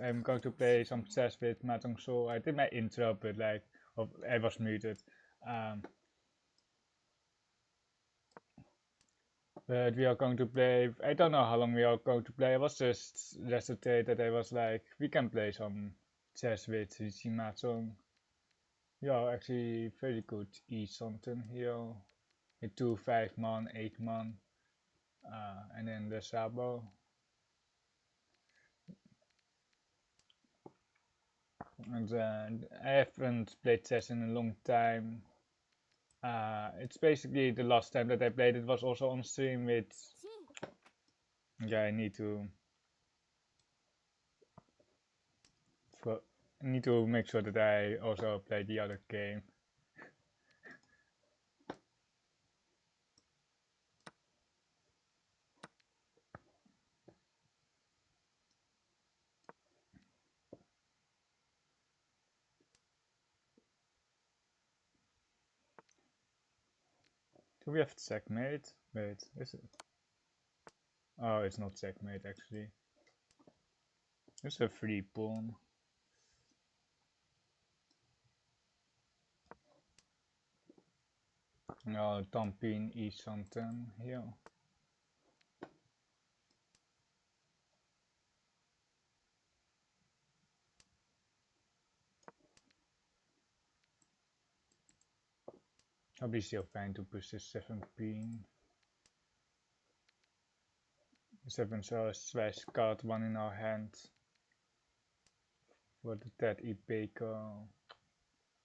I'm going to play some chess with Mahjong Soul. I did my intro, but like, I was muted. But we are going to play. I don't know how long we are going to play. I was just yesterday that I was like, we can play some chess with Riichi Mahjong. We are actually very good something here. With 2 5-man, 8-man, and then the Sabo. And I haven't played chess in a long time. It's basically the last time that I played it was also on stream with. Yeah, I need to make sure that I also play the other game. Do we have checkmate? Wait, is it? Oh, it's not checkmate actually. It's a free pawn. No, dumping is something here. I'll be still fine to push the 7 pin. 7 so slash card 1 in our hand. For the dead Ibeko.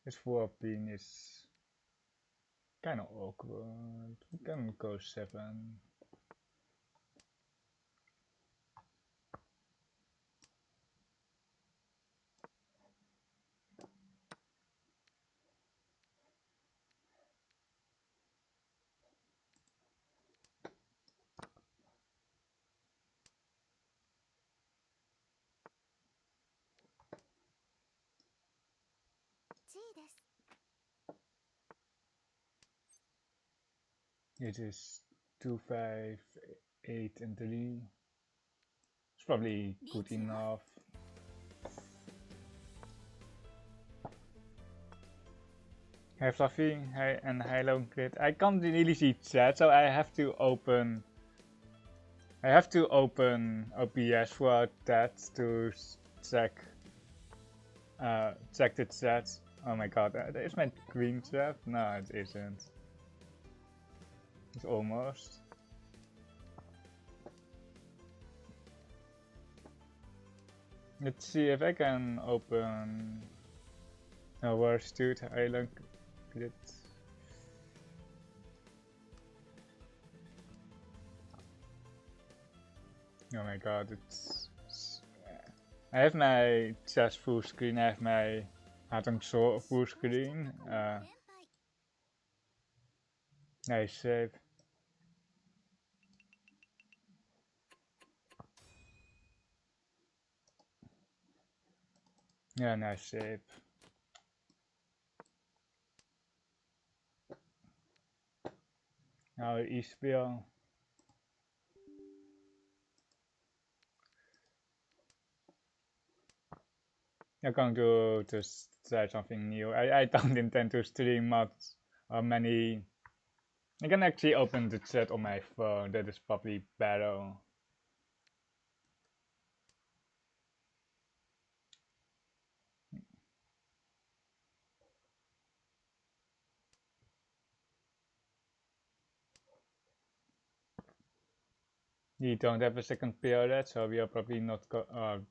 This 4 pin is kinda awkward. We can go 7. It is 2 5 8 and 3. It's probably good enough. Hi Fluffy, hi and hello Grid. I can't really see chat, so I have to open OBS for that to check check the chat. Oh my god, is my green chat? No, it isn't. It's almost. Let's see if I can open. No, where's dude? I look it. Oh my god, it's. I have my chess full screen, I have my Mahjong Soul full screen. Nice save. Yeah, nice save. Now e-speel. I'm going to just try something new. I don't intend to stream much or many. I can actually open the chat on my phone, that is probably better. We don't have a second period, so we are probably not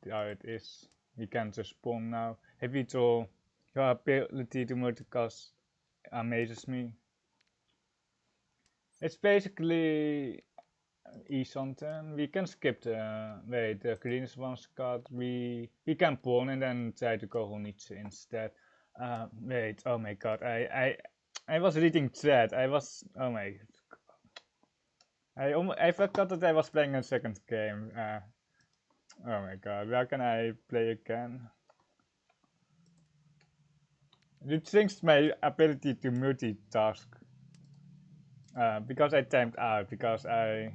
there it is. We can just spawn now. Hey Vito, your ability to multitask amazes me. It's basically something. We can skip the greens one's card. We can pawn and then try to go Honichi instead. Wait, oh my god, I was reading chat. Oh my. I forgot that I was playing a second game. Oh my god, where can I play again? It thinks my ability to multitask. Because I timed out, because I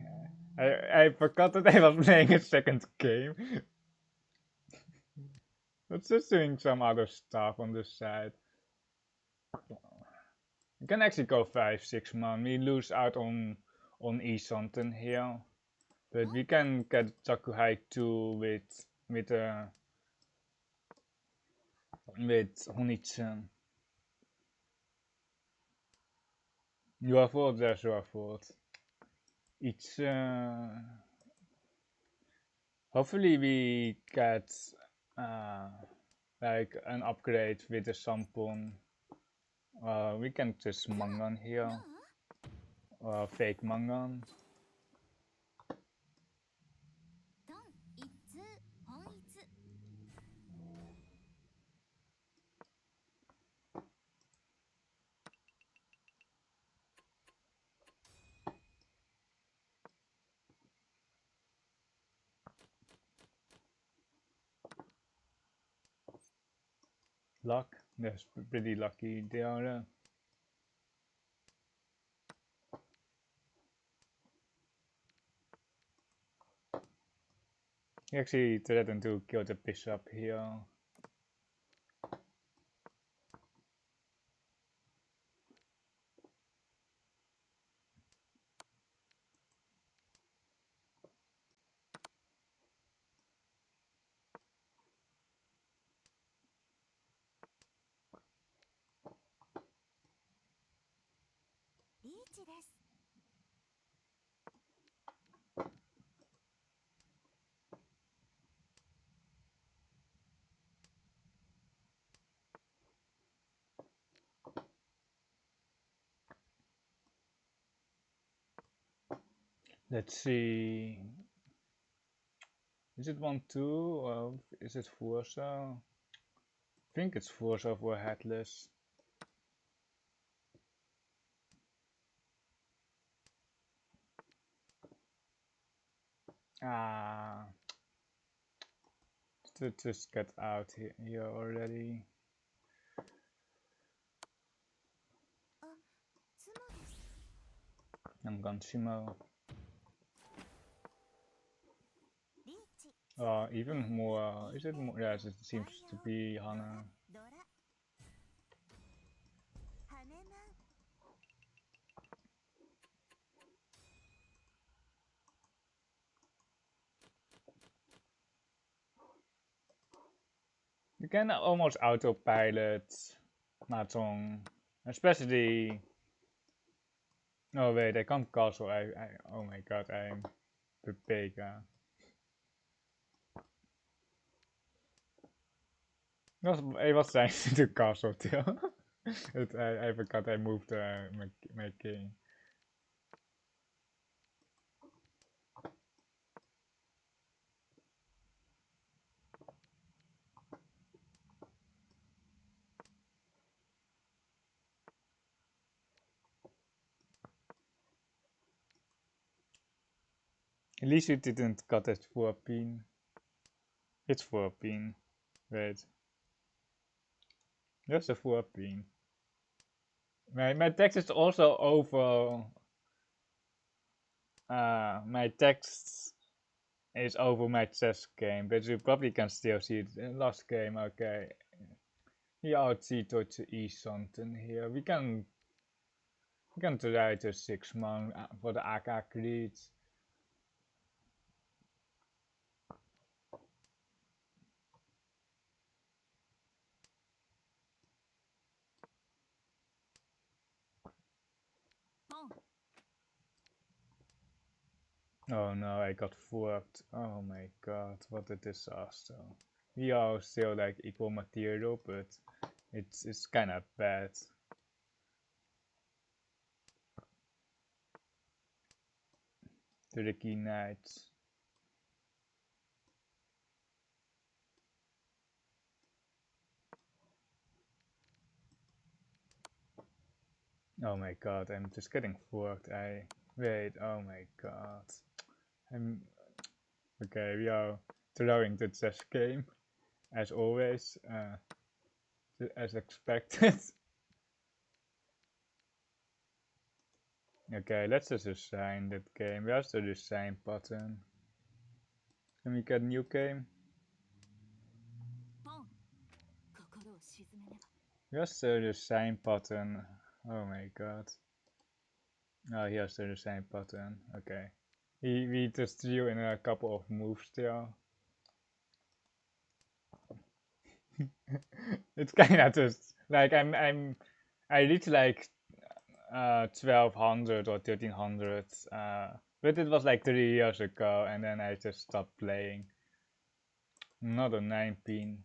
forgot that I was playing a second game. Let's just doing some other stuff on this side. We can actually go 5-6 man. We lose out on Isonten here, but we can get Chakuhai 2 with Honitsun. Your fault, that's your fault. It's hopefully we get like an upgrade with the Sampon. We can just Mangan here. Fake Mangan. Luck. That's pretty lucky they are. He actually threatened to kill the bishop here. Let's see. Is it 1-2 or is it Forza? I think it's Forza for headless. Ah, to just get out here already. Nanganshimo. Even more. Is it more? Yes, it seems to be Hana. You can almost autopilot Mahjong, especially. Oh wait, I can't castle. Oh my god, I'm Pepega. I was trying to do castle too. I forgot I moved my king. At least you didn't cut it for a pin. It's for a pin. Wait. That's a for a pin. My text is also over. My text is over my chess game, but you probably can still see it in last game. Okay. Here out to east something here. We can try to 6 man for the AK creeds. Oh no, I got forked. Oh my god, what a disaster. We are still like equal material, but it's kind of bad. To the key knights. Oh my god, I'm just getting forked. Wait, oh my god. I'm okay, we are throwing the chess game as always, as expected. Okay, let's just assign that game. We also do the same button. Can we get a new game? Just the same pattern. Oh my god. Oh, here's the same pattern. Okay. We just drew in a couple of moves still. It's kinda just like I reached like 1200 or 1300, but it was like 3 years ago, and then I just stopped playing. Not a 9 pin.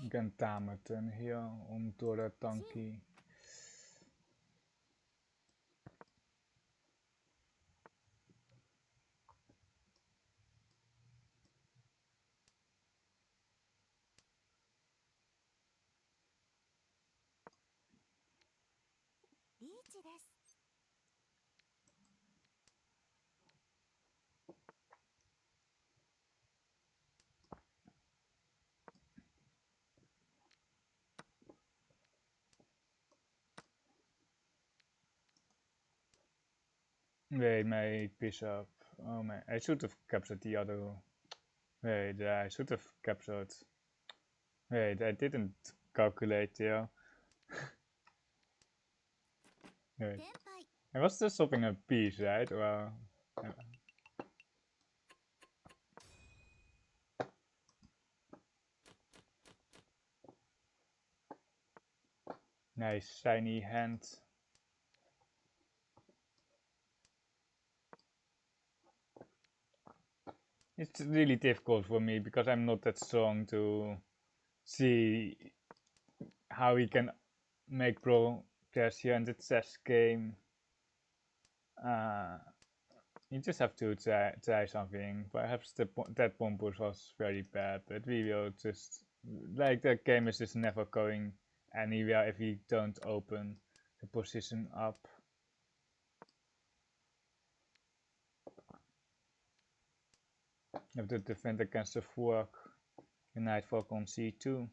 Ik kan tameten hier om door de tankie. Wait, my bishop. Oh man, I should have captured the other. Wait, yeah, I should have captured. Wait, I didn't calculate here. Wait, I was just swapping a piece, right? Well, nice shiny hand. It's really difficult for me because I'm not that strong to see how we can make progress here in the chess game. You just have to try something. Perhaps that bomb push was very bad, but we will just like the game is just never going anywhere if we don't open the position up. You have to defend against the fork, the knight fork on c2.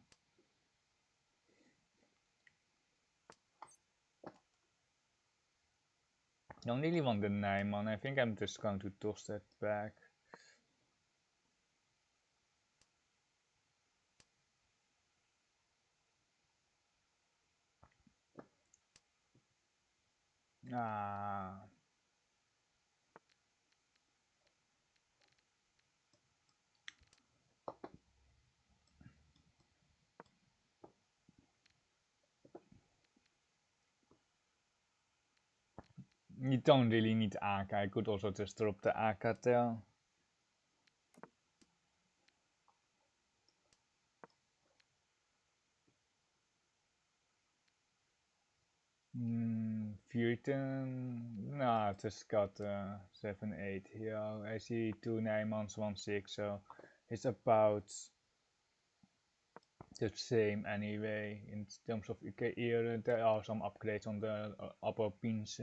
Don't really want the Nijman. I think I'm just going to toss that back. Ah. You don't really need AK. I could also just drop the AK there. Vuurten. No, just got 7-8 here. I see 2 Nijmans, 1-6, so it's about the same anyway. In terms of here, there are some upgrades on the upper pins.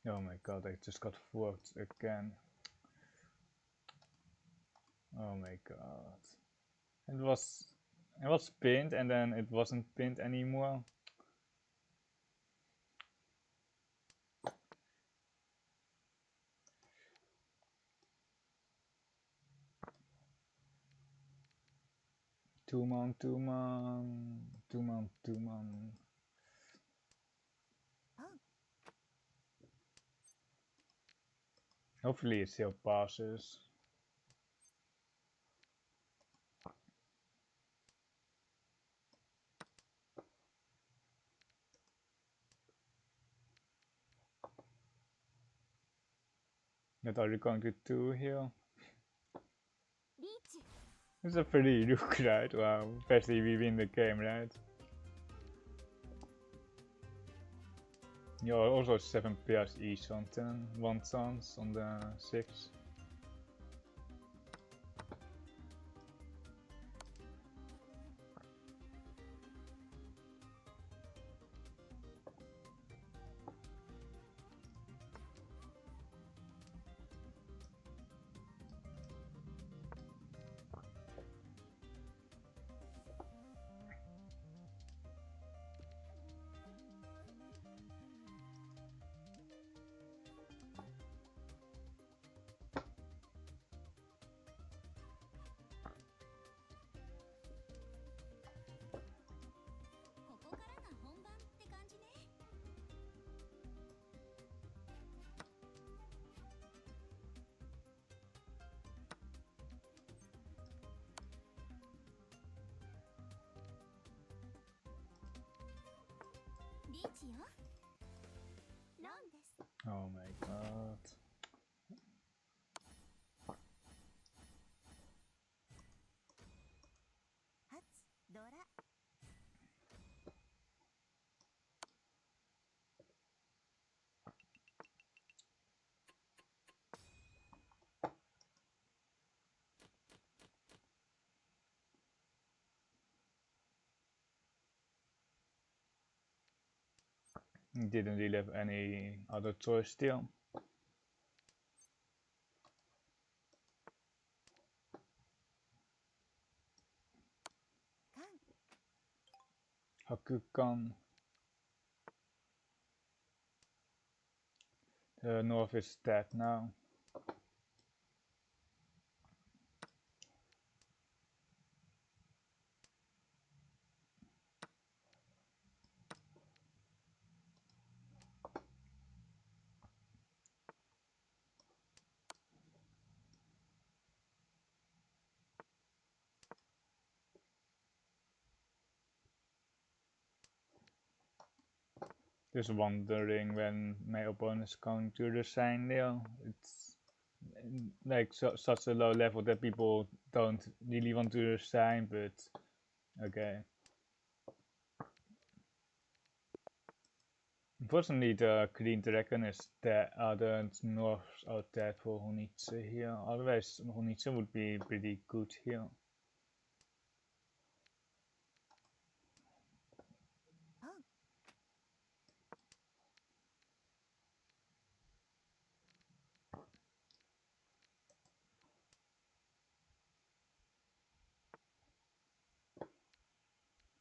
Oh my god, I just got forked again. Oh my god. It was pinned and then it wasn't pinned anymore. Two man. Hopefully it still passes. What are you going to do here? It's a pretty look, right? Wow, especially we win the game, right? You're also 7 pairs each on 10, 1 chance on the 6. Oh my god. Didn't really have any other choice still. Hakukan. The north is dead now. Just wondering when my opponent is going to resign now. It's like such a low level that people don't really want to resign, but okay. Unfortunately, the green dragon is dead. The norths are dead for Riichi here. Otherwise, Riichi would be pretty good here.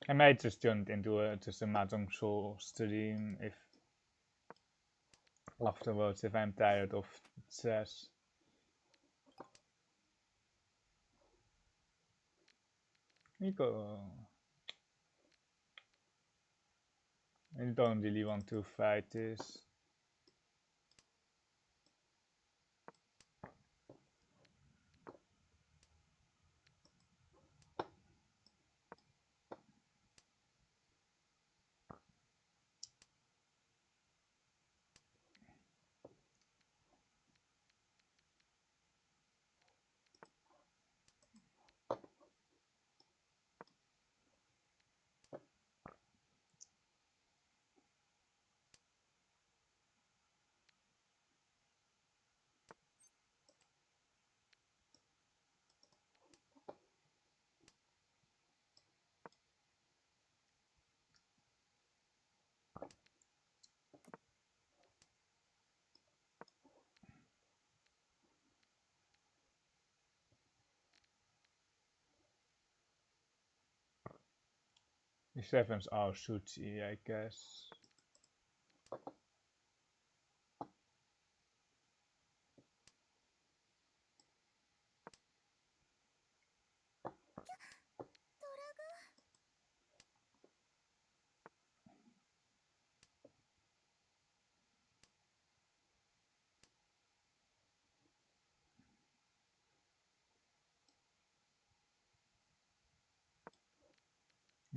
I might just turn it into just a Mahjong Soul stream if afterwards if I'm tired of chess. Nico, I don't really want to fight this. The sevens are Suchi, I guess.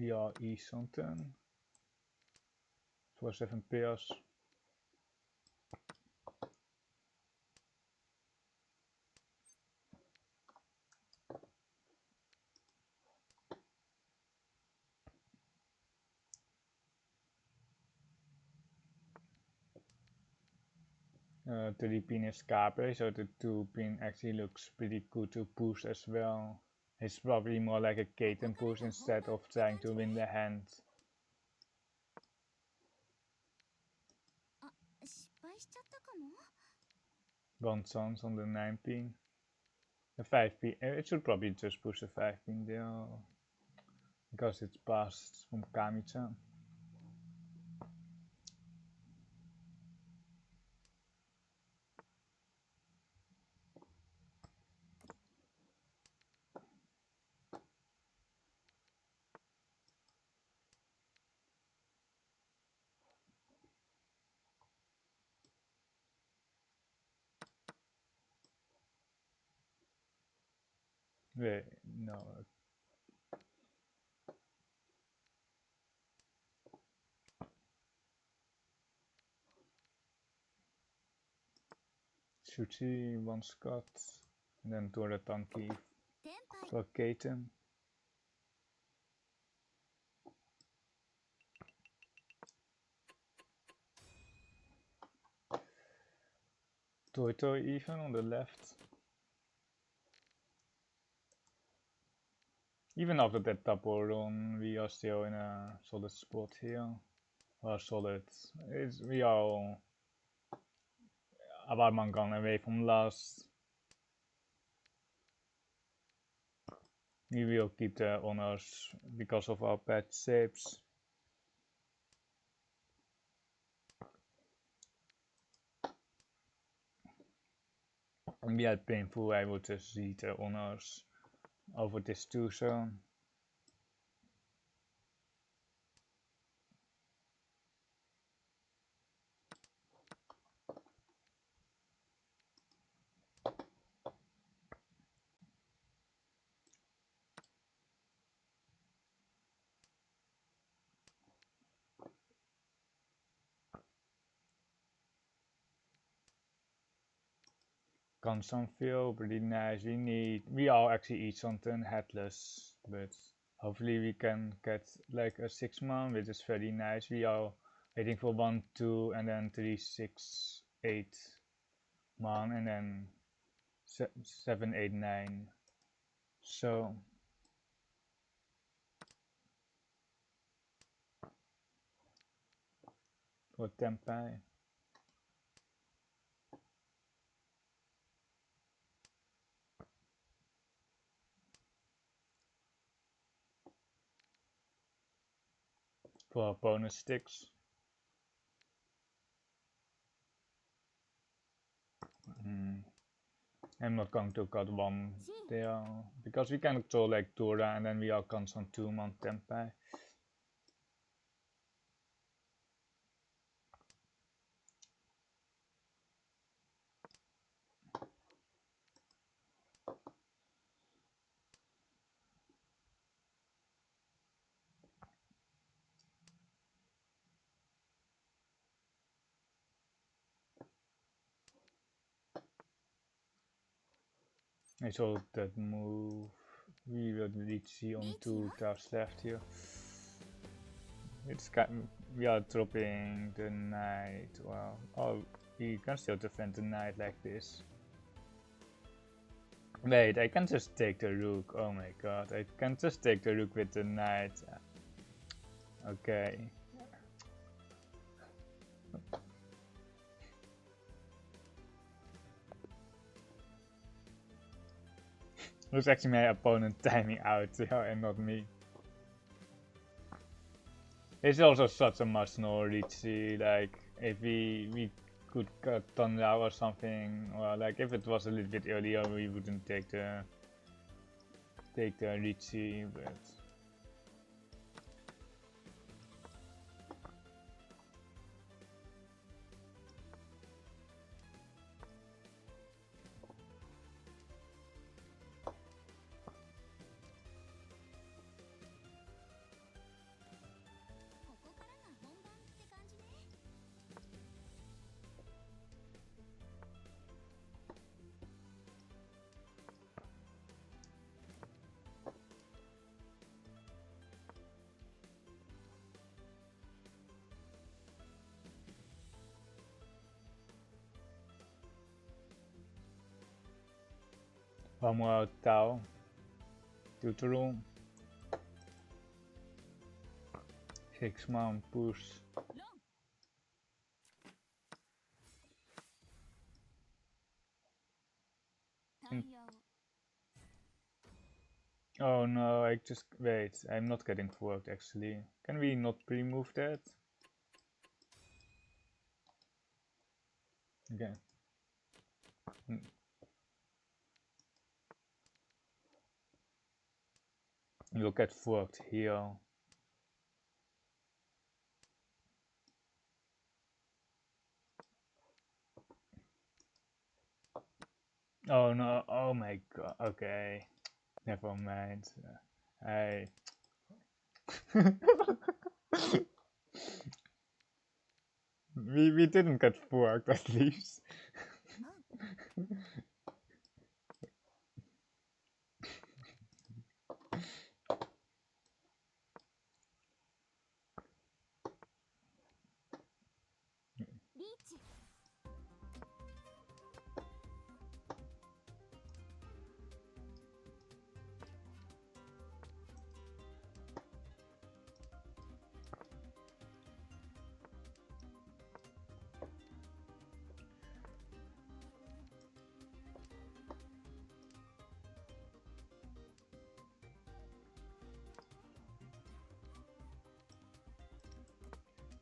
We are east on 10 for 7 pairs. 3-pin escape, so the 2-pin actually looks pretty good to push as well. It's probably more like a Kaiten push instead of trying to win the hand. One chance on the 9-pin. The 5-pin, it should probably just push the 5-pin there, because it's passed from Kami-chan. Wait, no. Shuchi, one Scott, and then Toratanki for Kaiten. Toto even on the left. Even after that double run, we are still in a solid spot here. Or solid. We are about Mangan away from last. We will keep the honors because of our pet shapes. And we had painful, I would just see the honors over this 2 zone. Consum feel pretty nice. We are actually each something headless, but hopefully we can get like a 6-man, which is very nice. We are waiting for 1, 2, and then 3, 6, 8 man, and then 7, 8, 9. So for Tempai. For bonus sticks. I'm not going to cut 1 there because we can throw like Tora and then we are constant 2-man Tempai. I saw that move. We will Riichi on 2 tiles left here. We are dropping the knight. Well, oh, we can still defend the knight like this. Wait, I can just take the rook. Oh my god, I can just take the rook with the knight. Okay. It was actually my opponent timing out and not me. It's also such a must-know Riichi, like if we could cut Tonra or something, or like if it was a little bit earlier we wouldn't take the Riichi, but One more towel to the room. 6-man push. Oh no, I just wait. I'm not getting forked actually. Can we not pre-move that? Okay. You'll get forked here. Oh no, oh my god, okay. Never mind. I... we didn't get forked at least.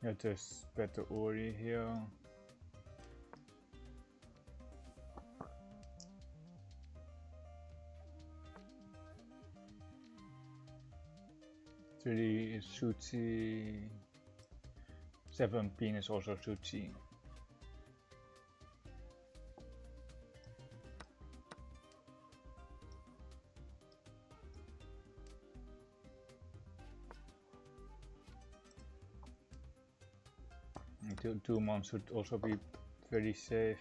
Yeah, just better Ori here. Three is Suchi. 17 is also Suchi. Two months should also be very safe.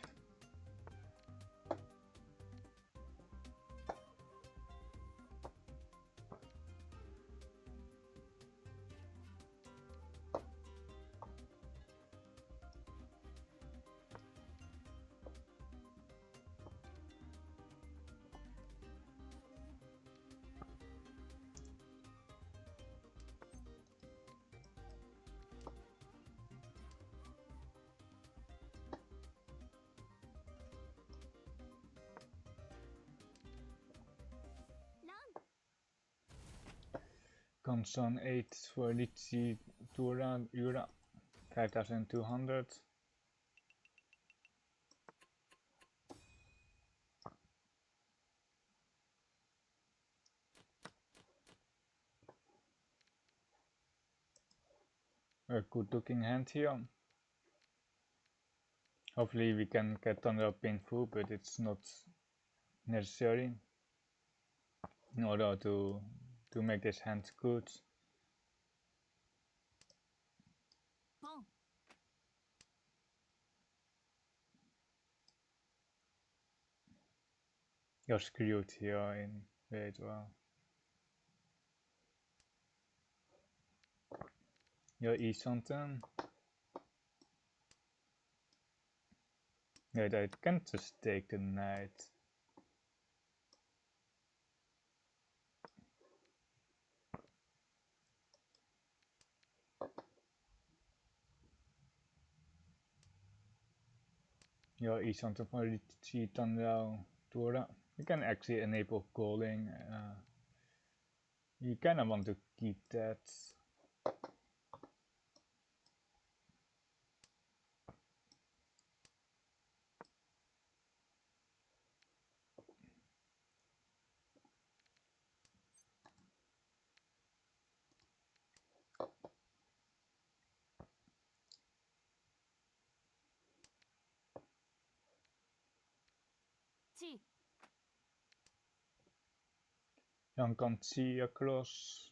Console 8 for Riichi Tura 5200. A good looking hand here. Hopefully we can get another pin through, but it's not necessary in order to make this hand good. You're screwed here in wait well. You're E-something. Yeah, I can't just take the knight. You're E-something for Riichi Tura. You can actually enable calling. You kinda want to keep that. Jan can't see across.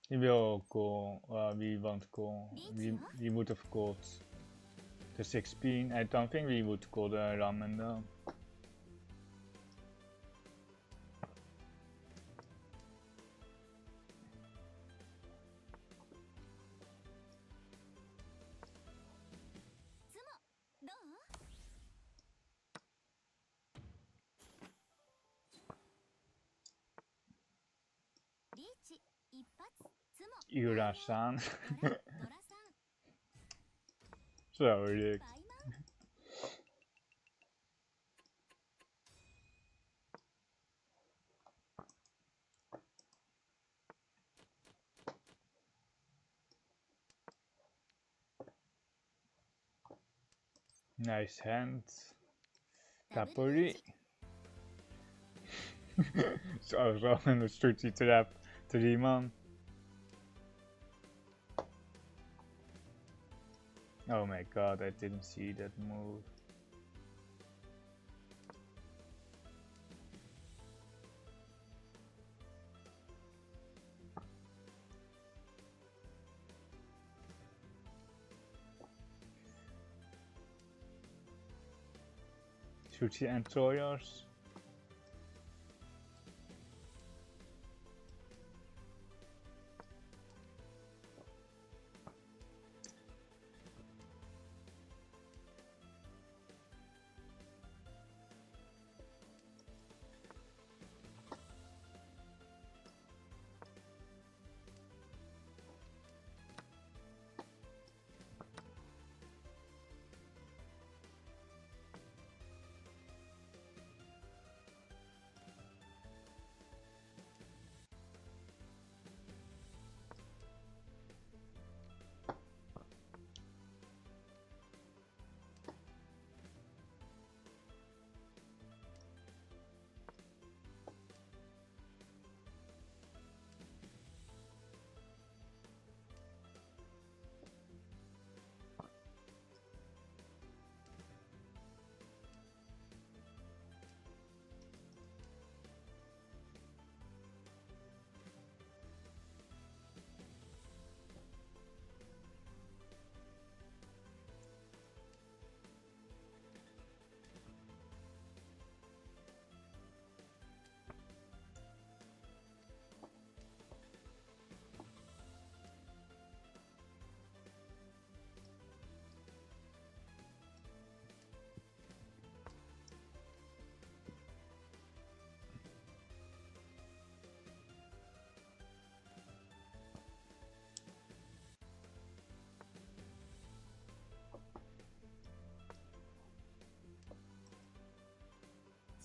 He will call, we won't call. We would have called the 6 pin. I don't think we would call the ramen though. Ura-san. So ridiculous. Nice hand. Tapori. Zo een stoetsie trap. 3 man. Oh my god, I didn't see that move. Sushi and Troyers.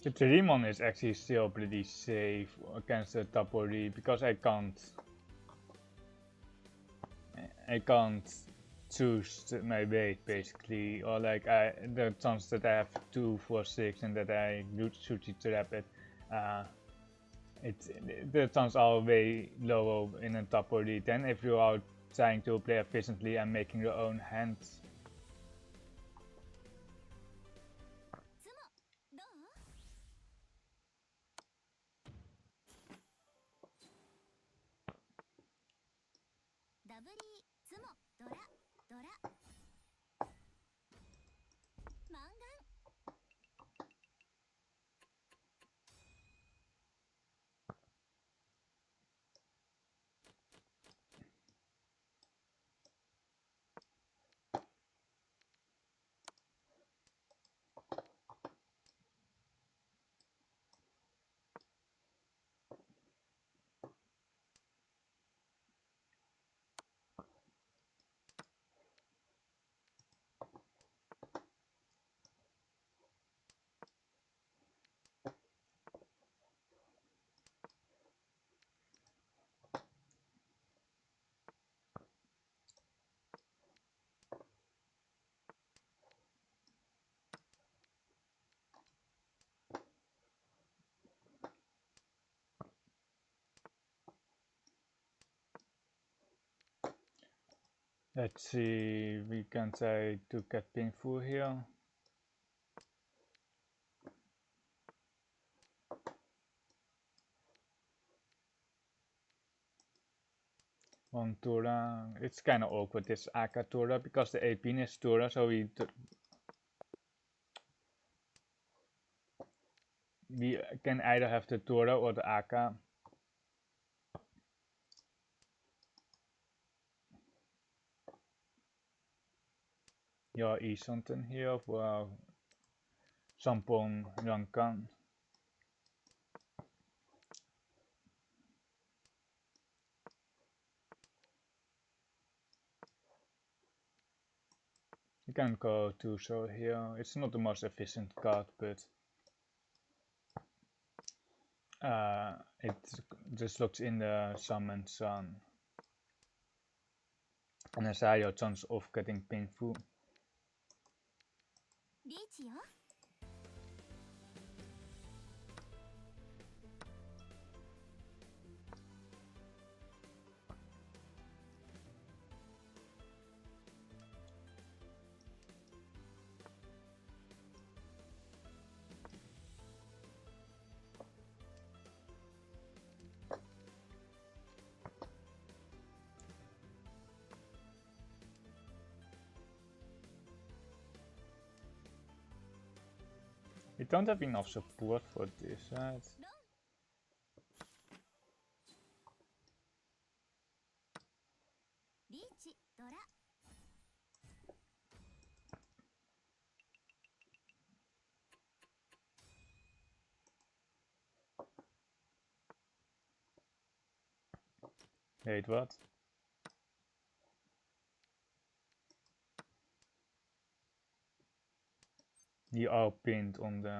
The Trimon is actually still pretty safe against the Tapori because I can't choose my weight basically, or like the chance that I have 2 for 6 and that I should trap it, the chances are way lower in a Tapori than if you are trying to play efficiently and making your own hands. Let's see, we can try to get painful here. One Tura, it's kind of awkward this Aka Tura because the 18 is Tura, so we can either have the Tura or the Aka. Ja, something here for Sampong Rangkan. You can go to so here. It's not the most efficient card, but it just looks in the summon sun. And has higher chance of getting painful. We don't have enough support for this, right? Wait, what? You are pinned on the...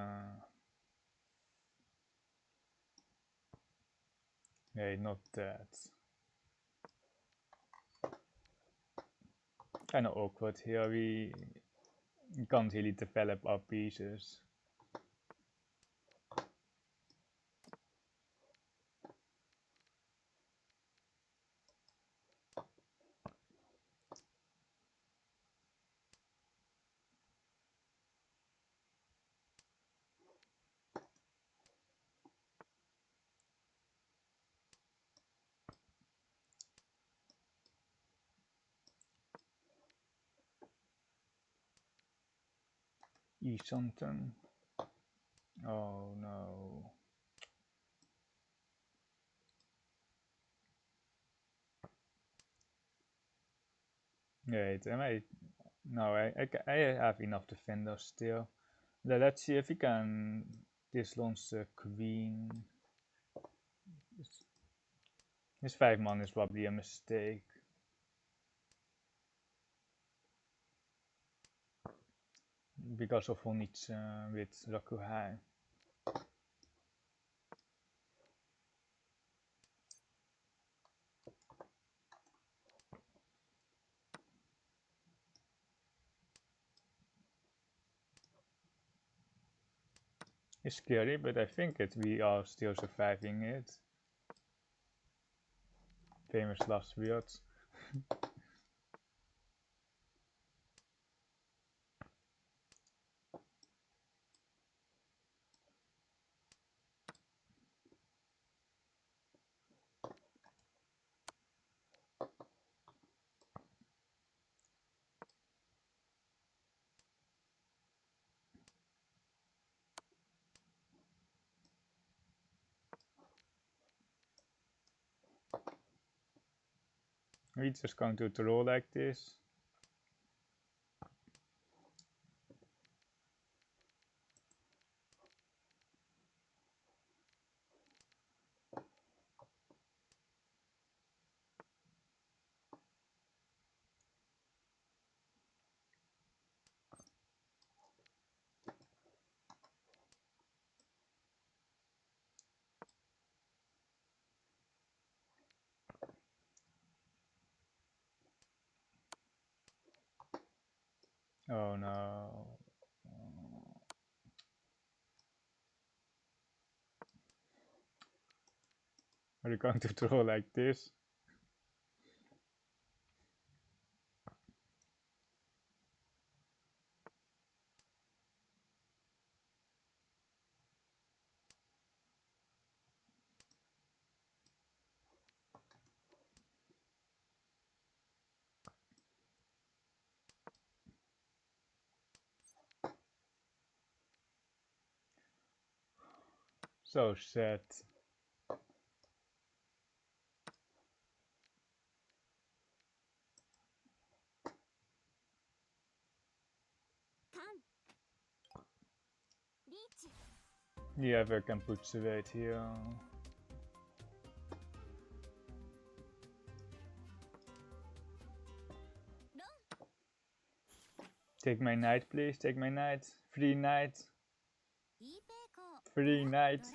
Hey, not that. Kinda awkward here, we can't really develop our pieces. Something. Oh no. Wait, am I? No, I have enough defenders still. Let's see if we can dislaunch the queen. This 5 mana is probably a mistake. Because of Onich with Rakuhai. It's scary, but I think we are still surviving it. Famous last words. We're just going to draw like this. Oh no. Are you going to draw like this? So sad. Yeah, I can put the weight here. Take my knight, please. Take my knight. Free knight. Free knight.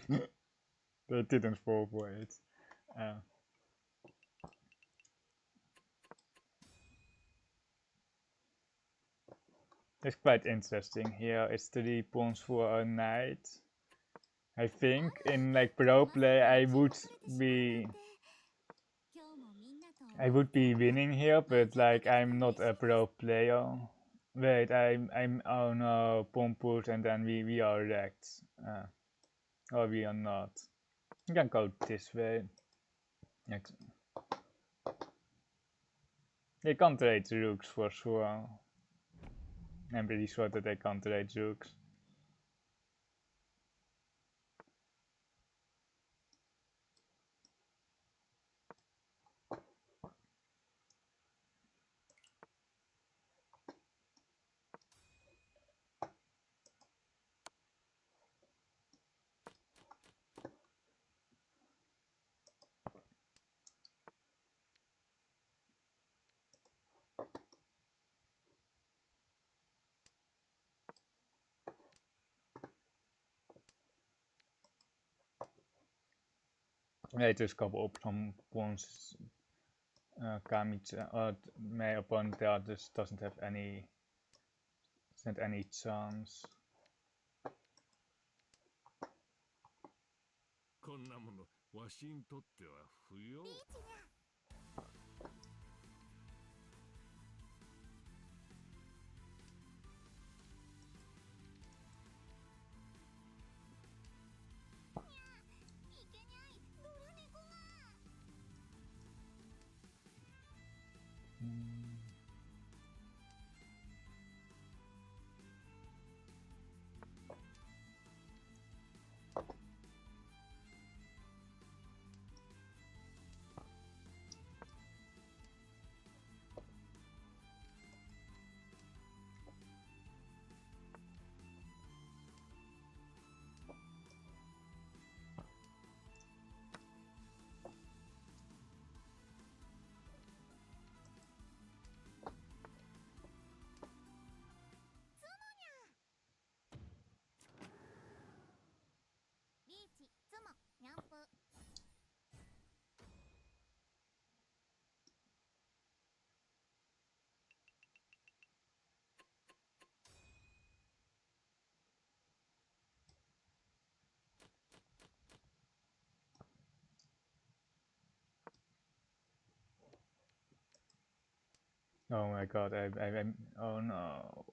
They didn't fall for it. It's quite interesting. Here it's 3 pawns for a knight. I think in like pro play I would be winning here, but like I'm not a pro player. Wait, I'm oh no, pawn push and then we are wrecked. Or we are not. You can go this way. They can't trade rooks for sure. I'm pretty sure that they can't trade rooks. Nee, dus couple op some pawns. My opponent there just doesn't have any chance. Oh my god, I'm oh no.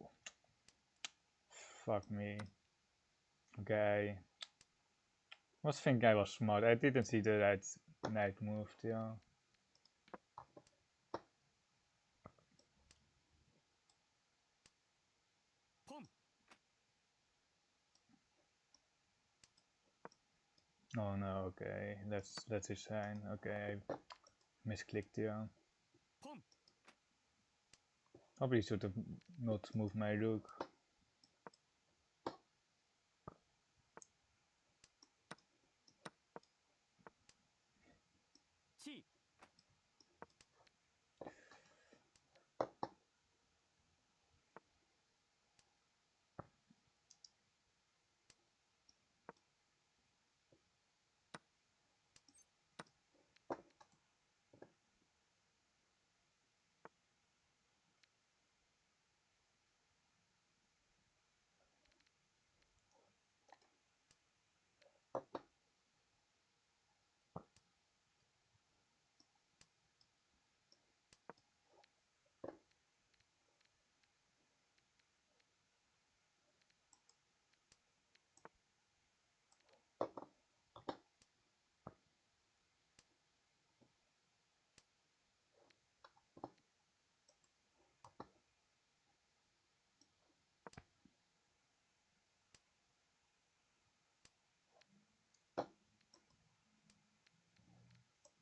Fuck me. Okay. I think I was smart. I didn't see the right knight moved, yeah. Oh no, okay. That's his sign. Okay, I misclicked here. Probably should have not moved my rook.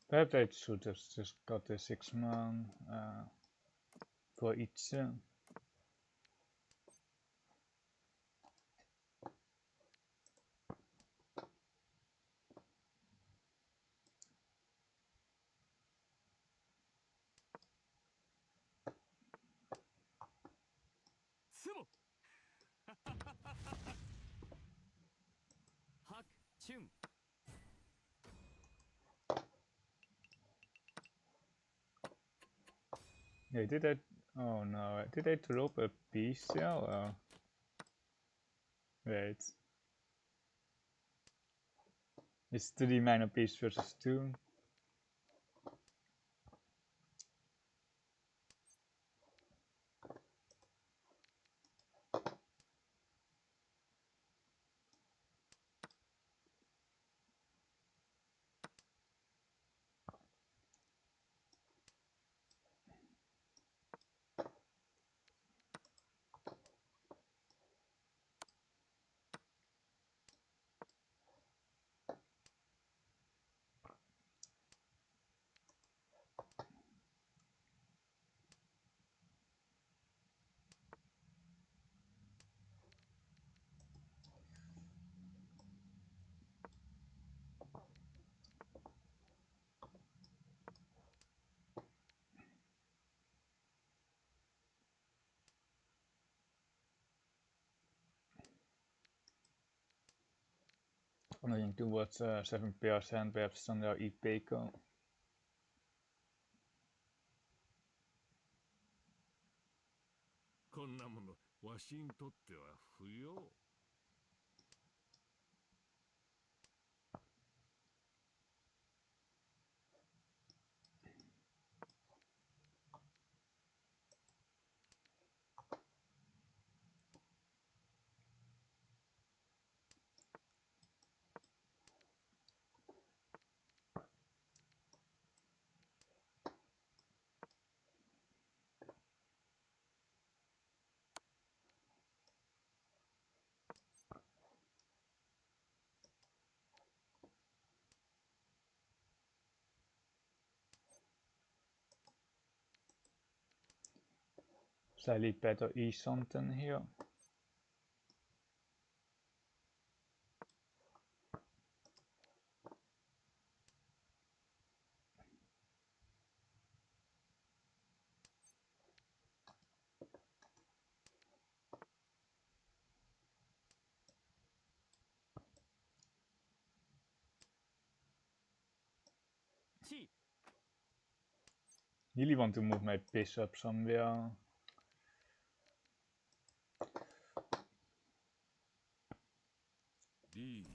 Perhaps I should have just got the 6-man for each. Yeah, did I? Oh no, did I drop a piece cell? Oh. Wait. It's 3 mana piece versus 2. Following towards 7% perhaps on their IPECO. こんなものわしにとっては不要。Slightly better something here. Really want to move my piss up somewhere. Riichi.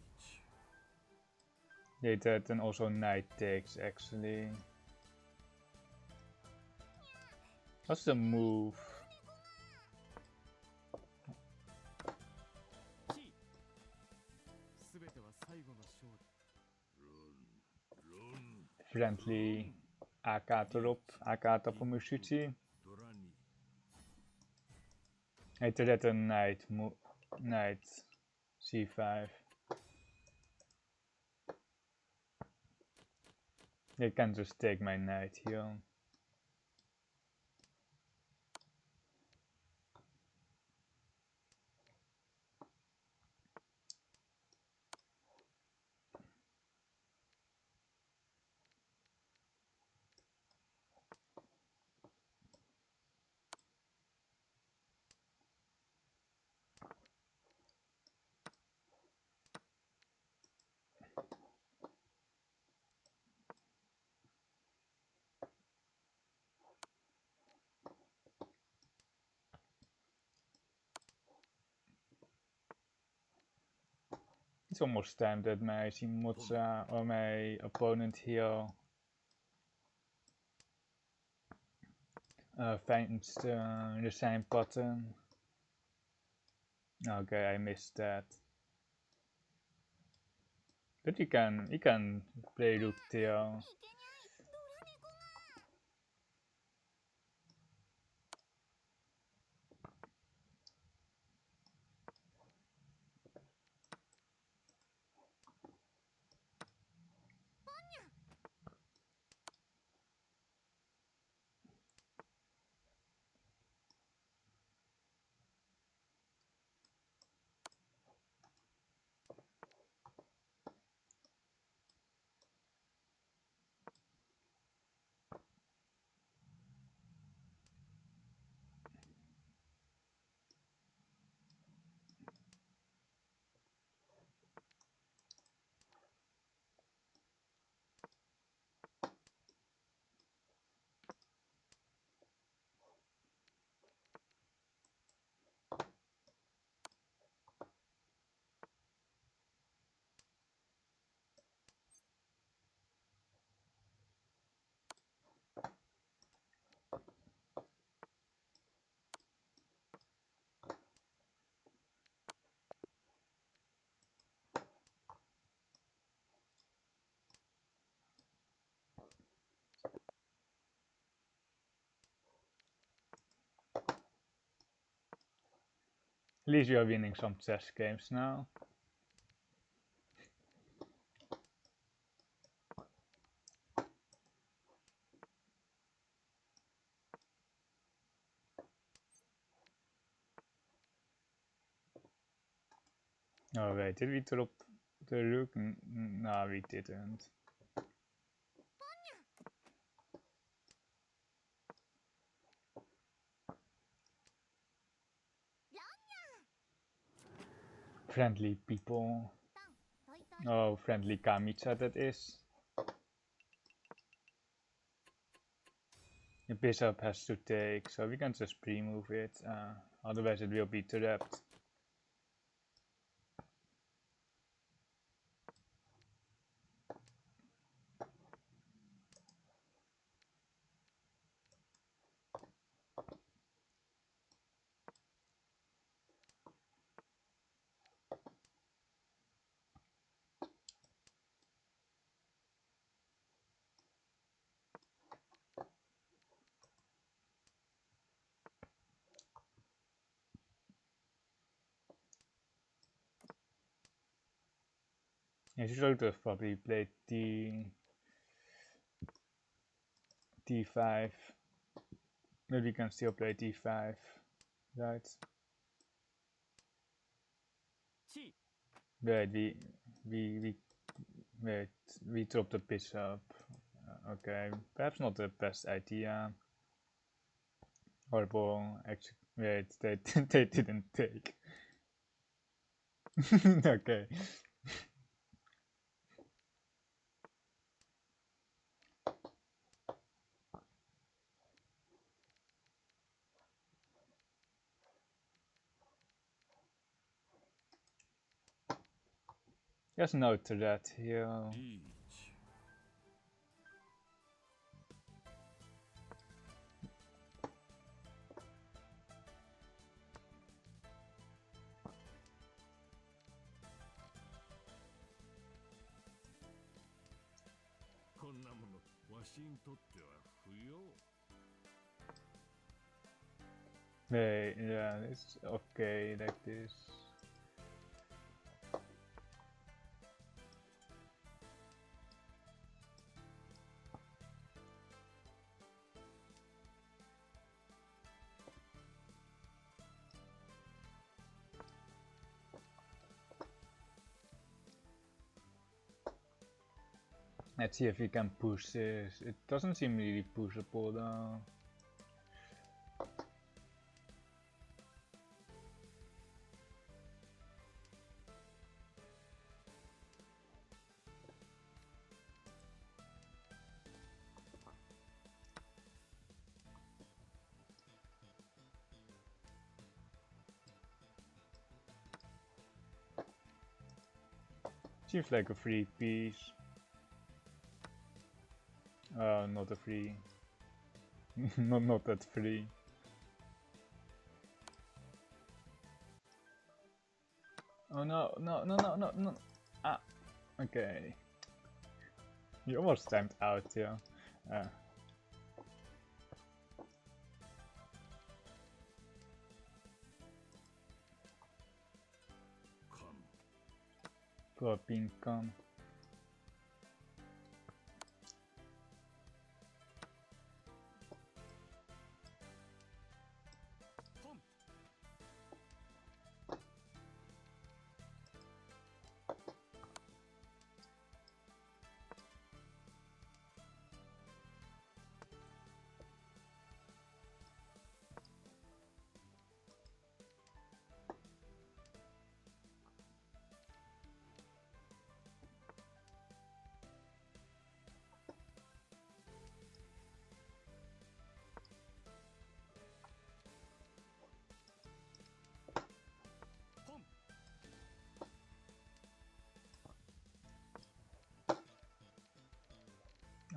They did, and also knight takes actually. What's the move? Friendly AK erop, AK op voor Riichi. I did a knight, knight c5. They can just take my knight here. It's almost time that my Shimoza or my opponent here finds the same pattern. Okay, I missed that. But he can play rook there. least we are winning some chess games now. Oh wait, did we drop the rook? No, we didn't. Friendly people. Oh, friendly Kamicha that is. The bishop has to take, so we can just pre-move it. Otherwise it will be trapped. I should have probably played d5. Maybe we can still play d5, right? Wait, we dropped the bishop. Okay, perhaps not the best idea. Horrible. Actually, wait, they didn't take. Okay. Just note to that here. Riichi. こんなものわしにとっては不要。 Wait, yeah, it's okay like this. Let's see if we can push this. It doesn't seem really pushable though. Seems like a free piece. Not a free. not that free. Oh no, no, no, no, no, no. Ah, okay. You almost timed out, yeah. Poor pink come.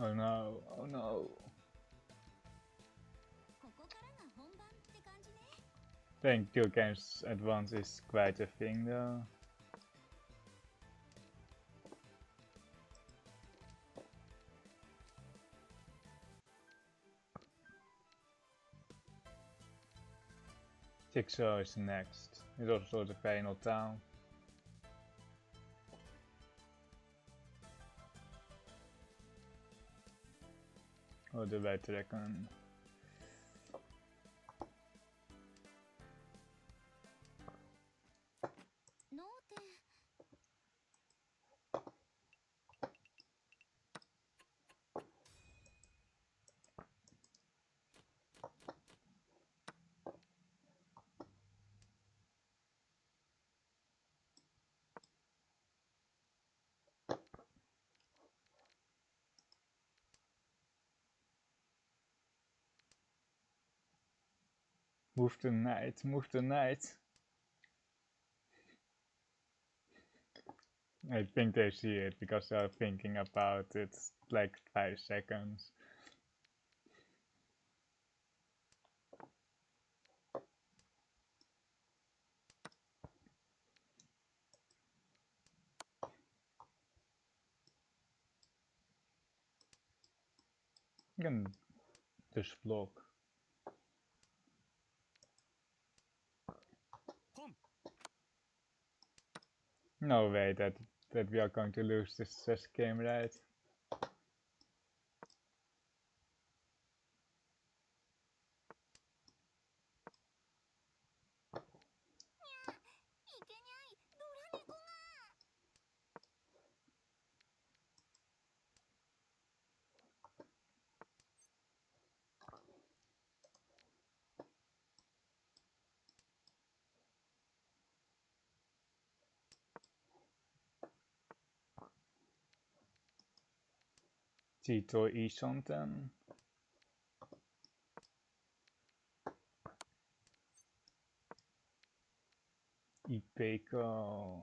Oh no, oh no. Playing two games at once is quite a thing though. Jigsaw is next. It's also the final town. Oh, the white dragon. Move the knight, move the knight. I think they see it because they're thinking about it like 5 seconds. You can just block. No way that we are going to lose this chess game, right? Chito E something. Ipeko.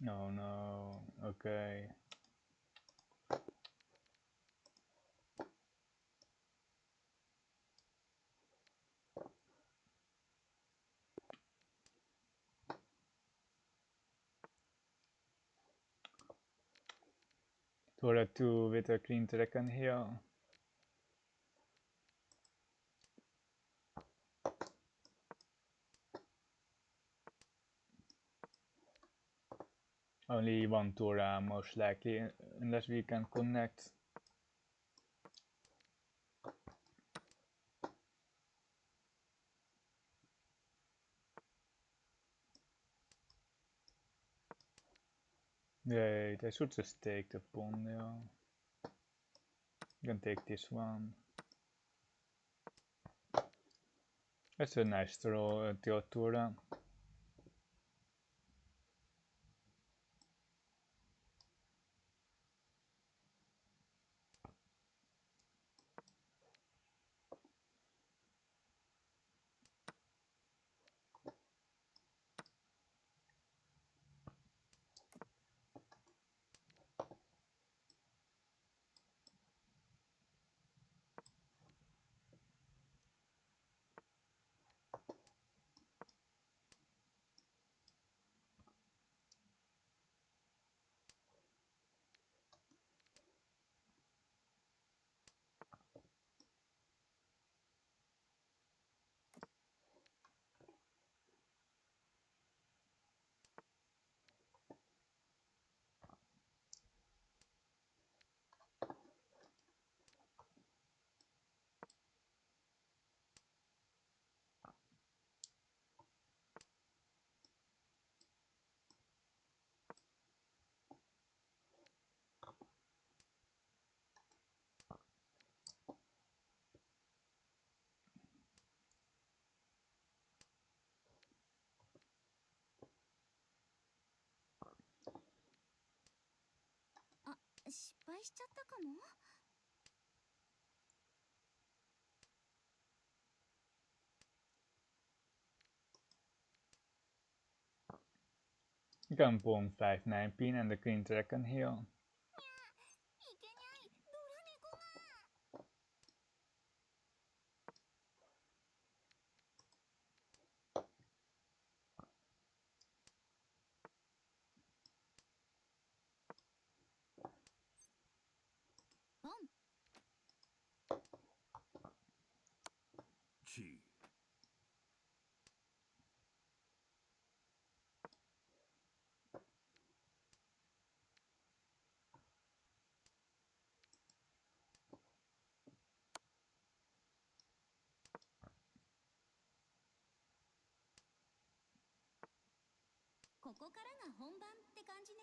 No, no, okay. Tora 2 with a green dragon here. Only one Tora most likely, unless we can connect. Yeah, I should just take the pawn, yeah. You can take this one. That's a nice throw, Teotura. 失敗しちゃったかも。You can pawn 5-9 pin and the queen track can heal. いけにゃい、ドラ猫が。ボン。チここからが本番って感じね。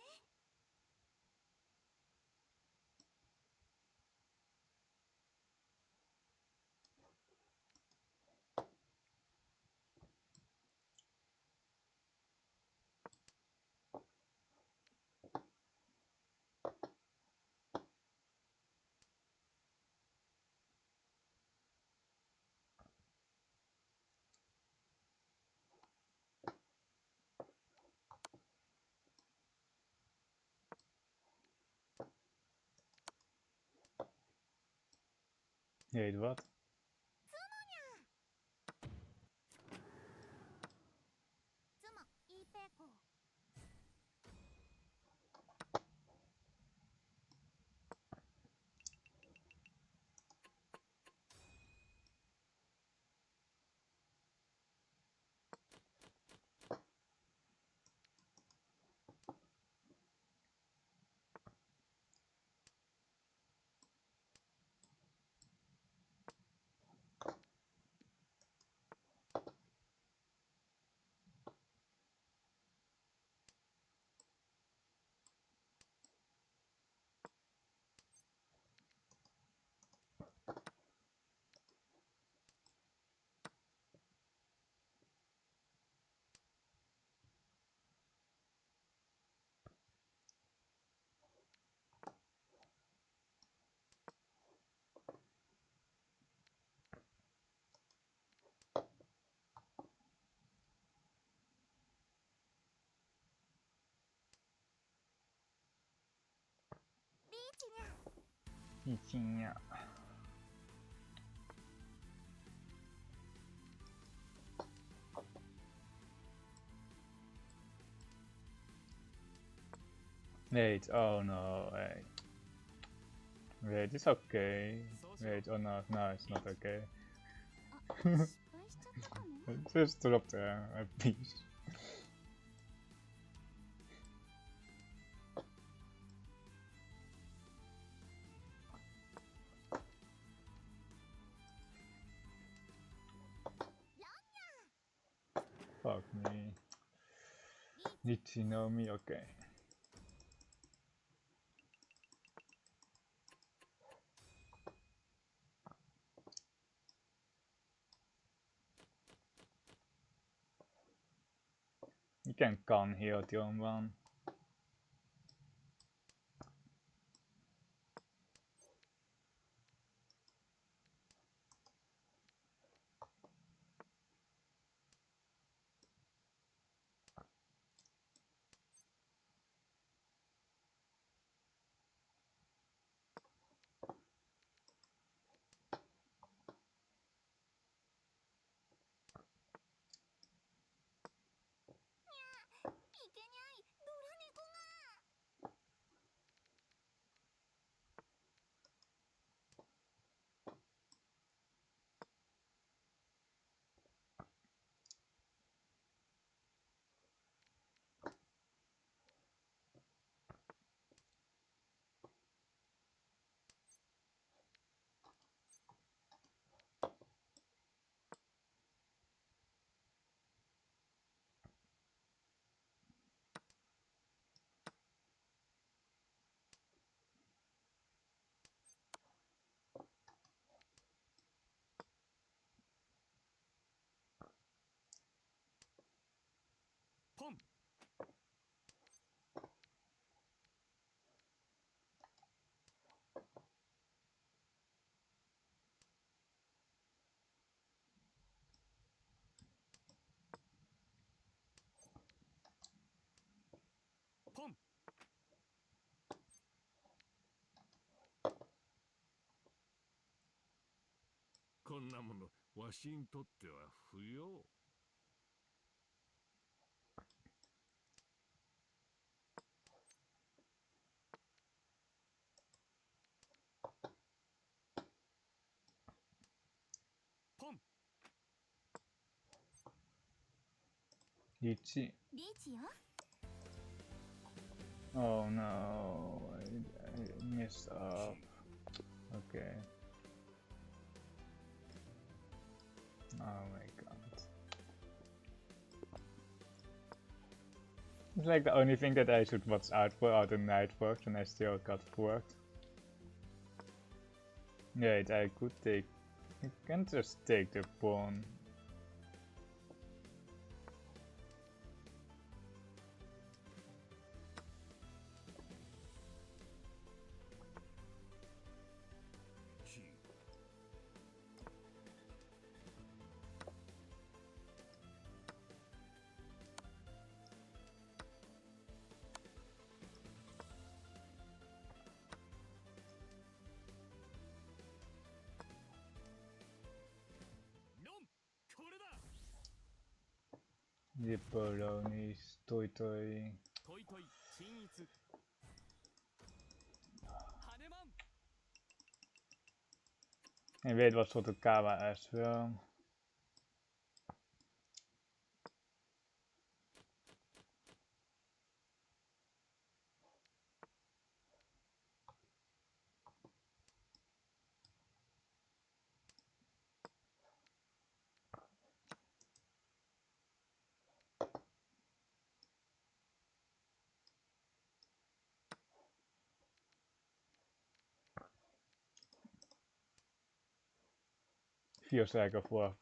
Jade, what? つもいいペコ。リーチにゃ。Riichi Mahjong. Wait, oh no, wait. Wait, it's okay. Wait, oh no, no, it's not okay. あ、失敗しちゃったかも。Just drop a piece. Fuck me. Riichi know me, okay. You can con here turn 1. こんなものわしにとっては不要。ポン。 Riichi. リーチよ。 Oh no, I messed up. Okay. Oh my god. It's like the only thing that I should watch out for are the night works, and I still got worked. Wait, I could take... I can just take the pawn. Zipperonis, toi toi. Toi toi, chinitsu. Haneman. Ik weet wat soort Kawa is wel. Vier sterker voor.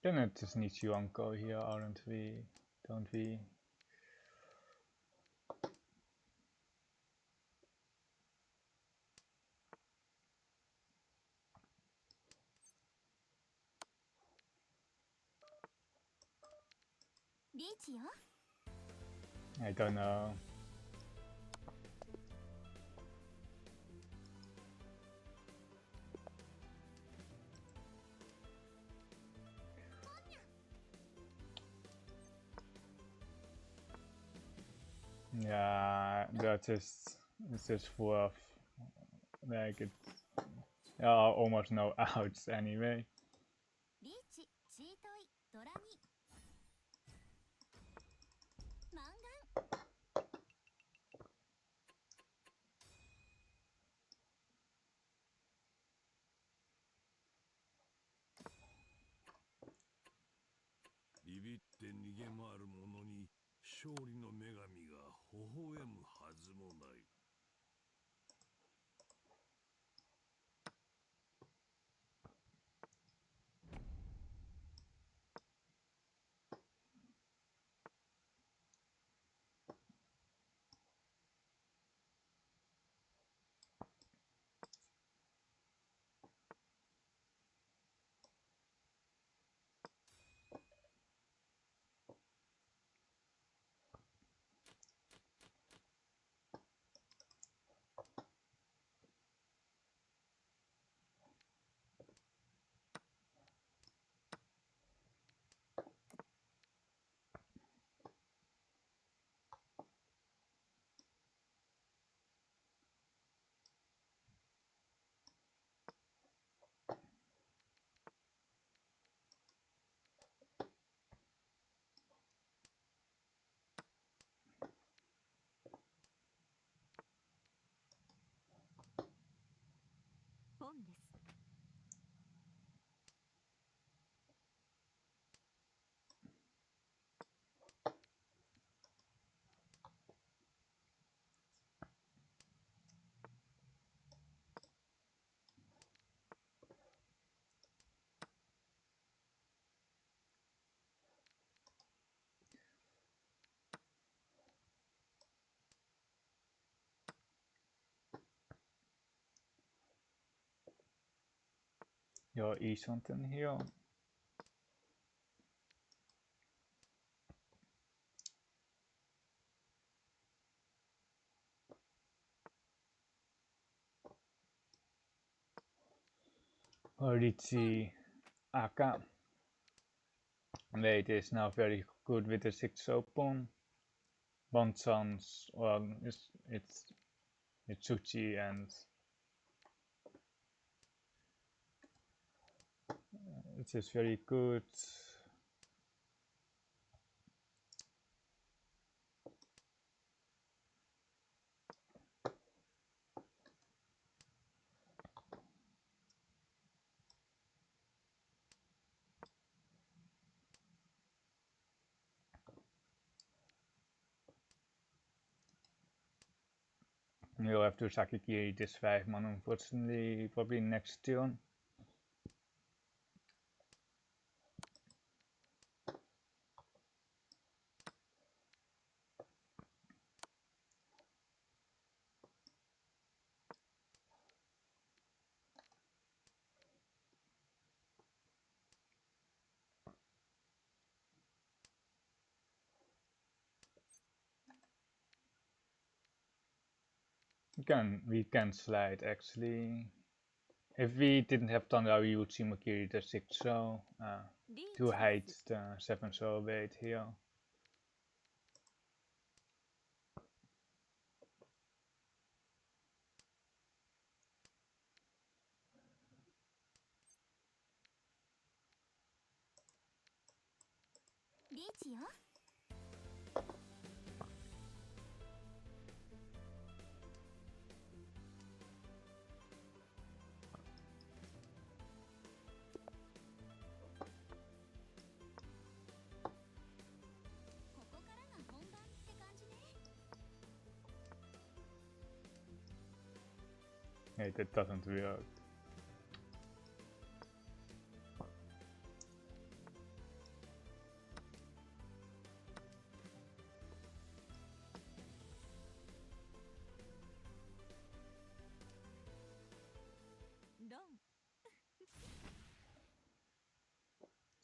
Then het is niet Juanco hier, aren't we? Don't we? Riichiよ。 I don't know. Yeah, that is it's just full of like it. Almost no outs anyway. リーチ、チートイ、ドラニ。マンガン。 リビって逃げ回る者に勝利の女神が微笑むはずもない。ポンです。Ja, something here. Riichi Aka. Jade is now very good with the 6 open. Bonchans, well, it's Tsuchi and it is very good. You'll have to Sakikiri this 5 man unfortunately, probably next turn. We can slide actually. If we didn't have Tanga, we would Shimakiri the 6 so to hide the 7 so weight here. Riichi よ。ここからが本番って感じね。Hey, that doesn't work.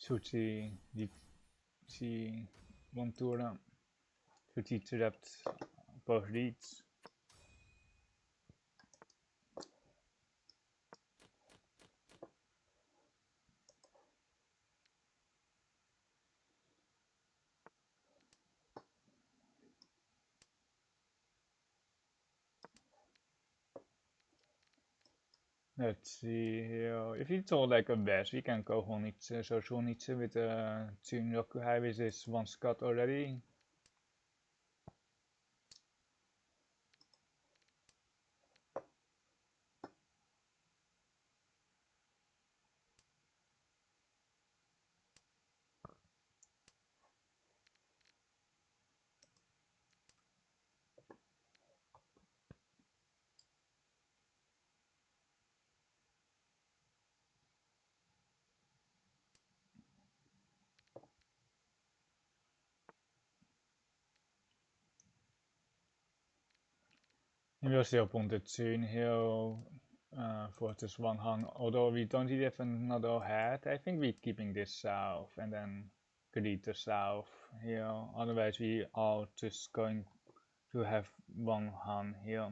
Tsuchi, Riichi, Montura. Tsuchi trapped both leads. Let's see here. If it's all like a bash, we can go Honitsu. So Honitsu with Tsunyoku High with his 1 Scott already. We'll still point the June Hill for this one hung, although we don't really have another head. I think we're keeping this south and then greet the south here. Otherwise we are just going to have one han here.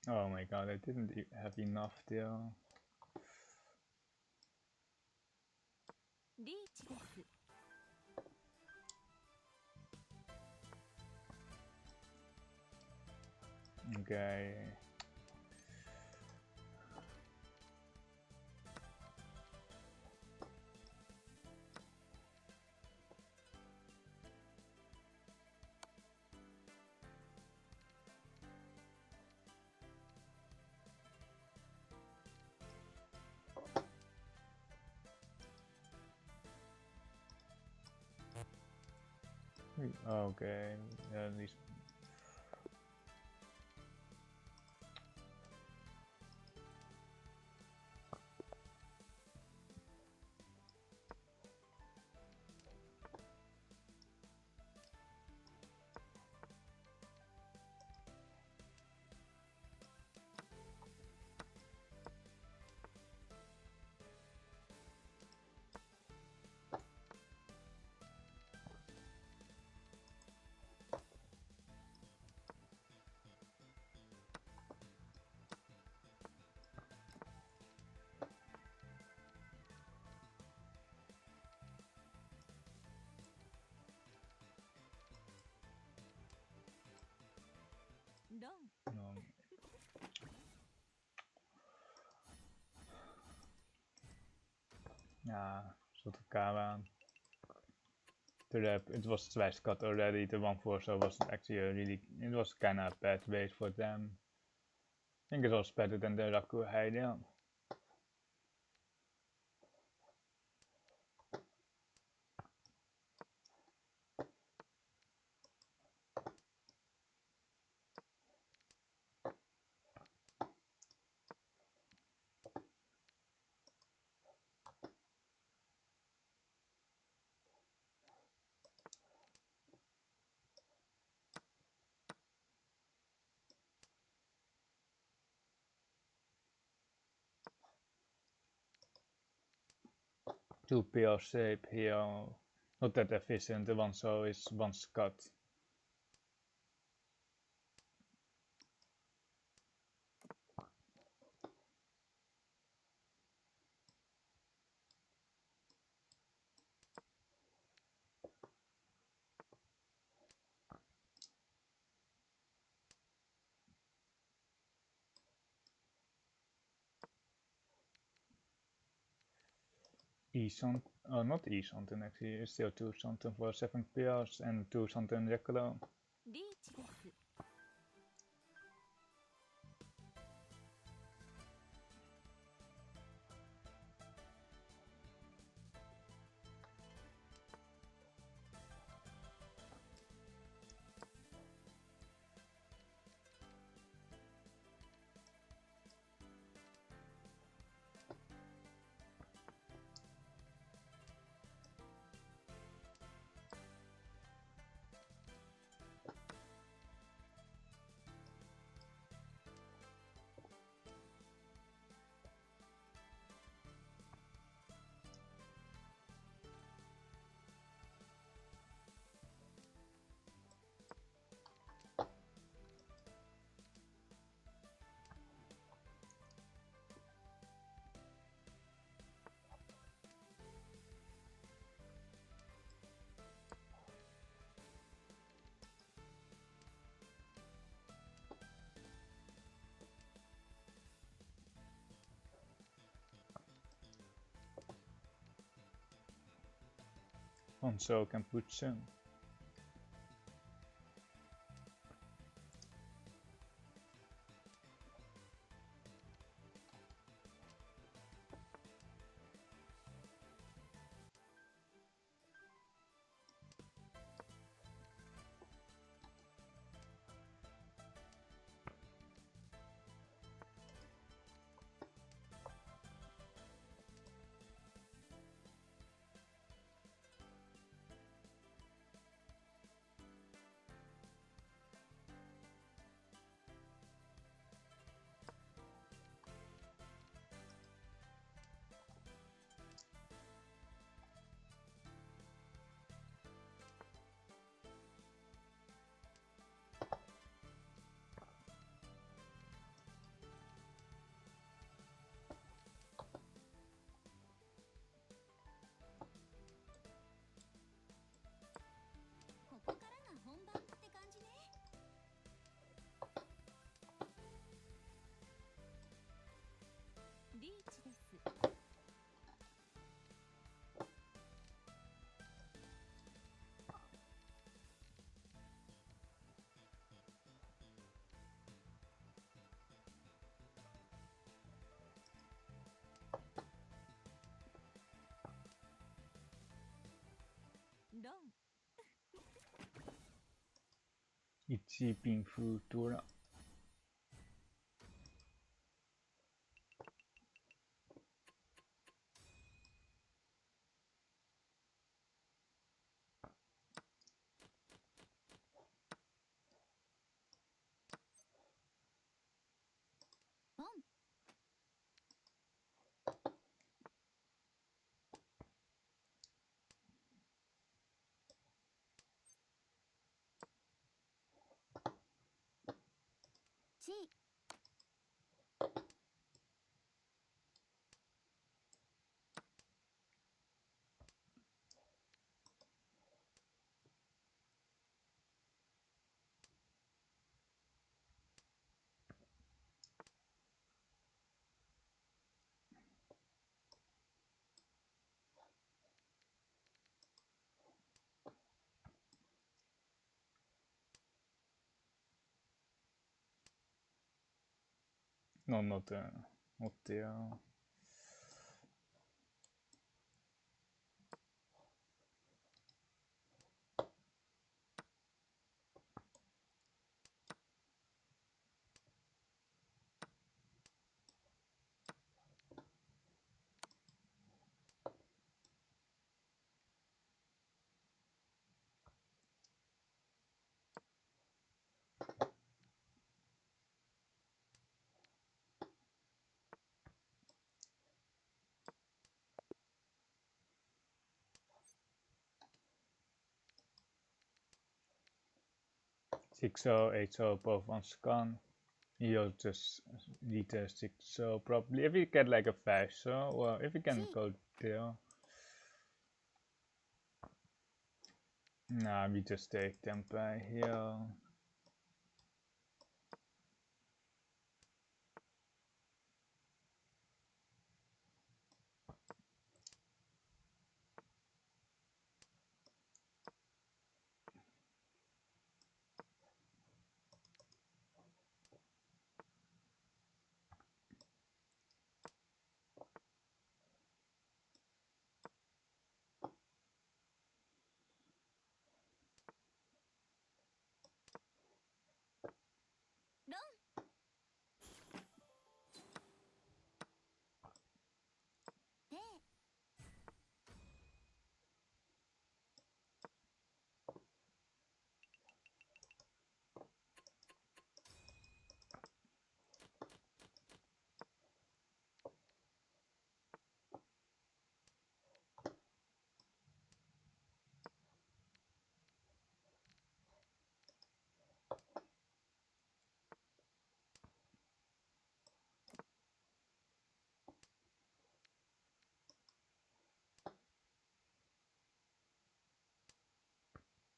Oh my god, I didn't have enough there. Riichi です。 Okay. Okay, at least. Long. No. Yeah, sort of caravan. It was twice cut already. The 1-4 was actually it was kind of bad bait for them. I think it was better than the Raku Heide. Two PL shape here. Not that efficient, the 1-so is once cut. E-Sont, not E-Sonten actually, it's still 2 Sonten for 7 PLs and 2 Sonten regular. リーチです。 1-so can put some. 一并付多了。ボンチ何の点持ってや。6-0, 8-0, both ones gone. He'll just retest 6-0 probably. If we get like a 5-0, well, if we can go there. Nah, we just take them by here.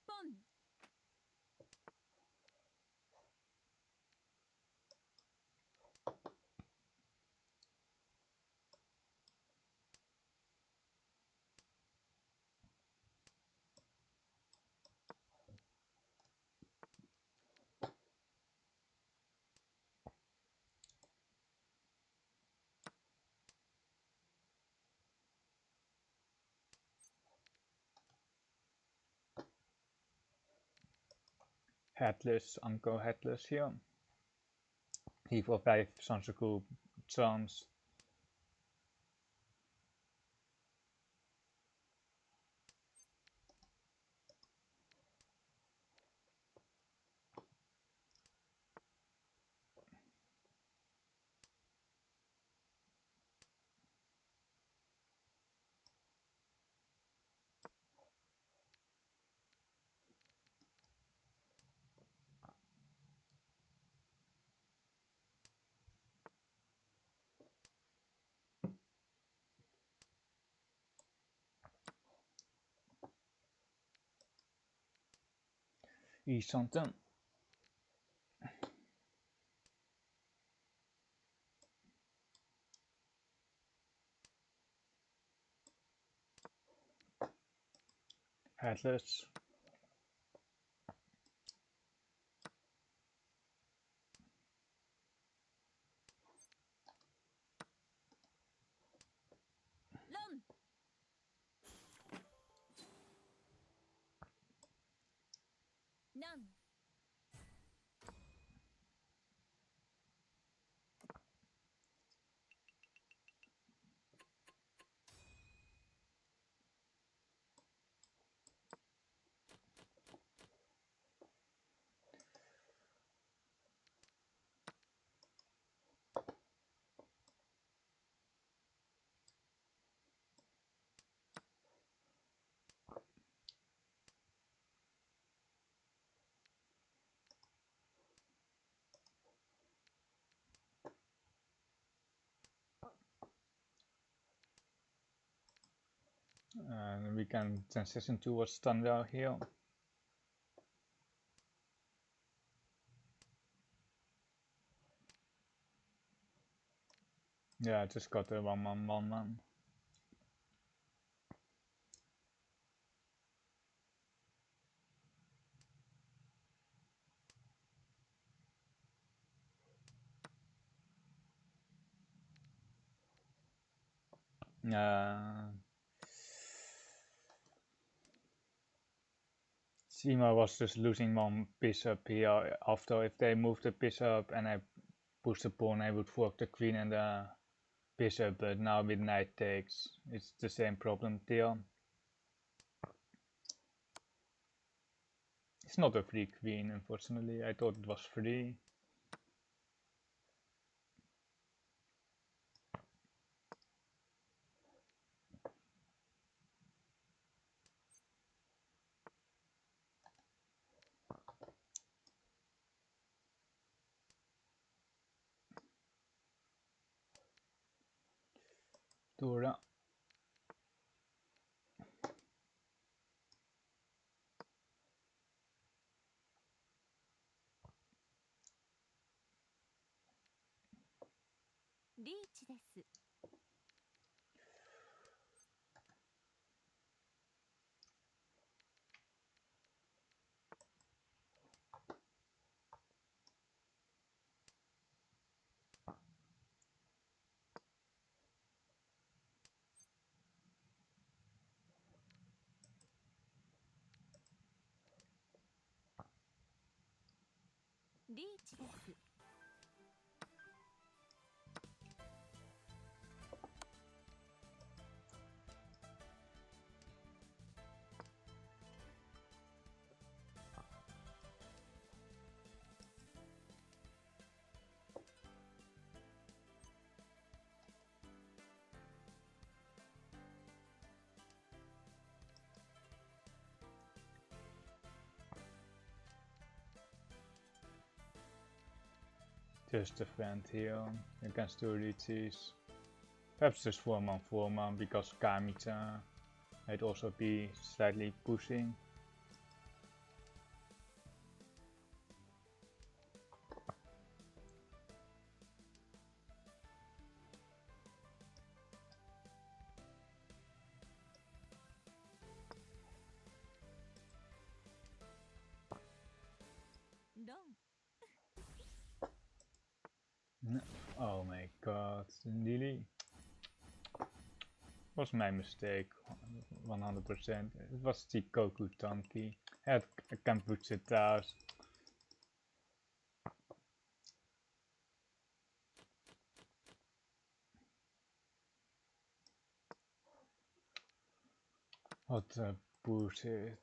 テボンHeadless, Uncle Headless here. He for 5 Sansaku chance. He's something. Headless. And we can transition towards standard here. Yeah, I just got a 1-1, 1-1. Sima was just losing one bishop here. After, if they move the bishop and I push the pawn, I would fork the queen and the bishop, but now with knight takes, it's the same problem there. It's not a free queen, unfortunately. I thought it was free. Dora. Riichi です。リーチです。Just defend here against the Riichis. Perhaps just 4-man, 4-man, because Kamicha might also be slightly pushing. Oh my god, really? Was my mistake, 100%. It was Chikoku Tanki. I can put it out. What bullshit.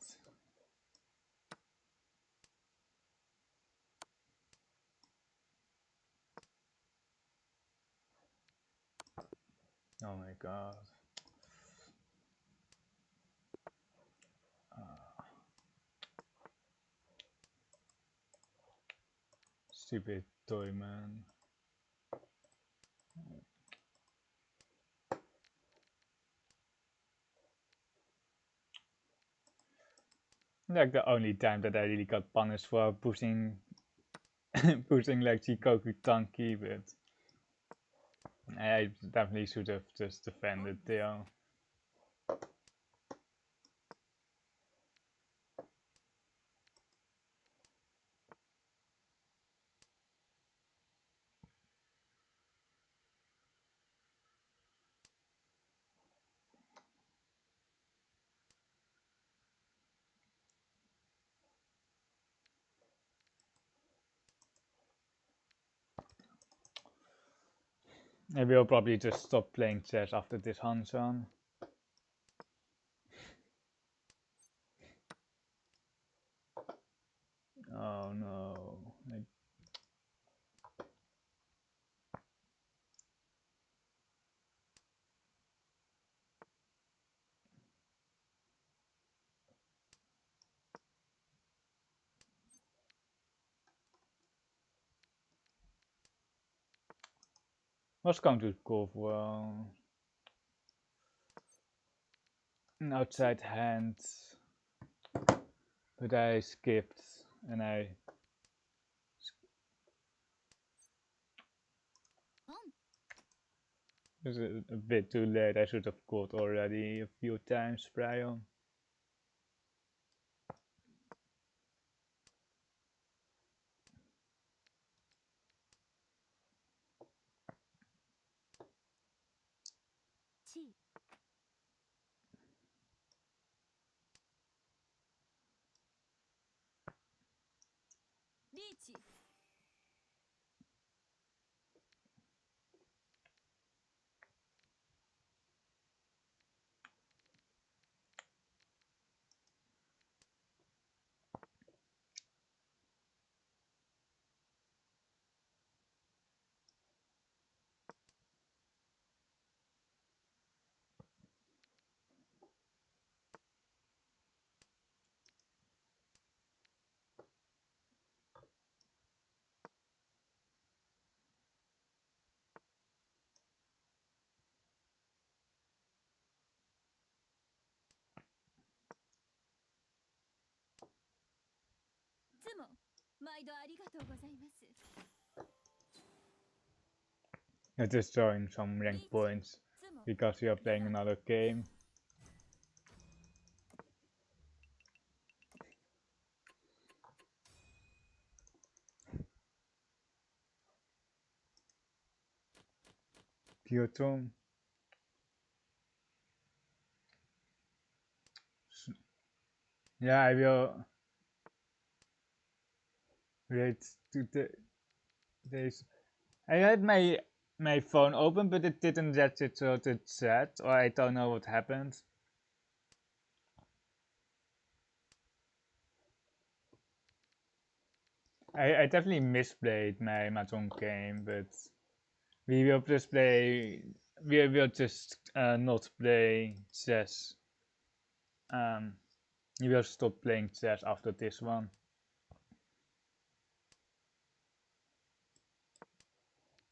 Oh my god. Stupid toy man. Like the only time that I really got punished for pushing pushing like Chikoku Tanki, but I definitely should have just defended there. I will probably just stop playing chess after this hanchan. Oh no. Was going to go for an outside hand, but I skipped and I. It was a bit too late. I should have called already a few times prior. Riichi. I'm just showing some rank points because we are playing another game. Kyoto. Yeah, I will wait 2 days. I had my phone open, but it didn't get it to the chat, or I don't know what happened. I definitely misplayed my Mahjong game, but we will just play. We will just not play chess. We will stop playing chess after this one.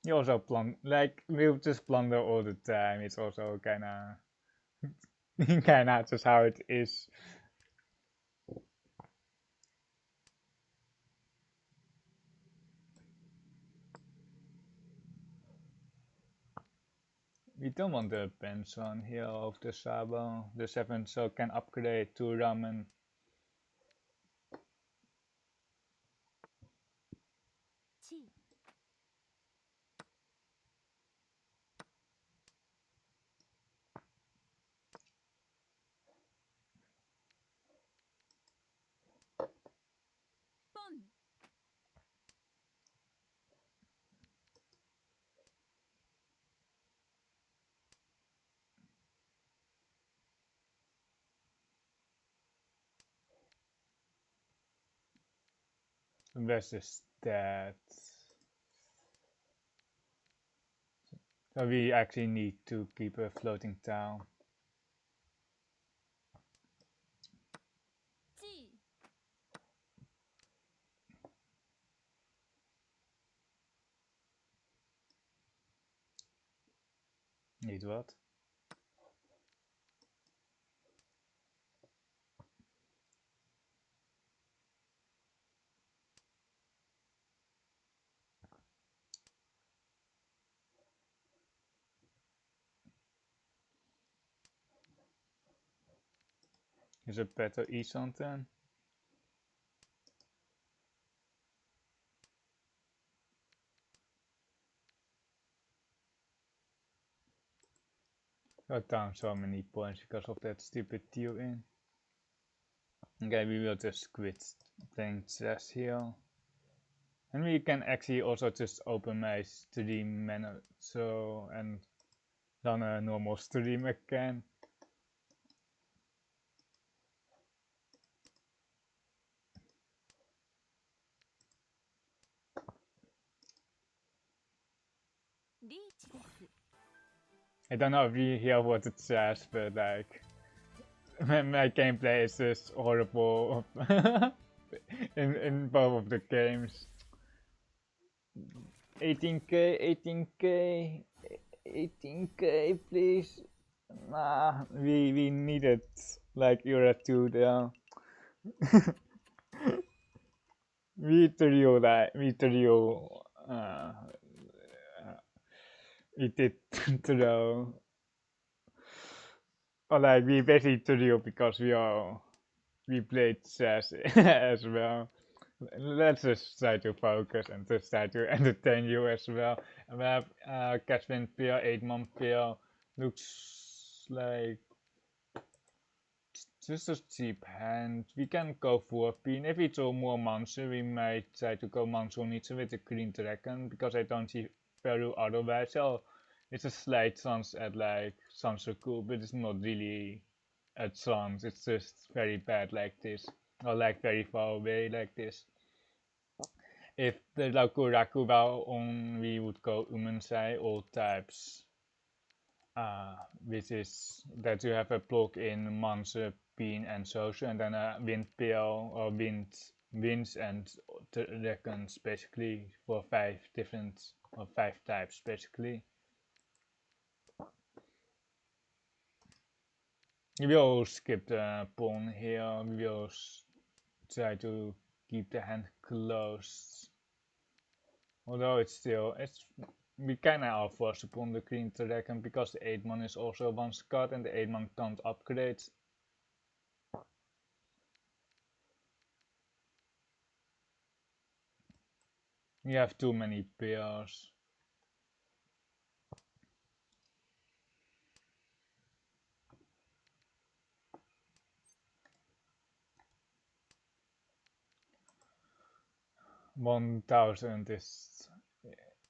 You also like we'll just plunder all the time. It's also kinda just how it is. We don't want the pension here of the Sabo. The 7 so can upgrade to ramen. Where's the stat? So we actually need to keep a floating town. Need what? Is it better east on 10? Got down so many points because of that stupid deal in. Okay, we will just quit playing chess here. And we can actually also just open my stream menu so and run a normal stream again. I don't know if you hear what it says, but like my gameplay is just horrible in both of the games. 18k, 18k, 18k, please. we needed like era 2 there. We trio we did trio or like we basically trio because we played chess as well. Let's just try to focus and just try to entertain you as well. And we have Catherine Pier, 8-month Pier. Looks like just a cheap hand. We can go for Pin. If we draw more Mansu, we might try to go Mansu Nietzsche with the Green Dragon because I don't see value otherwise. So it's a slight chance at like Sansoku, but it's not really a chance. It's just very bad like this. Or like very far away like this. If the Raku were on, we would go Umensai, all types. Which is that you have a block in Manse, Bean, and Social, and then a Wind Pale or Winds and Dragons, basically, for 5 types, basically. We will skip the pawn here, we will try to keep the hand closed. Although we kinda are forced upon the Green Dragon because the 8-man is also one card and the 8-man can't upgrade. We have too many pairs. $1,000 is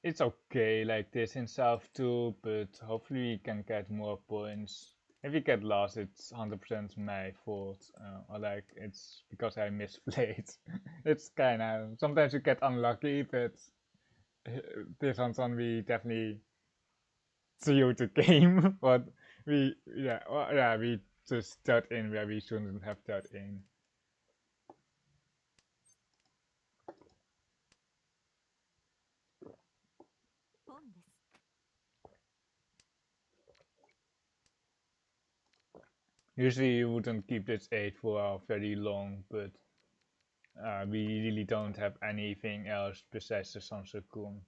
it's okay like this in South too, but hopefully we can get more points. If we get lost, it's 100% my fault, or like it's because I misplayed. It's kinda sometimes you get unlucky, but this one we definitely threw the game, but we just third in where we shouldn't have third in. Usually you wouldn't keep this 8 for very long, but we really don't have anything else besides the Sansoku.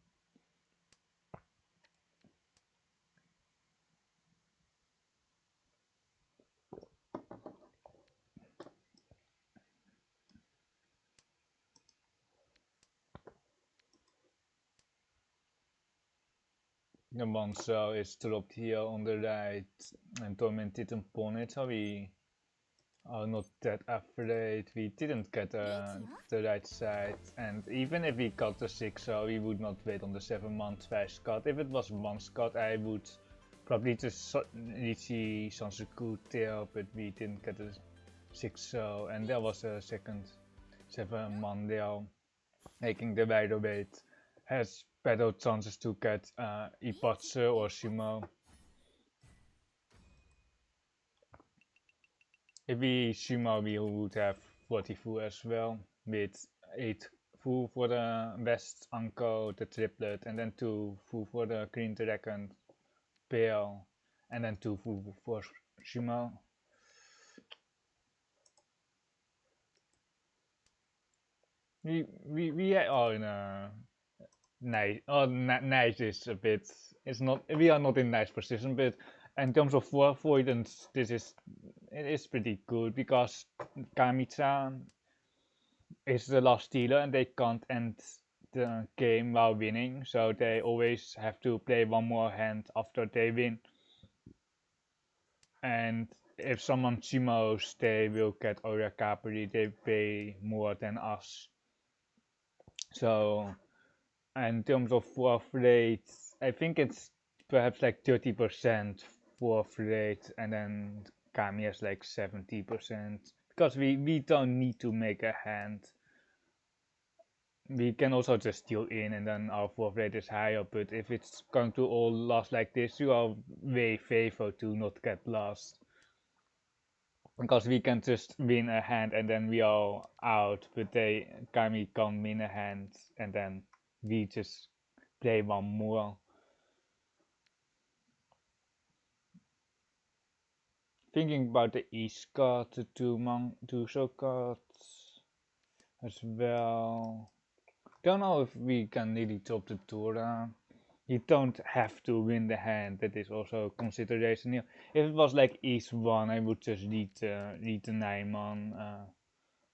The monster is dropped here on the right, and Torment didn't pawn it, so we are not that afraid. We didn't get the right side, and even if we got the 6, so we would not wait on the 7-month twice card. If it was once card, I would probably just Riichi Sansoku there, but we didn't get the 6, so and there was a second 7-month there, making the wider weight has better chances to get Ipatsu or Shimo. If we Shimo, we would have 40 full as well, with 8 full for the West Anko, the triplet, and then 2 full for the Green Dragon pair, and then 2 full for Shimo. We are in a nice. Oh, nice is a bit. It's not. We are not in nice position, but in terms of avoidance, it is pretty good because Kami-chan is the last dealer and they can't end the game while winning, so they always have to play one more hand after they win. And if someone Chimos, they will get Ora Capri, they pay more than us. So in terms of fourth rate, I think it's perhaps like 30% fourth rate, and then Kami has like 70%. Because we don't need to make a hand. We can also just steal in and then our fourth rate is higher, but if it's going to all last like this, you are way favored to not get lost. Because we can just win a hand and then we are out, but Kami can't win a hand and then we just play one more. Thinking about the East card, the two show cards as well. Don't know if we can really top the Tora. You don't have to win the hand, that is also a consideration here. If it was like East 1, I would just read the Naiman,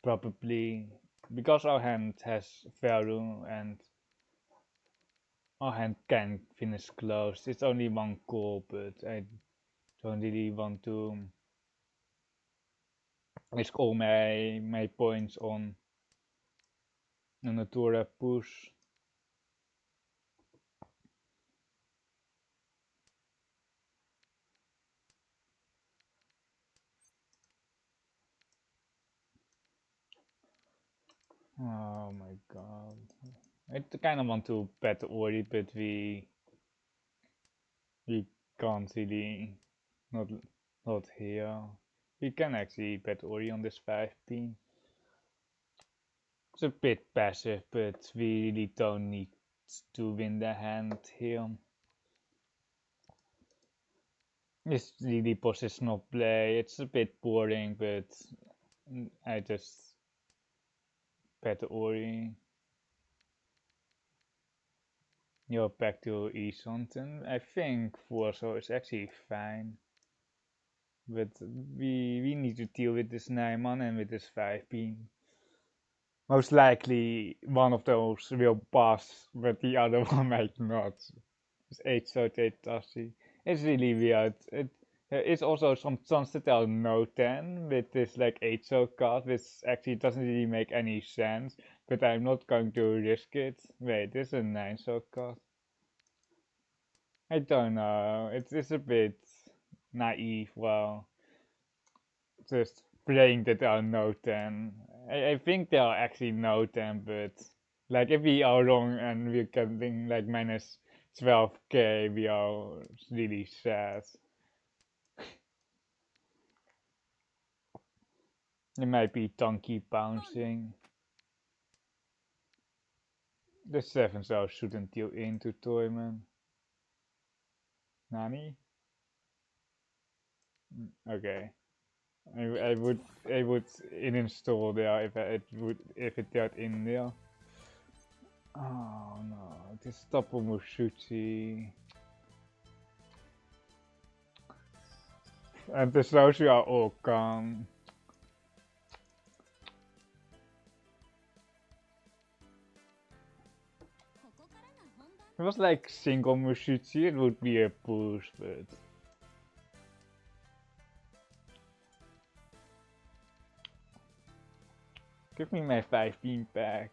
probably. Because our hand has value and our hand can finish closed. It's only one call, but I don't really want to risk all my points on a Natura push. Oh my god. I kind of want to bet Ori, but we can't really, not not here. We can actually bet Ori on this 5 pin. It's a bit passive, but we really don't need to win the hand here. It's really positional play. It's a bit boring, but I just bet Ori. You're back to Easonton. I think Forso is actually fine. But we need to deal with this Nijman and with this 5 pin. Most likely one of those will pass, but the other one might not. It's 8 so 8 Tassi. It's really weird. It's also some chance to tell no 10 with this like 8 so card, which actually doesn't really make any sense, but I'm not going to risk it. Wait, this is a 9 so card. I don't know. It's a bit naive. Well, just praying that there are no 10. I think there are actually no 10, but like if we are wrong and we're getting like minus 12k, we are really sad. It might be donkey bouncing. The 7 so shouldn't deal into Toyman. Nani? Okay. I would install there if it got in there. Oh no, it is Tapo Mushuchi. And the Soshi are all gone. If it was like single Mushuchi, it would be a push, but give me my 5 pin back.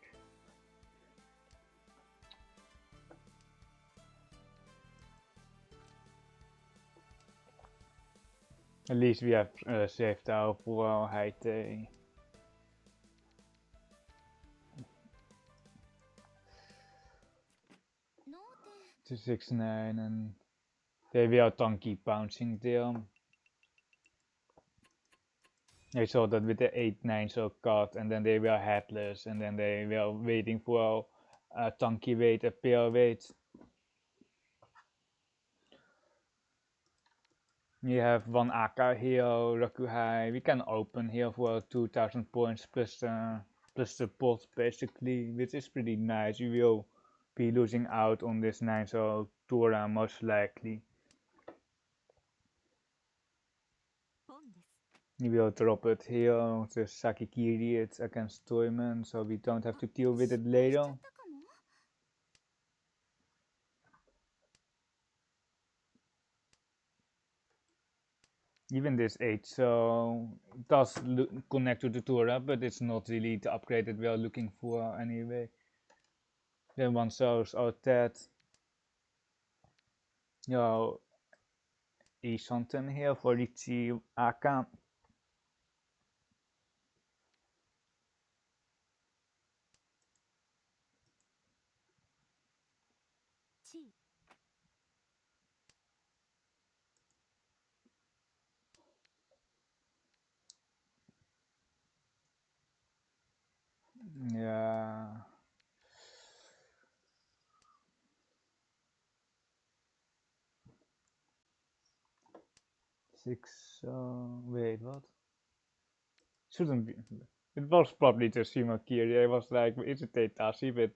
At least we have saved our poor Haite. To 6-9 and they were donkey bouncing there. I saw that with the 8-9 so card and then they were headless and then they were waiting for a donkey wait, a pair wait. We have one Aka here, Rakuhai. We can open here for 2000 points plus the pot basically, which is pretty nice. We will be losing out on this 9 so Tora most likely. We will drop it here, the Sakikiri, it's against Toyman, so we don't have to deal with it later. Even this 8 so does connect to the Tora, but it's not really the upgrade that we are looking for anyway. Then one shows our dead. Yo, something here for Riichi Aka. Yeah. 6, wait, what? Shouldn't be. It was probably just Shimakiri. I was like, is it Teitashi? But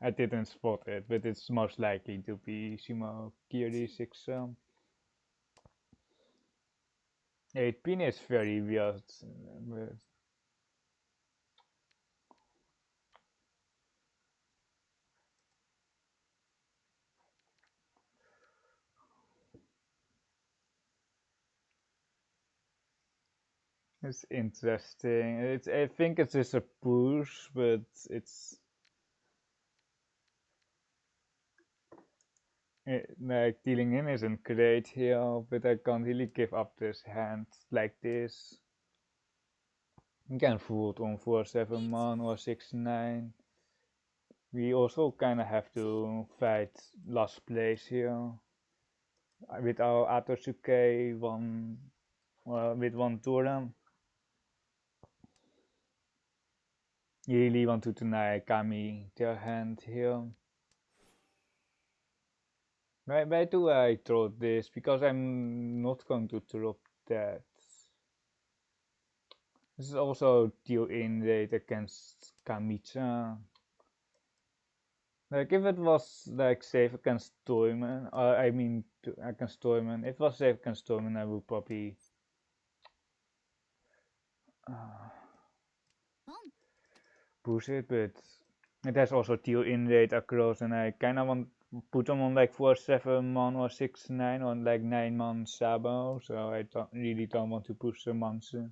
I didn't spot it. But it's most likely to be Shimakiri 6. 8 pin is very weird. But it's interesting. I think it's just a push, but it's like dealing in isn't great here. But I can't really give up this hand like this. You can fold on 4/7 man or 6/9. We also kind of have to fight last place here with our Atotsuke with one Toran. You really want to deny Kami their hand here. Why do I throw this? Because I'm not going to drop that. This is also deal in rate against Kamicha. Like if it was like safe against Toyman, I mean against Toyman, if it was safe against Toyman, I would probably push it, but it has also deal in rate across, and I kind of want put them on like 4/7 man or 6/9 or like 9 man Sabo, so I really don't want to push the Mansu.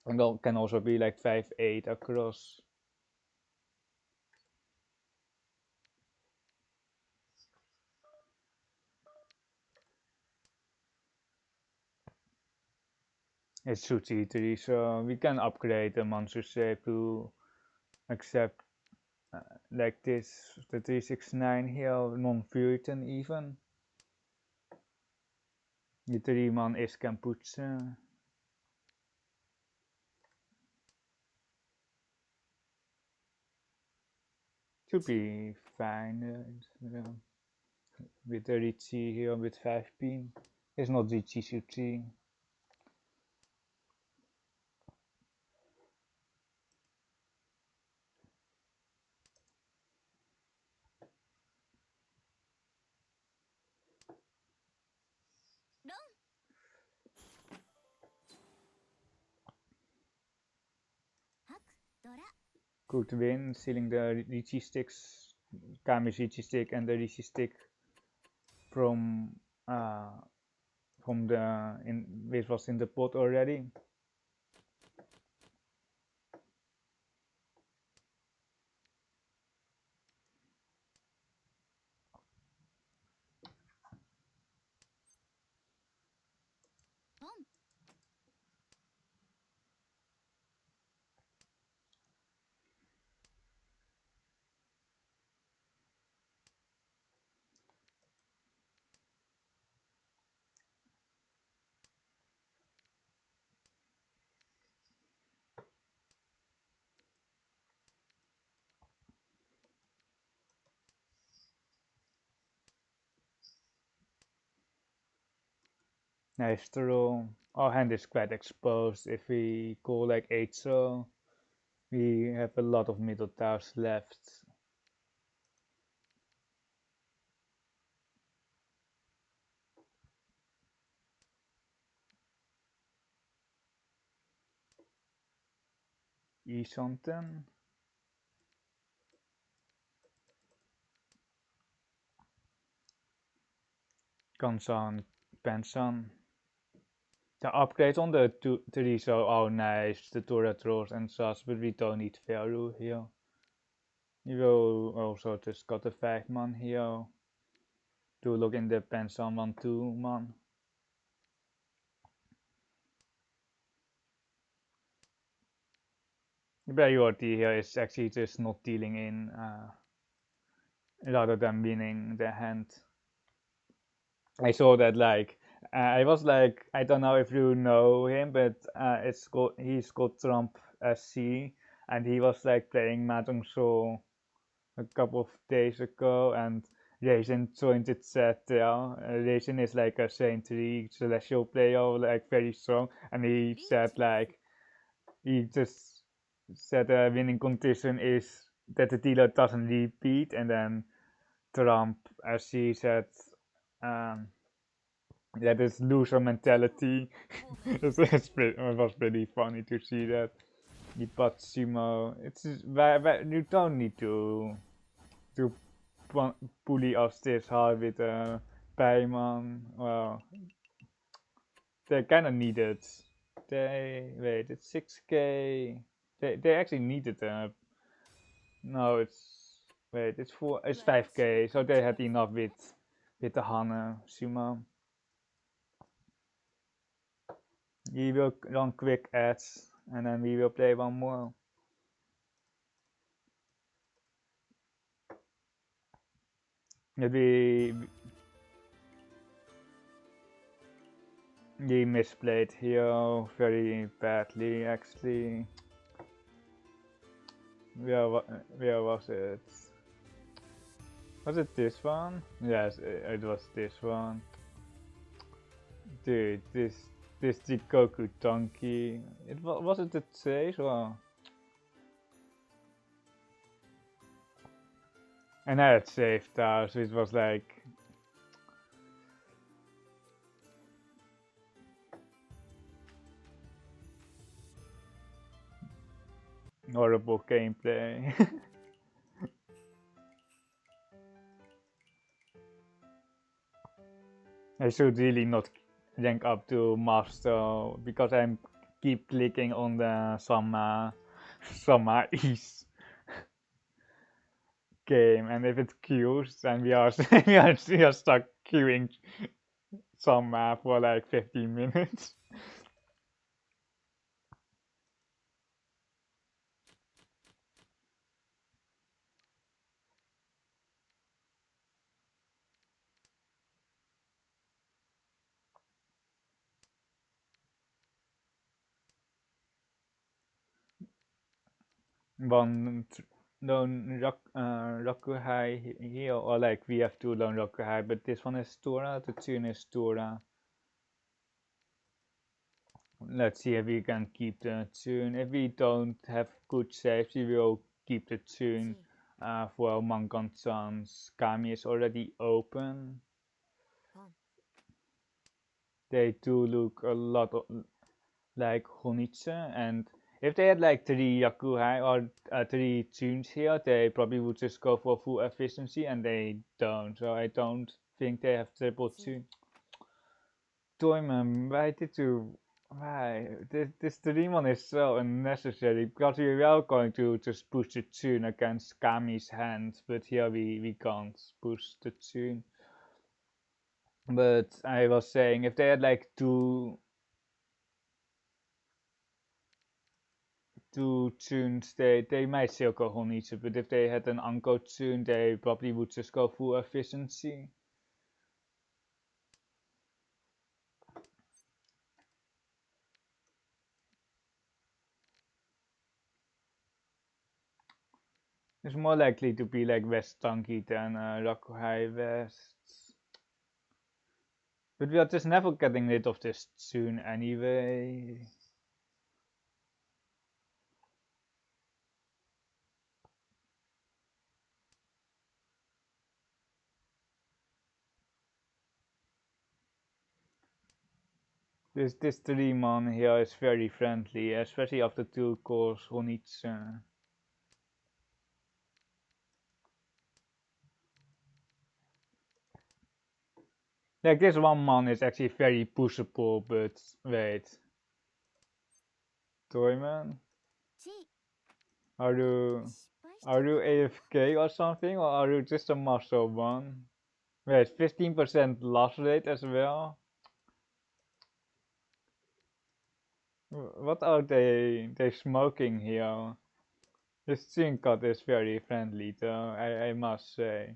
And that can also be like 5/8 across. It's Suchi 3, so we can upgrade the Mansu shape to accept like this, the 3/6/9 here, non-Futon even. The 3 man is Kamputse. Should be fine with the Riichi here with 5 pin. It's not Riichi Suchi. Good win, stealing the Riichi sticks, Kami's Riichi stick and the Riichi stick from which was in the pot already. Nice throw. Our hand is quite exposed. If we go like 8 so, we have a lot of middle towers left. Isonten. Kansan, Pensan. The upgrades on the 3 so are nice, the turret rolls and such, but we don't need Veru here. You will also just got a 5 man here to look in the Pensan 1/2 man. The priority here is actually just not dealing in rather than winning the hand. I saw that like I was like, I don't know if you know him, but he's called Trump SC, and he was like playing Mahjong Soul a couple of days ago, and Raisin joined the chat there. Raisin is like a Saint 3 celestial player, like very strong, and he said like he just said a winning condition is that the dealer doesn't repeat, and then Trump, as he said, um, that is loser mentality. it was pretty funny to see that. But Sumo, it's you don't need to bully us this hard with Paimon. Well, they kind of needed. They wait, it's 6k. They actually needed no, it's 5k. So they had enough with the Hana Sumo. We will run quick ads and then we will play one more. Maybe we misplayed here very badly actually. Where was it? Was it this one? Yes, it was this one. Dude, this Jikoku donkey. Was it the chase or? And I had saved out, so it was like horrible gameplay. I should really not rank up to master because I'm keep clicking on the Sama East game, and if it queues, then we are we are stuck queuing Sama for like 15 minutes. One lone Rokuhai here, or like we have two lone Rokuhai, but this one is Tora, the tune is Tora. Let's see if we can keep the tune. If we don't have good saves, we will keep the tune. For Mangon-chan's Kami is already open. They do look a lot like Honitsu, and if they had like 3 Yakuhai or 3 tunes here, they probably would just go for full efficiency, and they don't. So I don't think they have triple tune. Toyman, why did you? Why? This demon is so unnecessary because we are going to just push the tune against Kami's hand, but here we can't push the tune. But I was saying if they had like two tunes, they might still go Honitsu, but if they had an Anko tune, they probably would just go full efficiency. It's more likely to be like West Tanky than Rakuhai West. But we are just never getting rid of this tune anyway. This Dreamon here is very friendly, especially after 2 cores Honitsu. Like this one mon is actually very pushable, but wait. Toyman? Are you AFK or something, or are you just a muscle one? Wait, 15% loss rate as well? What are they smoking here? This Chinkat is very friendly though, I must say.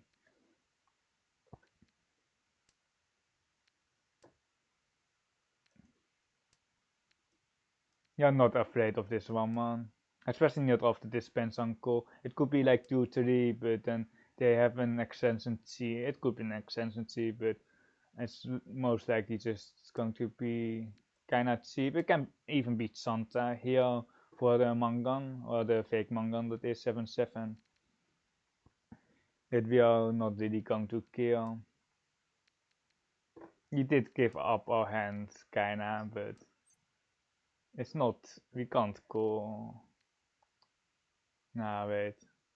You're not afraid of this one, man. Especially not after this Pensanko. It could be like 2-3, but then they have an extension C. It could be an extension C, but it's most likely just going to be kinda cheap. It can even beat Santa here for the Mangan, or the fake Mangan that is 7/7. That we are not really going to kill. We did give up our hand, kinda, but it's not, we can't go. Nah, wait.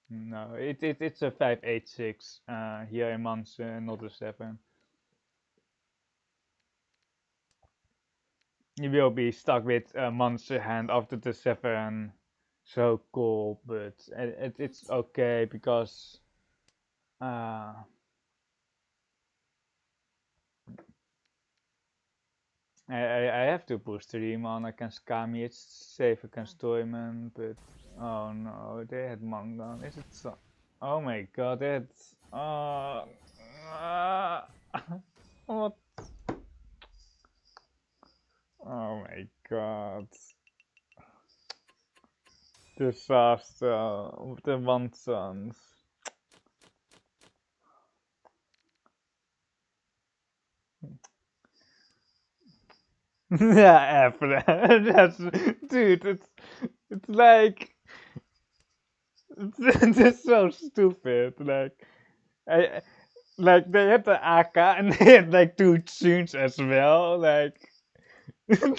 No, it's a 5/8/6 here in Manse, not a 7. You will be stuck with a monster hand after the 7. So cool, but it's okay because I have to push 3 mana against Kami. It's safe against Toyman, but oh no, they had Mangan. Is it so? Oh my god, that's what? Oh my god. Disaster. The Wansons. Yeah, that's dude. It's like it's so stupid. I like they had the AK and they had like 2 tunes as well. Like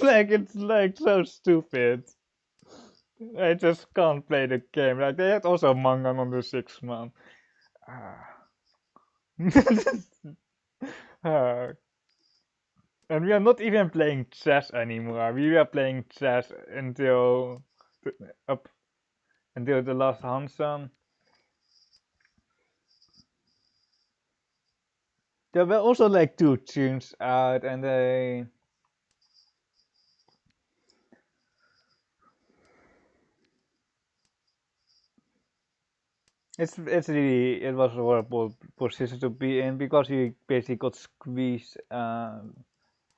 like it's like so stupid. I just can't play the game. Like they had also Mangan on the 6th man. Uh, and we are not even playing chess anymore. We were playing chess up until the last Hansen. There were also like 2 tunes out, and it was a horrible position to be in because we basically got squeezed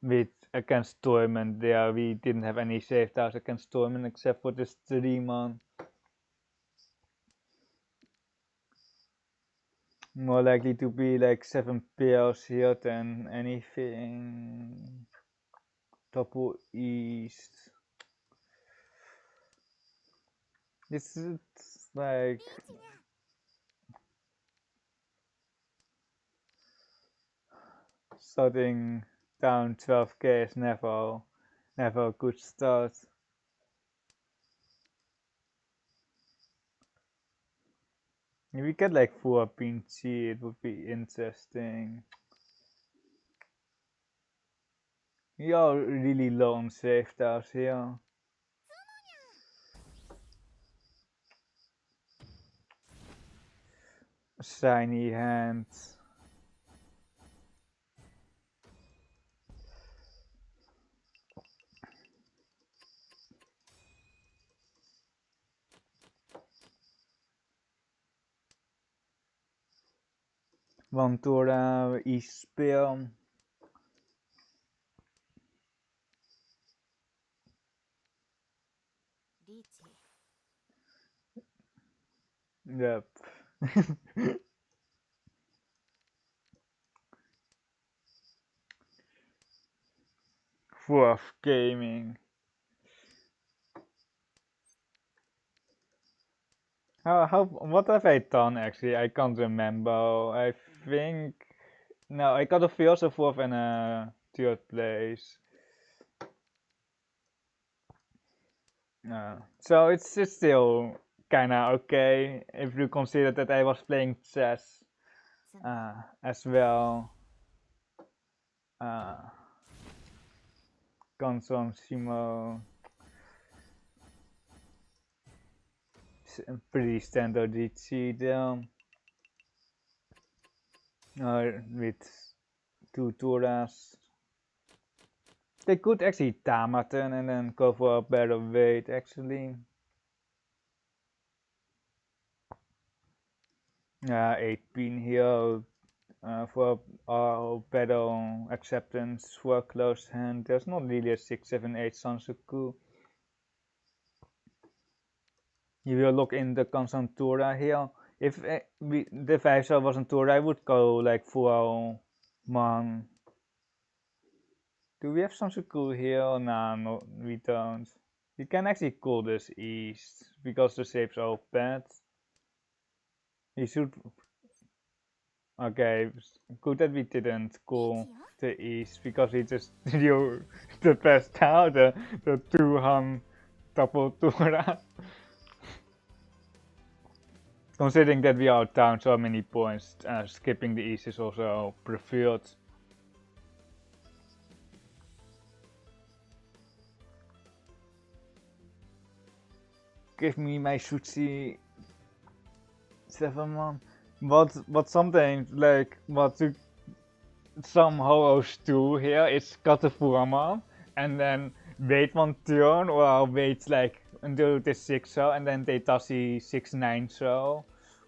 with against Toyman there. We didn't have any save tiles against Toyman except for this 3 man. More likely to be like 7 pairs here than anything. Double East. It's like starting down 12k is never a good start. If we get like 4 Pinchy, it would be interesting. We are really low on save tiles here. Shiny hands. Ventura East speel. Yep. Fourth gaming. What have I done actually? I can't remember. I think no, I got a first, a fourth, and a 3rd place. So it's still kinda okay if you consider that I was playing chess as well. Gonzon Shimo. Pretty standard Riichi there. With 2 Turas. They could actually Tamaten and then go for a better weight actually. 8 pin here for our better acceptance for a close hand. There's not really a 6, 7, 8 Sansuku. You will look in the Consantura here. If the 5 cell wasn't tour, I would go like full mon. Do we have something cool here? Oh, no, no, we don't. We can actually call this east because the shapes are bad. He should. Okay, good that we didn't call the east because we just drew the best out, the 2 double Tura. Considering that we are down so many points, skipping the east is also preferred. Give me my Sushi 7 man. What sometimes like what some holos do here is cut the Furaman and then wait 1 turn or wait like until the 6 so and then they toss the 6-9 so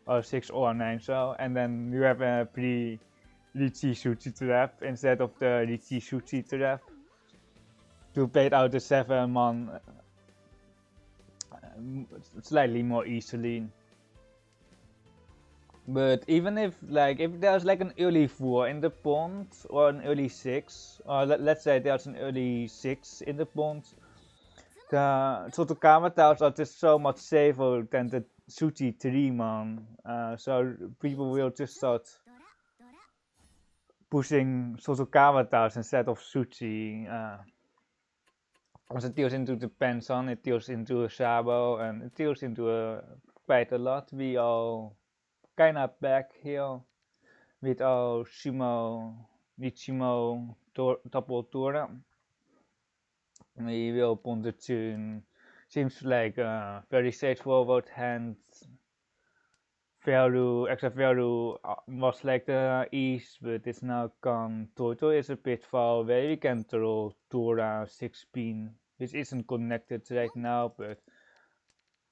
or 6 or 9 so and then you have a Riichi Sushi trap instead of the Riichi Sushi trap to bait out the 7 man slightly more easily. But even if there's like an early 4 in the pond or an early 6, or let's say there's an early 6 in the pond, the Sotokawa tiles are just so much safer than the Sushi 3 man. So people will just start pushing Sotokawa tiles instead of Sushi. As it deals into the Penson, it deals into a Sabo, and it deals into quite a lot. We are kinda back here with our Nichimo double Tora. We will put the tune. Seems like a very straightforward hand. Except Veru was like the east, but it's now gone. Toto is a bit far away. We can throw Tora 6 pin, which isn't connected right now, but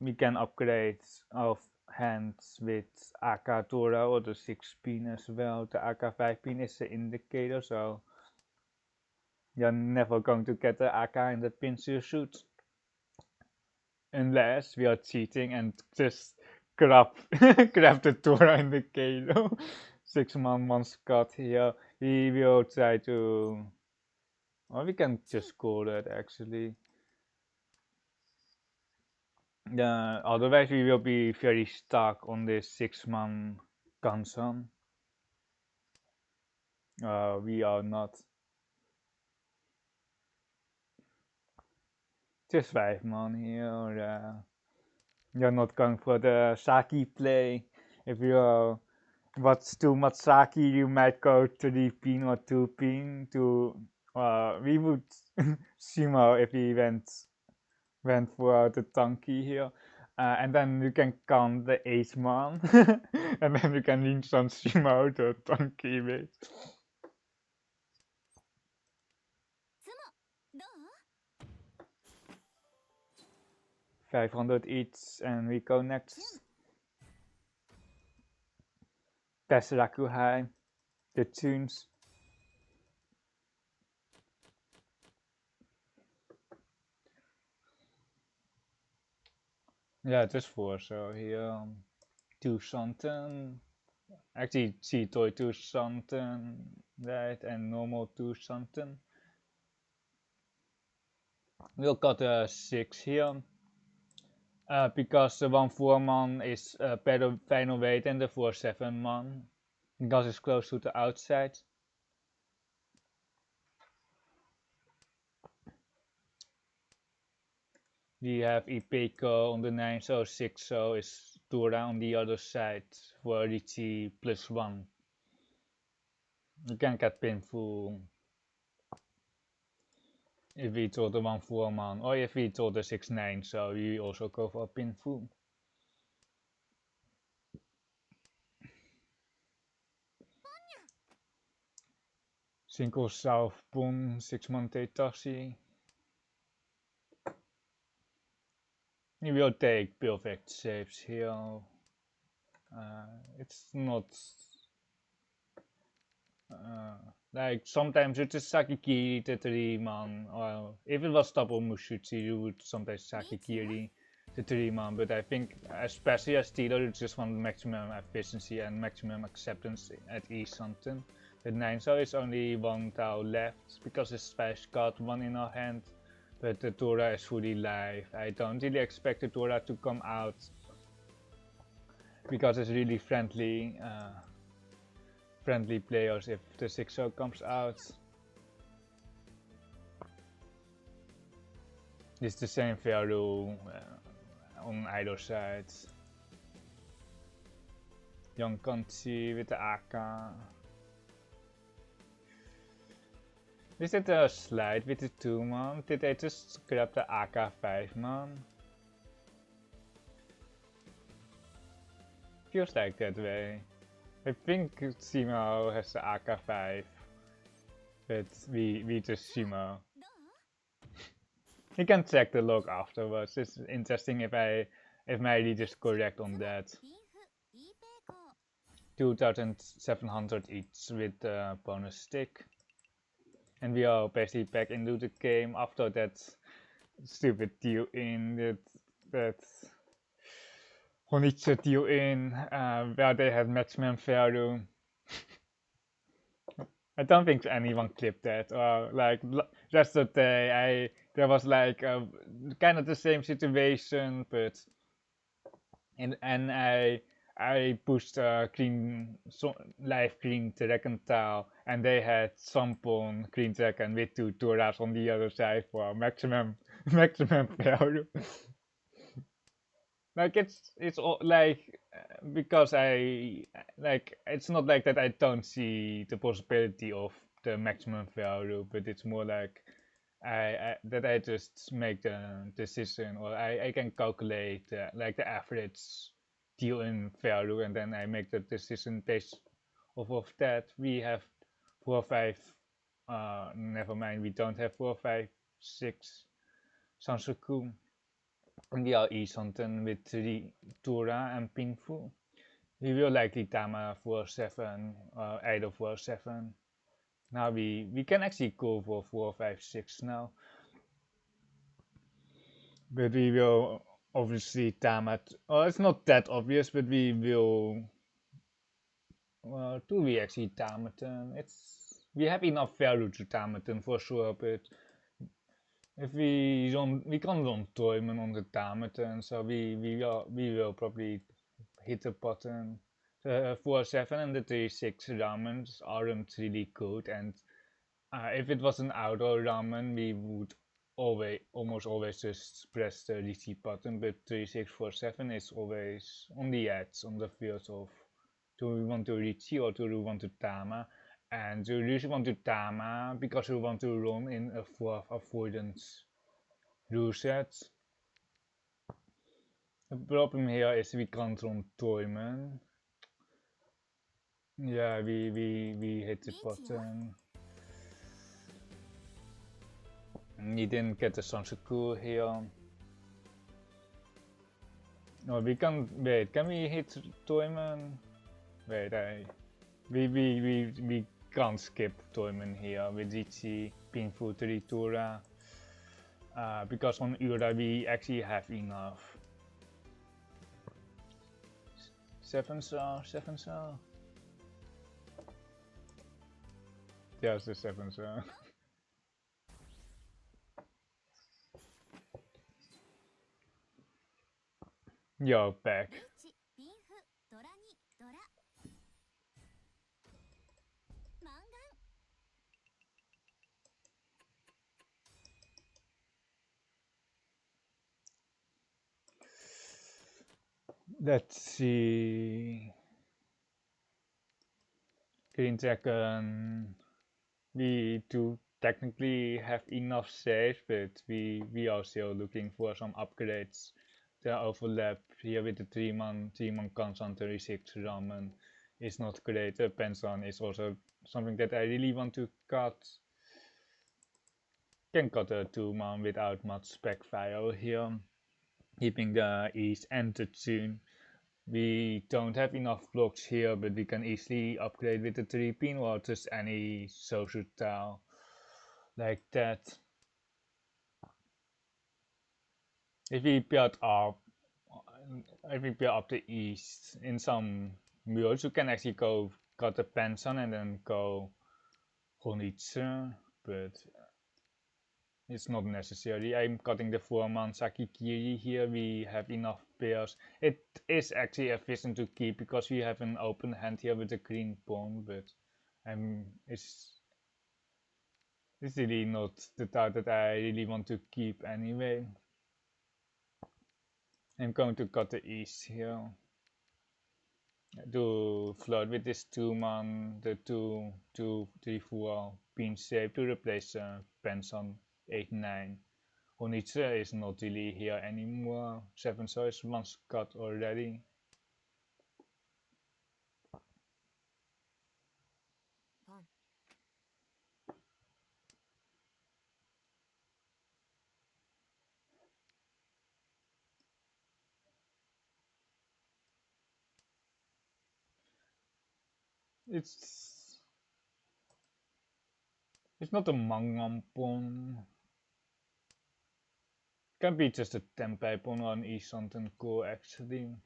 we can upgrade our hands with AK Tora or the 6 pin as well. The AK 5 pin is the indicator, so you're never going to get the AK in the pincer suit. Unless we are cheating and just grab, grab the Tora indicator. 6 man 1 Scott here. We will try to. Or we can just call that actually. Otherwise we will be very stuck on this 6 man Ganson. We are not. Just 5 man here. You're not going for the Saki play. If you what's too much Saki, you might go 3 pin or 2 pin to. We would Shimo if we went for the donkey here. And then you can count the 8 man. And then you can link some Shimo the donkey with. 500 each, and we go next. Tesraku High, the tunes. Yeah, just 4, so here 2 something. Actually, Cheetoy 2 something, right, and normal 2 something. We'll got a 6 here. Because the 1-4 man is better final weight than the 4-7 man. Because it's close to the outside. We have Ipeko on the 9, so 6, so is Tura on the other side for Riichi +1. You can get pinful if we draw the 1-4 man, or if we draw the 6-9, so we also go for pinful. Single South Pun 6 man Teitashi. We will take perfect saves here. It's not like sometimes it's a Sakikiri the 3 man, or if it was double Mushuchi you would sometimes Sakikiri the 3-man, but I think especially as dealer you just want maximum efficiency and maximum acceptance at each something. With 9 so it's only 1 tile left because the Splash got 1 in our hand, but the Tora is fully live. I don't really expect the Tora to come out because it's really friendly players if the 6-0 comes out. It's the same value on either side. Young Kanchi with the AK. Is it a slide with the 2-man? Did I just grab the AK 5-man? Feels like that way. I think Simo has the AK 5, but we just Simo. You can check the log afterwards. It's interesting if my read is correct on that. 2,700 each with the bonus stick. And we are basically back into the game after that stupid deal in that Riichi deal in where they had matchman value. I don't think anyone clipped that, or like yesterday there was like kind of the same situation, but and I pushed live green dragon tile, and they had Sampon green dragon with 2 Toras on the other side for maximum value. Like it's all like because it's not like that I don't see the possibility of the maximum value, but it's more like that I just make the decision, or I can calculate like the average deal in value, and then I make the decision based off of that. We have 4 or 5 never mind, we don't have 4 or 5 6 Sansoku. And we are something with 3 Tora and Pingfu. We will likely Tama 4-7 either 4-7. Now we can actually go for 4, 5, 6 now. But we will obviously Tama. It's not that obvious, but we will. Well, do we actually Tamaton? We have enough value to Tamaton for sure, but if we can't run Toyman on the Tamaton, so we will probably hit the button. The 4-7 and the 3-6 ramens aren't really good, and if it was an outdoor ramen, we would almost always just press the Riichi button, but 3-6-4-7 is always on the edge, on the field of do we want to Riichi or do we want to Tama? And you usually want to Tama because you want to run in a 4 avoidance rule set. The problem here is we can't run Toyman. Yeah, we hit the button. You didn't get the Sansoku here. No, we can't. Wait, can we hit Toyman? Wait, we can't skip Toyman here with Riichi, Pinfu, Tora. Because on Ura we actually have enough. 7-star. There's the 7-star. You're back. Let's see. Green Dragon. We do technically have enough saves, but we are still looking for some upgrades. The overlap here with the 3-man Kansan 36 Ramen is not great. The Pensan is also something that I really want to cut. Can cut a 2-man without much spec file here, keeping the east and the tune. We don't have enough blocks here, but we can easily upgrade with the 3-pin or just any social tile like that. If we build up if we play up the east, in some mules you can actually go cut the Penson and then go Honitsu, but it's not necessary. I'm cutting the 4-man Sakikiri here, we have enough pairs. It is actually efficient to keep because we have an open hand here with the green pawn, but it's really not the type that I really want to keep anyway. I'm going to cut the east here to flirt with this 2-man, the 2, 2, 3, 4 pin shape to replace Penson 8-9. Honitsu is not really here anymore. 7 so is once cut already. It's not a Mangam pawn. Can be just a Tenpai pawn or an East something cool actually.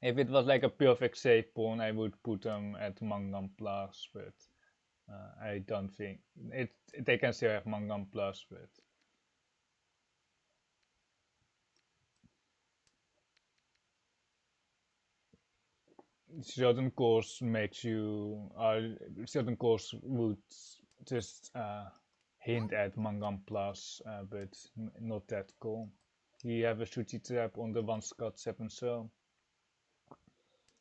If it was like a perfect safe pawn, I would put them at Mangam plus, but I don't think it. They can still have Mangam plus, but certain course makes you, certain course would just hint at Mangam plus, but not that cool. You have a Shuchi trap on the one Scott 7 so.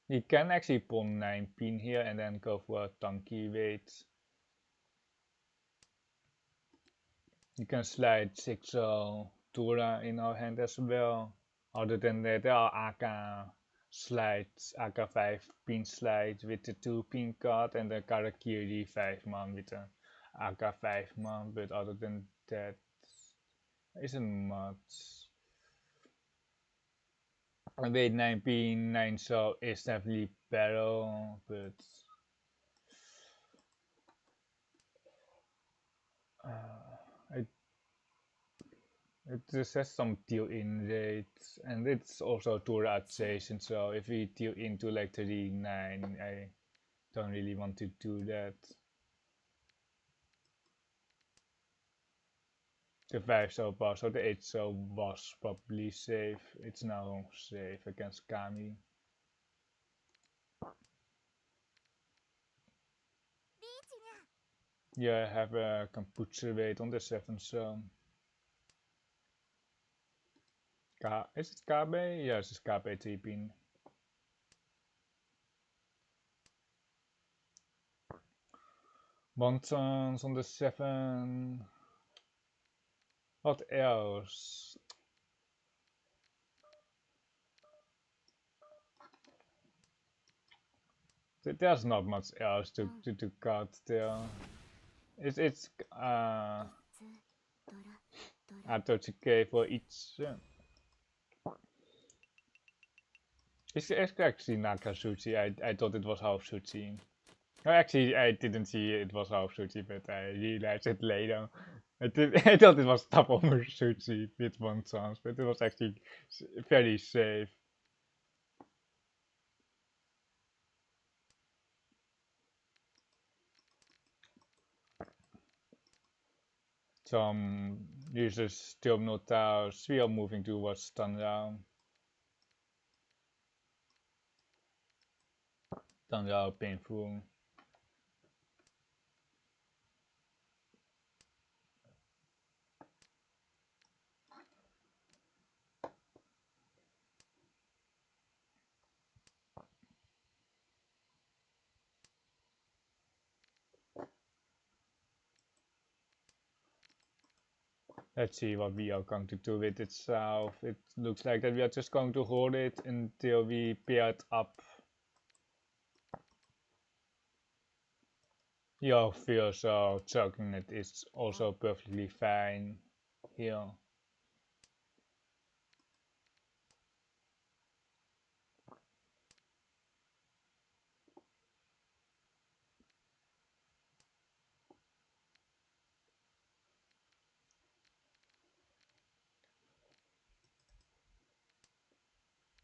You can actually pawn 9 pin here and then go for a tanky weight. You can slide 6 Tura in our hand as well. Other than that, there are Aka slides, Aka 5 pin slides with the 2 pin card and the Karakiri 5 man with the Aka 5 man, but other than that, isn't much. Weight 9 pin 9 so is definitely better, but I it just has some deal in rates, and it's also tour adjacent, so if we deal into like 39, I don't really want to do that. The 5 so bar, so the 8 so was probably safe. It's now safe against Kami. Yeah, I have a Kampuche weight on the 7 so. Is it KB? Yes, it's KB 3 pin. Montons on the 7. What else? There's not much else to cut there. It's Atochike for each. It's actually Nakasuchi. I thought it was half Suchi. Actually, I didn't see it was half Suchi, but I realized it later. I thought it was top of Suchi with one chance, but it was actually very safe. Some users still not out. We are moving towards Tanrao. Tanrao painful. Let's see what we are going to do with itself. It looks like that we are just going to hold it until we pair it up. Your fears are choking it is also perfectly fine here.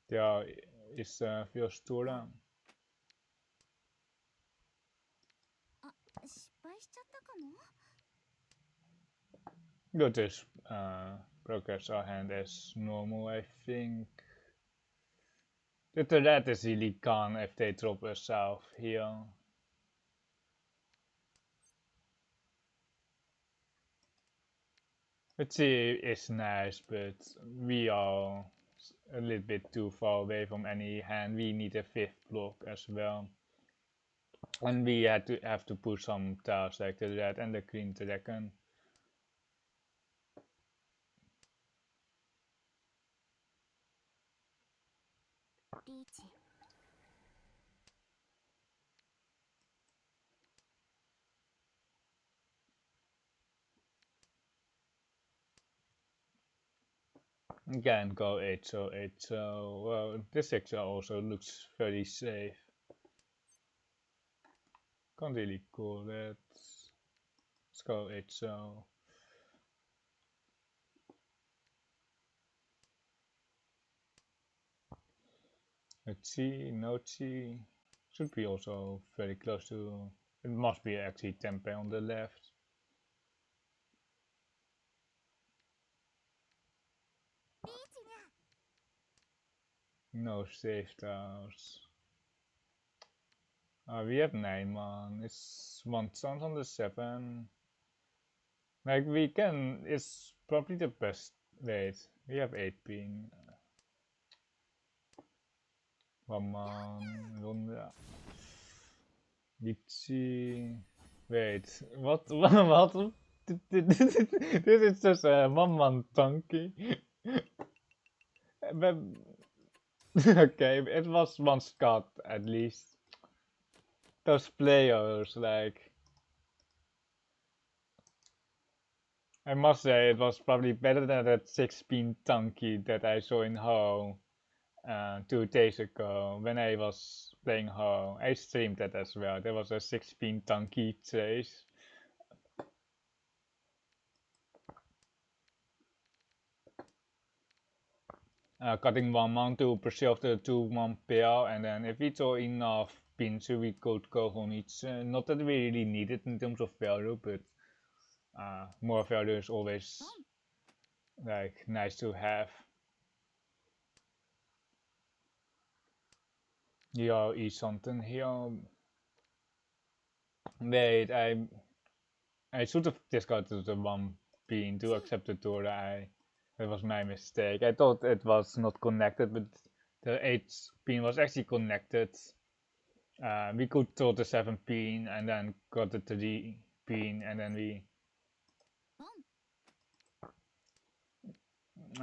there is first Tura. 失敗しちゃったかも。 Good is progress our hand as normal, I think. The red is really gone if they drop a south here. Let's see, is nice, but we are a little bit too far away from any hand. We need a fifth block as well. And we have to push some tiles like the red and the green dragon. Riichi. Can go 8-0, 8-0. Well, this 6-0 also looks very safe. Can't really call that. Let's go 8-0. Let's see, Nochi. Should be also very close to. It must be actually Tempe on the left. No safe tiles. We have 9 man. It's one sound on the 7. Like we can. It's probably the best. Wait, we have 8 pin. One man. Ronda. Riichi. Wait, what? What? This is just a one man tanky. But okay, it was one Scott at least. Those players, like, I must say it was probably better than that 6-pin tanky that I saw in Ho 2 days ago when I was playing Ho. I streamed that as well. There was a 6-pin tanky chase. Cutting one man to preserve the 2-man pair, and then if we saw enough pins, we could go on each. Not that we really need it in terms of value, but more value is always like nice to have. Yeah, eat something here. Wait, I should have discarded the 1 pin to accept the Dora. That was my mistake. I thought it was not connected, but the 8 pin was actually connected. We could throw the 7 pin and then got the 3 pin, and then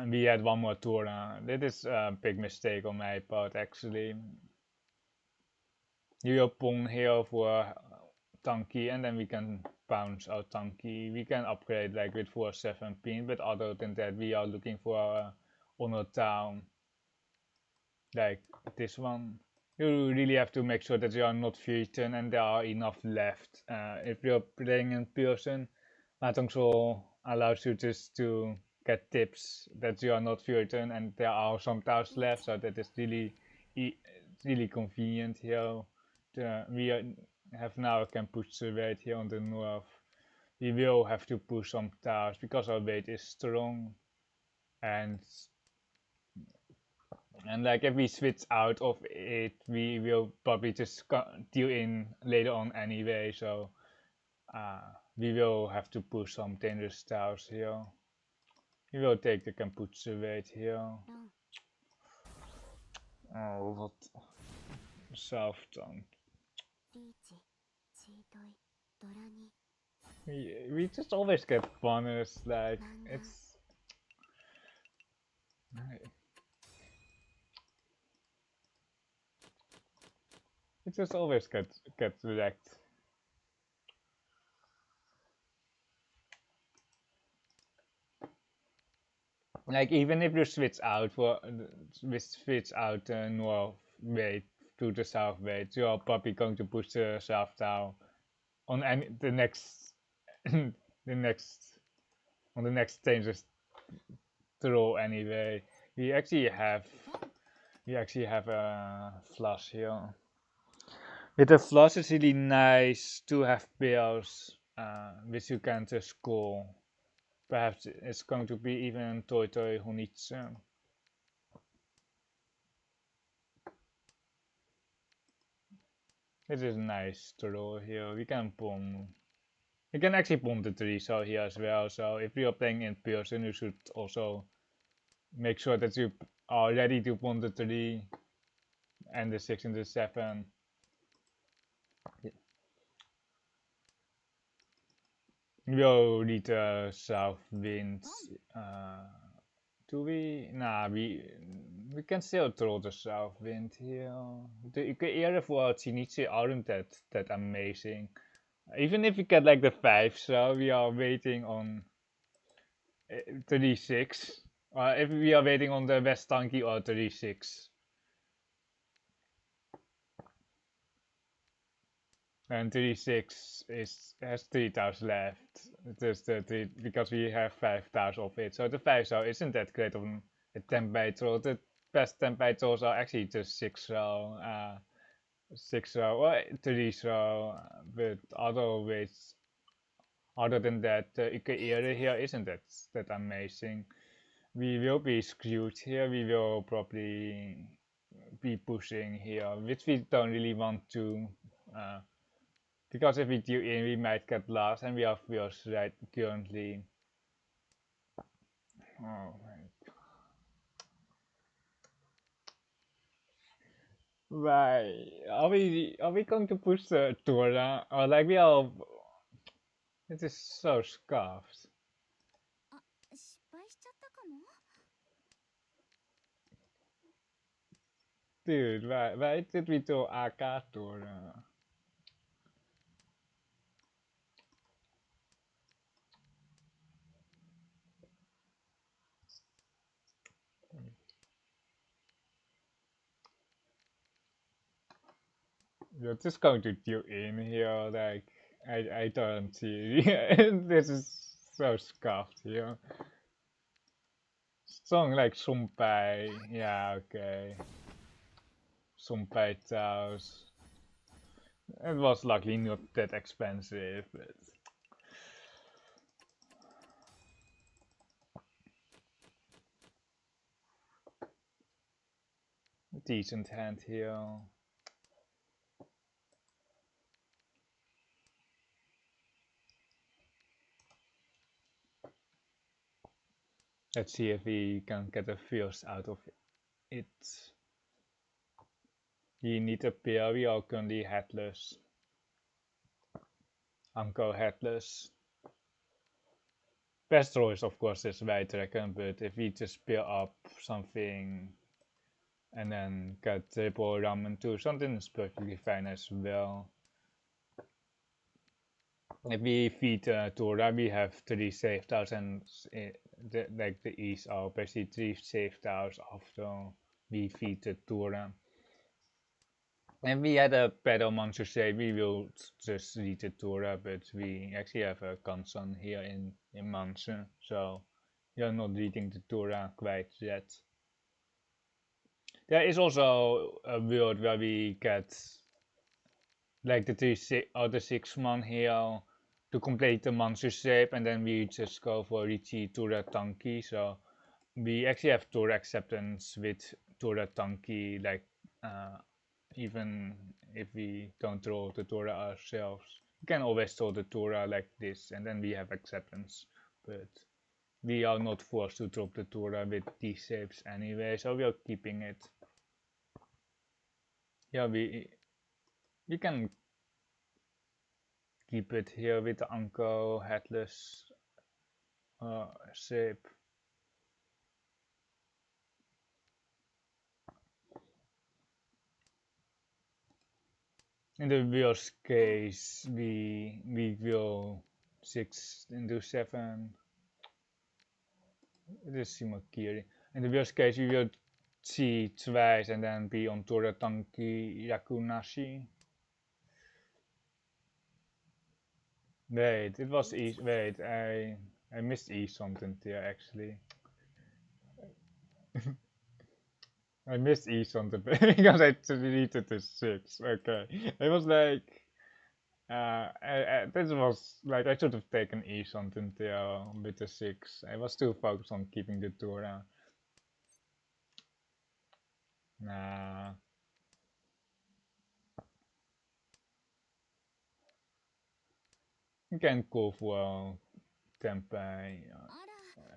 we had one more tour. That is a big mistake on my part, actually. You will pawn here for tanky, and then we can bounce out tanky. We can upgrade like with 4-7 pin, but other than that, we are looking for honor town, like this one. You really have to make sure that you are not beaten and there are enough left. If you're playing in person, Mahjong Soul allows you just to get tips that you are not beaten and there are some tiles left, so that is really convenient here. We have now a Kampuche weight here on the north. We will have to push some tiles because our weight is strong, and like if we switch out of it, we will probably just deal in later on anyway. So we will have to push some dangerous tiles here. We will take the Kampuche weight here. Oh, what south tank. We just always get bonus, like it's it just always gets wrecked. Like even if you switch out north weight to the south weight, you are probably going to push the south down on the next the next on the next dangerous throw anyway. We actually have We actually have a flush here. With the flush, it's really nice to have pairs which you can just call. Perhaps it's going to be even Toi Toi Honitsu. It is nice to roll here. We can pawn. You can actually pawn the 3 so here as well. So if you are playing in person, you should also make sure that you are ready to pawn the 3 and the 6 and the 7. We'll need a south wind. Do we? Nah, we can still throw the south wind here. The area for Shinichi aren't that amazing. Even if we get like the 5, so we are waiting on 36. If we are waiting on the West Tanki or 36. And 36 has 3 tiles left. It is the 3, because we have 5 tiles of it. So the 5 row isn't that great of a tempo roll. The best tempo rolls are actually just 6 row, 6 row or 3 row. But other than that, the area here isn't that amazing. We will be screwed here. We will probably be pushing here, which we don't really want to. Because if we do in, we might get lost, and we have wheels right currently. Oh my. Right. Are we going to push the Tora? Or like we are. It is so scuffed. あ、失敗しちゃったかも。 Dude, why did we do AK Tora? You're just going to do in here, like I don't see. This is so scuffed here. Song like Sumpai, yeah, okay. Sumpai Taos. It was luckily not that expensive, but decent hand here. Let's see if we can get a first out of it. We need a pair, we are currently headless. Uncle headless. Best choice of course is White Dragon, but if we just pair up something and then get triple ramen too, something is perfectly fine as well. If we feed Tora, we have 3 save tiles, and like the East are basically 3 save tiles after we feed the Tora. And we had a better monster save, we will just read the Tora, but we actually have a Kansan here in Mansion, so we are not reading the Tora quite yet. There is also a world where we get like the 3 or the 6 man here to complete the monster shape, and then we just go for Riichi Tura Tanki. So we actually have Tura acceptance with Tura Tanki, like even if we don't roll the Tura ourselves. We can always throw the Tura like this, and then we have acceptance. But we are not forced to drop the Tura with these shapes anyway, so we are keeping it. Yeah, we can keep it here with the Anko headless shape. In the worst case, we will 6 into 7. It is Simakiri. In the worst case, we will see twice and then be on Toratanki Yakunashi. Wait, it was E. Wait, I missed E something there actually. I missed East on the because I deleted the 6. Okay. It was like this was like I should have taken East on until with the 6. I was too focused on keeping the Tora. Nah. You can go for Tempai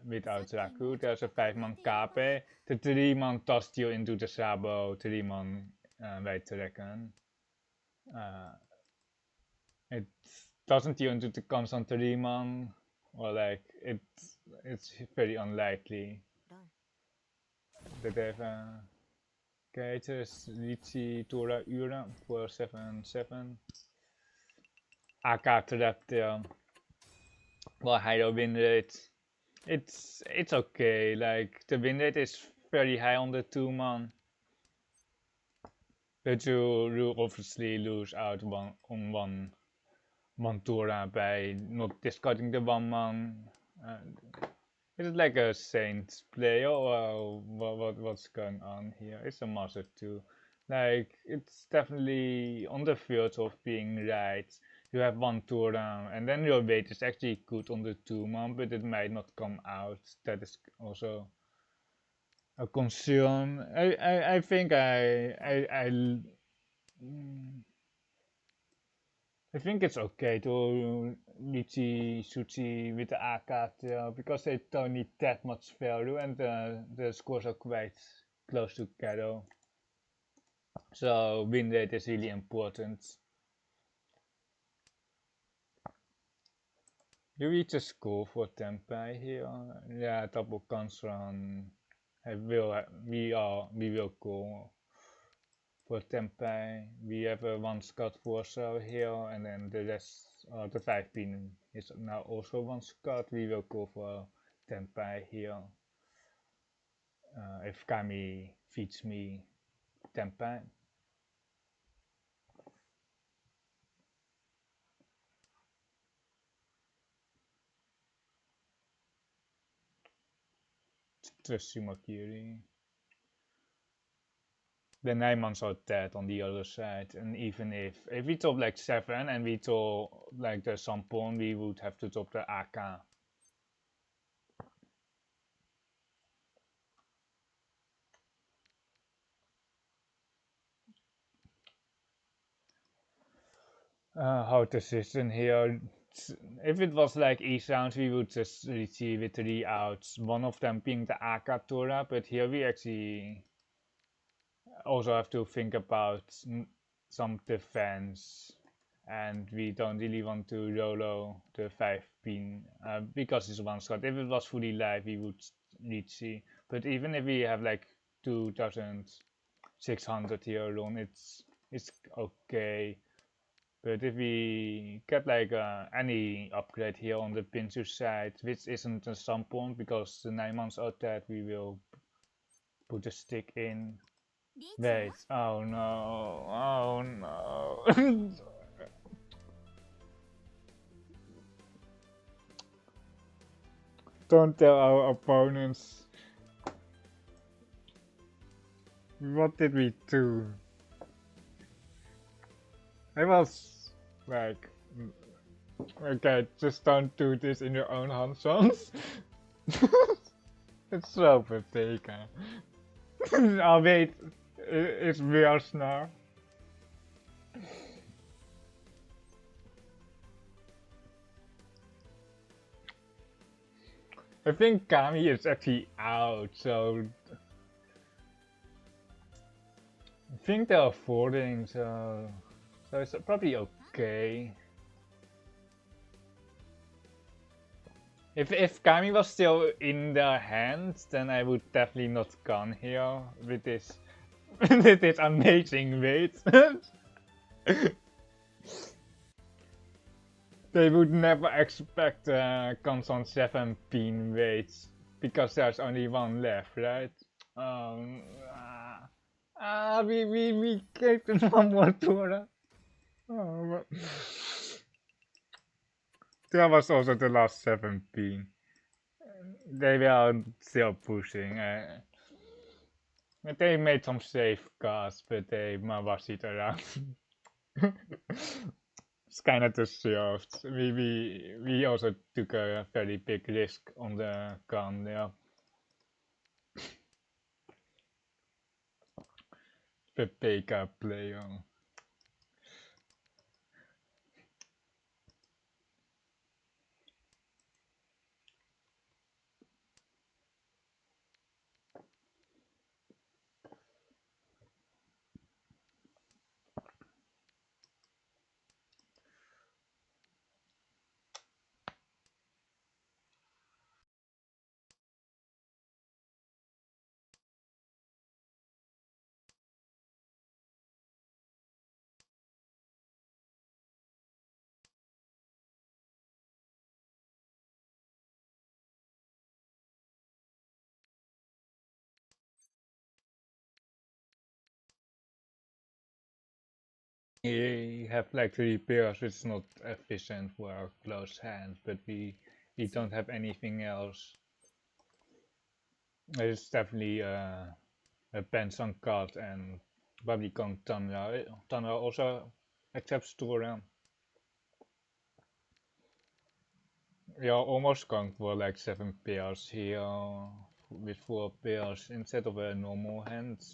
without Raku. There's a 5-man Kape. The 3-man tossed you into the Sabo 3-man White Dragon. It doesn't you into the constant 3-man, or like it's very unlikely that they have okay, it is Riichi Tora Ura for 7-7. AK trap there. Well, higher win rate. It's okay. Like the win rate is very high on the 2-man, but you obviously lose out on one Tora by not discarding the 1-man. Is it like a Saints player or what's going on here? It's a master too. Like it's definitely on the verge of being right. You have one Tora and then your weight is actually good on the 2-man, but it might not come out. That is also a concern. I think I think it's okay to Riichi Suchi with the AK because they don't need that much value and the scores are quite close together. So win rate is really important. You reach a score for Tempai here. Yeah, double Kansan. We will go for Tempai. We have a 1 Scott Warsaw here, and then the rest, the 5-pin is now also 1 Scott. We will go for Tempai here. If Kami feeds me Tempai. Just Sumakiri. The 9-mans are dead on the other side, and even if we top like 7 and we top like the Sampon, we would have to top the AK. Hard decision here. If it was like East rounds, we would just receive with 3 outs, one of them being the AK Tora, but here we actually also have to think about some defense, and we don't really want to Rolo the 5-pin because it's 1 shot. If it was fully live, we would reach, but even if we have like 2600 here alone, it's okay. But if we get like any upgrade here on the Pinsu side, which isn't a Sampon because the 9-mans are dead, we will put a stick in. Wait, oh no, oh no. Don't tell our opponents. What did we do? I was like, okay, just don't do this in your own hanchan. It's so pathetic. Oh wait, it's worse now. I think Kami is actually out, so I think they're affording, so it's probably okay. If Kami was still in their hands, then I would definitely not gone here with this with this amazing weight. They would never expect constant 7-pin weights because there's only one left, right? We gave them one more tour. Oh, that was also the last 7-pin. They were still pushing. They made some safe cards, but they mavas it around. It's kind of too soft. We also took a very big risk on the gun there. The PK player. We have like 3 pairs, it's not efficient for our close hand, but we don't have anything else. It's definitely a Benson card and probably going Tanra. Tanra also accepts Tora. We are almost going for like 7 pairs here with 4 pairs instead of a normal hand.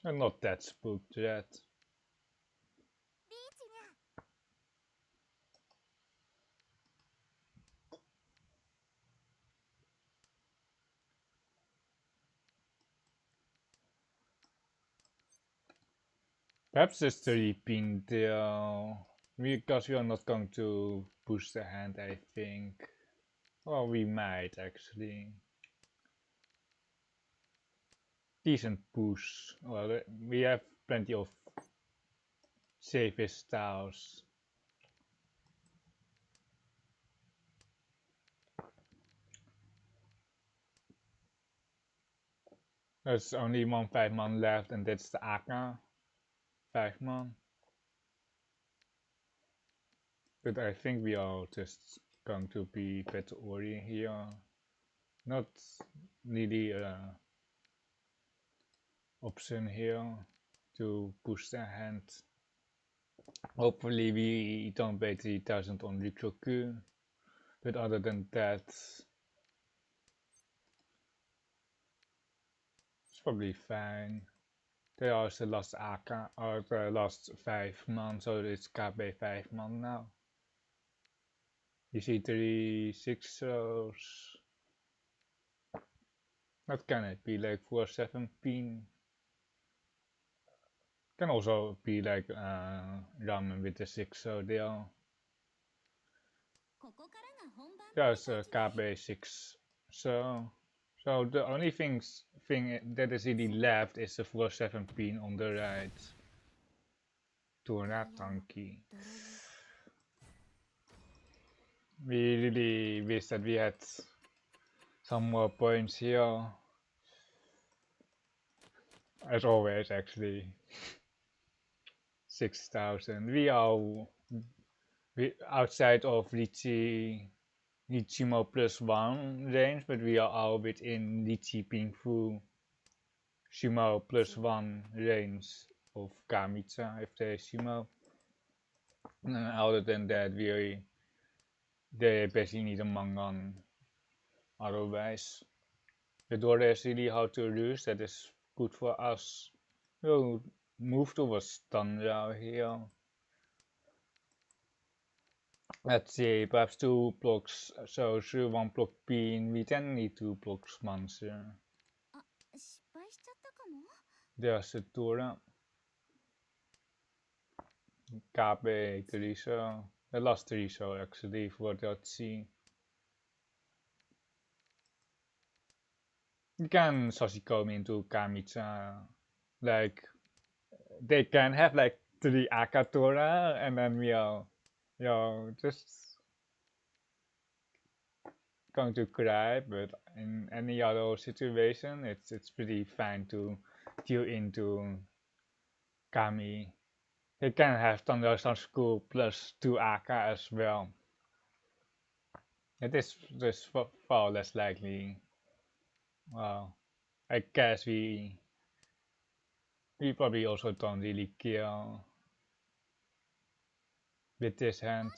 I'm not that spooked yet. Perhaps just 3 pin there, because we are not going to push the hand, I think. Or we might actually. Decent push. Well, we have plenty of safest styles. There's only one 5-man left, and that's the Aka 5-man. But I think we are just going to be better Ori here. Not really a option here to push the hand. Hopefully we don't pay 3000 on Rikroku. But other than that, it's probably fine. They are the last Aka, or the last 5-man, so it's KB 5-man now. You see 3 6-0s. That can be like 4-7 pin. Can also be like ramen with the 6-0 there. There's a KB 6. So the only thing that is really left is the 4-7 pin on the right. Tora Tanki. We really wish that we had some more points here. As always, actually. 6000. We are outside of Riichi +1 range, but we are all within Riichi Pingfu Shimo +1 range of Kamitsa if there is Shimo. And other than that, they basically need a Mangan. Otherwise, the door is really hard to use. That is good for us. We'll move towards Tanra here. Let's see, perhaps 2 blocks, so through 1 block pin, we then need 2 blocks monster. There's the Tora. KB 3-so. The last 3-so actually for that C. You can Sashikomi into Kamitsa. Like, they can have like 3 Akatora, and then we are, just going to cry, but in any other situation, it's pretty fine to deal into Kami. They can have Thunder Sun School plus 2 Aka as well. It is just far less likely. Well, I guess we probably also don't really kill with this hand.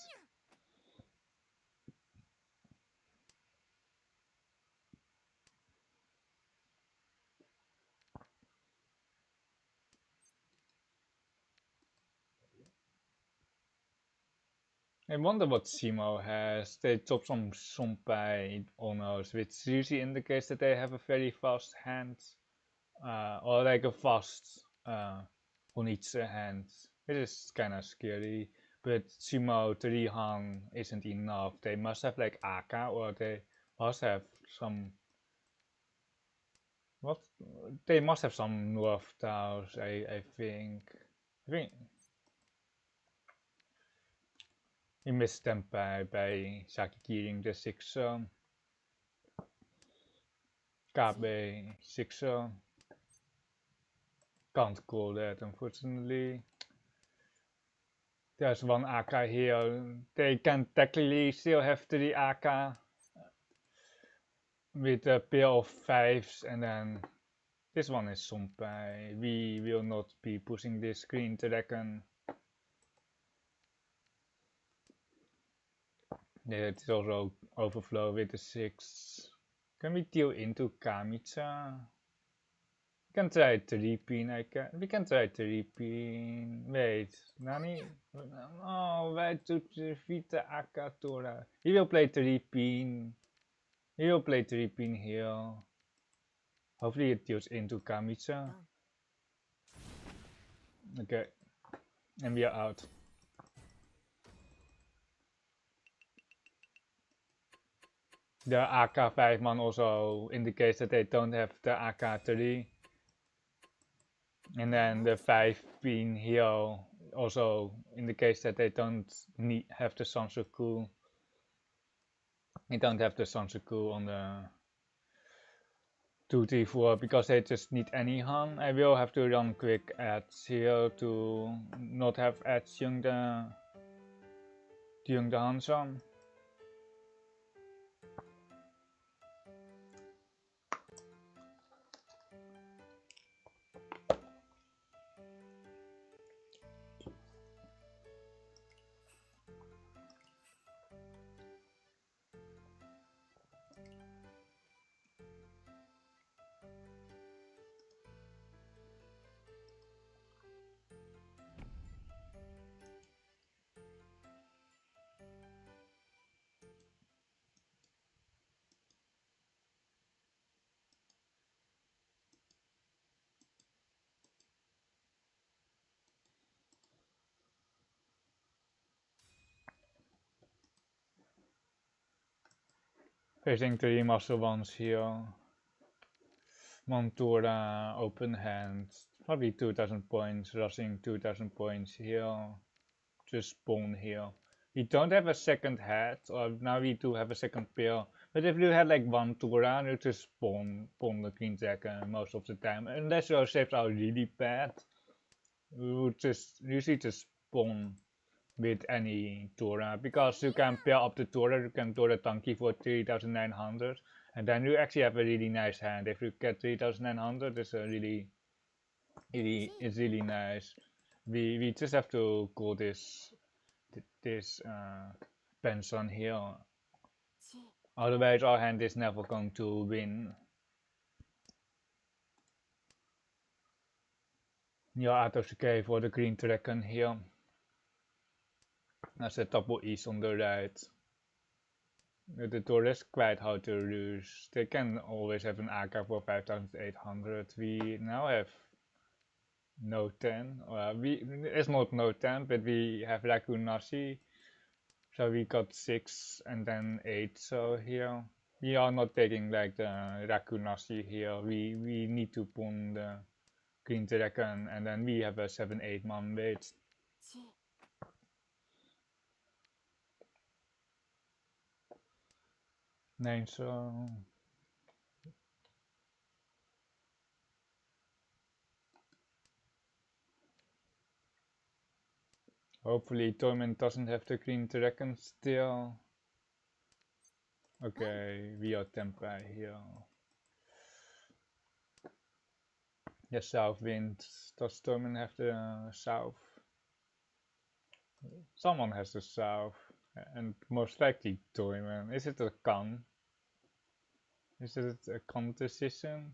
I wonder what Simo has. They chop some Sonpai almost, which usually indicates that they have a very fast hand. Or like a fast on each hand. It is kinda scary. But Simo 3 isn't enough. They must have like Aka or they must have some what they must have some North Towers, I think. I think he missed them by Sakikiring the 6 KB 6 can't call that unfortunately. There's one AK here. They can technically still have 3 AK with a pair of 5s and then this one is Sonpai. We will not be pushing this green dragon. Yeah, it's also overflow with the 6. Can we deal into Kamitsa? We can try 3-pin, we can try 3-pin. Wait, Nani? Oh, why to defeat the Akatora? He will play 3-pin. He will play 3-pin here. Hopefully it deals into Kamitsa. Okay, and we are out. The AK 5 man also indicates that they don't have the AK 3. And then the 5 pin here also indicates that they don't have the Sansoku. They don't have the Sansoku on the 2, 3, 4 because they just need any Han. I will have to run quick ads here to not have ads during the hanchan. Facing 3 master ones here. Montura, open hand, probably 2000 points, rushing 2000 points here. Just spawn here. We don't have a second head, or now we do have a second pair. But if you had like one Tura, you just spawn the Green Dragon most of the time. Unless your saves are really bad, you would just usually just spawn with any Tura. Because you can pair up the Tura, you can Tura Tanky for 3900. And then you actually have a really nice hand. If you get 3900, it's a it's really nice. We just have to call this pension here. Otherwise our hand is never going to win. Yeah, out of the cave for the green dragon here. That's a double east on the right. The door is quite hard to lose. They can always have an AK for 5800. We now have no 10. It's not no 10, but we have Rakunashi. So we got 6 and then 8. So here we are not taking like the Rakunashi here. We need to pawn the Green Dragon and then we have a 7-8 man wait. Nee, so hopefully Torment doesn't have the Green Dragon still. Okay, we are tempai here. The south wind. Does Torment have the south? Someone has the south. And most likely Torment. Is it a con? Is it a con decision?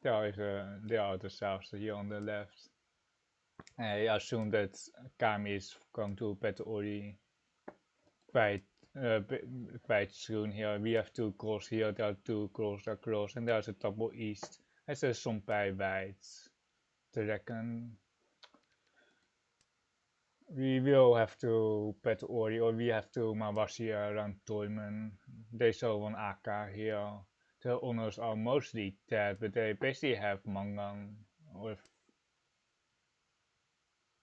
There are the souths here on the left. I assume that Kami is going to bet Ori quite, quite soon here. We have two calls here, there are two calls across, and there's a double east. Hij is some bij wijd te reckon. We will have to pet Ori, or we have to Mawashi around Toyman. They saw one AK here. The owners are mostly dead, but they basically have Mangang. Or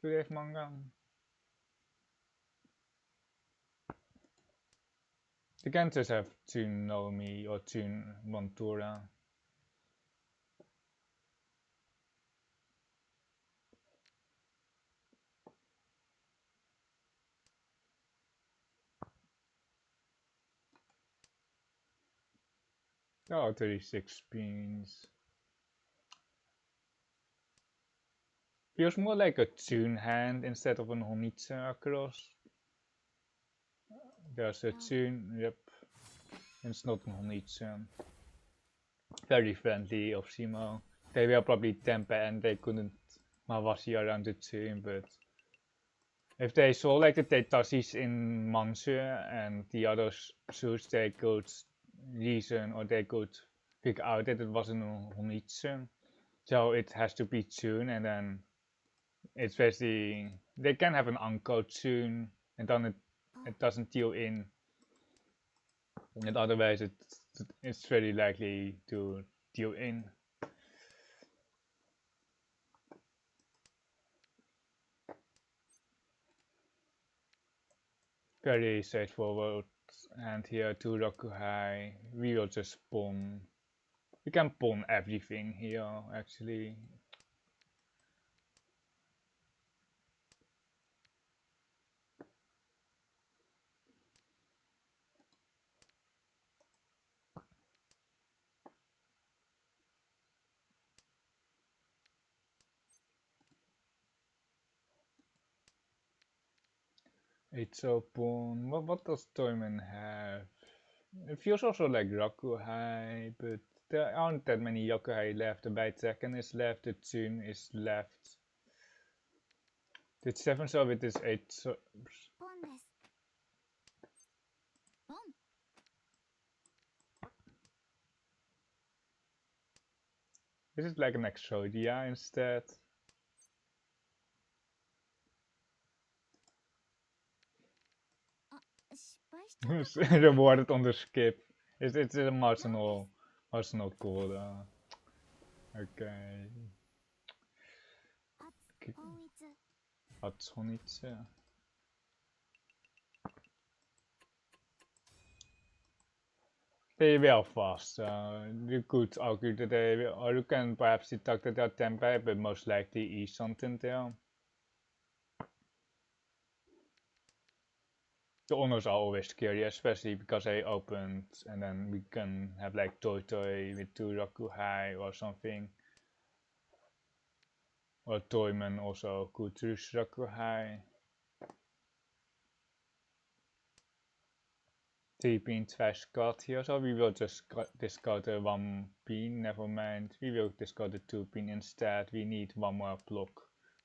do they have Mangang? They can just have Tsun Nomi or Tsun Montura. Oh, 36 spins. Feels more like a Tsun hand instead of an Honitsu across. There's a Tsun, yep. It's not an Honitsu. Very friendly of Simo. They were probably Tempe and they couldn't Mawashi around the Tsun, but if they saw like the Tetashis in Mansu and the other suits, they could reason or they could figure out that it wasn't a Honitsu. So it has to be Tsun, and then it's basically they can have an uncle Tsun and then it doesn't deal in, and otherwise it's very likely to deal in. Very straightforward. And here to Rokuhai, we will just pawn. We can pawn everything here actually. It's a pawn. What does Toyman have? It feels also like Rokuhai, but there aren't that many Rokuhai left. The Baitekken is left, the Tsun is left. The 7 so with this 8 so ポンですポン this is like an Exodia instead. あ失敗しちゃったかな Rewarded on the skip. It's a marginal goal. Okay. あ本一 Hatsonitsu. They were fast. You could argue that they, or you can perhaps deduct that they are Tempai, but most likely is something there. The honors are always scary, especially because they opened, and then we can have like Toy Toy with 2 Rokuhai or something. Or Toyman also could choose Rokuhai. 3 pin twice cut here, so we will just discard the 1 pin, never mind. We will discard the 2 pin instead. We need 1 more block,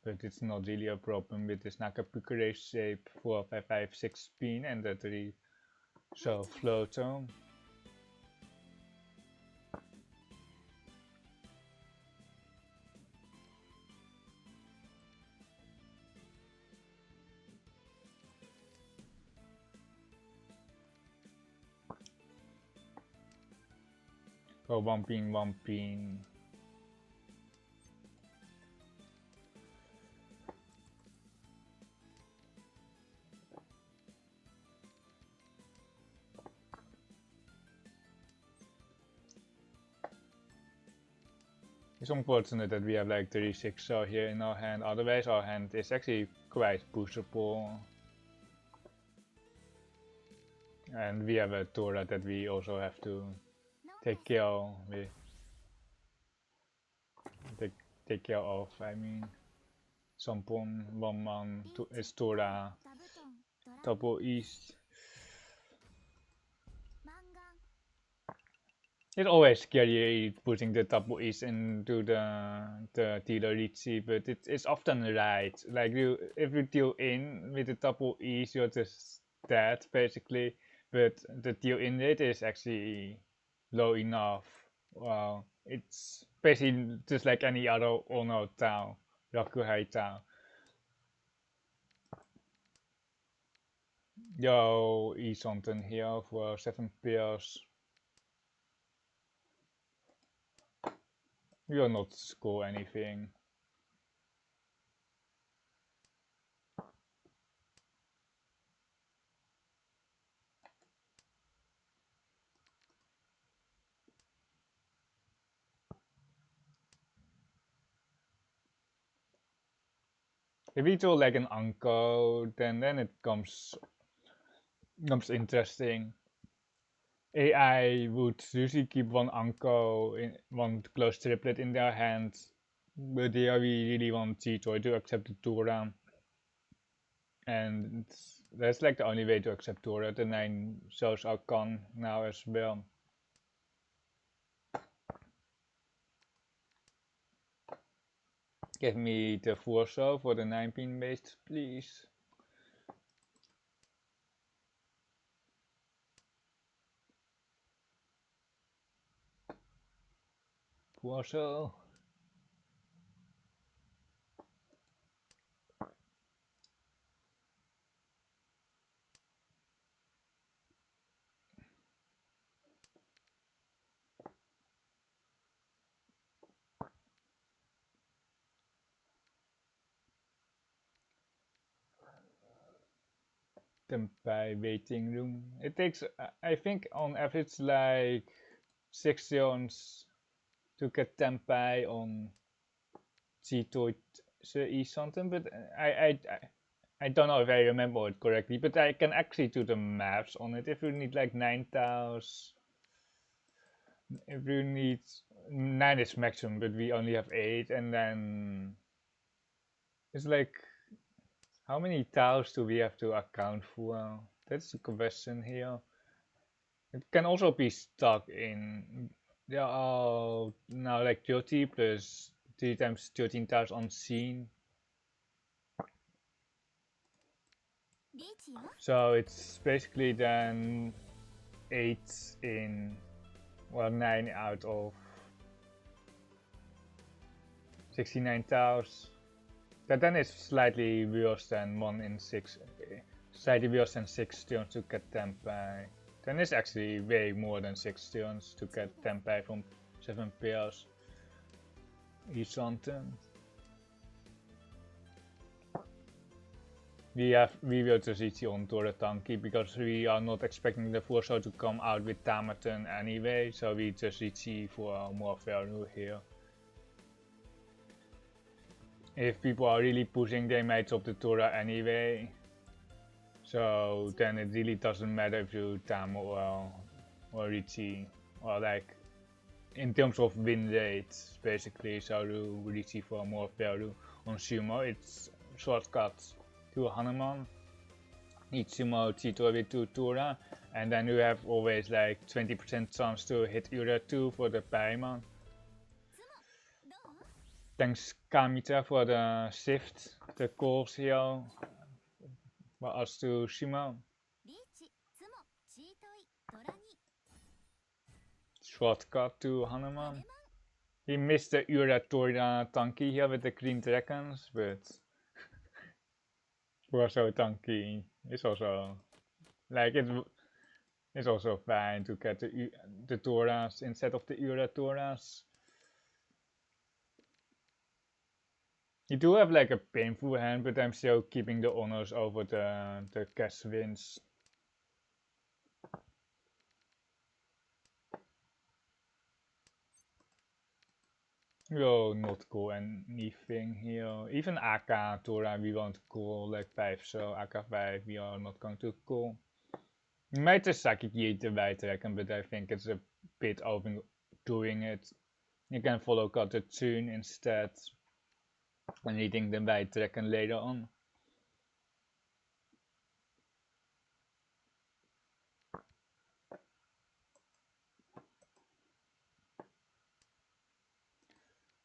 but it's not really a problem with this Nakapukure shape 4, 5, 5, 6 pin and the 3 so floater. Go 1 pin, 1 pin. It's unfortunate that we have like 36 here in our hand, otherwise our hand is actually quite pushable. And we have a Tora that we also have to take care with. Take care of, I mean. Sampon, Wamman, is Tora, Tapo East. It's always scary putting the Tapo East into the Riichi, but it's often right. Like if you deal in with the Tapo East, you're just dead basically. But the deal in rate is actually low enough. Well, it's basically just like any other Ono town, Rakuhei town. Yo, eat something here for 7 pairs. We will not score anything. If we do like an uncle, then it comes interesting. AI would usually keep one uncle in one close triplet in their hands, but here we really want G-Toy to accept the Tora. And that's like the only way to accept Tora. The 9 shows are gone now as well. Give me the 4 show for the 9-pin based, please. Show. Tempai waiting room. It takes, I think, on average like 6 turns to get Tempai on Cheetoid something, but I don't know if I remember it correctly, but I can actually do the maths on it. If you need like 9,000, if you need 9 is maximum, but we only have 8, and then it's like, how many tiles do we have to account for? That's the question here. It can also be stuck in, there are now like 30 plus 3 times 13 tiles on scene. So it's basically then 8 in, well, 9 out of 69 tiles. That then is slightly worse than 1 in 6, slightly worse than 6 turns to get Tempai. Then it's actually way more than 6 turns to get Tempai from 7 pairs. Each something. We will just Riichi on Tora Tanki because we are not expecting the Forso to come out with Tamaton anyway, so we just Riichi for more value here. If people are really pushing, they might drop the Tora anyway. So then it really doesn't matter if you Tam or Riichi, or like in terms of win rates basically. So you Riichi for more value. On Sumo it's shortcuts to Hanuman. Each Sumo Cheetor with 2 Tora, and then you have always like 20% chance to hit Ura 2 for the Paimon. Thanks Kamita for the shift, the calls here. But us to Shima. Shortcut to Hanuman. He missed the Ura Tora Tanki here with the green dragons, but Forso Tanki is also like it's also fine to get the Toras instead of the Ura Toras. You do have like a painful hand, but I'm still keeping the honors over the cash wins. Will not call anything here. Even AK Tora we won't call like 5, so AK5 we are not going to call. We might just Psychic Yeet erbij trekken, but I think it's a bit overdoing it. You can follow Cutter Tune instead. And eating them erbij trekken later on.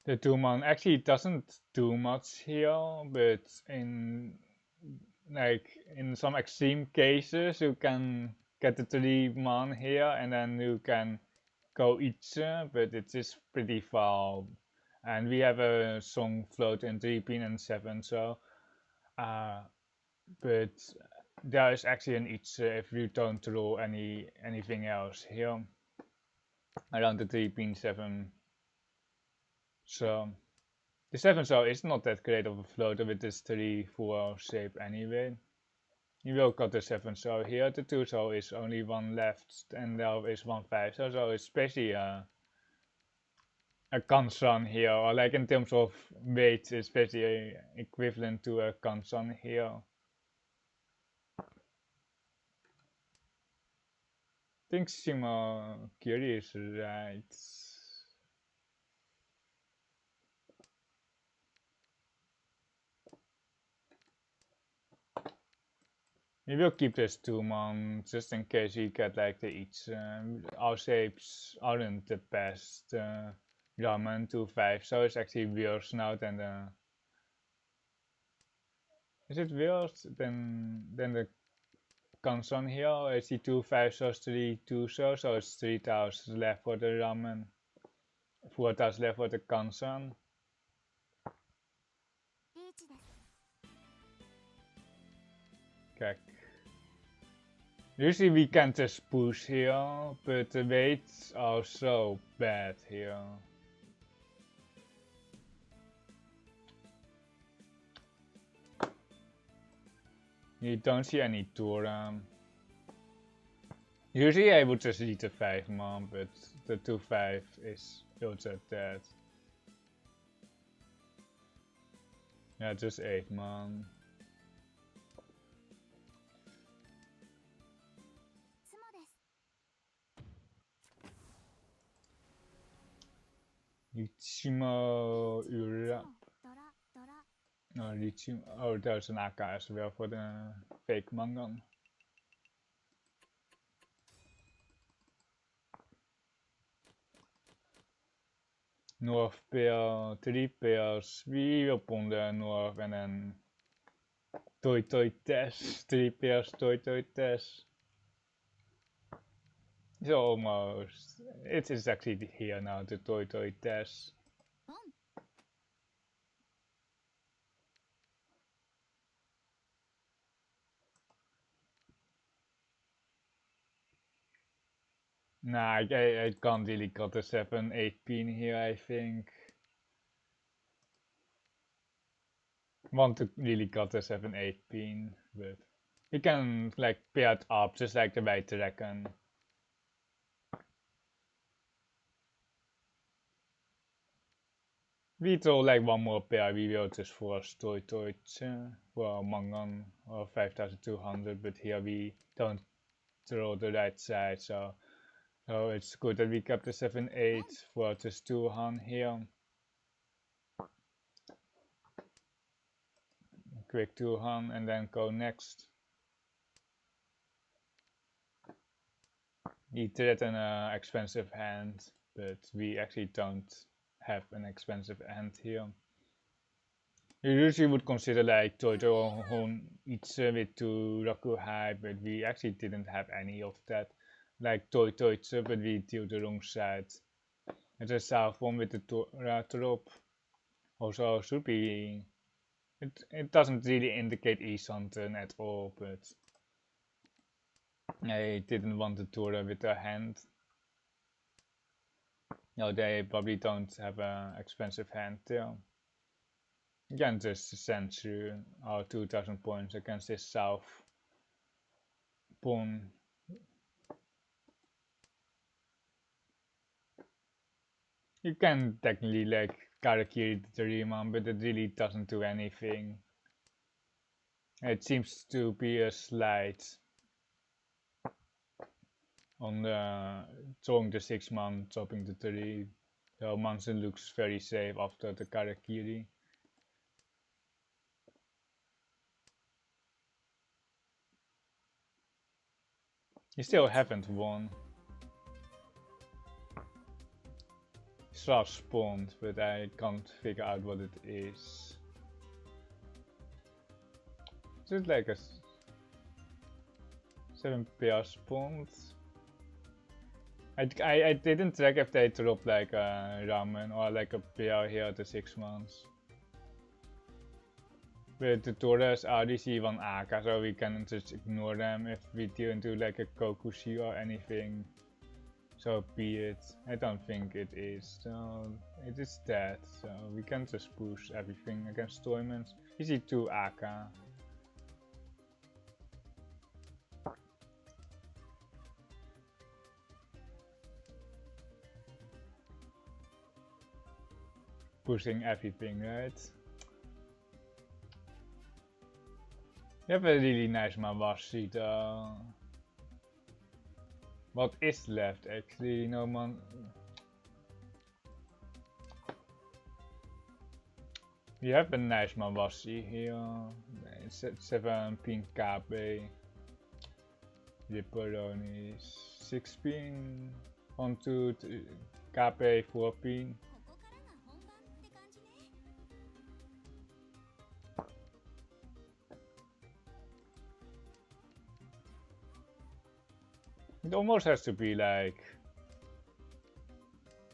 The 2-man actually doesn't do much here, but in some extreme cases you can get the 3-man here and then you can go each, but it is pretty far. And we have a song float in 3 pin and 7, so but there is actually an each if you don't roll anything else here around the 3 pin 7. So the 7 cell is not that great of a floater with this 3-4 shape anyway. You will cut the 7 cell here, the 2 cell is only one left and there is one 5 cell, so it's basically a Kansan here, or like in terms of weight, it's basically equivalent to a Kansan here. I think Shima Kiri is right. We will keep this 2-man just in case we get like the each. Our shapes aren't the best. Ramen 2-5, so it's actually worse now than the. Is it worse than the Kansan here? Or is it 2-5 so 3-2 so it's 3 tiles left for the ramen. 4 tiles left for the Kansan. Kijk. Usually we can just push here, but the weights are so bad here. You don't see any Tora. Usually I would just lead the 5-man, but the 2-5 is also dead. Yeah, just 8-man. Riichi Mahjong. Oh, Riichi. Oh, there's an AK as well for the fake Mahjong. North pair, 3 pairs, we upon the north and then Toy test, 3 pairs Toy test. So almost, it is actually here now, the Toy test. Nah, I can't really cut the 7-8 pin here, I think. Want to really cut the 7-8 pin, but you can like pair it up just like the White Dragon. We throw like one more pair, we will just force Toy for Mahjong or 5200, but here we don't throw the right side, so it's good that we kept the 7-8 for just 2 Han here. Quick 2 Han and then go next. He did an expensive hand, but we actually don't have an expensive hand here. You usually would consider like Toto or Hon each with 2 Raku High, but we actually didn't have any of that. Like Toy, but we deal the wrong side. And the south one with the Tora drop also should be. It doesn't really indicate E-Santen at all, but I didn't want the Tora with a hand. No, they probably don't have an expensive hand there. You can just send through our 2000 points against this south pawn. You can technically like Karakiri the 3-man, but it really doesn't do anything. It seems to be a slide on the throwing the 6-man, chopping the 3. So Manson looks very safe after the Karakiri. He still haven't won. Slash spawned, but I can't figure out what it is. Is it like a 7 pair spawned? I didn't check if they dropped like a ramen or like a pair here at the 6 months. But the Torres are DC1 Aka, so we can just ignore them if we didn't do like a Kokushi or anything. So be it. I don't think it is. So it is dead. So we can just push everything against tournaments. You see 2 Aka. Pushing everything, right? You have a really nice Mawashi though. What is left actually? No man. You have a nice Mawashi here. It's at 7 pin KB. Ripperoni 6 pin. Onto KB 4 pin. It almost has to be like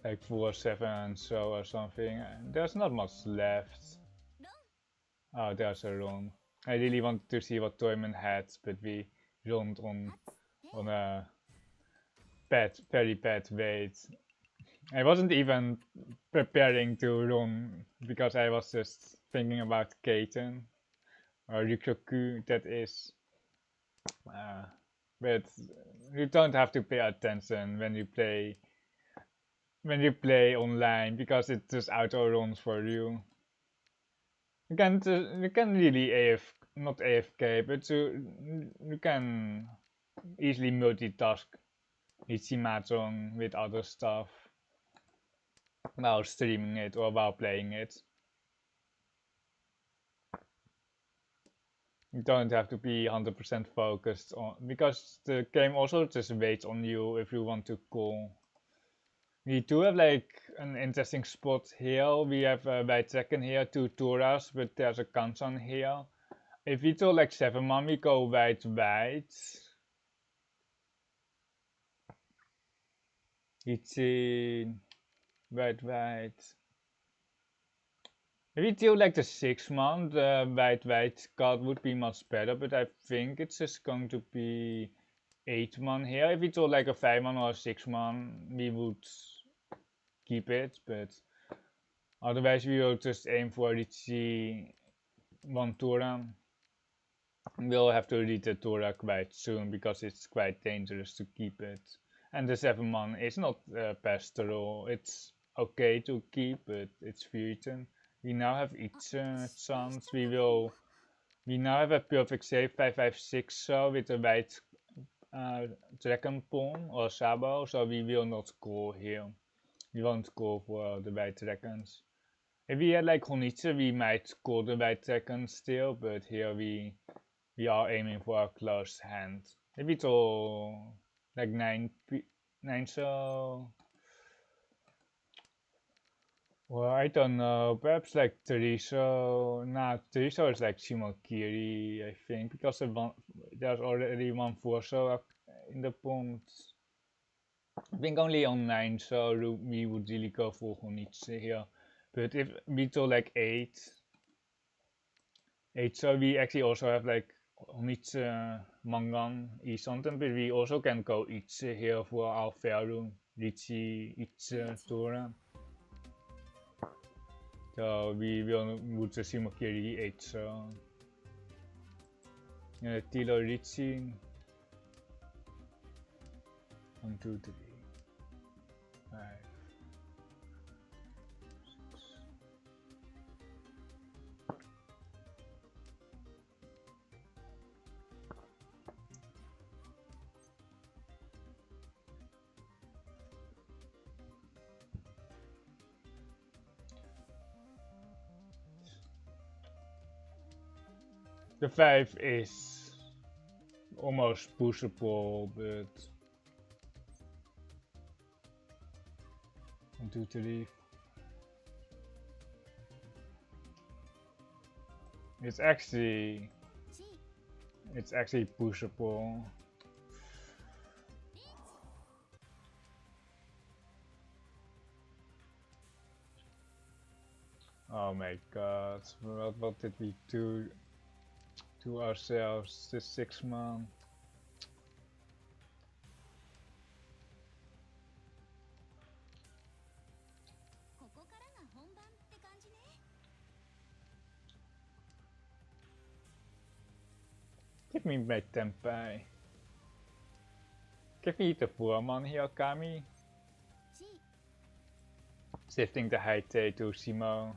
4-7 so or something. There's not much left. Oh, there's a run. I really wanted to see what Toyman had, but we runned on a very bad weight. I wasn't even preparing to run because I was just thinking about Kaiten or Ryukyoku, that is. But you don't have to pay attention when you play online because it just auto runs for you. You can really not AFK, but you can easily multitask Riichi Mahjong with other stuff while streaming it or while playing it. You don't have to be 100% focused on, because the game also just waits on you if you want to call. We do have like an interesting spot here. We have a white second here, 2 Toras, but there's a hanchan here. If we do like 7-man, we go white. Riichi, white. If we do like the 6-man, the white card would be much better, but I think it's just going to be 8-man here. If we do like a 5-man or a 6-man, we would keep it, but otherwise we will just aim for Riichi 1 Tora. We'll have to read the Tora quite soon because it's quite dangerous to keep it. And the 7-man is not pastoral, it's okay to keep, but it's written. We now have each chance. We now have a perfect save 556 so with a white dragon pawn or sabo, so we will not call here. We won't call for the white dragons. If we had like Honitsu, we might call the white dragons still, but here we are aiming for a close hand. Maybe it's all like 9 so. Well, I don't know, perhaps like 3 so. Nah, 3 so is like Shimokiri, I think, because there's already 1 4 so in the ponds. I think only on 9 so we would really go for Honitsu here. But if we do like 8 so we actually also have like Honitsu, Mangan, something, but we also can go Itsu here for our fair room, Riichi, Itsu, Tora. So we will move to Shimokiri 8 so. Tilo Riichi. 1, 2, 3, 5, 6. The 5 is almost pushable, but 1, 2, 3. It's actually pushable. Oh my god, what did we do to ourselves this 6 months? Give me my Tenpai. Give me the Foreman here, Kami. Shifting the High Tay to Simo.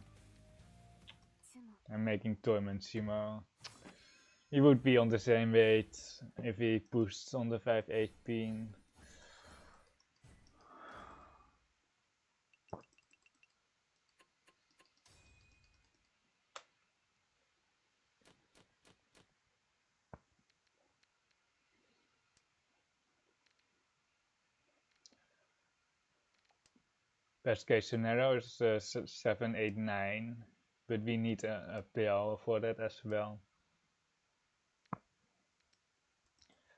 And making Torment Simo. He would be on the same weight if he pushed on the 5-8 pin. Best case scenario is 7, 8, 9, but we need a pair for that as well.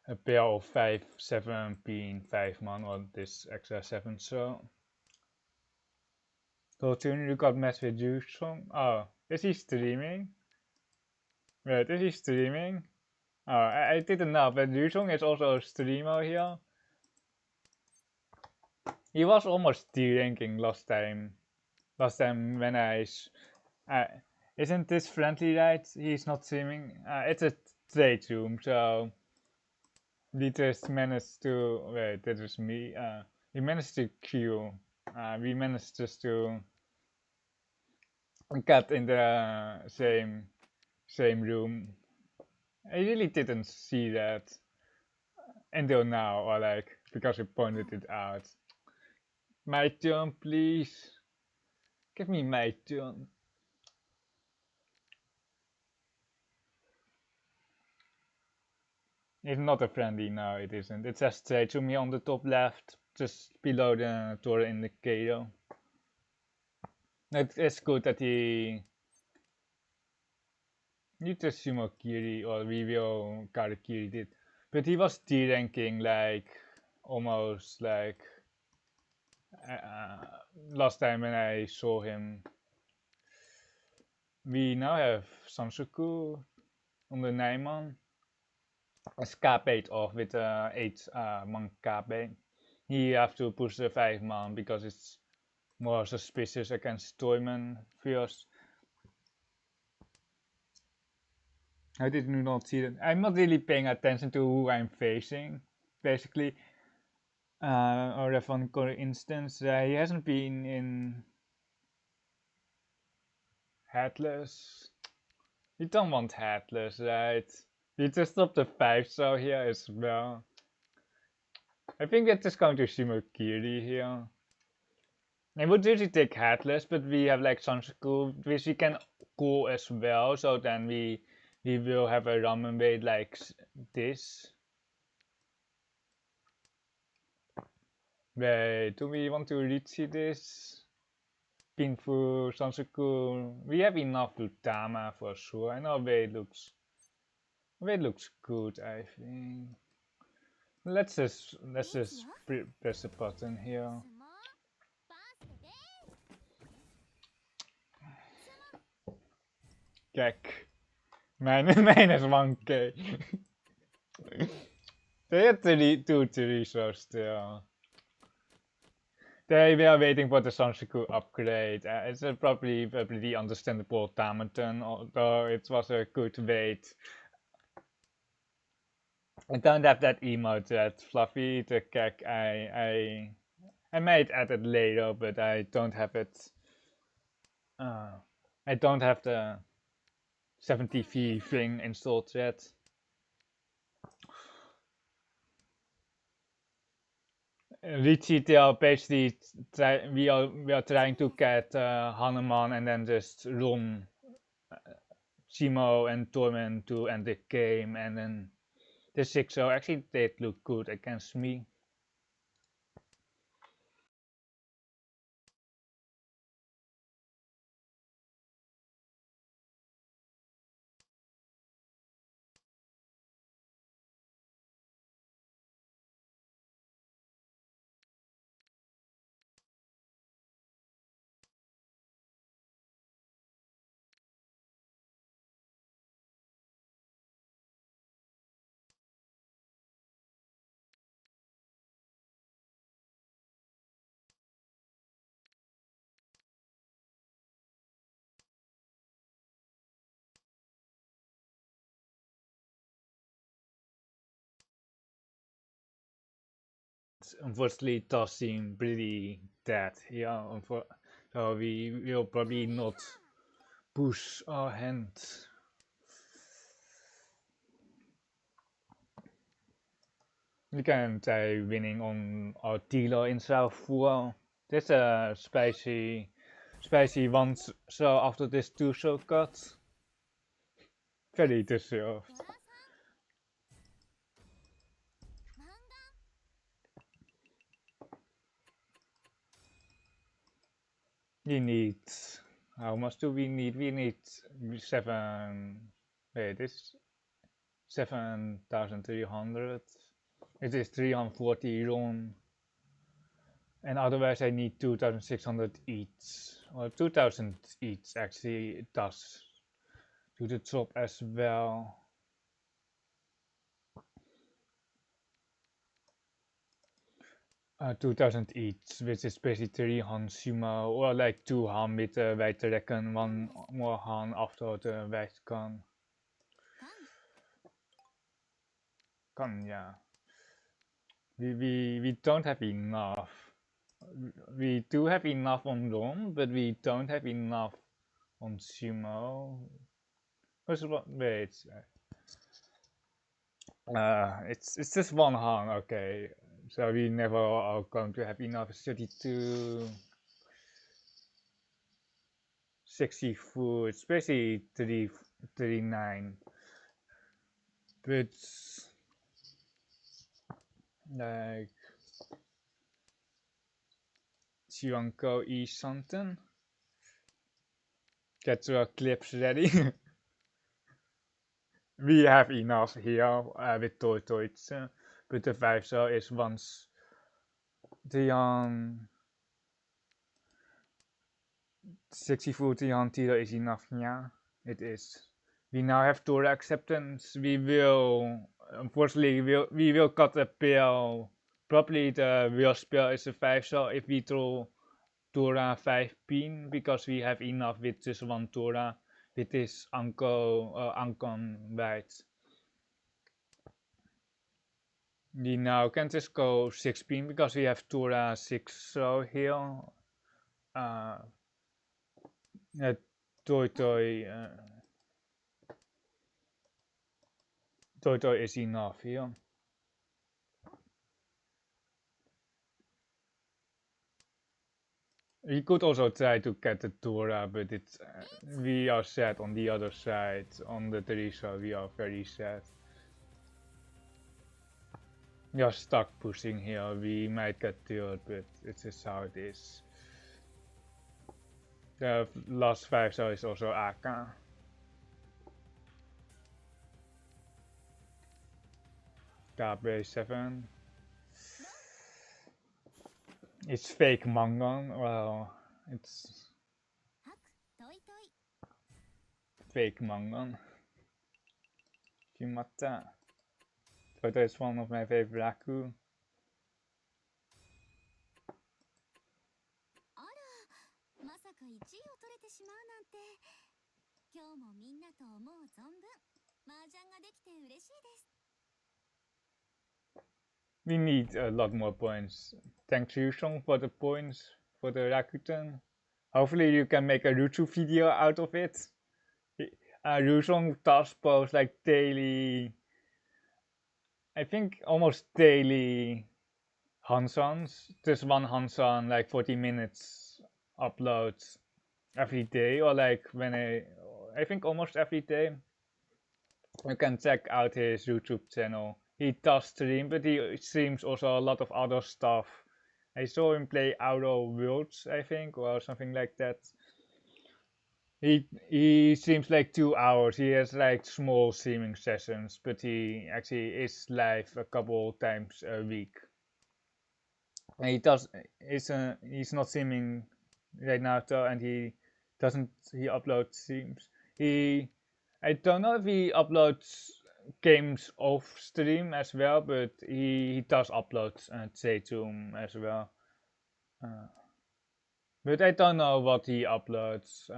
A pair of 5, 7 pin 5 man or this extra 7 so. Cartoon, you got match with Yusong? Oh, is he streaming? Wait, is he streaming? Oh, I didn't know, but Yusong is also a streamer here. He was almost D-ranking last time. Last time when isn't this friendly, right? He's not streaming. It's a trade room, so we just managed to wait. That was me. We managed to queue. We managed just to get in the same room. I really didn't see that until now, or like because you pointed it out. My turn, please. Give me my turn. It's not a friendly, no it isn't. It says straight to me on the top left, just below the door indicator. It's good that he just Sumo Kiri or Revio Karakiri did. But he was D-ranking like almost like last time when I saw him. We now have Sansuku on the 9 man. As K-bait off with 8 man K-bait. He have to push the 5 man because it's more suspicious against Toyman first. I did not see that. I'm not really paying attention to who I'm facing, basically. Or if on instance, he hasn't been in Headless. You don't want Headless, right? You just stop the 5 so here as well. I think we're just going to Shimokiri here. I would usually take Headless, but we have like Sansuku, which we can go as well, so then we will have a ramen weight like this. Wait, do we want to Riichi this? Pinfu, Sansuku, we have enough to Tama for sure. I know weight looks good, I think. Let's just press a button here. Kijk, minus 1k. They had 2 so still. They were waiting for the Sansuku upgrade. It's a probably understandable Tamaton, although it was a good wait. I don't have that emote yet, Fluffy, the kek. I might add it later, but I don't have it. I don't have the 70v thing installed yet. Riichi, they are basically we are trying to get Hanuman and then just run Simo and Torment to end the game, and then the 6-0 actually did look good against me. Unfortunately, it does seem pretty dead here, so we will probably not push our hand. We can try winning on our dealer in South Fuo. There's a spicy one, so after this 2-show cut, very deserved. ドラさん漫画 We need, how much do we need? We need 7,300. It is 340 RON. And otherwise I need 2,600 each. Or 2,000 each actually, it does do the job as well. 2,000 each, which is basically 3 Han sumo, or like 2 Han with the white dragon, 1 more Han after the white gun. ガン Gun, yeah. We don't have enough. We do have enough on Rom, but we don't have enough on sumo. Wait. It's just 1 Han, okay. So we never are going to have enough 32, 64, it's basically 39. But like Chianco E something. Get your clips ready. We have enough here with Tortoise, but the 5-star is once the 64 Tier is enough, yeah, it is. We now have Torah acceptance. We will, unfortunately, we will cut a pill. Probably the real spell is a 5-star if we throw Torah 5 pin, because we have enough with just 1 Torah with this Ankon right. We now can just go 6 pin because we have Torah 6 so here. Toy is enough here. We could also try to get the Torah, but it's we are set on the other side, on the Teresa, we are very set. We are stuck pushing here, we might get third, but it's just how it is. The last 5-star is also Aka. Gabre 7. It's fake Mahjong, well, it's ハクトイトイ fake Mahjong. Shimata. Toto is one of my favorite Raku. あらまさか1位を取れてしまうなんて今日もみんなと思う存分麻雀ができて嬉しいです We need a lot more points. Thanks Ryusong for the points for the Rakuten. Hopefully you can make a Rutsu video out of it. Ryusong does post like daily, I think almost daily Hansans. Just 1 Hansan, like 40 minutes uploads every day, or like when I think almost every day. You can check out his YouTube channel. He does stream, but he streams also a lot of other stuff. I saw him play Outer Worlds, I think, or something like that. He streams like 2 hours. He has like small streaming sessions, but he actually is live a couple times a week. And he's not streaming right now though, and he uploads streams. I don't know if he uploads games off stream as well, but he does upload Jade as well. But I don't know what he uploads.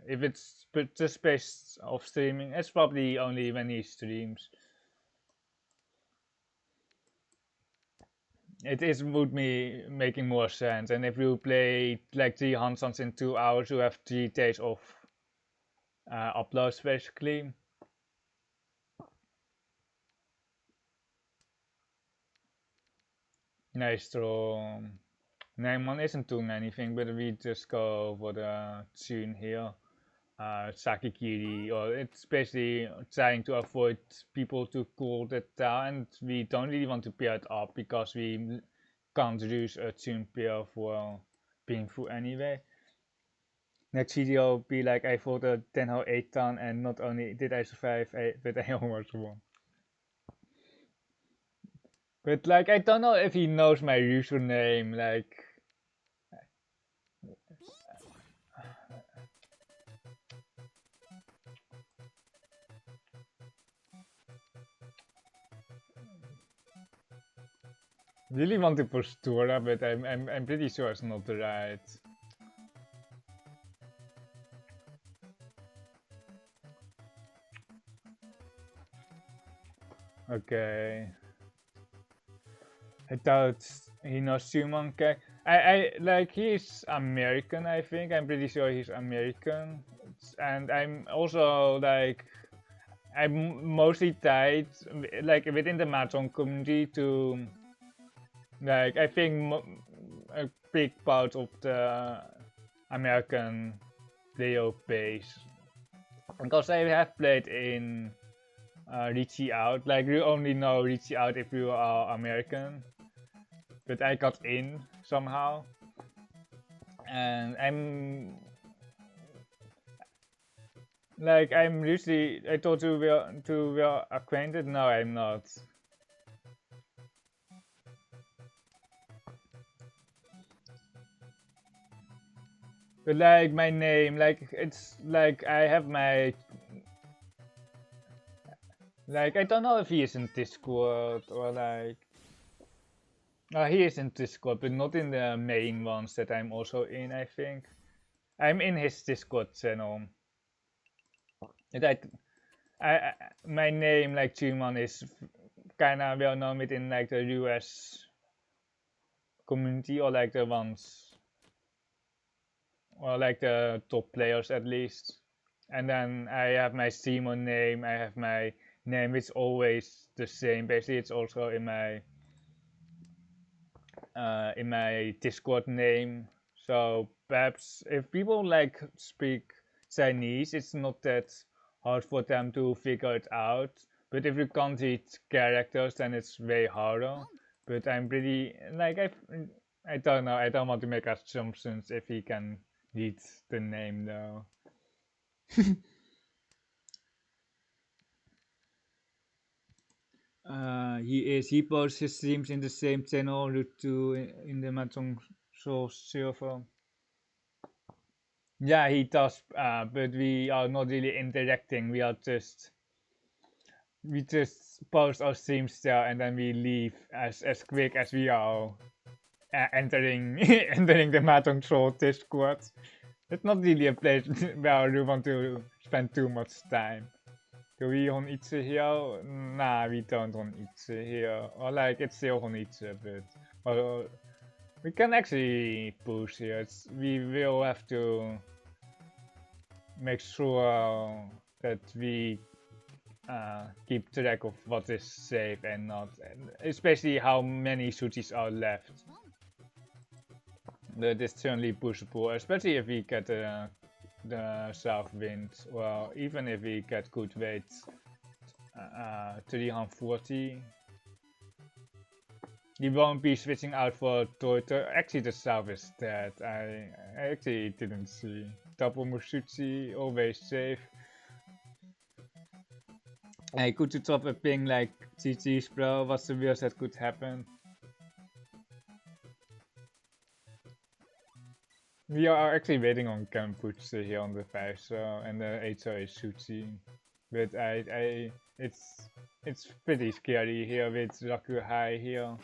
If it's just based off streaming, it's probably only when he streams. Would be making more sense. And if you play like 3 hanchans in 2 hours, you have 3 days of uploads basically. Nice draw. 9-1 isn't doing anything, but we just go for the tune here. Sakikiri, or it's basically trying to avoid people to cool it down, and we don't really want to pair it up because we can't use a tune pair for being through anyway. Next video will be like I fought a Tenhou 8 ton, and not only did I survive, but I almost won. But like I don't know if he knows my username, like really want to push Tora, but I'm pretty sure it's not right. Okay. I doubt he knows Summon. I like he's American, I think. I'm pretty sure he's American. And I'm also like I'm mostly tied like within the Mahjong community to like I think a big part of the American player base, because I have played in Riichi Out. Like you only know Riichi Out if you are American, but I got in somehow, and I'm usually. I thought we are acquainted. No, I'm not. But like my name, like it's like I have my like I don't know if he is in Discord or like he is in Discord, but not in the main ones that I'm also in. I think I'm in his Discord channel. And my name like Chunman is kinda well known within like the US community, or like the ones. Or like the top players at least. And then I have my streamer name, I have my name, it's always the same. Basically it's also in my Discord name. So perhaps if people like speak Chinese, it's not that hard for them to figure it out. But if you can't read characters, then it's way harder. But I'm pretty like I don't know, I don't want to make assumptions if he can read the name though. He posts his streams in the same channel to in the Mahjong Soul server. Yeah, he does, but we are not really interacting. We just post our streams there, and then we leave as quick as we are entering entering the Mahjong Soul Discord. It's not really a place where you want to spend too much time. Do we on Itze here? Nah, we don't on Itze here. Or like, it's still on Itze, but well, we can actually push here. We will have to make sure that we keep track of what is safe and not, especially how many sushis are left. That is certainly pushable, especially if we get a the south wind. Well, even if we get good weight, 340, we won't be switching out for Toyota. Actually, the south is dead. I actually didn't see. Double Musuchi, always safe. I could to top a ping like GG's bro. What's the worst that could happen? We are actually waiting on Kampuche here on the 5 so and the 8 so is Suchi. But it's pretty scary here with Raku High here.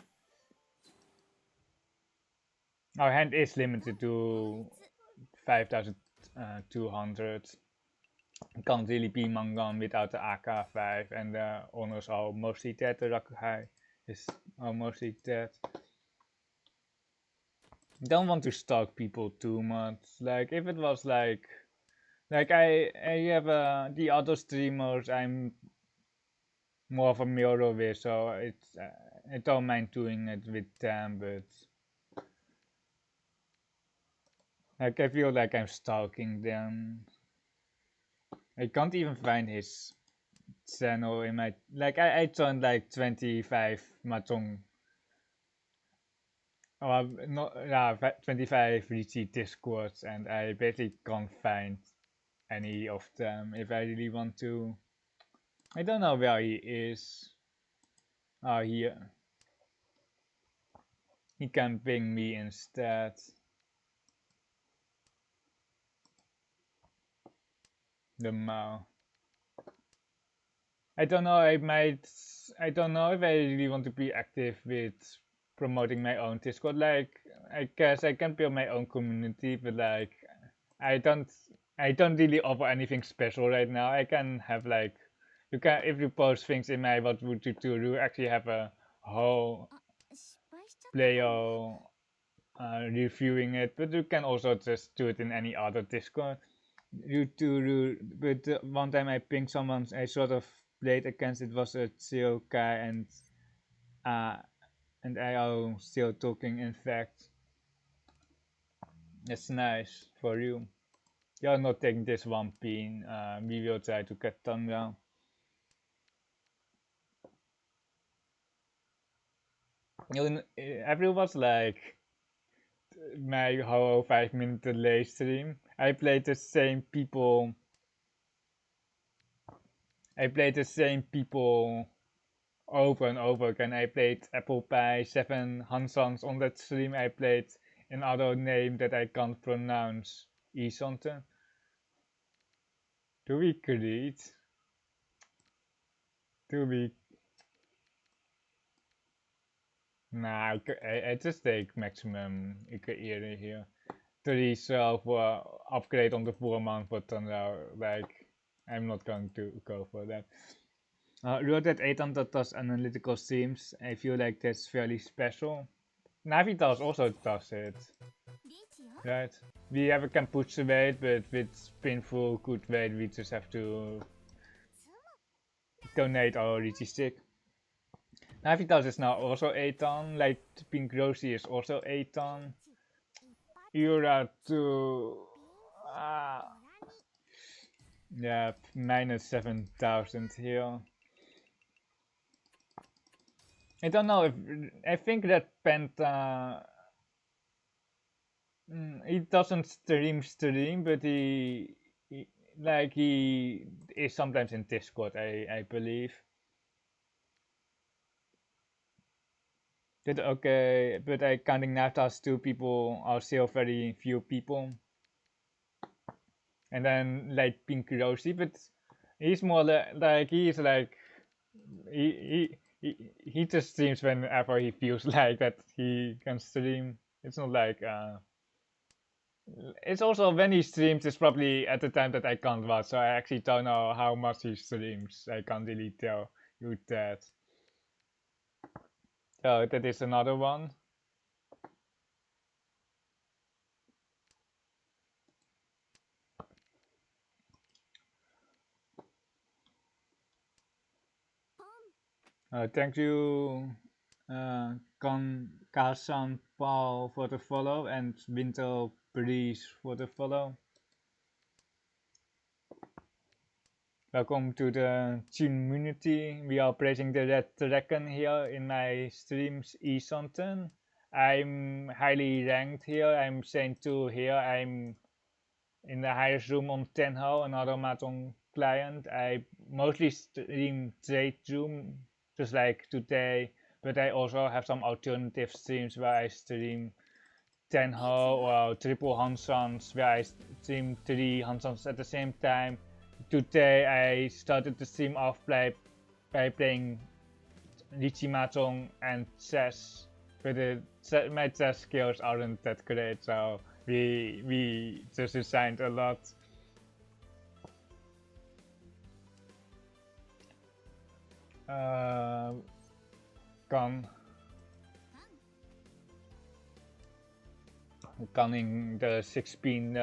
Our hand is limited to 5200. Can't really be Mangan without the AK5 and the honors are mostly dead. The Raku High is almost dead. Don't want to stalk people too much. Like if it was like I have the other streamers I'm more of a mirror with, so it's I don't mind doing it with them, but like I feel like I'm stalking them. I can't even find his channel in my I joined like 25 Mahjong. Not 25 Riichi Discords, and I basically can't find any of them if I really want to. I don't know where he is. Oh, here. He can ping me instead. The Mao. I don't know. I don't know if I really want to be active with promoting my own Discord. Like, I guess I can build my own community, but like, I don't. I don't really offer anything special right now. I can have like, you can if you post things in my what would you do? You actually have a whole player reviewing it, but you can also just do it in any other Discord. But one time I pinged someone, I sort of played against it was a chill guy, uh, and I are still talking. In fact, that's nice for you. You're not taking this one pin. We will try to get done well. Everyone's like my whole 5 minute delay stream. I played the same people. I played the same people over and over again. I played apple pie, 7 hanchans on that stream. I played another name that I can't pronounce. Something. Do we greet? Do we? Nah, I just take maximum eerder here. 3 zelf upgrade on the 4-month, but then like I'm not going to go for that. Rotate 800 does analytical streams. I feel like that's fairly special. Navi does also does it. Right. We have a Kampuche weight, but with painful good weight, we just have to donate our Riichi stick. Navitas is now also 8 ton, like Pink Rosie is also 8 ton. Ura to yeah, minus 7,000 here. I don't know if I think that Penta he doesn't stream, but he is sometimes in Discord, I believe. But okay, but I counting Naftas 2 people are still very few people. And then like Pink Rosie, but he's more like he's like he just streams whenever he feels like that he can stream. It's not like it's also when he streams it's probably at the time that I can't watch, so I actually don't know how much he streams. I can't really tell you that. So that is another one. Thank you, Kasan Paul for the follow and Winter Breeze for the follow. Welcome to the community. We are praising the Red Dragon here in my streams Isonten. I'm highly ranked here. I'm Saint 2 here. I'm in the highest room on Tenhou, another Mahjong client. I mostly stream Jade room, just like today, but I also have some alternative streams where I stream Tenhou or triple hanchans, where I stream 3 hanchans at the same time. Today I started the stream off by playing Riichi Mahjong and chess, but my chess skills aren't that great, so we just resigned a lot. Canning the 6-pin,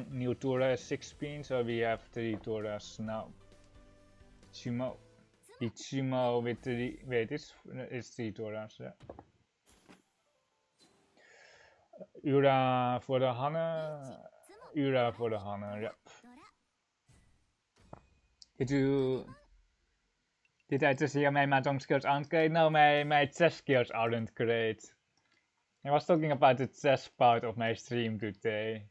new Tura is 6-pin, so we have 3 Turas now. Sumo. Ichimo with 3, wait, it's 3 Turas, yeah. Ura for the Hana, Ura for the Hana, yep. Did I just hear my Mahjong skills aren't great? No, my chess skills aren't great. I was talking about the chess part of my stream today.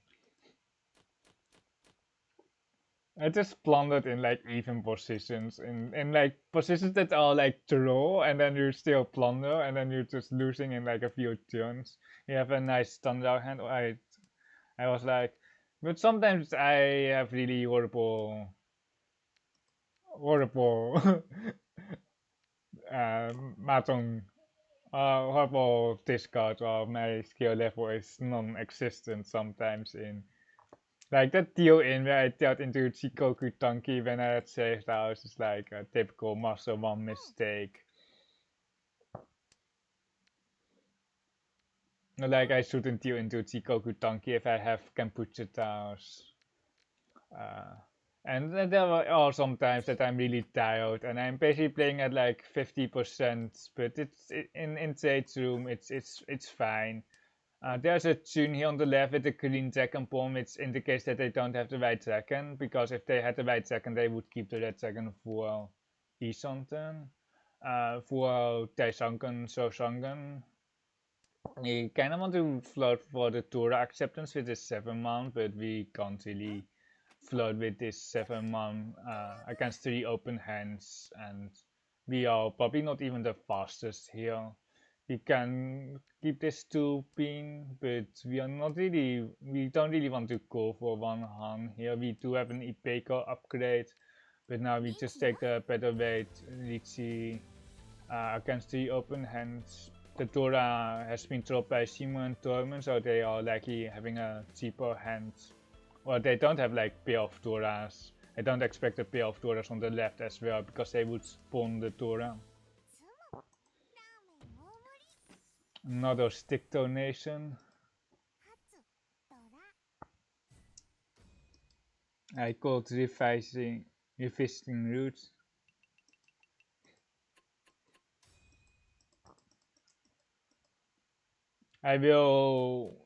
I just plundered in like even positions, in like positions that are like draw, and then you still plunder, and then you're just losing in like a few turns. You have a nice standout hand. I was like, but sometimes I have really horrible Mahjong horrible discard, or my skill level is non-existent sometimes in like that deal in where I dealt into Chikoku Tanki when I had saved house is like a typical Master 1 mistake. Like I shouldn't deal into Chikoku Tanki if I have Kenputsu Taos. And there are some times that I'm really tired and I'm basically playing at like 50%, but in Jade's room it's fine. There's a tune here on the left with the green dragon pawn, which indicates that they don't have the white dragon, because if they had the white dragon they would keep the red dragon for Isonten. For Taisanken, Sosanken. We kinda want to float for the Tora acceptance with this 7 mount, but we can't really float with this 7 mount against 3 open hands, and we are probably not even the fastest here. We can keep this 2-pin, but we don't really want to go for 1 Han here. We do have an Ipeco upgrade, but now we just take the better weight Riichi against 3 open hands. The Dora has been dropped by Simon and Tormund, so they are likely having a cheaper hand. Well, they don't have like pair of Doras. I don't expect a pair of Doras on the left as well, because they would spawn the Dora. Another stick donation. I called revisiting roots. I will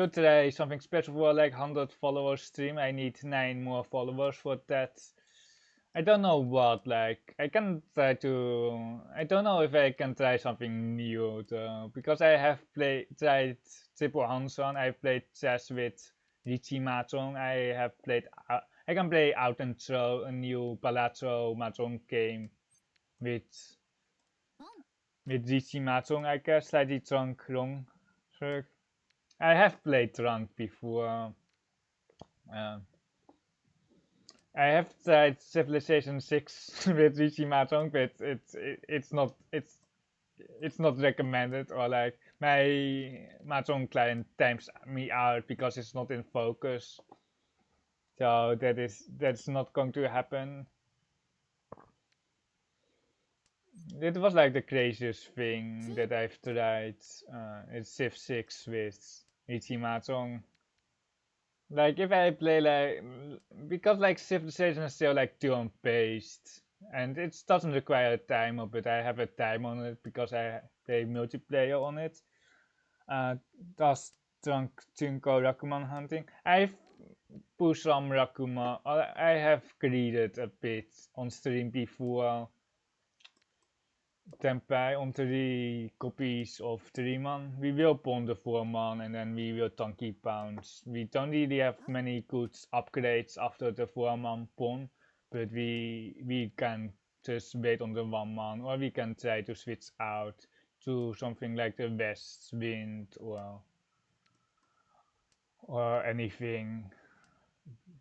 try something special for like 100 followers stream. I need 9 more followers for that. I don't know what, like, I don't know if I can try something new though, because I have tried Triple Hanson, I've played chess with Riichi Mahjong, I can play Out and Throw, a new Palazzo Mahjong game with Riichi Mahjong, I guess, slightly drunk wrong. So I have played drunk before. I have tried Civilization 6 with Riichi Mahjong, but it's not recommended, or like my Mahjong client times me out because it's not in focus. So that's not going to happen. It was like the craziest thing that I've tried. It's Civ 6 with Riichi Mahjong. Like if I play like, because like Civilization is still like turn-based, and it doesn't require a timer, but I have a timer on it because I play multiplayer on it. Does Drunk Tunko Rakuman hunting. push some Rakuma. I have created a bit on stream before. Tempei on 3 copies of 3-man. We will pawn the 4-man and then we will tanky pounce. We don't really have many good upgrades after the 4-man pawn, but we can just wait on the 1-man, or we can try to switch out to something like the West Wind or anything.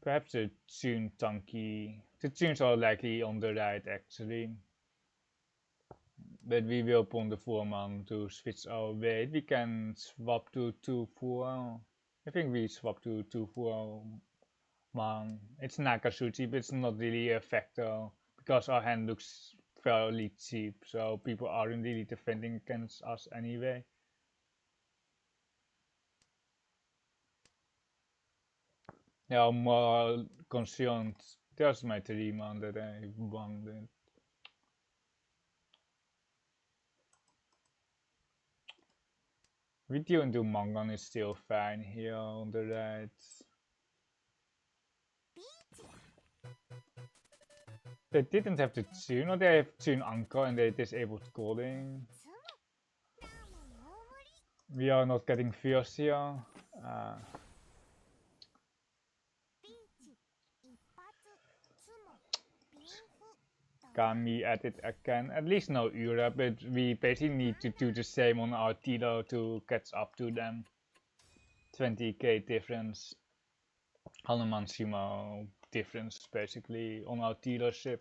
Perhaps a Chun tanky. The Chuns are likely on the right actually. But we will pawn the 4-man to switch our weight. We can swap to 2-4. I think we swap to 2-4 man. It's Nakatsuchi, but it's not really a factor because our hand looks fairly cheap, so people aren't really defending against us anyway. Yeah, I'm more concerned. There's my 3-man that I wanted. Video into Mangan is still fine here on the right. They didn't have the tune, or they have tune anchor and they disabled calling. We are not getting fierce here. Kami at it again. At least no Ura, but we basically need to do the same on our dealer to catch up to them. 20k difference. Hanuman Shima difference basically on our dealership.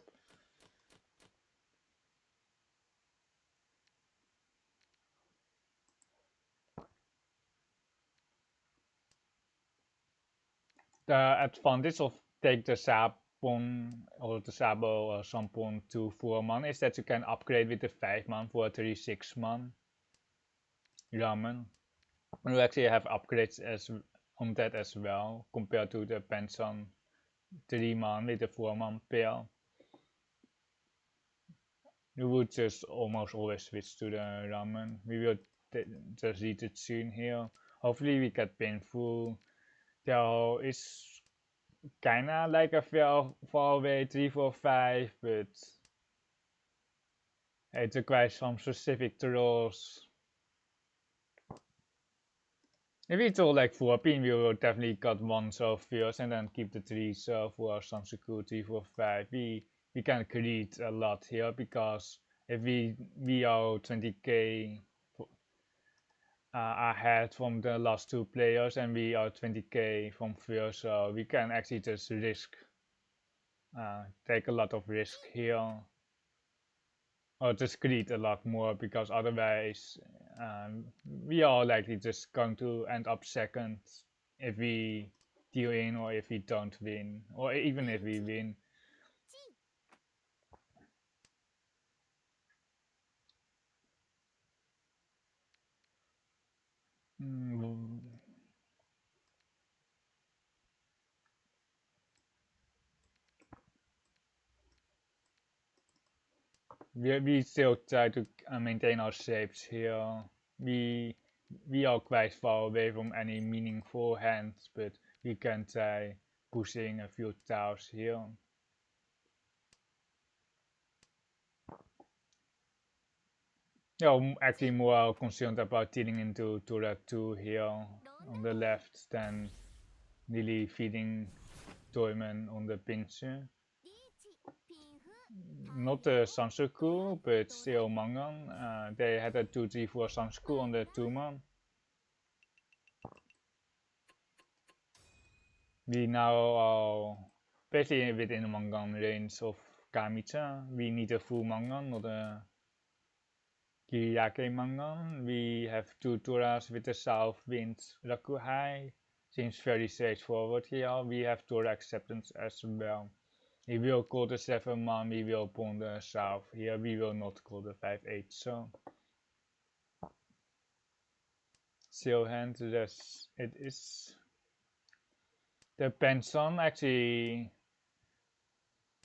The advantage of take the Sapon or the Sabo or Sampon to 4-man is that you can upgrade with the 5-man for a 3-6-man ramen. And you actually have upgrades on that as well compared to the Pensan 3-man with the 4-man pair. You would just almost always switch to the ramen. We will just read the tune here. Hopefully we get painful. There is kinda like a far away 3-4-5, but it requires some specific throws. If it's all like 4-pin, we will definitely cut 1 serve first and then keep the 3 serve for Sansuku 3-4-5. We can create a lot here because if we are 20k ahead from the last 2 players and we are 20k from first, so we can actually just risk, take a lot of risk here, or just create a lot more, because otherwise we are likely just going to end up second if we deal in or if we don't win, or even if we win. We still try to maintain our shapes here. We are quite far away from any meaningful hands, but we can try pushing a few tiles here. Yeah, I'm actually more concerned about dealing into turret 2 here on the left than really feeding Toyman on the pinch. Not the Sansuku, but still Mangan. They had a 2-3-4 Sansuku on the 2-man. We now are basically within the Mangan range of Kamicha. We need a full Mangan, not a Kiriake Mangan. We have 2 Turas with the south wind Rakuhai. Seems very straightforward here. We have Tura acceptance as well. He will call the 7-man, we will pawn the south. Here we will not call the 5-8, so. Seal hand, yes, it is. The Penson actually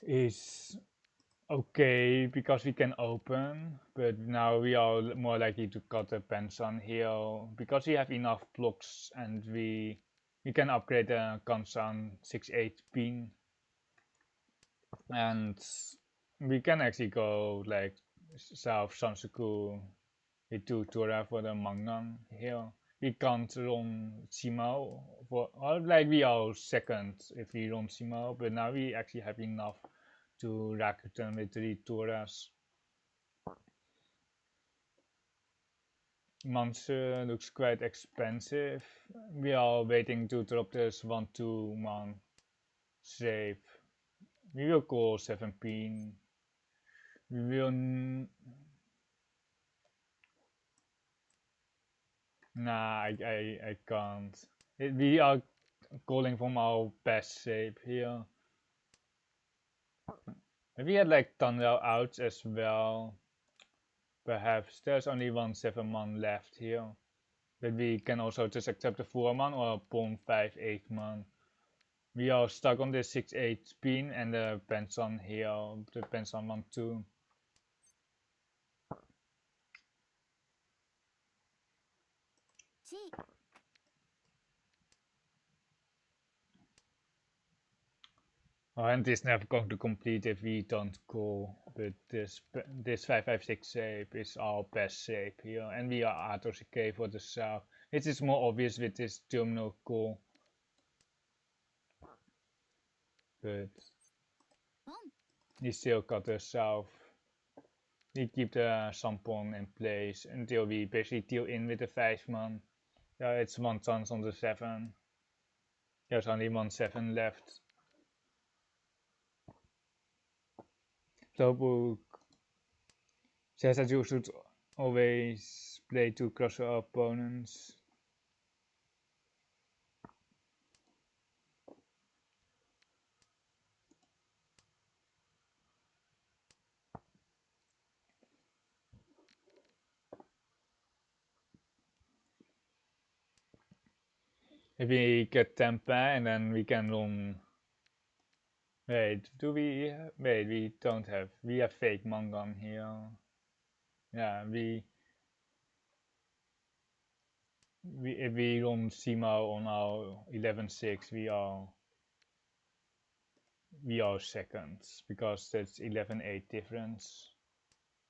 is okay because we can open, but now we are more likely to cut the Penson here because we have enough blocks and we we can upgrade the hanchan 6-8 pin, and we can actually go like South Sansuku with 2 Tora for the Mangnang here. We can't run Shimao for, or like we are second if we run Shimao, but now we actually have enough to Rakuten with 3 Toras. Monster looks quite expensive. We are waiting to drop this 1-2 man save. We will call 17. We will. Nah, I can't. We are calling from our best shape here. We had like Thunder out as well. Perhaps there's only 1 7-man left here. But we can also just accept the 4-man or pawn 5-8 man. We are stuck on this 6-8 pin and the Penson here, the Penson 1-2. And this never going to complete if we don't go, but this 5-5-6 shape is our best shape here, and we are out of the cave for the south. It is more obvious with this terminal call, but we still got the south. We keep the Sampon in place until we basically deal in with the 5-man. Yeah, it's 1 chance on the 7. There's only 1 7 left. Flowbook says that you should always play to cross your opponents. If we get Tempa and then we can run. Wait, do we? Wait, we don't have. We have fake Mangan here. Yeah, if we run Simo on our 11-6, we are seconds because that's 11-8 difference.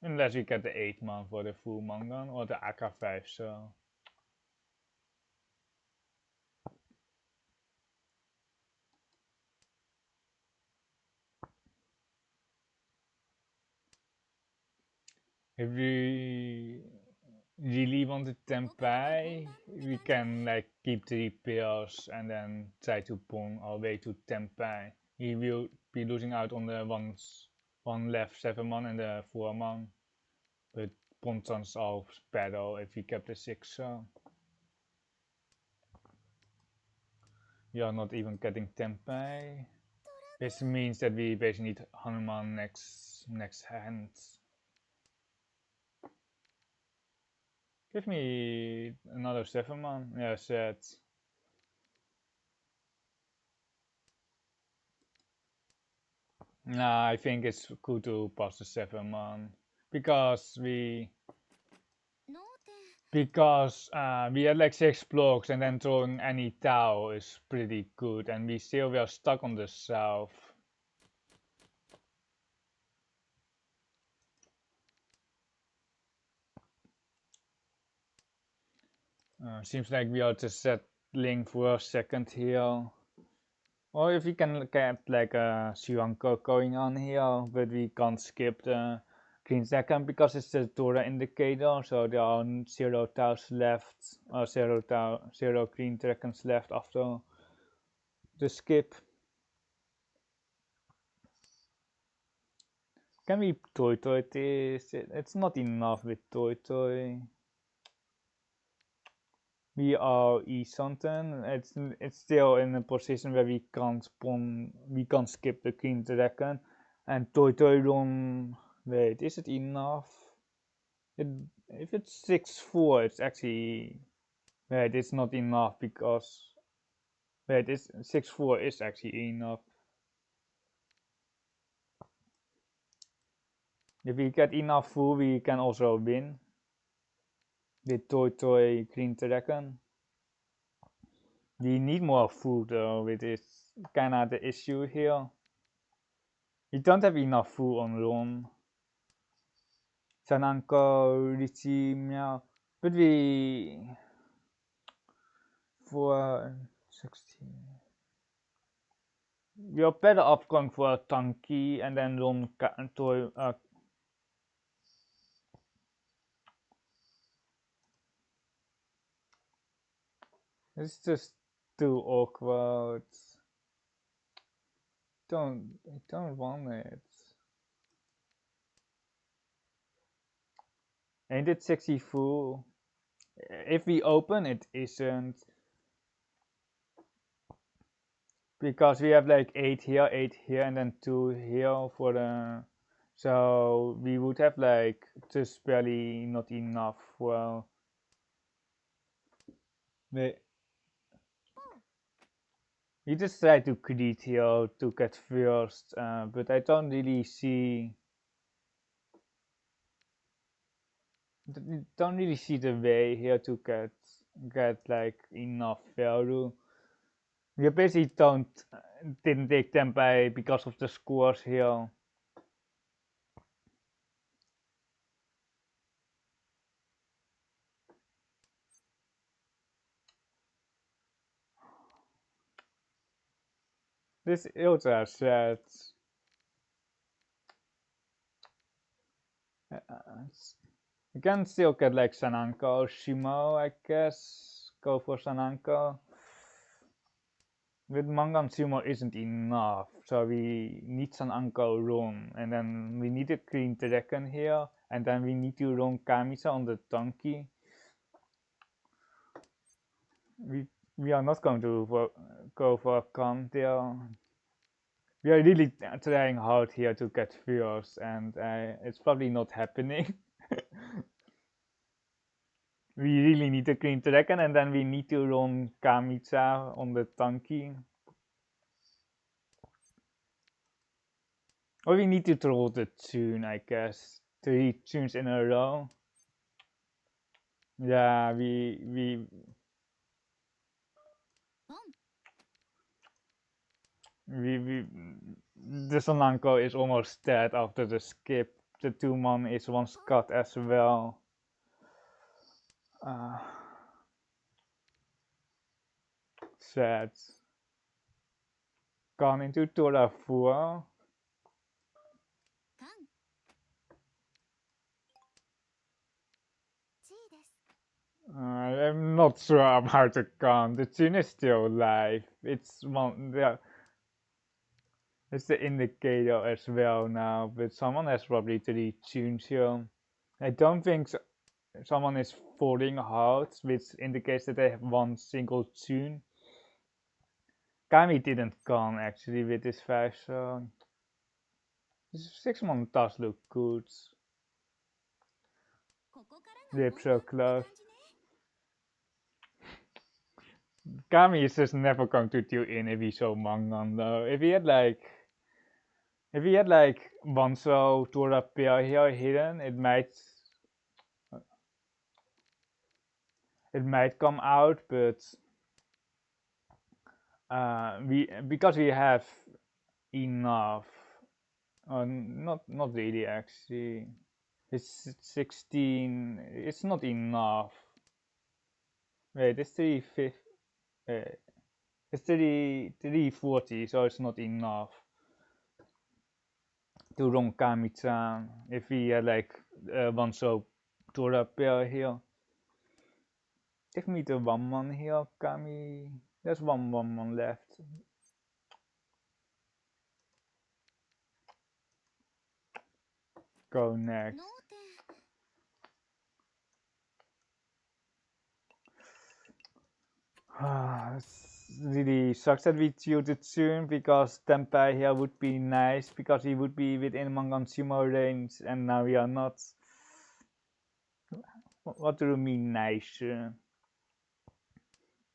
Unless we get the 8-man for the full Mangan or the AK5, so. If we really want the Tempai, we can like keep the repairs and then try to pawn our way to Tempai. We will be losing out on the one left 7-man and the 4-man, but pawn chance are better if we kept the 6. So we are not even getting Tempai. This means that we basically need Hanuman next hand. Give me another 7-man. Yeah, set. Nah, I think it's good to pass the 7-man because we had like 6 blocks and then throwing any Tau is pretty good, and we still were stuck on the south. Seems like we are just settling for a second here. Or if we can get like a Shuanko going on here, but we can't skip the green second because it's the Tora indicator, so there are 0 Taus left, or 0 green dragons left after the skip. Can we toy this? It's not enough with toy. We are E-Santen. It's still in a position where we can't skip the green dragon. And toy run. Wait, is it enough? If it's 6-4, it's actually. Wait, it's not enough because. Wait, it's 6-4 is actually enough. If we get enough full, we can also win. With toy green dragon. We need more food though, which is kinda the issue here. We don't have enough food on Ron. Sananko, Riichi, Meow. But for 16. We are better off going for a Tanky and then Ron toy. It's just too awkward. I don't want it. Ain't it sexy fool? If we open it isn't. Because we have like 8 here, and then 2 here for the. So we would have like just barely not enough. Well, we just try to create here to get first, but I don't really see. Don't really see the way here to get like enough value. We basically didn't take them by because of the scores here. This is ultra sad. You can still get like Sananko or Shimo, I guess. Go for Sananko. With Mangan Sumo isn't enough, so we need Sananko run, and then we need a Green Dragon here, and then we need to run Kamisa on the donkey. We are not going to go for a con there. We are really trying hard here to get viewers, and it's probably not happening. We really need a Green Dragon, and then we need to run Kamitsa on the donkey. Or we need to draw the tune, I guess. 3 tunes in a row. Yeah, we the Solanko is almost dead after the skip. The 2-man is once cut as well. Sad. Gone into Tora 4. I'm not sure about the con. The tune is still live. It's one. Yeah, it's the indicator as well now, but someone has probably 3 tunes here. I don't think someone is falling hard, which indicates that they have one single tune. Kami didn't con actually with this 5 song. This 6-man does look good. Lips so close. Kami is just never going to do in if he's so Mangan though. If he had like Bonzo Tora pair here hidden, it might come out, but because we have enough. Not really actually. It's 16. It's not enough. Wait, it's 350. It's 340, so it's not enough to run Kami-chan if we had like one so Tora pair here. Give me the 1-man here, Kami. There's one 1-man left. Go next. Really sucks that we tilted soon because Tempai here would be nice because he would be within Mangan Sumo range and now we are not. What do you mean nice?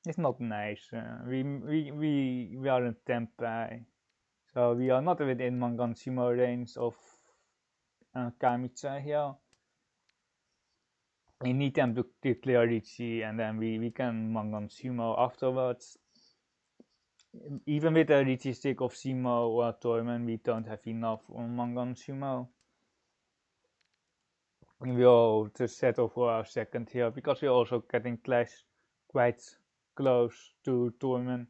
It's not nice. We are in Tempai, so we are not within Mangan Sumo range of Kamitsa here. We need them to clear Riichi and then we can Mangan Sumo afterwards. even with a Riichi stick of Simo or Torment, we don't have enough on Mahjong Sumo. We'll just settle for our second here because we're also getting quite close to Torment.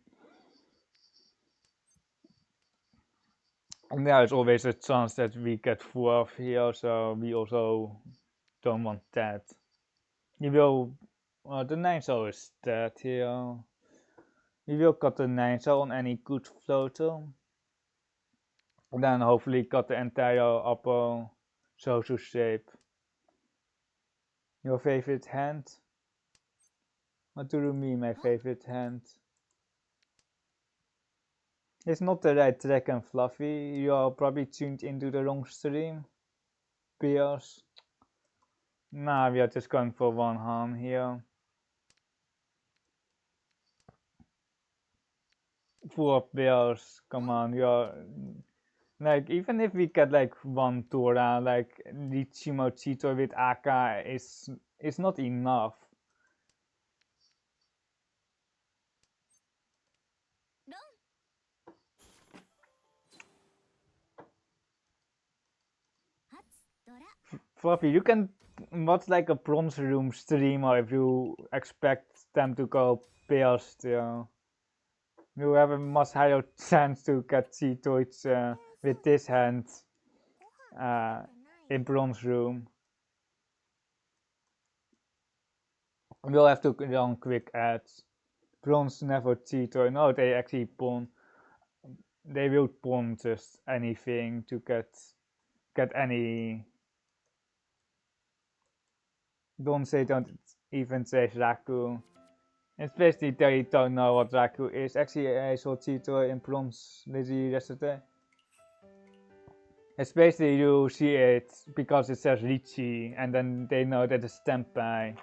And there's always a chance that we get 4th here, so we also don't want that. We will, the 9-0 is dead here. We will cut the 9-0 on any good floater. And then hopefully cut the entire upper social shape. Your favorite hand? What do you mean my favorite hand? It's not the right track and Fluffy. You are probably tuned into the wrong stream. Bears. Nah, we are just going for one Han here. 4 bears, come on, you are... Like, even if we get like 1 Tora, like Riichi Mahjong with Aka is not enough. Fluffy, you can watch like a bronze room streamer if you expect them to go bears still. You have a much higher chance to get Cheetoids with this hand in bronze room. We'll have to run quick ads. Bronze never Cheetoid. No, they actually pawn. They will pawn just anything to get any. Don't even say Raku. Especially they don't know what Raku is. Actually, I saw Cheetoid in bronze yesterday. Especially you see it because it says Riichi and then they know that it's Tenpai.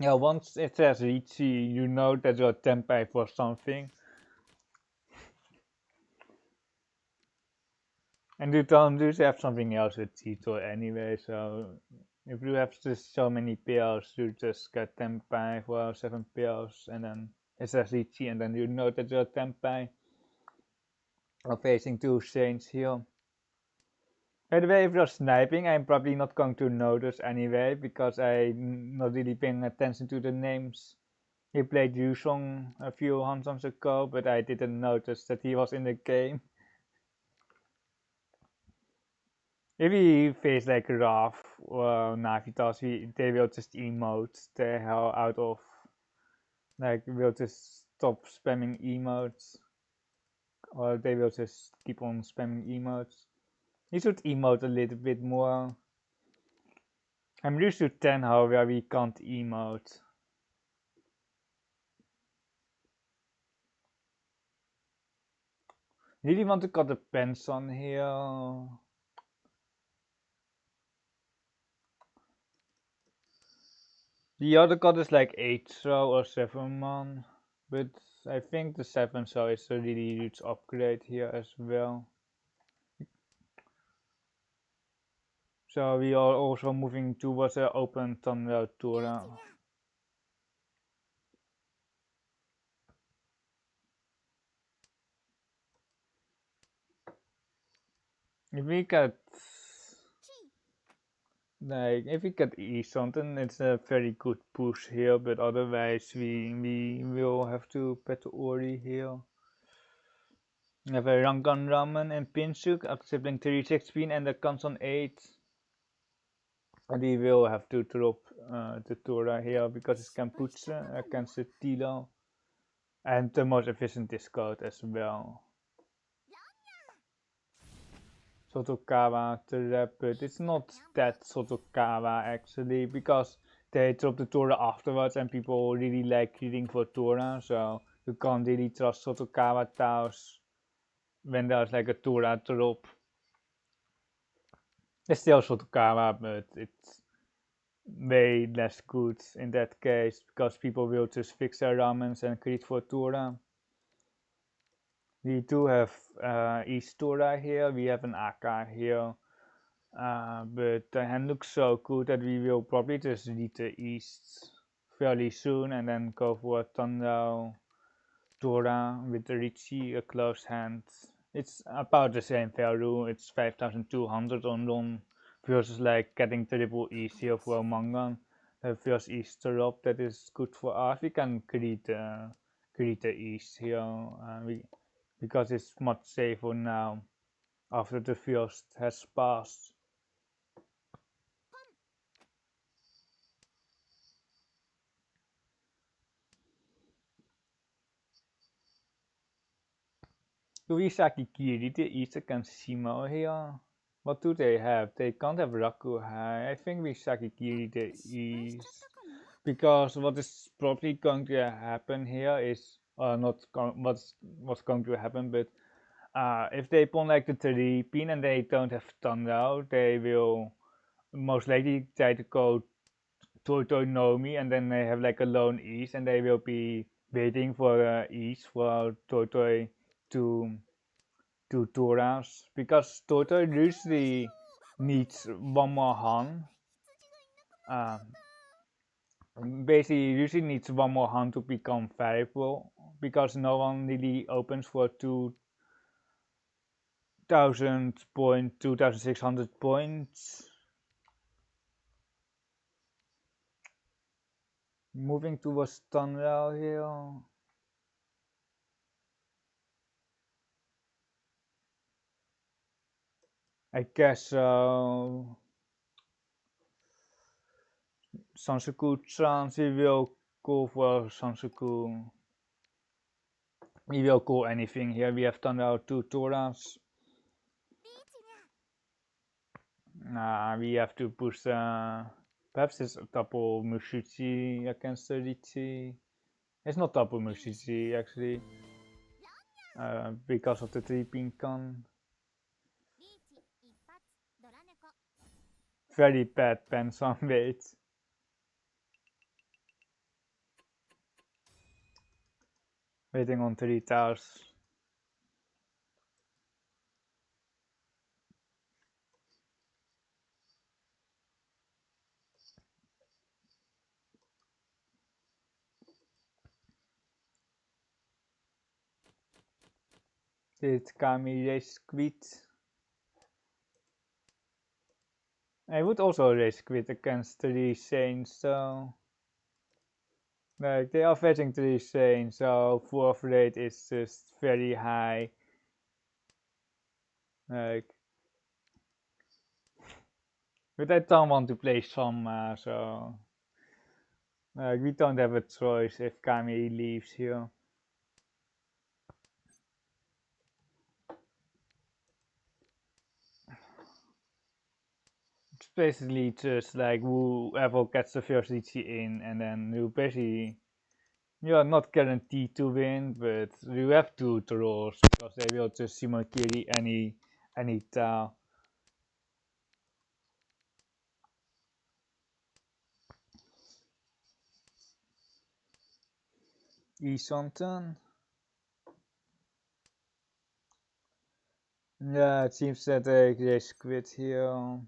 Yeah, once it says Riichi, you know that you're Tenpai for something. And you don't just have something else with Cheetoid anyway, so if you have just so many pairs, you just get Tenpai for 7 pairs, and then it says Riichi, and then you know that you're Tenpai. Or facing 2 saints here. By the way, if you're sniping, I'm probably not going to notice anyway, because I'm not really paying attention to the names. He played Yusong a few hancans ago, but I didn't notice that he was in the game. If he face like Raf or Navitas, they will just emote the hell out of. Like, will just stop spamming emotes. Or they will just keep on spamming emotes. He should emote a little bit more. I'm used to Tenhou where we can't emote. Really want to cut the pants on here. The other cut is like 8 throw or 7 man, but I think the 7 throw is a really huge upgrade here as well. So we are also moving towards an open Thunder Tora. If we get E something, it's a very good push here, but otherwise we will have to pet Ori here. We have a Rangan Ramen and Pinsuk, accepting 36 spin and that comes on 8. And we will have to drop the Tora here because it's Kamputse against the Tilo. And the most efficient discard as well. Sotokawa trap, but it's not that Sotokawa actually, because they drop the Tora afterwards and people really like reading for Tora, so you can't really trust Sotokawa tiles when there's like a Tora drop. It's still Sotokawa, but way less good in that case, because people will just fix their ramens and create for Tora. We do have East Tora here, we have an Aka here, but the hand looks so good that we will probably just read the East fairly soon and then go for a Tandao Tora with the Riichi, a close hand. It's about the same value, it's 5200 on Ron versus like getting triple East here for a Mangan. First East drop that is good for us. We can create the East here because it's much safer now after the first has passed. Urisaki Kiri, the East against Shimo here. What do they have? They can't have Rakuhai. I think Urisaki Kiri the East. Because what is probably going to happen here is not what's going to happen, but if they pawn like the 3 pin and they don't have Thunder, they will most likely try to go Toto Nomi and then they have like a lone East and they will be waiting for East for Toto to do Toras because Toto usually needs one more Han. Basically, usually needs one more hand to become viable because no one really opens for 2000 point, 2600 points. Moving towards Tunwell here. I guess Sansuku-chan, we will go for Sansuku. We will go anything here. We have Tunwell 2 Toras. We have to push perhaps it's double Mushichi against Riichi. It's not double Mushichi actually. Because of the 3-pin con. Very bad pens on weight. Waiting on 3 towers. Did Kami race quit? I would also race quit against 3 Saints, so like they are fetching 3 Saints, so 4th rate is just very high. Like, but I don't want to play Soma, so like we don't have a choice if Kami leaves here. It's basically just like whoever gets the first Riichi in, and then you are not guaranteed to win, but you have to draws because they will just simon carry any tile. Isonton. Yeah, it seems that they quit here.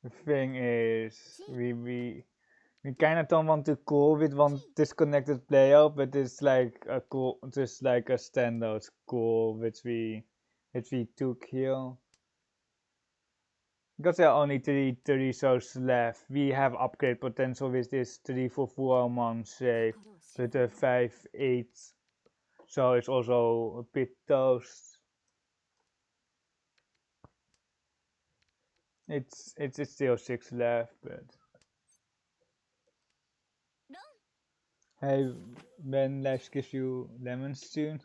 The thing is, we kind of don't want to call with one disconnected player, but it's like a call, just like a standard call which we took here. Because there are only 3 resources left, we have upgrade potential with this 3 for 4 months save, but 5-8, so it's also a bit toast. It's still 6 left, but hey, when let's give you lemons soon.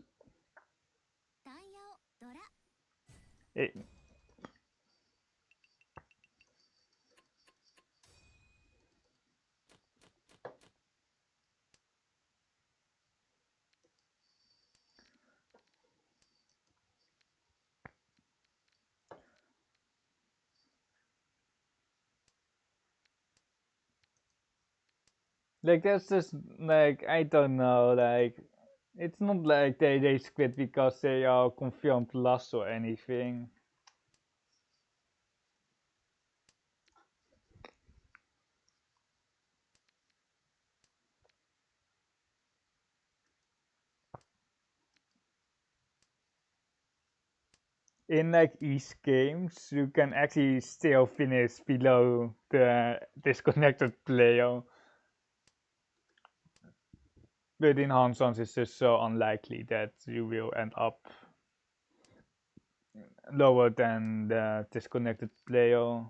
It, Like that's just like I don't know, like it's not like they quit because they are confirmed lost or anything. In like East games, you can actually still finish below the disconnected player. But in hanchan, it's just so unlikely that you will end up lower than the disconnected player.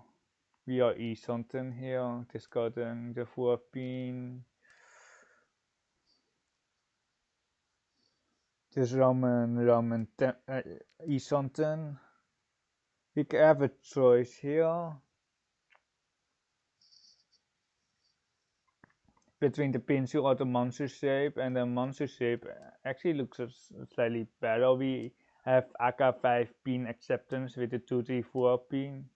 We are East hunting here, discarding the 4 pin. Just Roman East hunting. We can have a choice here between the pencil or the monster shape, and the monster shape actually looks slightly better. We have AK5 pin acceptance with the 234 pin.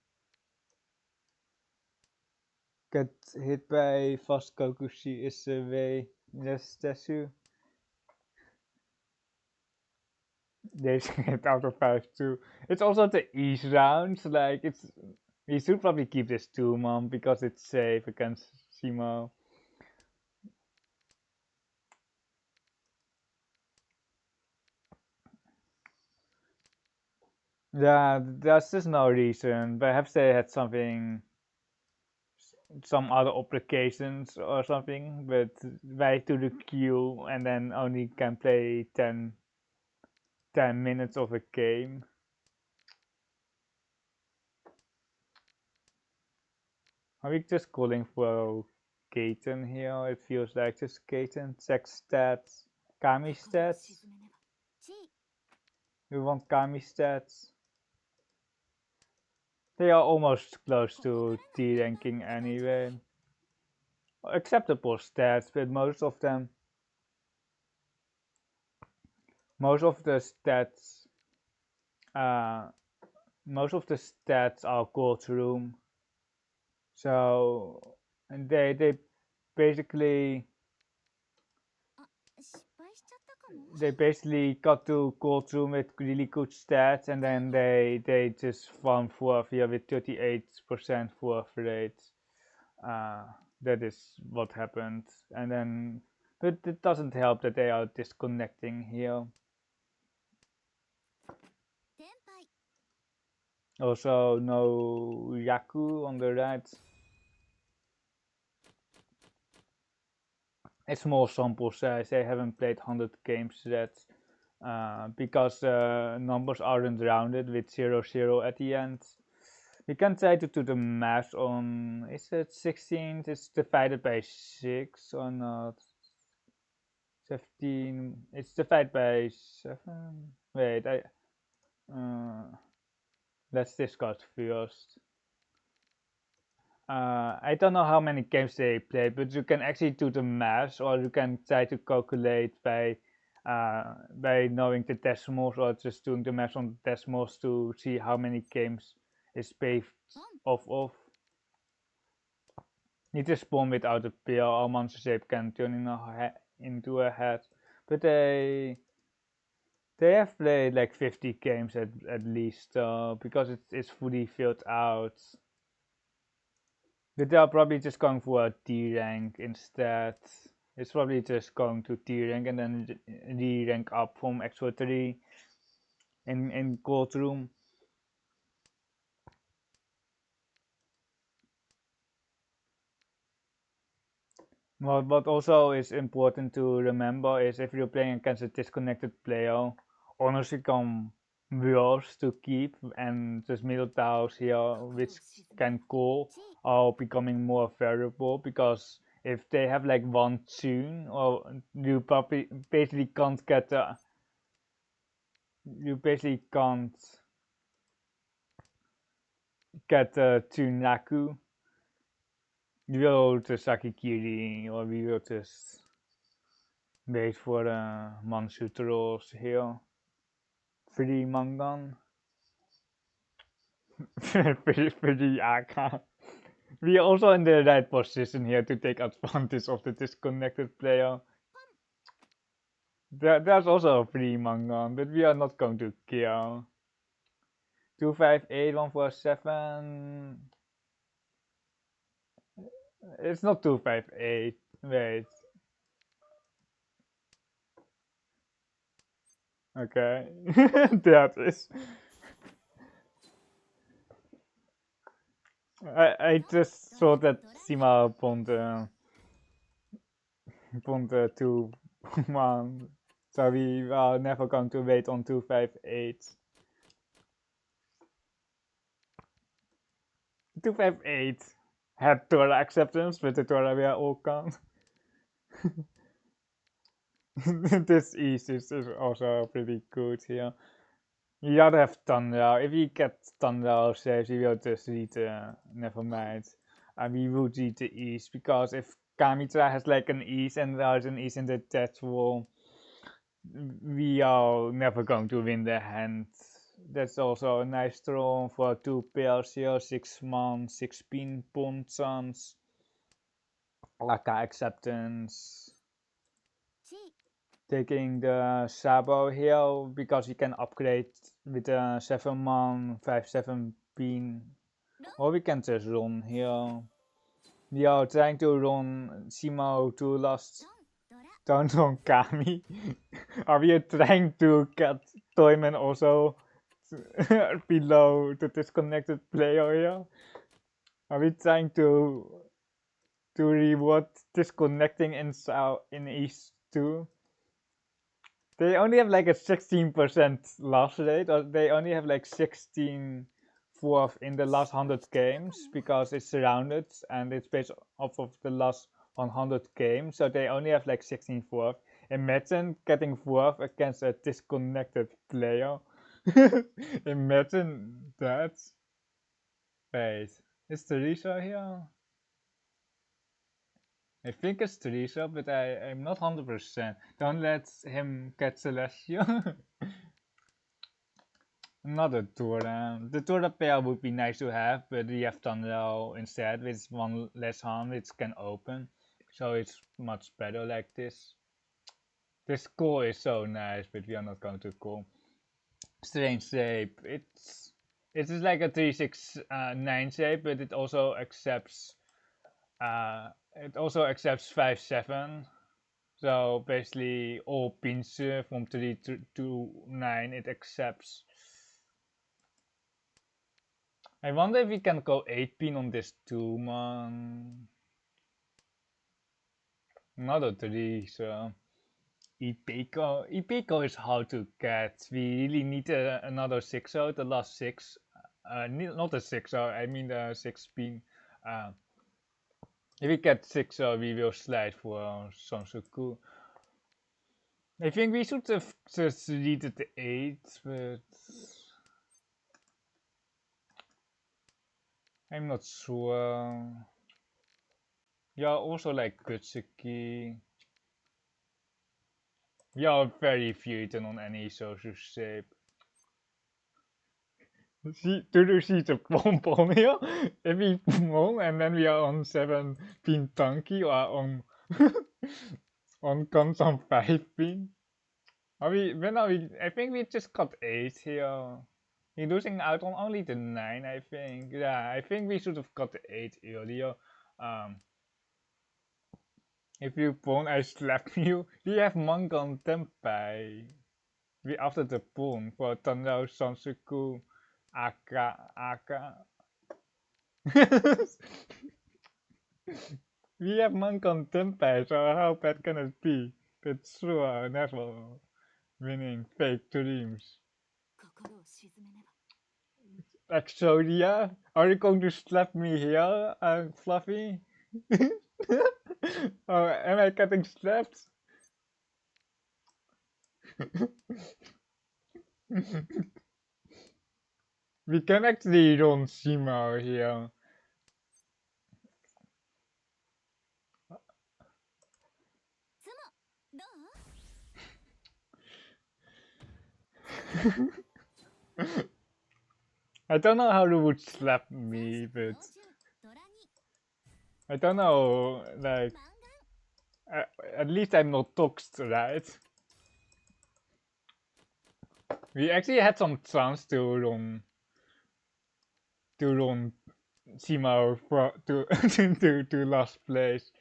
Get hit by fast Kokushi is the way. Yes, statue. They get out of 5 too. It's also the ease rounds, like it's we should probably keep this 2 mom because it's safe against Shimo. Yeah, there's just no reason. Perhaps they had some other applications or something, but way to the queue and then only can play 10 minutes of a game. Are we just calling for Kaiten here? It feels like just Kaiten. Check stats. Kami stats? We want Kami stats. They are almost close to T ranking anyway. Acceptable stats, but most of the stats, uh, most of the stats are courtroom. So and they basically got to courtroom with really good stats, and then they just found fourth here with 38% fourth rate. That is what happened, and then but it doesn't help that they are disconnecting here. Also, no Yaku on the right. A small sample size. They haven't played 100 games yet, because numbers aren't rounded with 0-0 at the end. We can try to do the math on, is it 16? It's divided by 6 or not? 17, it's divided by 7? Wait, let's discuss first. I don't know how many games they play, but you can actually do the math, or you can try to calculate by knowing the decimals, or just doing the math on the decimals to see how many games is based off of. Need to spawn without a pill, or monster shape can turn into a head, but they have played like 50 games at least, because it's fully filled out. But they're probably just going for a D rank instead. It's probably just going to D rank and then D rank up from extra 3 in courtroom. What also is important to remember is if you're playing against a disconnected player, honors become worse to keep, and just middle tiles here, which can call, are becoming more variable, because if they have like one tune, or you probably basically can't get you basically can't get Tsunaku. You will just Sakikiri, or we will just wait for Mansuturos here. Free Mangan. Free Aka. We are also in the right position here to take advantage of the disconnected player. There's also a free Mahjong, but we are not going to kill. 258, 147. It's not 258. Wait. Okay. That is. I just saw that Sima pond 2-1. So we are never going to wait on 258. 258 had Torah acceptance, but the Torah were all gone. This east is also pretty good here. You gotta have Thunder. If you get Thunder saves, you will just read never mind. And we would read the east, because if Kamitra has like an east and there's an east in the death wall, we are never going to win the hand. That's also a nice draw for 2 pairs here, 6 man, 16 pawn chance. Laka acceptance. Taking the Sabo here because you can upgrade with a 7 man, 5-7 pin. Or we can just run here. We are trying to run Simo to last. Don't run Kami. Are we trying to get Toyman also below the disconnected player here? Are we trying to reward disconnecting in East too? They only have like a 16% loss rate, or they only have like 16 fourth in the last 100 games because it's rounded and it's based off of the last 100 games. So they only have like 16 fourth. Imagine getting fourth against a disconnected player. Imagine that. Wait, is Teresa here? I think it's Teresa, but I'm not 100%. Don't let him get Celestia. Another Tora. The Tora pair would be nice to have, but we have Thundero instead with one less hand which can open. So it's much better like this. This core is so nice, but we are not going to call. Strange shape. It is like a 3-6-9 shape, but it also accepts 5-7. So basically all pins from 3 to 9 it accepts. I wonder if we can go 8 pin on this 2 man. Another 3, so Ipeco is hard to get. We really need another 6-0, the last 6. Not a 6-0, I mean the 6 pin. If we get 6-0, we will slide for Sansuku. I think we should have just read the 8, but I'm not sure. Yeah, also like Kutsuki. We are very feuding on any social shape. See, do see the pom here? If we pom and then we are on 7 pin Tanki or on on Kansam 5 pin. Are we, when are we? I think we just got 8 here. We're losing out on only the 9, I think. Yeah, I think we should have got the 8 earlier. If you pawn, I slap you. We have Mangan Tenpai. We after the pawn for Tando Sansuku Aka. We have Mangan Tenpai, so how bad can it be? That's sure never winning fake dreams. Exodia, are you going to slap me here, Fluffy? Oh, am I getting slapped? We can actually run Simo here. I don't know how they would slap me, but I don't know, like, at least I'm not toxed, right? We actually had some chance to run Simo to to last place.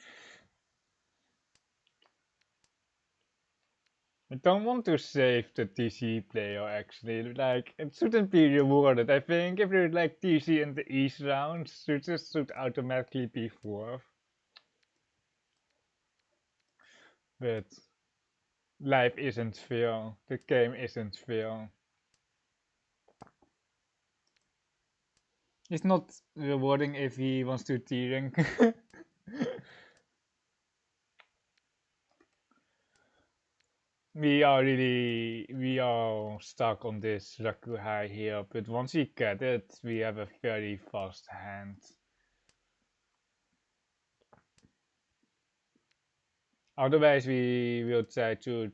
I don't want to save the TC player actually. Like it shouldn't be rewarded. I think if you like TC in the East rounds, you just should automatically be fourth. But life isn't fair. The game isn't fair. It's not rewarding if he wants to T-rank. we are stuck on this Raku High here, but once we get it, we have a very fast hand. Otherwise, we will try to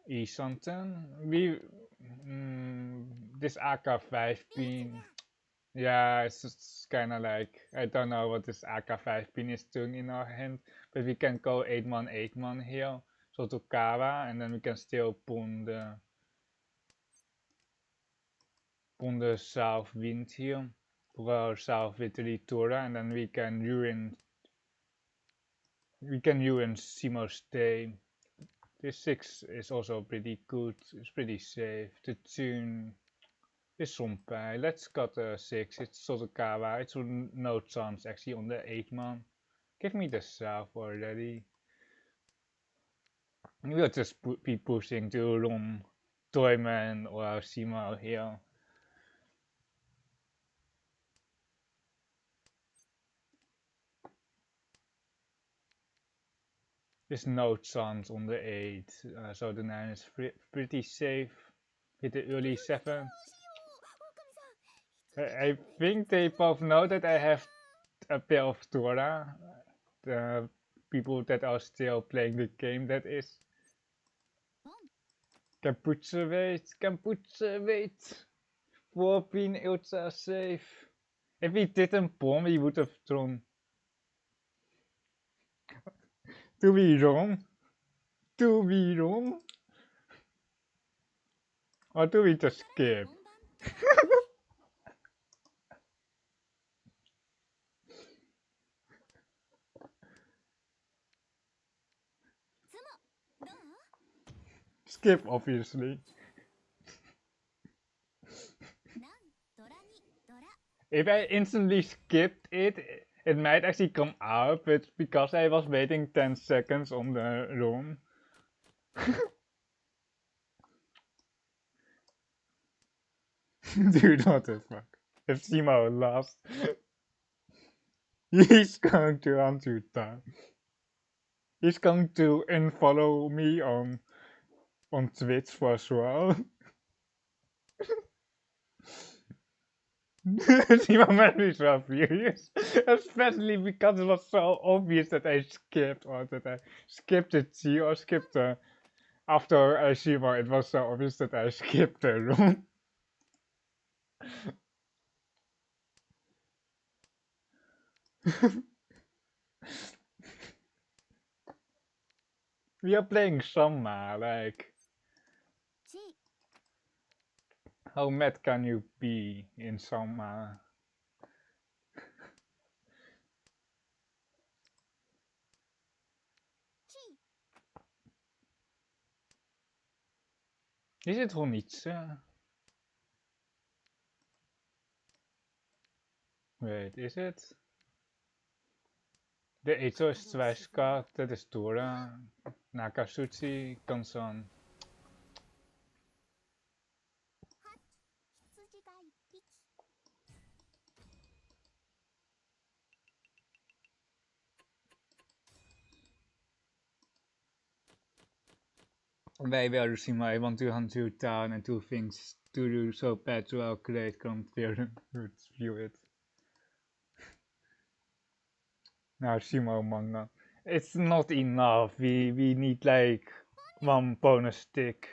eat something. This AK-5 pin. Yeah, it's kind of like I don't know what this AK-5 pin is doing in our hand, but we can go 8-man 8-man here, so to Kawa, and then we can still pun the south wind here, or south with Ritora, and then we can ruin Simo's day. This 6 is also pretty good. It's pretty safe. The tune is Sonpai. Let's cut a 6. It's Sotokawa. It's no chance actually on the 8-man. Give me the south already. We'll just be pushing to run Toyman or Simo here. There's no chance on the 8, so the 9 is pretty safe. With the early 7. I think they both know that I have a pair of Tora. The people that are still playing the game, that is. Kapuze wait. 4-pin ultra safe. If we didn't bomb, we would have thrown. Do we wrong? Do we wrong? Or do we just skip? Skip, obviously. If I instantly skipped it, it might actually come out, but because I was waiting 10 seconds on the room. Dude, what the fuck? If Simo lost, he's going to hunt you down. He's going to unfollow me on Twitch for sure. Simo made me so furious, especially because it was so obvious that I skipped, or that I skipped the T or skipped the. After I Simo, it was so obvious that I skipped the room. We are playing Summa, like. How mad can you be in Summa? Is it Honitsu? Wait, is it? De Eito is Zweiska, dat is Dora. Nakasuchi, Kansan. Maybe Arusima, I want to hunt you down and do things to do so bad to our great grandparents would view it. Now Shimo manga. It's not enough. We need like one bonus stick.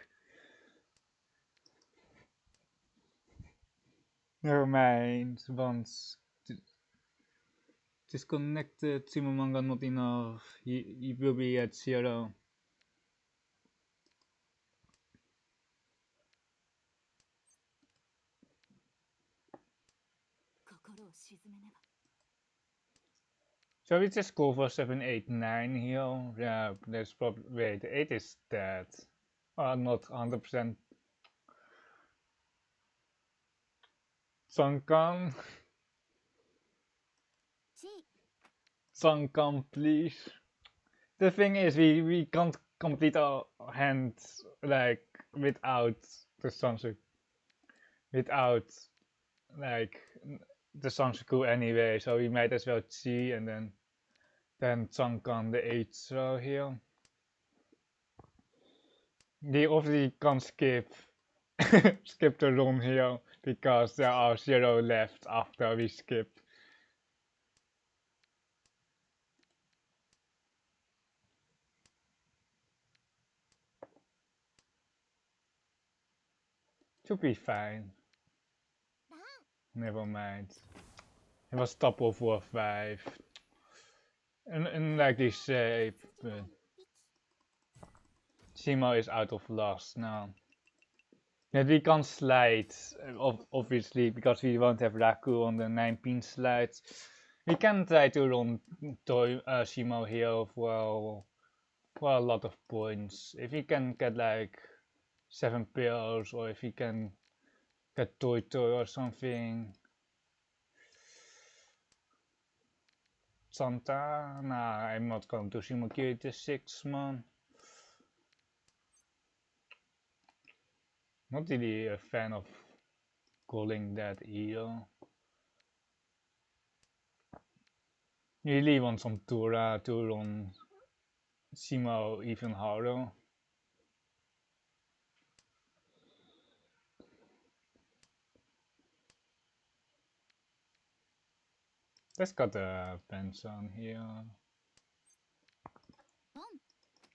Never mind. Once disconnected, Zimmerman got not enough, he will be at 0. So we just go for 7, 8, 9 here. Yeah, that's probably. Wait, 8 is dead. Not 100%. Sunkan. Sunkan, please. The thing is, we can't complete our hand like without the Sansu. Without like the Sansuku anyway, so we might as well Chi and then Sunkan the 8th row here. We obviously can't skip skip the run here because there are 0 left after we skip. Should be fine. Never mind. It was top of 4-5. And like they say, but Simo is out of loss now. That we can't slide, obviously, because we won't have Raku on the 9-pin slides. We can try to run Simo here for a lot of points. If we can get like 7 pairs, or if we can get Toy or something. Santa? Nah, I'm not going to Shimokiri the 6 man. Not really a fan of calling that either. Really want some Tura to run Simo even harder. Let's got a pants on here.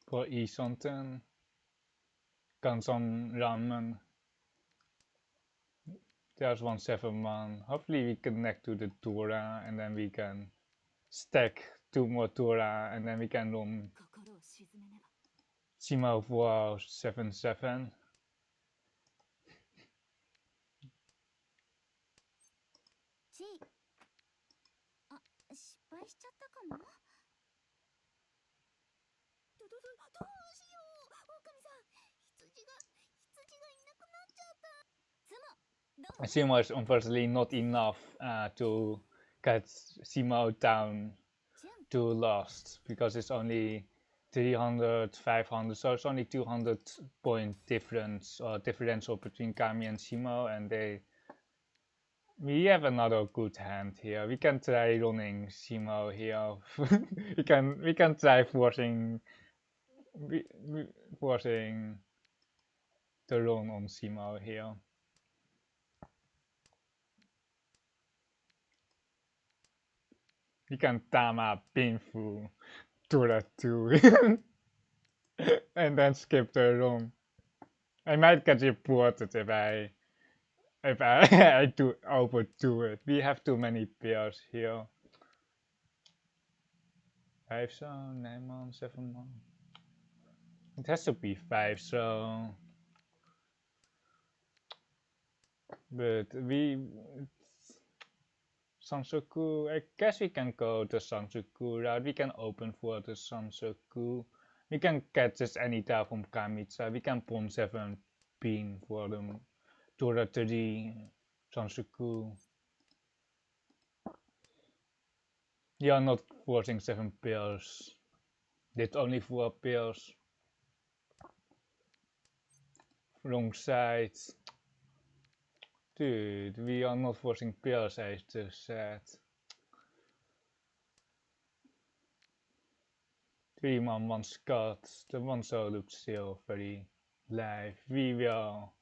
For Isonten. Kan some ramen. There's 1 7 man. Hopefully we connect to the Tura and then we can stack 2 more Tura and then we can run Simo for 7-7. Simo is unfortunately not enough to get Simo down to lost because it's only 300, 500, so it's only 200 point difference or differential between Kami and Simo, and we have another good hand here. We can try running Simo here. we can try forcing the run on Simo here. We can Tama Pinfu Tura 2 and then skip the run. I might get reported if I I do overdo it. We have too many pairs here. 5 so 9 man, 7 man. It has to be 5 so. But Sansoku, I guess we can go the Sansoku route. We can open for the Sansoku. We can get just any tile from Kamitsa. We can pawn 7 pin for them. Tora 3 Sansoku. We are not forcing 7 pairs. Did only 4 pairs. Wrong side. Dude, we are not forcing pairs, I just said. 3 man, 1 Scott. The one so looks still very live. We will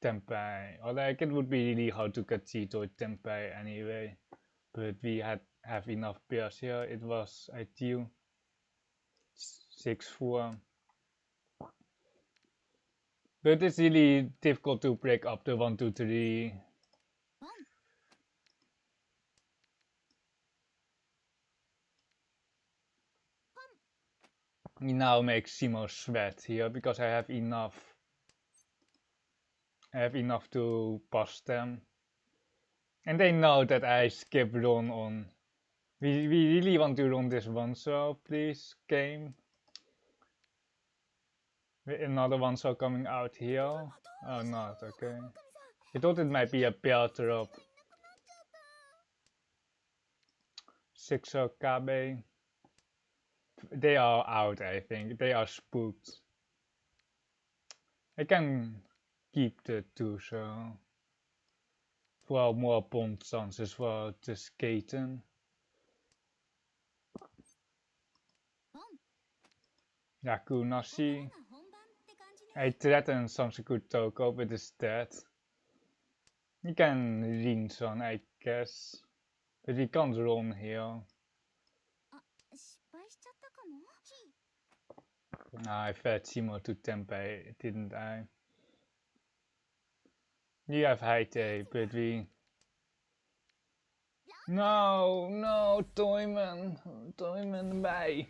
Tempai. Or like it would be really hard to get Cheeto Tempai anyway. But we have enough pairs here. It was ideal. 6-4. But it's really difficult to break up the 1, 2, 3. We now make Simo sweat here because I have enough. I have enough to pass them. And they know that I skip run on. We really want to run this one, so please, game. Another one so coming out here. Oh, not okay. I thought it might be a build drop. 6 Kabe. They are out, I think. They are spooked. I can keep the 2, so for more pond chances for the skaten. Yakunashi. I threatened Samsaku Toko, but it's dead. We can Rinson, I guess. But we can't run here. I fed Simo to Tempeh, didn't I? You have high tape, but we... No, Toyman. Toyman bij.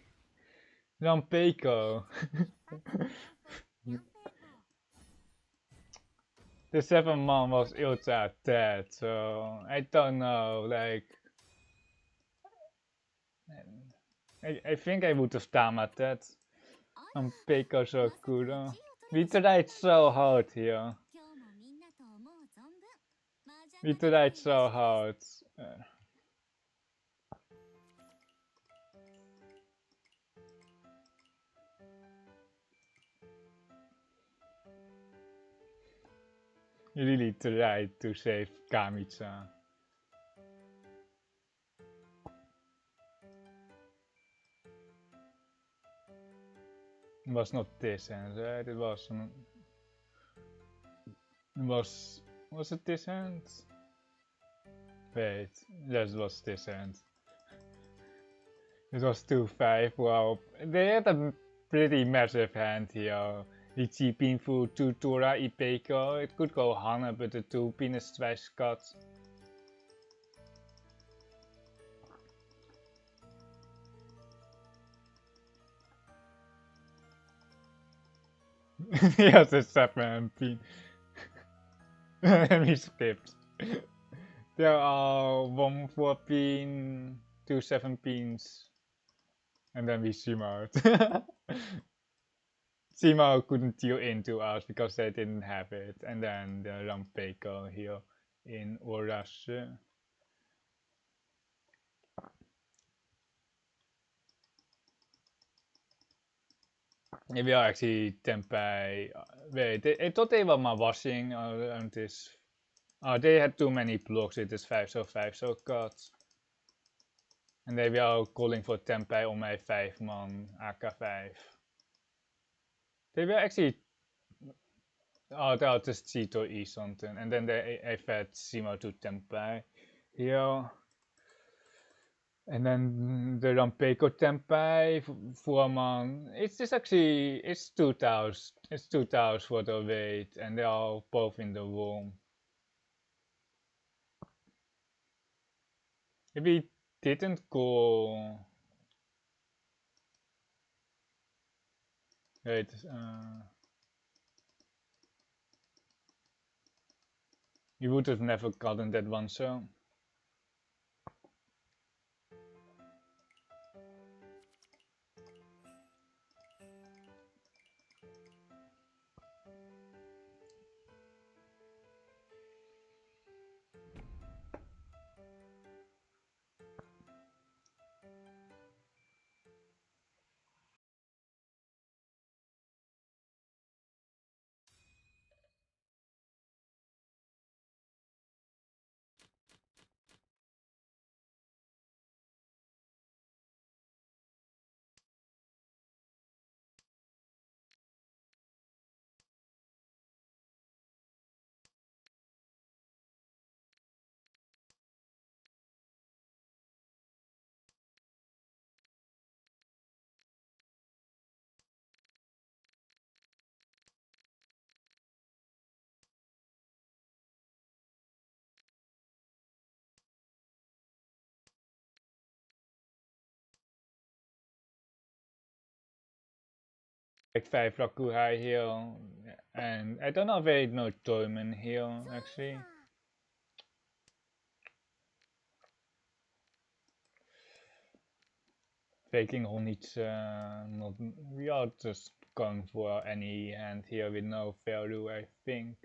Rampeko. The 7 man was ultra dead, so I don't know, like... I think I would have damaged that. Rampeko Sakura. We tried so hard here. We tried so hard. You really tried to save Kamitsa. It was not this hand, right? It was... Was it this hand? Wait, that was this hand. It was 2-5, wow. They had a pretty massive hand here. Riichi Pinfu, 2 Tora, Ipeko. It could go Hana, but the 2 pin is twice cut. Yes, the 7 pin. And we skipped. There are 1 4 pin, 2 7 pins. And then we zoom out. Simo couldn't deal into us because they didn't have it. And then the Rampeko here in Orashi. Maybe I actually Tempeh. Wait, I thought they were my washing around this. Oh, they had too many blocks with this 5 so cut. And they were calling for Tempeh on my 5 man AK5. They were actually. Oh, they are just Chito E something. And then I fed Simo to Tempeh here. And then the Rampeko Tempeh, 4 man. It's just actually, it's 2000. It's 2000 for the weight. And they are both in the room. If we didn't go... Wait, we would have never gotten that one, so... like 5 Rakuhai here, and I don't know if I know Toyman here actually. Taking on each, not, we are just going for any hand here with no value, I think.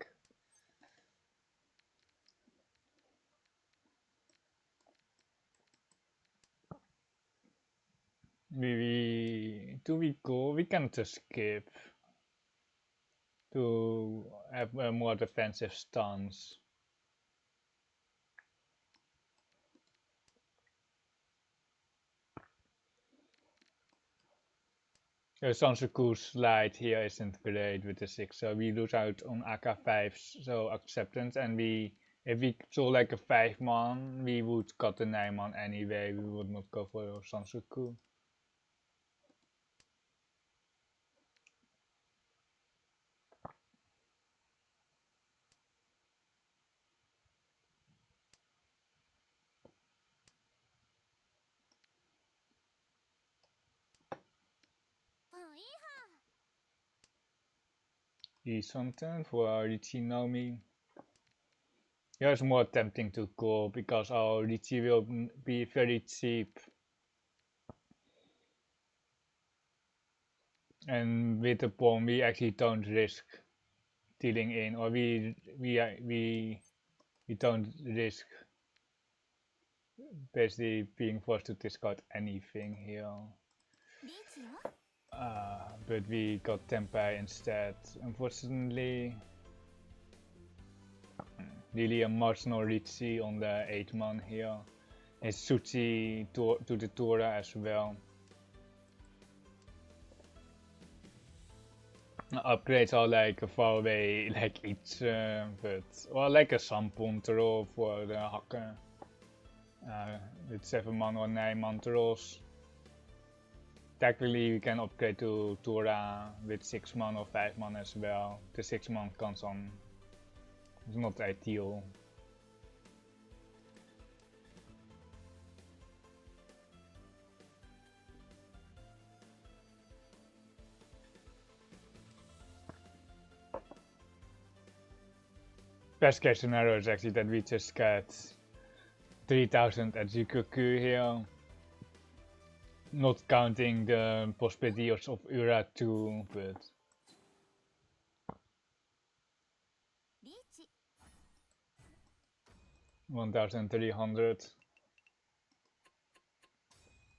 Do we go? We can just skip to have a more defensive stance. Sansuku's slide here isn't great with the 6, so we lose out on AK5, so acceptance, and if we saw like a 5-man, we would cut the 9-man anyway, we would not go for Sansuku. Something for Riichi Nomi. Yeah, it's more tempting to go because our Riichi will be very cheap. And with the pawn we actually don't risk dealing in, or we don't risk basically being forced to discard anything here. But we got Tempai instead. Unfortunately, really a marginal Riichi on the 8-man here. And Suchi to the Tora as well. Upgrades are like far away, like each, but or like a Sampon throw for the hacker. With 7-man or 9-man throws. Technically, we can upgrade to Tora with 6-man or 5-man as well. The 6-man comes on. It's not ideal. Best case scenario is actually that we just get 3000 at Zikuku here. Not counting the possibilities of Ura 2, but 1300.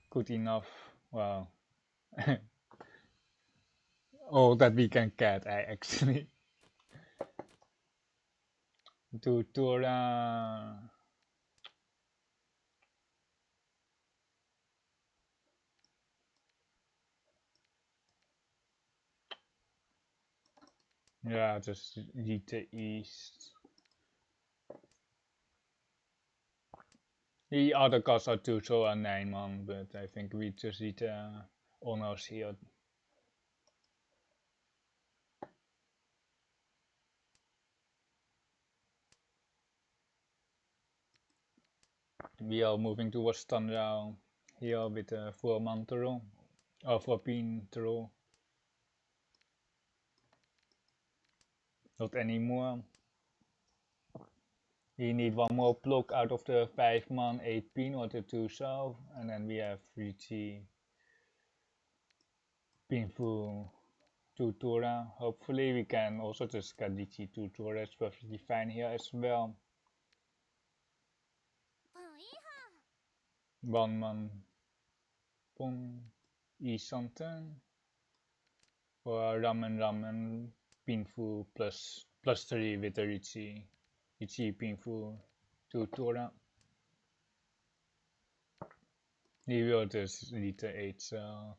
Good enough. Wow. All that we can get, actually. To Tora. Yeah, just read the east. The other cards are 2, so a 9-man, but I think we just read the honors here. We are moving towards Tanrao here with a 4-man throw, or 4-pin throw. Not anymore. We need one more block out of the 5-man 8-pin or the 2 south, and then we have Riichi Pinfu 2 Tora. Hopefully we can also just get Riichi 2 Tora, it's perfectly fine here as well. 1-man Pon E something for Ramen Pinfu plus 3 with the Riichi Pinfu 2 Tora. We will just read the 8, so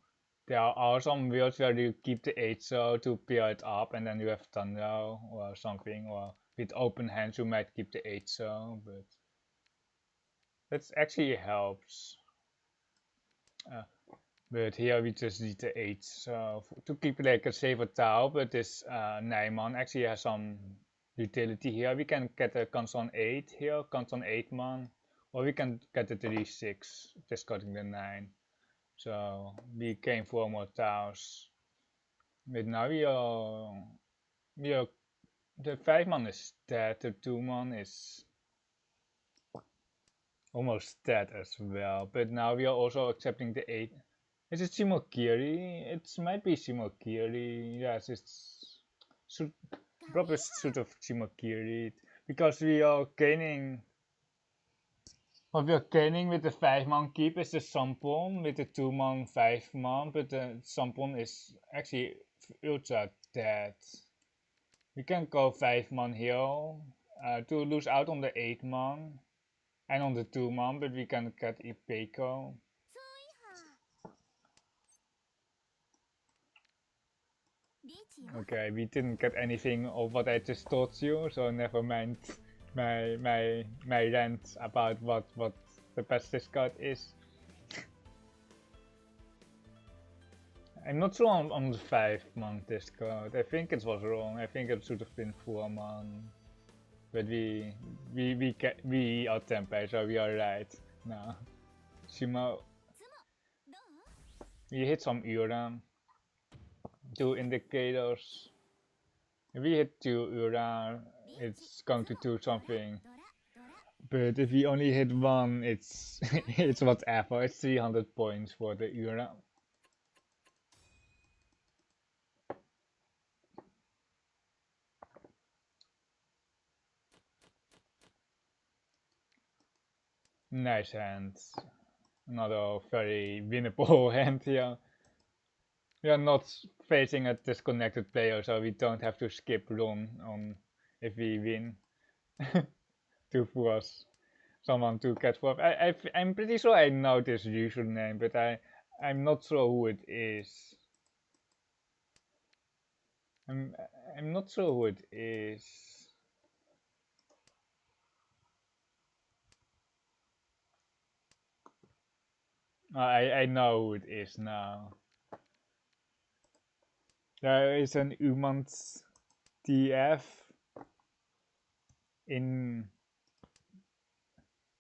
there are some builds where you keep the 8 so to pair it up and then you have Tanrao or something, or with open hands you might keep the 8 so, but that actually helps. But here we just need the 8, so to keep like a safer tile, but this 9-man actually has some utility here. We can get a Kansan 8 here, Kansan 8-man, or we can get the 3-6, discarding the 9. So we came for more tiles. But now we are the 5-man is dead, the 2-man is almost dead as well, but now we are also accepting the 8. Is it Shimokiri? It might be Shimokiri. Yes, it's should probably should have Shimokiri because we are gaining. What we are gaining with the 5-man keep is the Sampon with the 2-man 5-man, but the Sampon is actually ultra dead. We can go 5-man here to lose out on the 8-man and on the 2-man, but we can get Ipeco. Okay, we didn't get anything of what I just told you, so never mind my rant about what the best discard is. I'm not sure on the 5-man discard. I think it was wrong. I think it should have been 4-man. But we are Tempeh, so we are right now. Shimo, we hit some Ura. 2 indicators. If we hit 2 Ura, it's going to do something. But if we only hit 1, it's it's whatever. It's 300 points for the Ura. Nice hand. Another very winnable hand here. We are not facing a disconnected player, so we don't have to skip run on if we win to force someone to catch for. I'm pretty sure I know this username, but I'm not sure who it is. I'm not sure who it is. I know who it is now. There is an Umans TF in.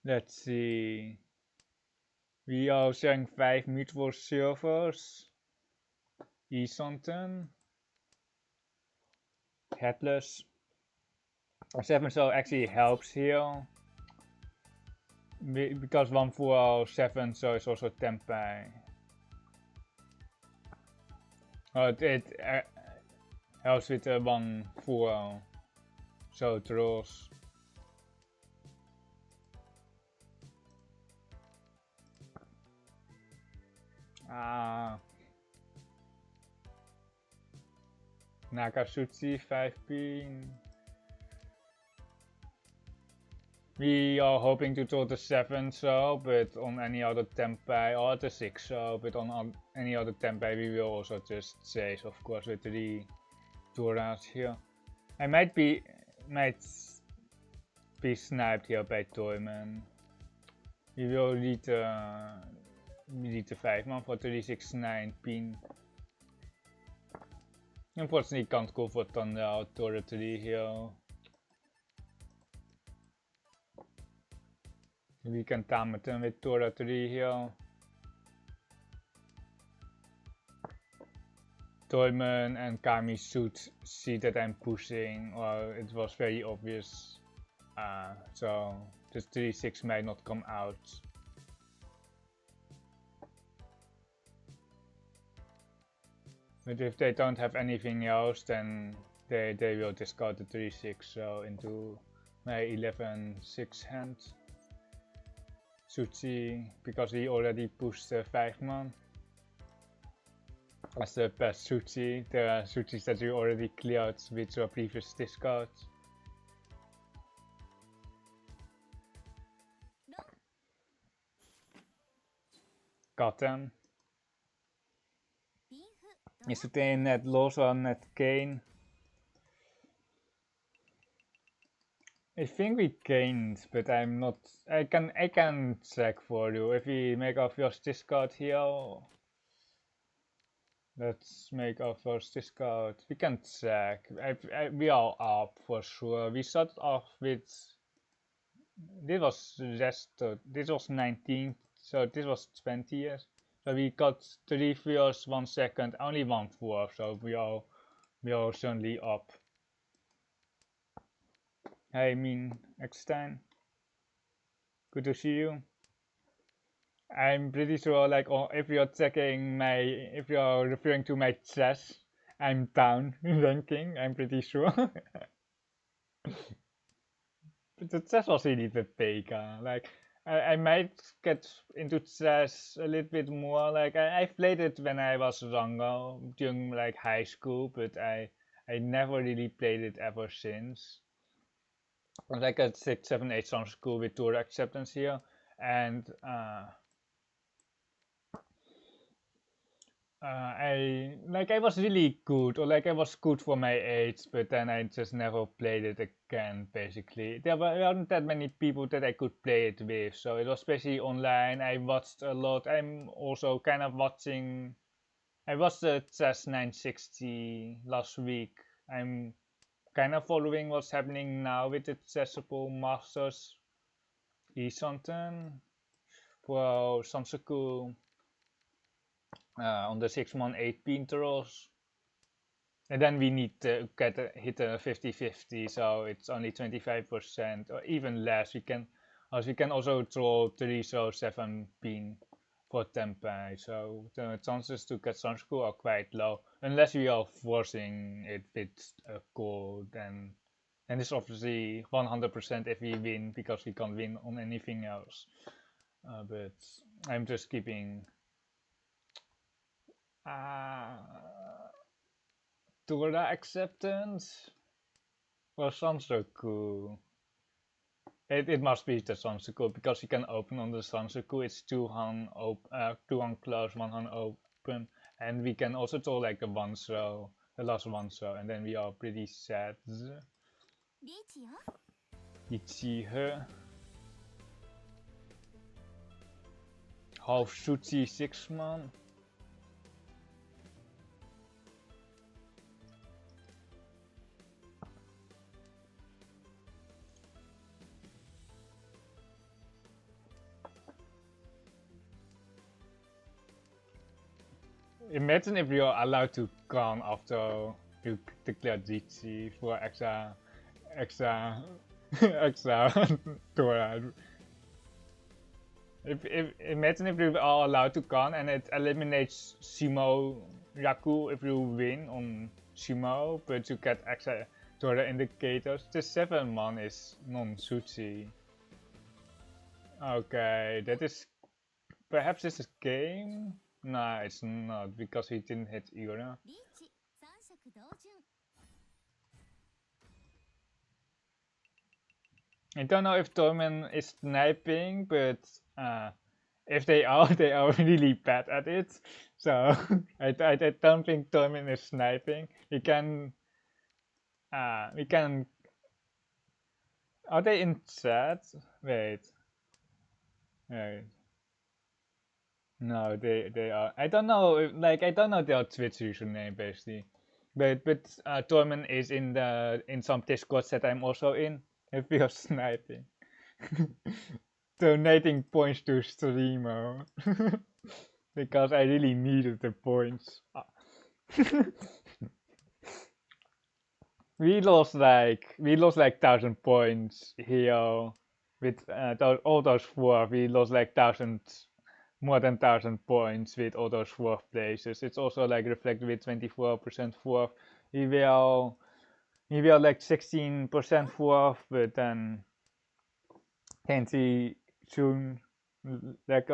Let's see. We are sharing 5 mutual servers. Something. Headless. 7 so actually helps here. Because 147 so is also Tempeh. It helps with 140 so draws. Nakatsuchi 5p. We are hoping to draw the 7 so, but on any other Tempeh, or the 6 so, but on any other Tempeh we will also just chase, of course, with 3 Doras here. I might be sniped here by Toyman. We will read the 5-man for 369 pin. Unfortunately, can't go for Thunder out Tora 3 here. We can Tamaton with Tora 3 here. Toyman and Kami should see that I'm pushing, or it was very obvious. So the 3-6 might not come out. But if they don't have anything else, then they will discard the 3-6 so into my 11-6 hand. Suchi, because he already pushed the 5-man. As the best Suchi, there are Suchis that you already cleared with your previous discards. Cotton. Is it a net loss or net gain? I think we gained, but I'm not. I can check for you. If we make our first discard here, let's make our first discard. We can check. We are up for sure. We started off with. This was 19, so this was 20 years. So we got 3 viewers 1 second, only 1/4, so we are certainly up. Hey Min Eckstein, good to see you. I'm pretty sure, like, if you're checking if you're referring to my chess, I'm down ranking, I'm pretty sure. But the chess was really the Pega. Like, I might get into chess a little bit more. Like, I've played it when I was younger, during like high school, but I never really played it ever since. I was like at 6, 7, 8 summer school with tour acceptance here, and I was really good, or like I was good for my age, but then I just never played it again. Basically, there weren't that many people that I could play it with, so it was especially online. I watched a lot. I'm also kind of watching. I watched the Chess 960 last week. I'm kind of following what's happening now with the Chessable Masters something for Sansaku on the 6-month 8 pinteros. And then we need to hit a 50-50, so it's only 25% or even less. We can also draw 3 so 7 pin for tempai, so the chances to get Sansaku are quite low, unless we are forcing it with a call. Then it's obviously 100% if we win, because we can't win on anything else. But I'm just keeping Tora acceptance for Sansaku. It must be the Sansaku, because you can open on the Sansaku. It's 2-hand close, 1-hand open, and we can also draw like the one throw, the last one throw, and then we are pretty sad. Riichi her. Half Suchi 6-man. Imagine if you're allowed to con after you declare Riichi for extra extra Tora. Imagine if you are allowed to con and it eliminates Shimo Yaku if you win on Shimo, but you get extra Tora indicators. The 7-man is non-Suchi. Okay, that is perhaps this is game. Nah, it's not, because he didn't hit Ira. I don't know if Tormen is sniping, but if they are, they are really bad at it. So I don't think Tormen is sniping. We can. Are they in chat? Wait. No, they are. I don't know. I don't know their Twitch username basically, but Tormen is in some Discord that I'm also in. If we are sniping, donating points to streamer because I really needed the points. we lost like 1,000 points here with all those 4. We lost like more than 1,000 points with all those 4th places. It's also like reflected with 24% 4th. We were like 16% 4th, but then can't see soon. Like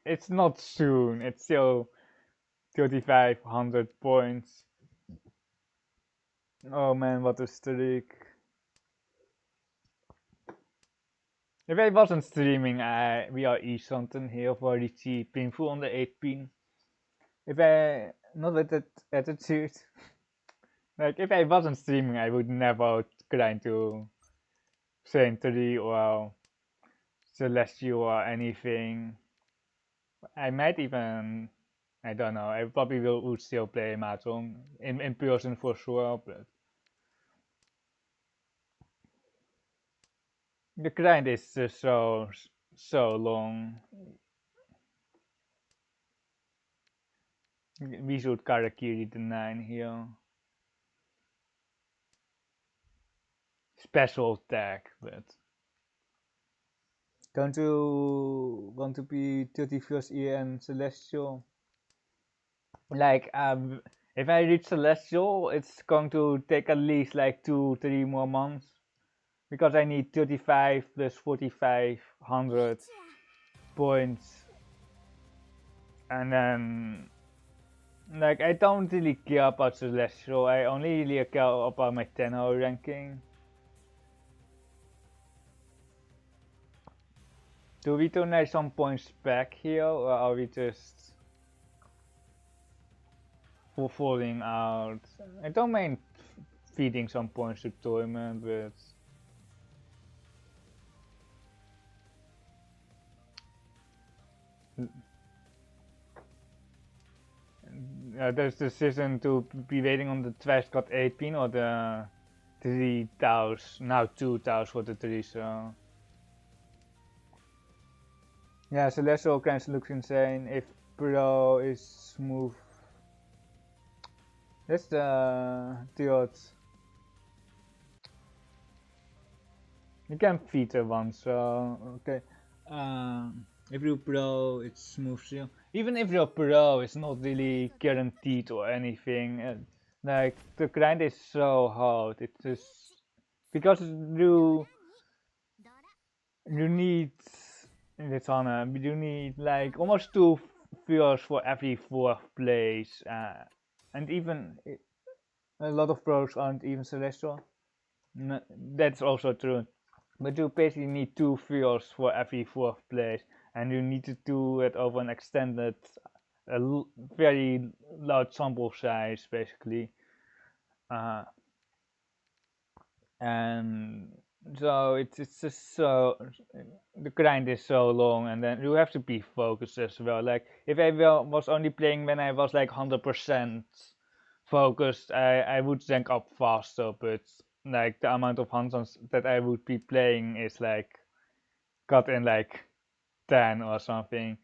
it's not soon. It's still 3,500 points. Oh man, what a streak! If I wasn't streaming, we are something here for Riichi painful on the 8 pin. If I not with that attitude, like if I wasn't streaming, I would never grind to Sanctuary or Celestial or anything. I might even, I don't know, I probably would still play Mahjong in person for sure, but the grind is just so long. We should Karakiri the 9 here. Special attack, but going to want to be 31st year and Celestial. Like if I reach Celestial, it's going to take at least like 2-3 more months because I need 35 plus 4500 points, and then like I don't really care about Celestial. I only really care about my Tenhou ranking. Do we donate some points back here, or are we just falling out? I don't mind feeding some points to tournament, but there's the decision to be waiting on the Trash God 18 or the 3000, now 2000 for the 3, so yeah, Celestial kind of looks insane. If Pro is smooth, that's the odds. You can feature one, so okay. If you're Pro, it's smooth still. Even if you're Pro, it's not really guaranteed or anything. Like the grind is so hard. It's just because you need it's honor. You need like almost 2 viewers for every 4th place, and even a lot of pros aren't even celestial. That's also true. But you basically need 2 viewers for every 4th place, and you need to do it over an extended, very large sample size, basically. And so it's just so the grind is so long, and then you have to be focused as well. Like if I was only playing when I was like 100% focused, I would rank up faster, but like the amount of hanchans that I would be playing is like cut in like 10 or something.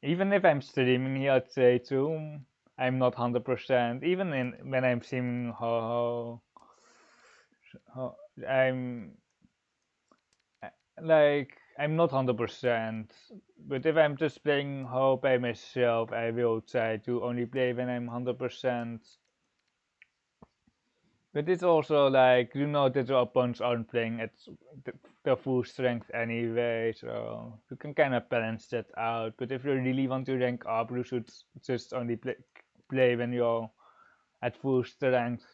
Even if I'm streaming here at say too, I'm not 100%. Even when I'm streaming I'm like I'm not 100%, but if I'm just playing Ho by myself, I will try to only play when I'm 100%. But it's also like you know that your opponents aren't playing at the full strength anyway, so you can kind of balance that out. But if you really want to rank up, you should just only play when you're at full strength.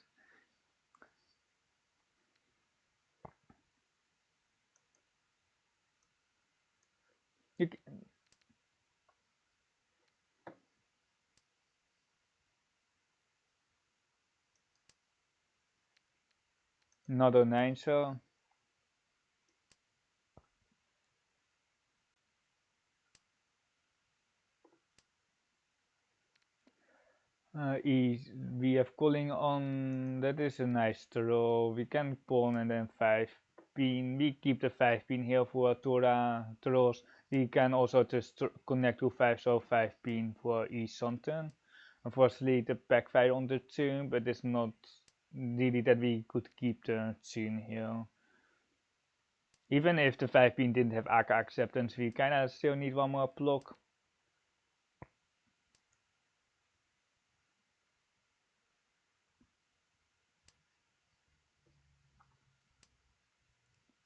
You, another 9, so we have calling on, that is a nice throw. We can pawn and then 5 pin. We keep the 5 pin here for Tora throws. We can also just connect to 5, so 5 pin for each something. Unfortunately, the backfire on the tune, but it's not really that we could keep the tune here. Even if the 5 pin didn't have AK acceptance, we kinda still need one more block.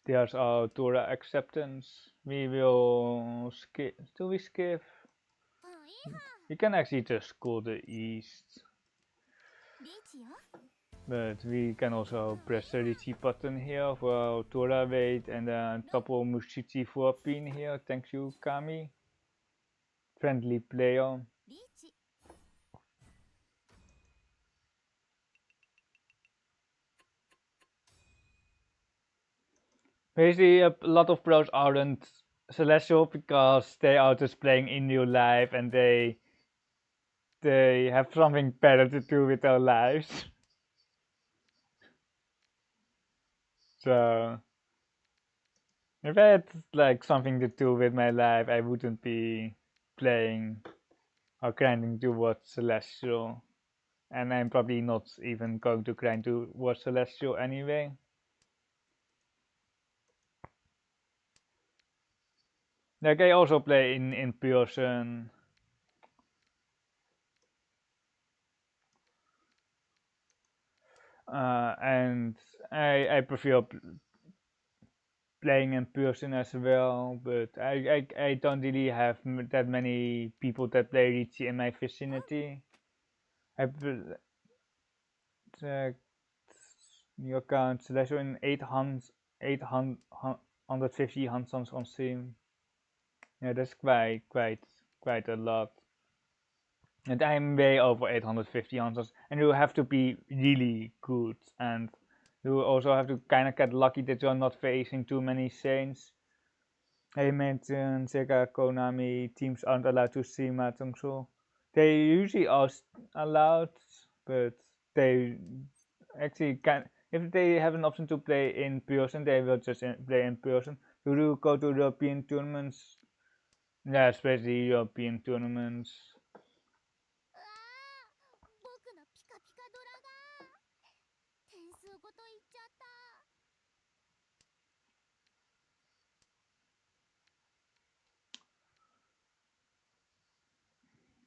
There's our Tora acceptance. We will skip. Do we skip? We can actually just call the east. But we can also press the Riichi button here for our Tora wait and then topple Mushichi 4 pin here. Thank you, Kami. Friendly player. Basically, a lot of pros aren't celestial because they are just playing in real life and they have something better to do with their lives. So if I had like something to do with my life, I wouldn't be playing or grinding towards Celestial. And I'm probably not even going to grind towards Celestial anyway. Like I also play in person. And I prefer playing in person as well, but I don't really have that many people that play Riichi in my vicinity. I checked new account slash in 850 Hansons on Steam. Yeah, that's quite a lot. And I'm way over 850 Hansons, and you have to be really good, and you also have to kind of get lucky that you're not facing too many saints. I mentioned Sega Konami teams aren't allowed to see Mahjong Soul. They usually are allowed, but they actually can. If they have an option to play in person, they will just play in person. Do you go to European tournaments? Yeah, especially European tournaments. 僕のピカピカドラが点数ごといっちゃった。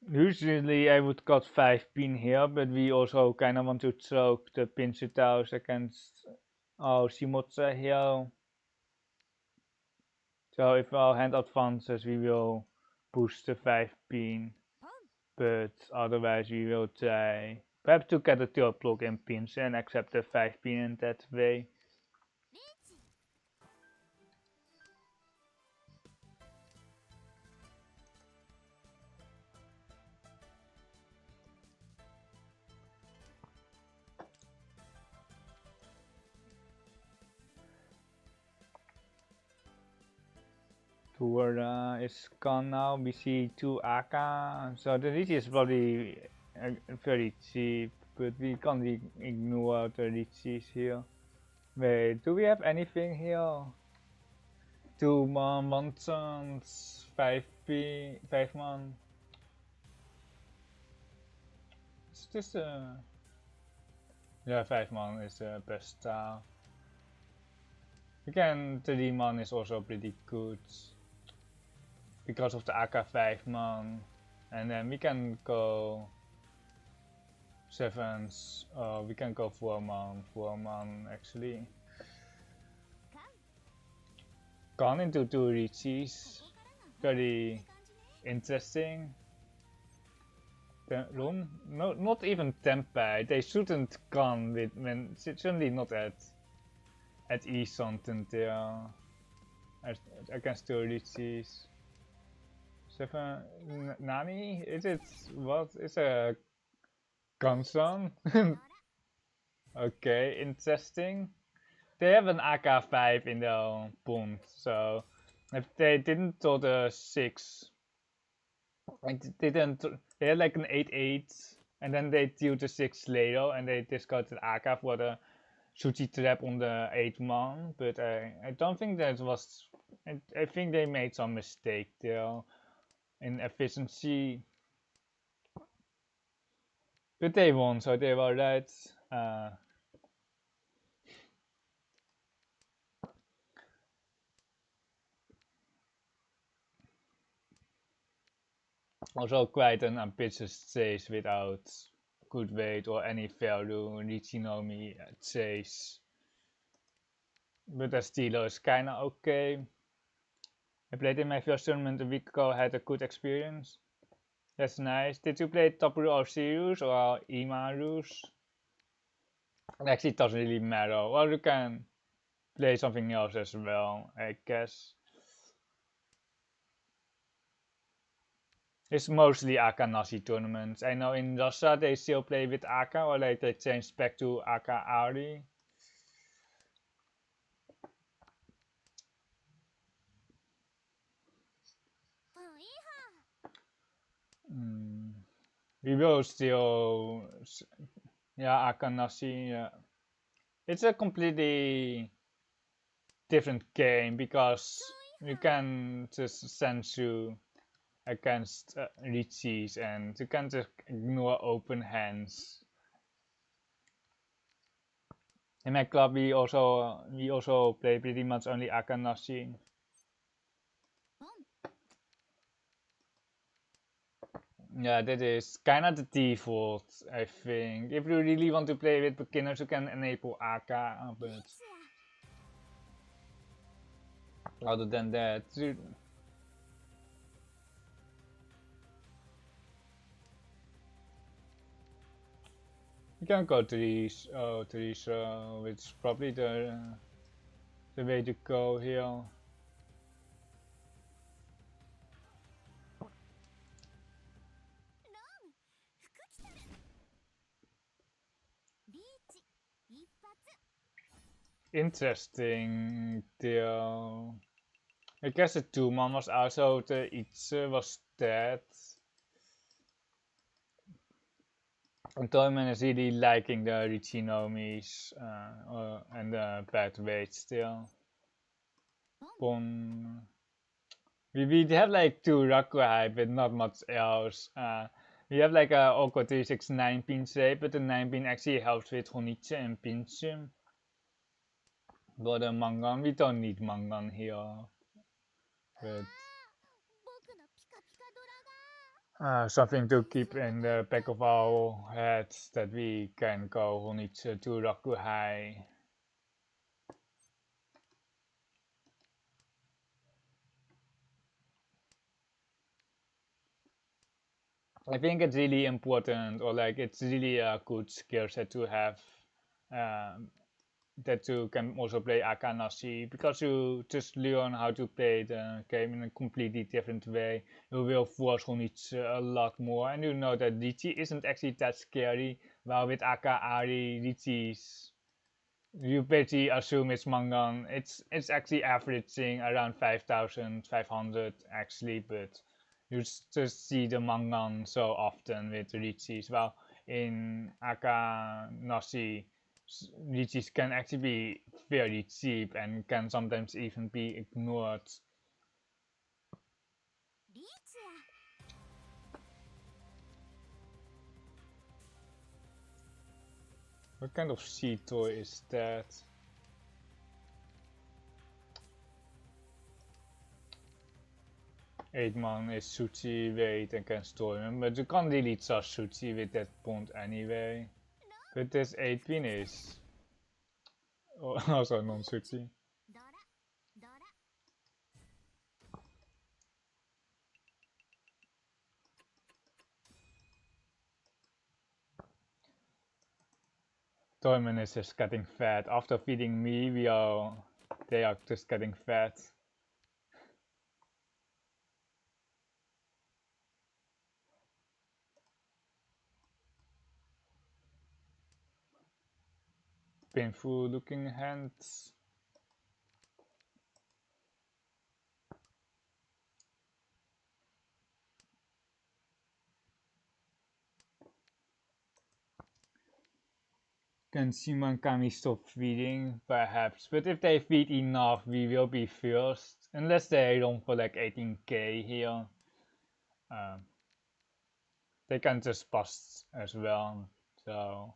Usually I would cut 5 pin here, but we also kind of want to choke the Pinsutaus against our Shimotsa here. So if our hand advances, we will push the 5 pin, but otherwise we will try perhaps to get a third block in pins and accept the 5 pin in that way. Tuara is gone now. We see 2 Aka, so the Riichi is probably very cheap, but we can't ignore the Riichis here. Wait, do we have anything here? 2 man, 1 chance, 5p, 5 man. Is this yeah, 5 man is the best style. Again, 3 man is also pretty good because of the AK 5 man, and then we can go 7s, we can go 4 man actually. Gone into 2 Riichis, very interesting. The room? No, not even Tempai. They shouldn't gone with when certainly not at East something there. Against 2 Riichis. 7 Nani? Is it what? Is a Gunson? Okay, interesting. They have an AK-5 in their bond, so if they didn't throw the 6, they had like an 8-8, and then they deal the 6 later, and they discarded AK for the Shuchi trap on the 8 man, but I don't think that was, I think they made some mistake there in efficiency. But they won, so they were right. Also quite an ambitious chase without good weight or any value. Nichinomi chase. But the Steeler is kinda okay. I played in my first tournament a week ago, had a good experience. That's nice. Did you play Toparu or Sirius or Imarus? It actually doesn't really matter. Well, you can play something else as well, I guess. It's mostly Akanashi tournaments. I know in Russia they still play with Aka, or like they changed back to Aka Ari. We will still, yeah, Akanashi. Yeah. It's a completely different game because you can just sensu against Riichis, and you can just ignore open hands. In my club we also play pretty much only Akanashi. Yeah, that is kind of the default, I think. If you really want to play with beginners, you can enable Aka, but other than that, you can go to these, which is probably the way to go here. Interesting deal. I guess the two-man was also the Itze was dead. And Toyman is really liking the Riichinomis and the bad weight still. Pon. We have like two Rakuhai, but not much else. We have like a Oko 36 9-pin shape, but the 9-pin actually helps with Honiche and Pinchim. But the Mangan, we don't need Mangan here. But something to keep in the back of our heads that we can go Honiche to Rakuhai. I think it's really important, or like it's really a good skill set to have, that you can also play Akanashi, because you just learn how to play the game in a completely different way. You will force Honichi a lot more, and you know that Riichi isn't actually that scary, while with Aka Ari, Riichi's, you basically assume it's Mangan. It's actually averaging around 5,500 actually, but you just see the Mangan so often with Riichis. Well, in Akanashi, Riichis can actually be very cheap and can sometimes even be ignored. What kind of sea toy is that? 8-man is Suchi weight and can store him, but you can't really trust Suchi with that bond anyway. But this 8-pin is also non-Suchi. Toyman is just getting fat. After feeding me, they are just getting fat. Painful looking hands. Can Simon Kami stop feeding? Perhaps, but if they feed enough, we will be first. Unless they run for like 18k here. They can just bust as well, so.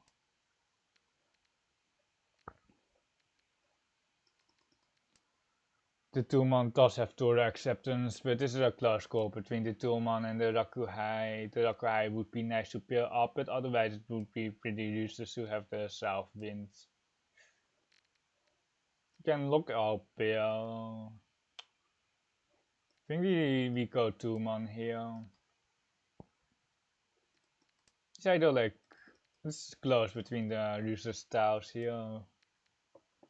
The two-man does have Tora acceptance, but this is a close call between the two-man and the Rakuhai. The Rakuhai would be nice to pair up, but otherwise it would be pretty useless to have the south wind. You can look up pair. I think we go two-man here. It's either like, it's close between the user styles here.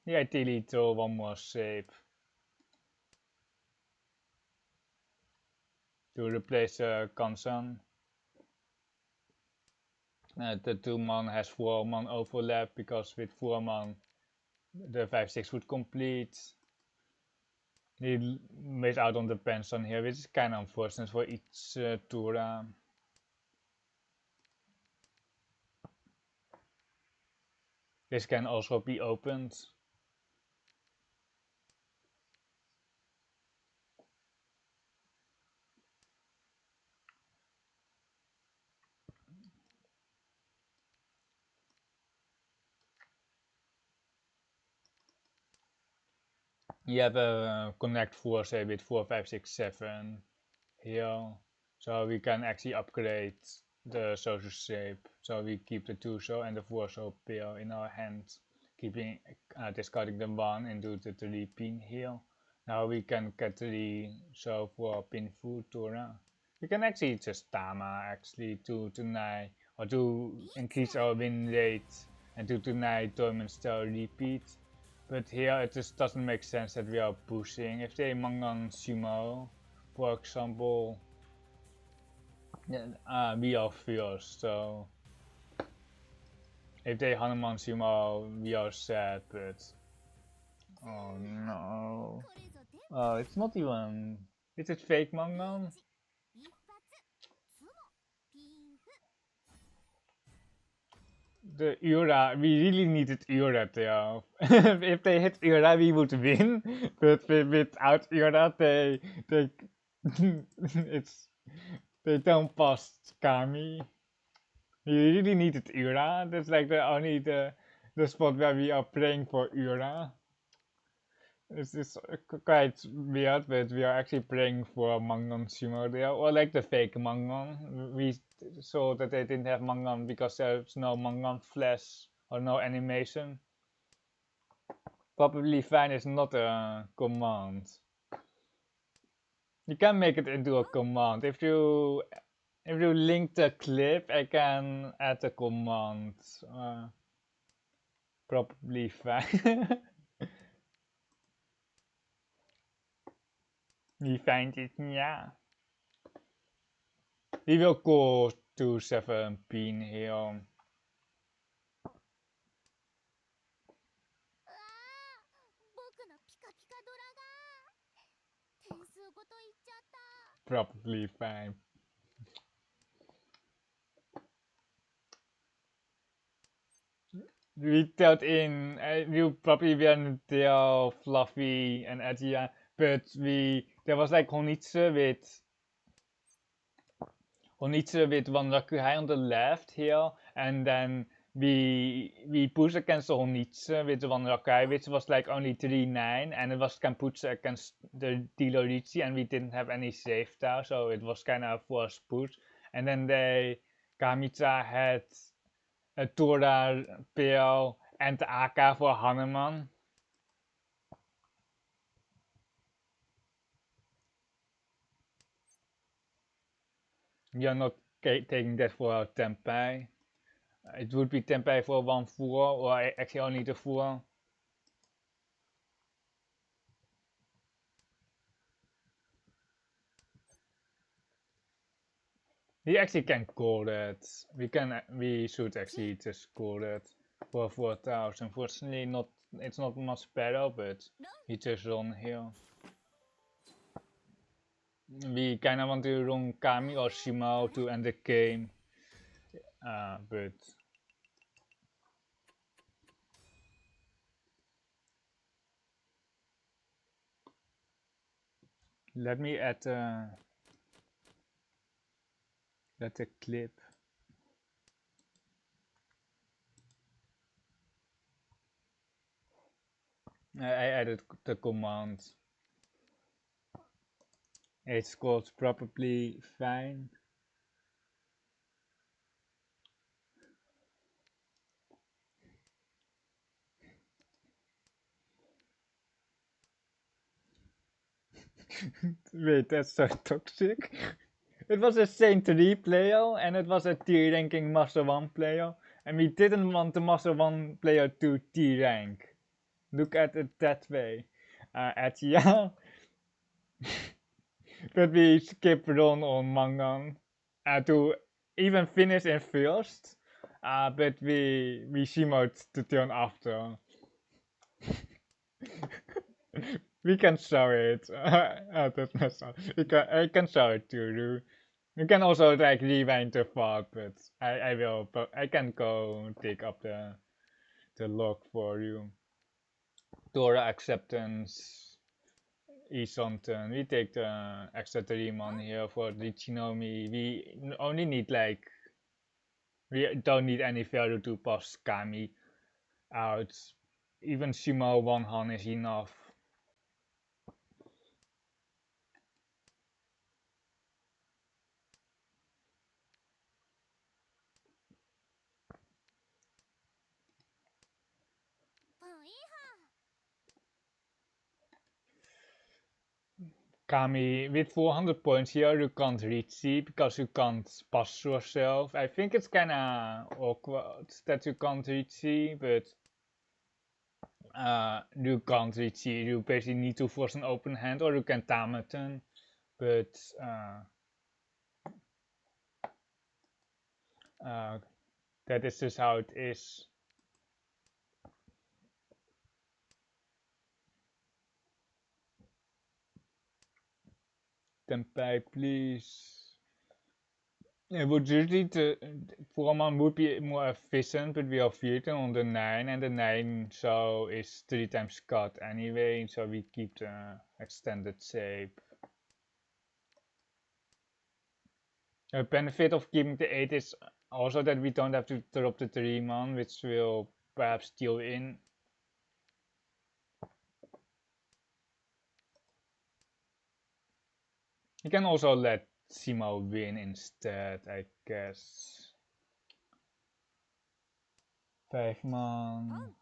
Yeah, ideally throw one more shape to replace Kansan. The two-man has 4-man overlap, because with 4-man the 5-6 would complete. He made out on the pension here, which is kind of unfortunate for each Tura. This can also be opened. You have a connect 4 say with 4, 5, 6, 7 here. So we can actually upgrade the social shape. So we keep the 2 show and the 4 show pair in our hand, keeping discarding the 1 into the 3 pin here. Now we can get 3 show for pin food Tora. We can actually just Tama actually to tonight or to increase our win rate and to tonight tournament style repeat. But here it just doesn't make sense that we are pushing. If they Mangan Sumo, for example, we are first, so if they Hanuman Sumo, we are sad, but oh no. Oh, it's not even. Is it fake Mangan? 一発つもピンフ The Ura, we really needed Ura there. If they hit Ura, we would win. But without Ura, they it's they don't pass Kami. We really needed Ura. That's like the only the spot where we are praying for Ura. It's quite weird, but we are actually praying for Mangon Sumo there, or like the fake Mangon. We saw that they didn't have Mangon because there's no Mangon flash or no animation. Probably fine is not a command. You can make it into a command. If you link the clip, I can add a command. Probably fine. We find it, yeah. We will go to 7 pin here. うわー僕のピカピカドラが点数ごといっちゃった Probably fine. We dealt in, you probably weren't there, Fluffy and Adia, but there was like Honitsu with one Rakuhai on the left here, and then we pushed against the Honitsu with one Rakuhai, which was like only 3-9, and it was Kamputsu against the dealer Riichi, and we didn't have any save there, so it was kind of a forced push. And then Kamitsa had a Tora pair and Aka for Hanuman. We are not taking that for Tenpai. It would be Tenpai for 1-4, or actually only the 4. We actually can call that. We should actually just call that for 4000. Unfortunately, it's not much better, but we just run here. We kinda want to run Kami or Shimao to end the game, but let me add a clip. I added the command. It's called probably fine. Wait, that's so toxic. It was a Saint 3 player and it was a T ranking Master 1 player, and we didn't want the Master 1 player to T rank. Look at it that way. Yeah. But we skip run on Mangan to even finish in first, but we Shimoed the turn after. We can show it. That's messed up. I can show it to you. You can also like rewind the VOD, but I will. But I can go take up the log for you. Dora acceptance is something. We take the extra 3 money here for Richinomi. We only need like we don't need any value to pass Kami out. Even Shimo 1 Han is enough. Kami, with 400 points here, you can't Riichi because you can't pass yourself. I think it's kinda awkward that you can't Riichi, but you can't Riichi. You basically need to force an open hand, or you can Tamaten, but that is just how it is. Tempeh, please. It would usually the 4-man would be more efficient, but we have 14 on the 9, and the 9 so is 3 times cut anyway, so we keep the extended shape. The benefit of keeping the 8 is also that we don't have to drop the 3-man, which will perhaps steal in. You can also let Simo win instead, I guess. 5-man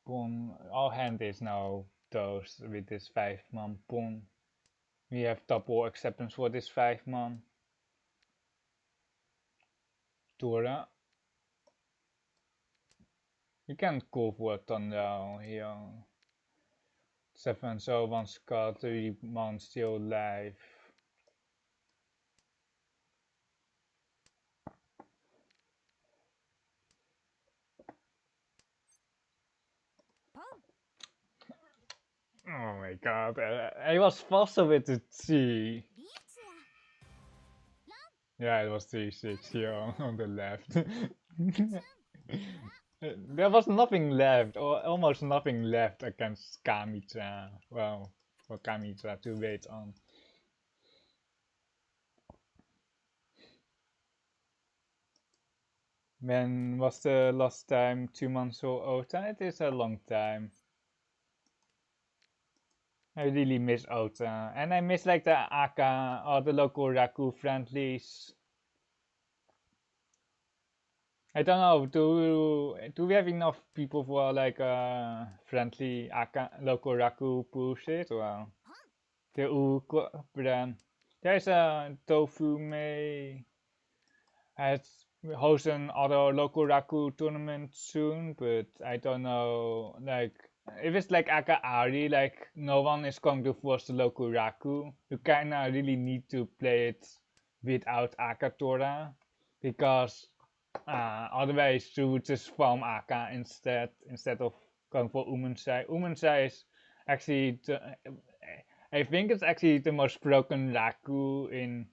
pawn. Our hand is now toast with this 5-man pawn. We have double acceptance for this 5-man. Tora. You can go for a thunder here. 7, so 1 scar, 3-man still alive. Oh my god, I was faster with the T. Yeah, it was 3-6 here on the left. There was nothing left, or almost nothing left against Kamitra. Well, for Kamitra to wait on. When was the last time 2 months or Ota? It is a long time. I really miss Ota, and I miss like the Aka or the local Raku friendlies. I don't know. Do we have enough people for like friendly Aka local Raku bullshit? Well, the brand. There's a Tofu May has host another local Raku tournament soon, but I don't know. Like if it's like Aka Ari, like no one is going to force the local Raku. You kinda really need to play it without Aka Tora because otherwise you would just farm Aka instead of going for Umensai. Umensai is actually I think it's actually the most broken Raku in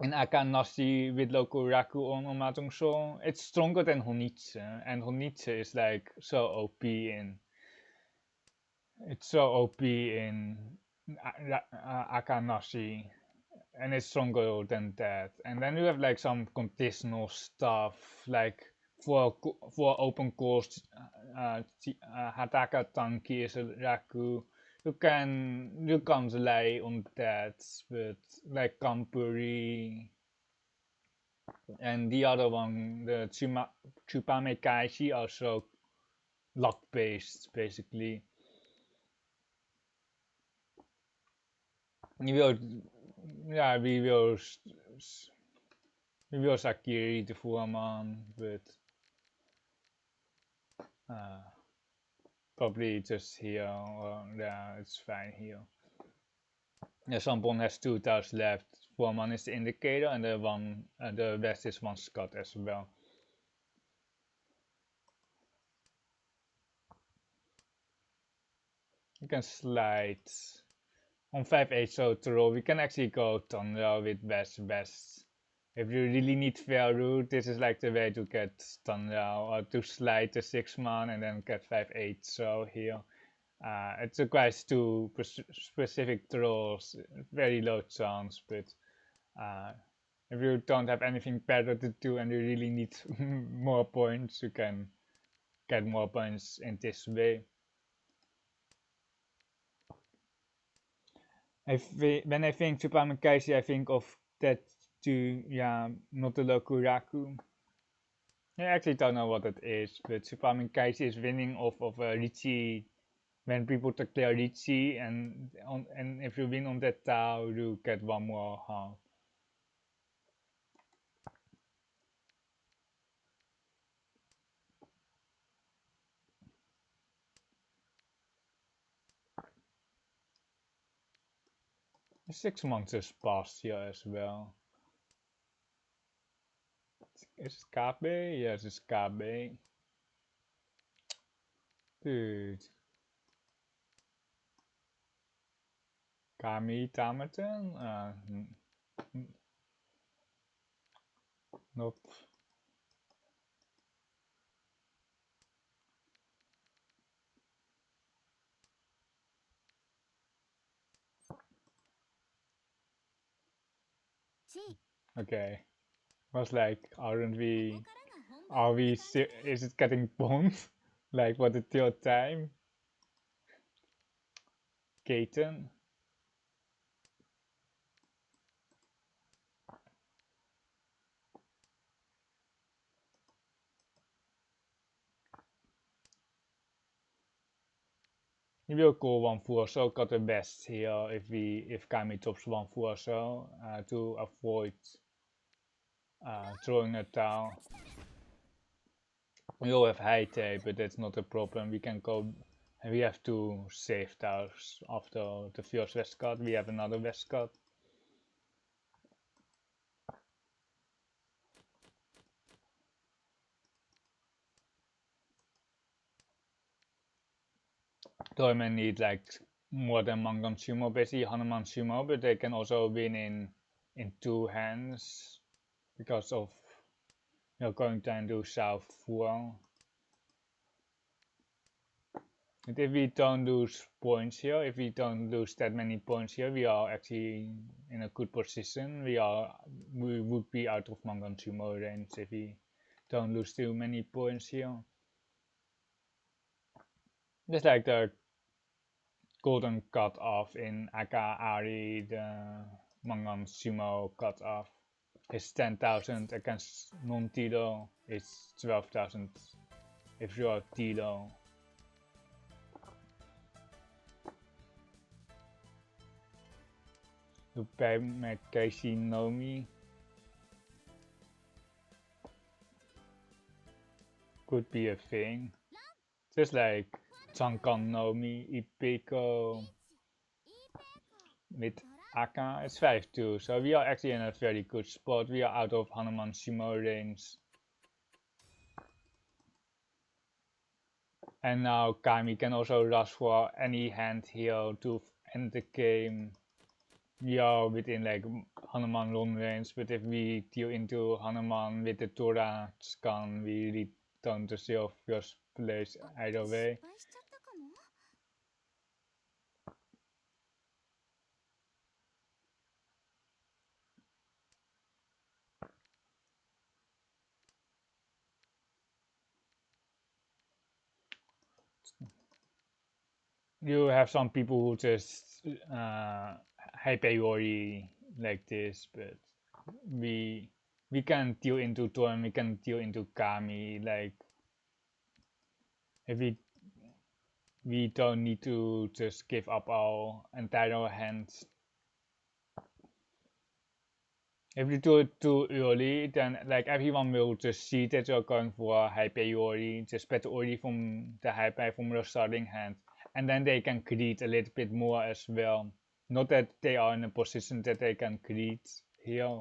Akanashi with local Raku on Mahjong Soul. It's stronger than Honitsu, and Honitsu is like so OP in Akanashi, and it's stronger than that. And then you have like some conditional stuff like for open course Hataka Tanki is a Raku. You can't rely on that, but like Kampuri and the other one, the Chupame Kaishi, also luck based basically. We will, yeah, we will Sakiri the Fuaman, but probably just here, or yeah, it's fine here. Yeah, Sampon has 2 tiles left. Fuaman is the indicator, and the rest is 1 Scott as well. You can slide on 5-8, so throw. We can actually go Thunder with best. If you really need fair route, this is like the way to get Thunder, or to slide the 6-man and then get 5-8 so here. It requires 2 specific throws, very low chance, but if you don't have anything better to do and you really need more points, you can get more points in this way. When I think Superman Kaisi, I think of that too, yeah, not the local Raku. I actually don't know what it is, but Superman Kaisi is winning off of Riichi when people declare Riichi and if you win on that tile, you get one more half. The 6 months has passed here as well. Is it KB? Yes, it's KB. Dude. Kami Tamaten? Nope. Okay. Was like, aren't we? Are we? Is it getting bombed? Like, what the third time? Katen? We will go 1 so got the best here if Kami tops 1 so to avoid throwing it down. We all have high tape, but that's not a problem. We can go. We have to save tiles after the first west cut. We have another west cut. Toymen need like more than Mahjong Sumo, basically Hanuman Sumo, but they can also win in 2 hands because of going down to south full. And if we don't lose points here, if we don't lose that many points here, we are actually in a good position. We would be out of Mahjong Sumo range if we don't lose too many points here. Just like the golden cutoff in Aka Ari, the Mahjong Sumo cutoff. It's 10,000 against non-Tilo, it's 12,000 if you are Tilo. You pay Casey Nomi. Could be a thing. Just like Chankan Nomi, Ipeko with Aka, it's 5-2, so we are actually in a very good spot. We are out of Hanuman Sumo range. And now Kami can also rush for any hand here to end the game. We are within like Hanuman long range, but if we deal into Hanuman with the Torah scan, we return to zero first place either way. You have some people who just high priority like this, but we can deal into Torn, we can deal into Kami, like if we don't need to just give up our entire hands. If you do it too early, then like everyone will just see that you're going for a high priority, just bet already from the high pay from your starting hand, and then they can create a little bit more as well. Not that they are in a position that they can create here,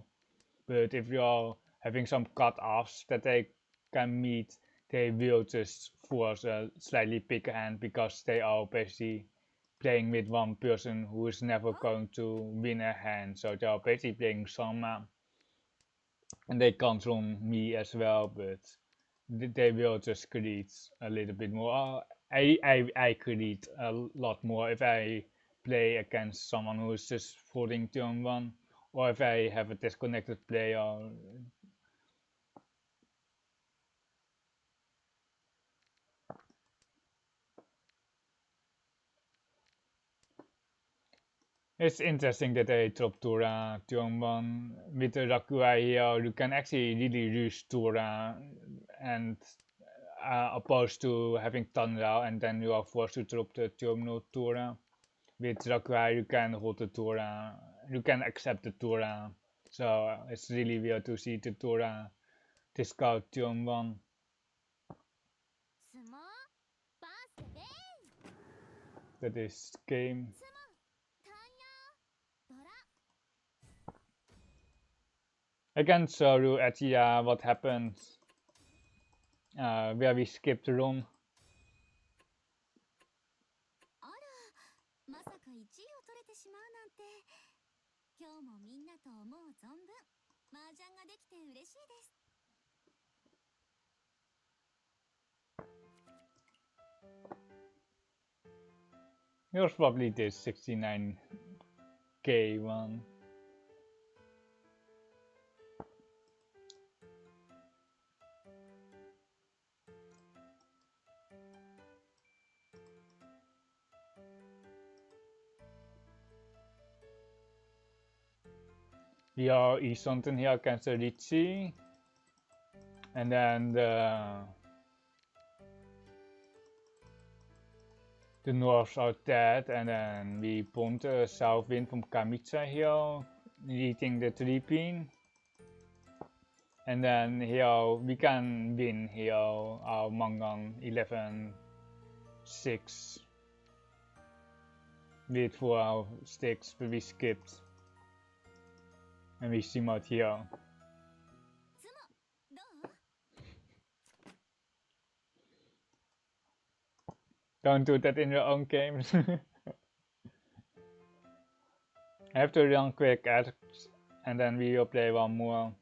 but if you're having some cut-offs that they can meet, they will just force a slightly bigger hand because they are basically playing with one person who is never going to win a hand, so they are basically playing Sama. And they come from me as well, but they will just create a little bit more. I create a lot more if I play against someone who is just folding turn 1, or if I have a disconnected player. It's interesting that I drop Tora turn 1 with the Rakuai here. You can actually really use Tora, and opposed to having Tanra and then you are forced to drop the terminal Tora. With Rakuai you can hold the Tora, you can accept the Tora. So it's really weird to see the Tora discard turn 1. 相撲バースデベイ That is game. 相撲タンヤドラ I can show you at what happened where we skipped the room. あらまさか1位を取れてしまうなんて今日もみんなと思う存分麻雀ができて嬉しいです It was probably this 69k one. We are east something here against the Riichi. And then the norths are dead, and then we pumped a south wind from Kamitsa here, eating the 3-pin. And then here we can win here our Mahjong 11-6 with 4 our sticks, but we skipped. And we sim out here. つもどう Don't do that in your own games. I have to run quick ads, and then we will play one more.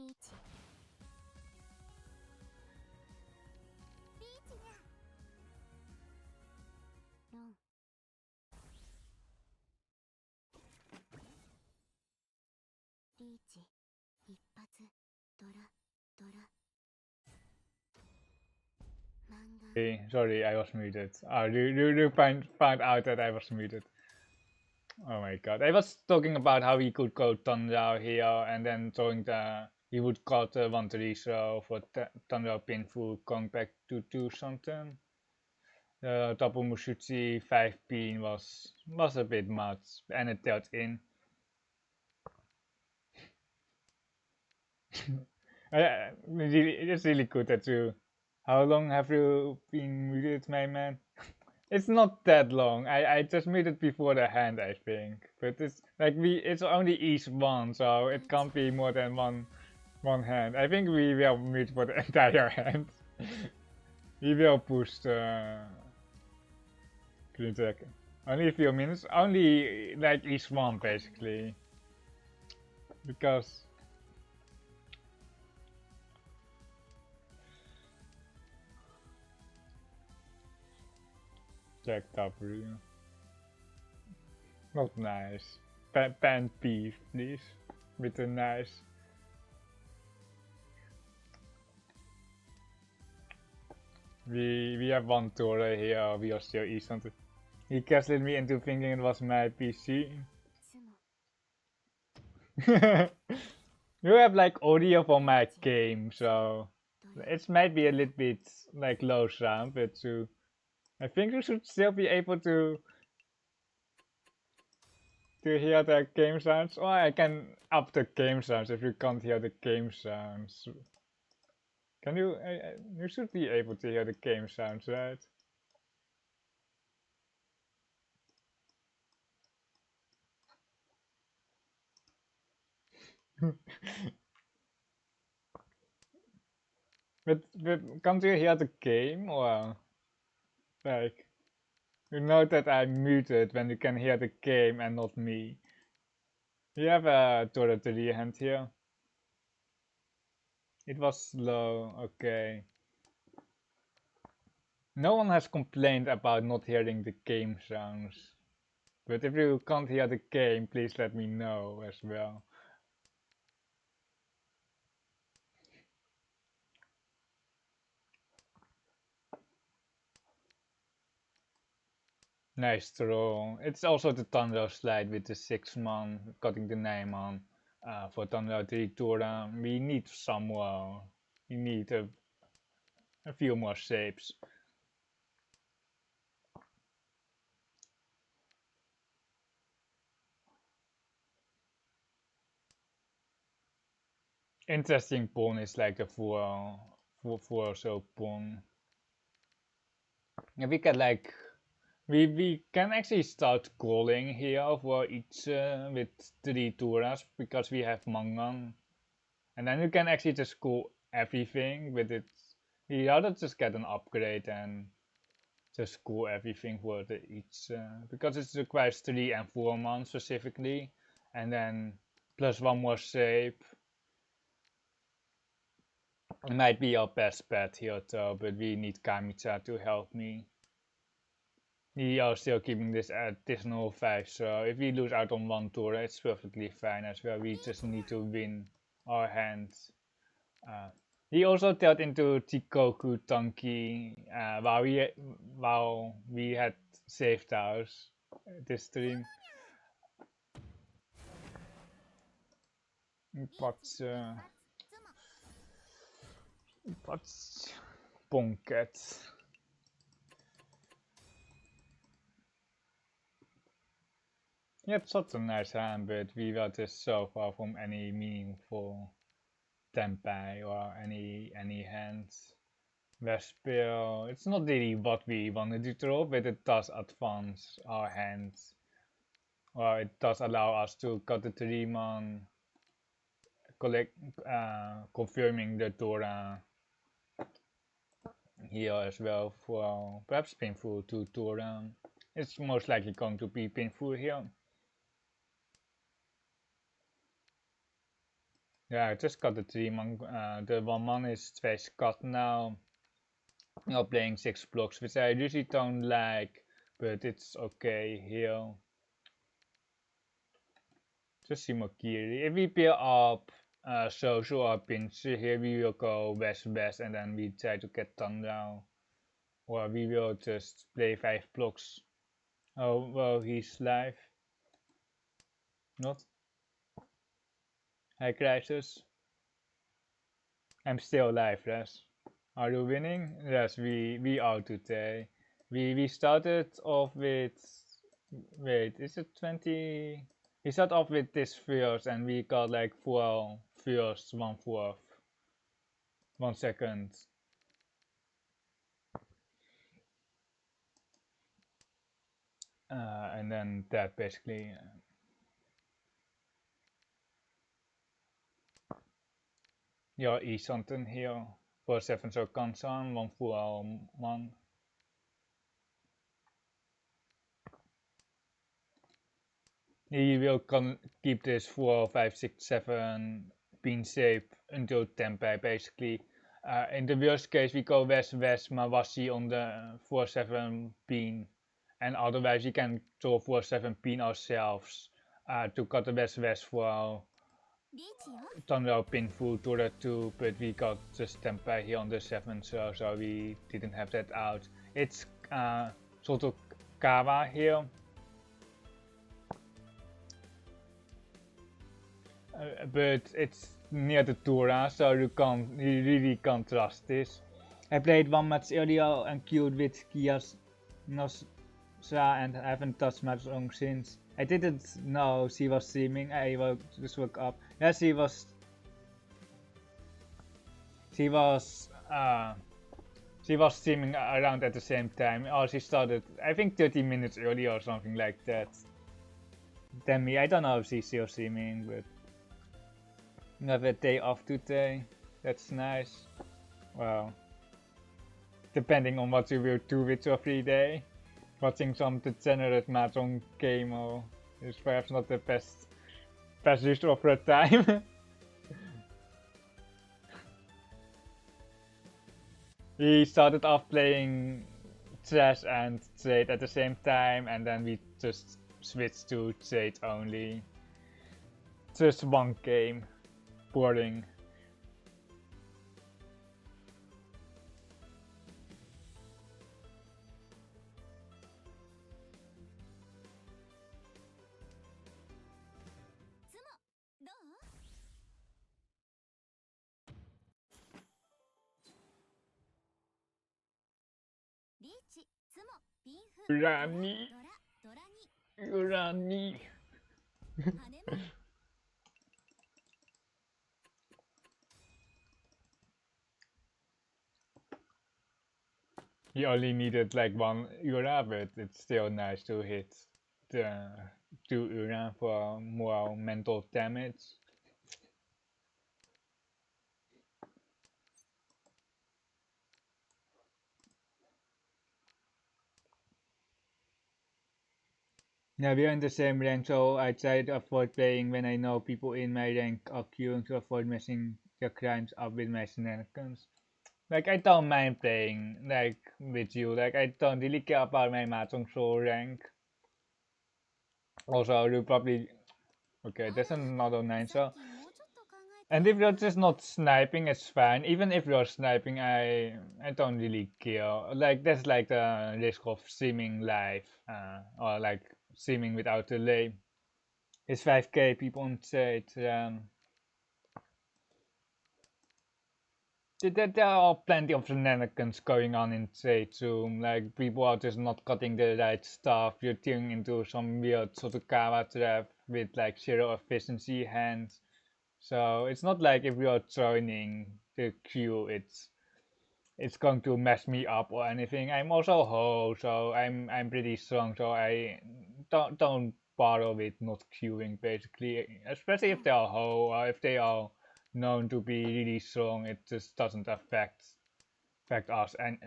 Riichi. Riichi にゃ。4。リーチ。一発。ドラ。ドラ。Hey, sorry, I was muted. Oh, you found out that I was muted. Oh my god. I was talking about how he could go Tanjao here and then throwing he would cut the 1-3 throw for Tanjao Pinfu going back to 2 something. The double Mushuchi 5 pin was a bit much and it dealt in. It's really good that you. How long have you been muted, my man? It's not that long. I just made it before the hand, I think. But it's like it's only each one, so it can't be more than one hand. I think we will mute for the entire hand. We will push the green deck. Only a few minutes. Only like each one basically. Because Jack W. Not nice. Pan peeve, please. With a nice. We have one Torah here, we are still Eastern. He casted me into thinking it was my PC. You have like audio for my game, so it might be a little bit like low sound, but I think you should still be able to hear the game sounds. Or I can up the game sounds if you can't hear the game sounds. Can you? You should be able to hear the game sounds, right? but can't you hear the game, or like you know that I'm muted when you can hear the game and not me? You have a Dota 3 hand here. It was slow, okay. No one has complained about not hearing the game sounds. But if you can't hear the game, please let me know as well. Nice throw. It's also the Thunder slide with the 6-man, cutting the 9-man. For Thunder 3 Tora, we need some more. We need a few more shapes. Interesting pawn is like a 4 or so pawn. And we can like we can actually start calling here for each with 3 Turas because we have Mangan. And then you can actually just call everything with it. You rather just get an upgrade and just call everything for the each because it requires 3 and 4 months specifically, and then plus 1 more shape. It might be our best bet here though, but we need Kamicha to help me. We are still keeping this additional 5, so if we lose out on 1 tour, it's perfectly fine as well. We just need to win our hands. He also dealt into Chikoku Tanki while we had saved ours this stream. But Bonket. He had such a nice hand, but we were just so far from any meaningful Tempai or any hands. Vespil, it's not really what we wanted to throw, but it does advance our hands. Or it does allow us to cut the 3-man, confirming the Tora here as well for perhaps painful to Tora. It's most likely going to be painful here. Yeah, I just got the 3 man. The 1 man is twice cut now. You're playing 6 blocks, which I usually don't like, but it's okay here. Just Shimokiri. If we pair up Social or Pinscher, here we will go west-west and then we try to get down. Or we will just play 5 blocks. Oh, well, he's live. Not? Hi, Crisis. I'm still live, yes. Are you winning? Yes, we are today. We started off with, wait, is it 20? We started off with this first and we got like 4 first, 1/4. 1 second. And then that basically. Ja, i something here. 4/7 so Kansan, 1/1. He will keep this 4, 5, 6, 7 pin shape until tempai basically. In the worst case we go west-west Mawasi on the 4/7 pin. And otherwise we can draw 4/7 pin ourselves to cut the west-west for Tanro pin full to the 2, but we got just tempai here on the 7, so we didn't have that out. It's sort of Kawa here. But it's near the Tura, so you really can't trust this. I played one match earlier and queued with Kia's Nosra and I haven't touched Mahjong since. I didn't know she was streaming. I just woke up. Yeah, she was streaming around at the same time. Oh, she started I think 30 minutes earlier or something like that. Than me, I don't know if she's still streaming, but you have a day off today. That's nice. Well, depending on what you will do with your free day. Watching some degenerate Mahjong game is perhaps not the best use of your time. We started off playing chess and Jade at the same time, and then we just switched to Jade only. Just one game. Boring. Urani. Urani. He only needed like 1 Ura, but it's still nice to hit the 2 Ura for more mental damage. Yeah, we're in the same rank, so I try to avoid playing when I know people in my rank are queuing to avoid messing their crimes up with my shenanigans. Like, I don't mind playing, like, with you, like, I don't really care about my Mahjong Soul rank. Also, you probably... Okay, that's another 9, so... And if you're just not sniping, it's fine. Even if you're sniping, I don't really care. Like, that's like the risk of streaming live, or like streaming without delay. It's 5k people on chat. There are plenty of shenanigans going on in chat too. Like, people are just not cutting the right stuff. You're tuning into some weird Sotokawa trap with like 0 efficiency hands. So it's not like if you're joining the queue, it's going to mess me up or anything. I'm also Ho, so I'm pretty strong, so I don't bother with not queuing basically. Especially if they are Ho or if they are known to be really strong, it just doesn't affect us. And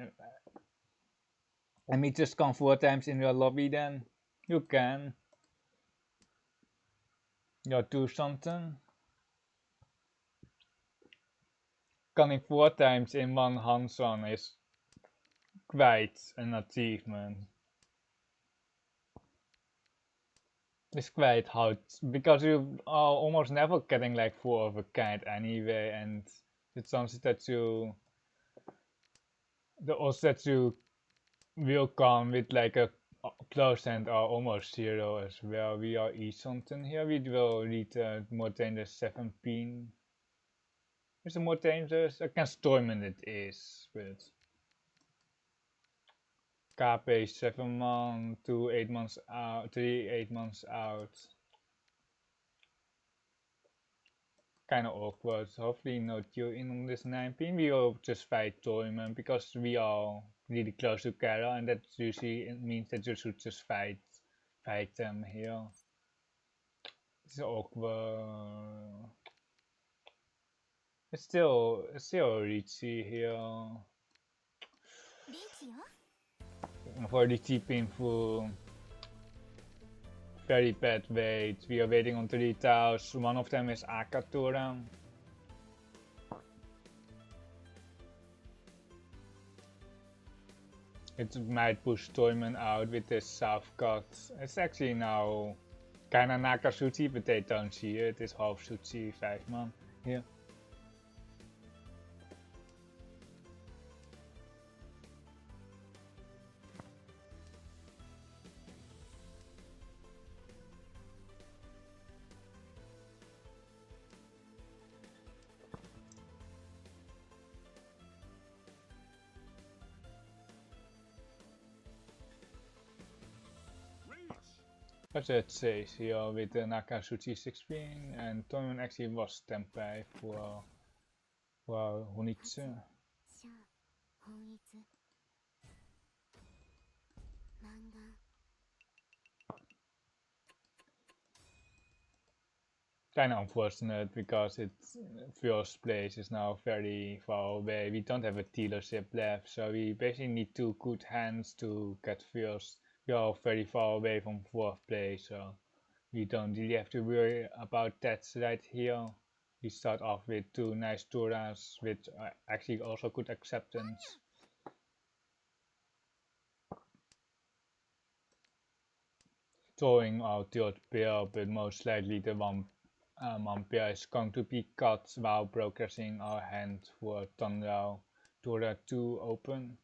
I mean, just come 4 times in your lobby, then you can. You do something. Cunning 4 times in one hanchan is quite an achievement. It's quite hard because you are almost never getting like 4 of a kind anyway, and the chances that you the odds that you will come with like a close hand are almost 0 as well. We are each something here. We will read more dangerous 7 pin. Is it more dangerous? Against Storming it is, but KP 7 months, 2 8 months out, 3 8 months out. Kinda awkward. Hopefully no Q in on this 9 pin. We will just fight Toyman because we are really close together, and that usually means that you should just fight them here. It's awkward. It's still Riichi here. For Riichi painful. Very bad wait. We are waiting on 3 tiles. One of them is Akatora. It might push Toyman out with this south cut. It's actually now kinda Nakasuchi, but they don't see it. It's half Suchi 5 man here. As it says here with the Nakasuchi 16 and Toyman actually was Tempai for Hunitsu. Kinda unfortunate because its first place is now very far away. We don't have a dealership left, so we basically need 2 good hands to get first. We are very far away from 4th place, so we don't really have to worry about that right here. We start off with 2 nice Turas, which actually also good acceptance. Drawing our 3rd pair, but most likely the one pair is going to be cut while progressing our hand for Tanrao Tura 2 open.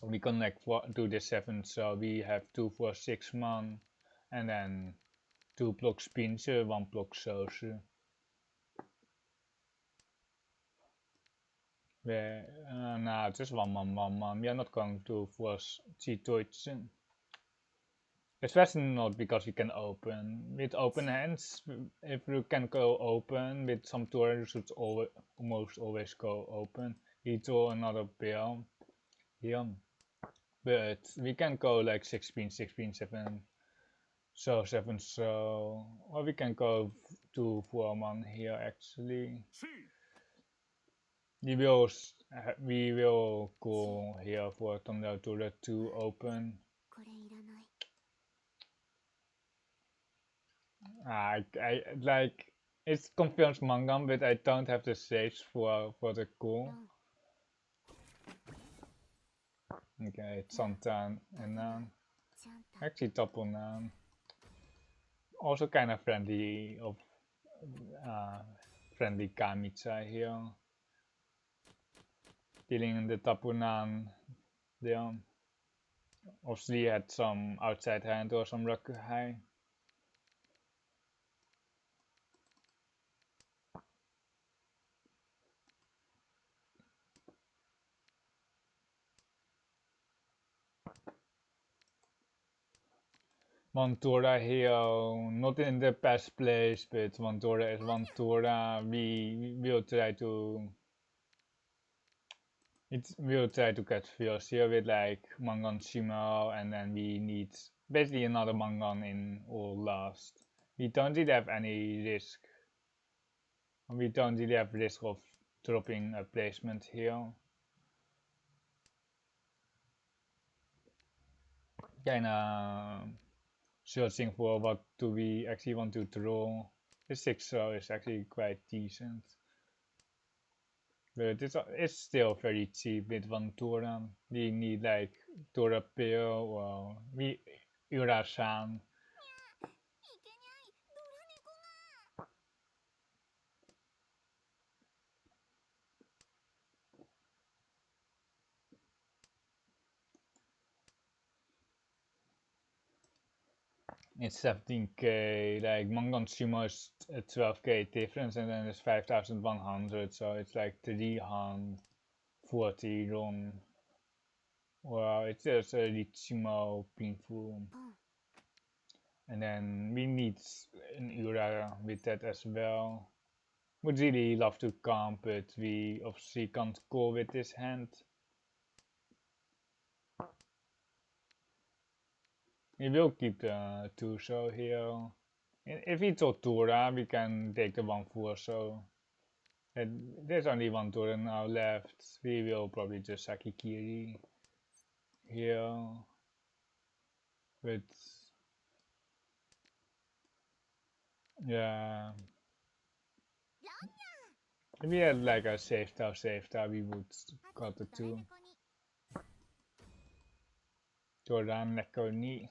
We connect to the 7, so we have 2 for 6 man, and then 2 blocks pincher, 1 block sauce. Nah, just 1 man. We are not going to force Chitoitsen. Especially not because we can open. With open hands, if you can go open, with some tours you should almost always go open. We draw another pair here. But we can go like 16, 16, 7, so 7, so, or we can go to 4 man here actually. We will go here for Thunder to the 2 open. I like it confirms Mangam, but I don't have the saves for the cool. Okay, it's Santan and Nan. Actually double Nan. Also kind of friendly of friendly Kamicha here. Dealing in the Tapunan there. Obviously had some outside hand or some Rakuhai. Montura here, not in the best place, but Montura is Montura. We will try to we'll try to get first here with like Mangon Shimo, and then we need basically another Mangon in all last. We don't really have any risk. We don't really have risk of dropping a placement here. Kinda searching for what do we actually want to draw. The 6 is actually quite decent. but it's still very cheap with one Tora. We need like Tora Pill or we Urasan. It's 17k, like Mahjong Sumo is a 12k difference and then it's 5100, so it's like 340 RON. Well, it's just a Riichi painful. And then we need an Ura with that as well. Would really love to comp, but we obviously can't go with this hand. We will keep the Tuso here. If we throw Tura, we can take the 1-4, so there's only one Tura now left. We will probably just Sakikiri here. But yeah. If we had like a safe tower, we would cut the 2. Tura Neko ni.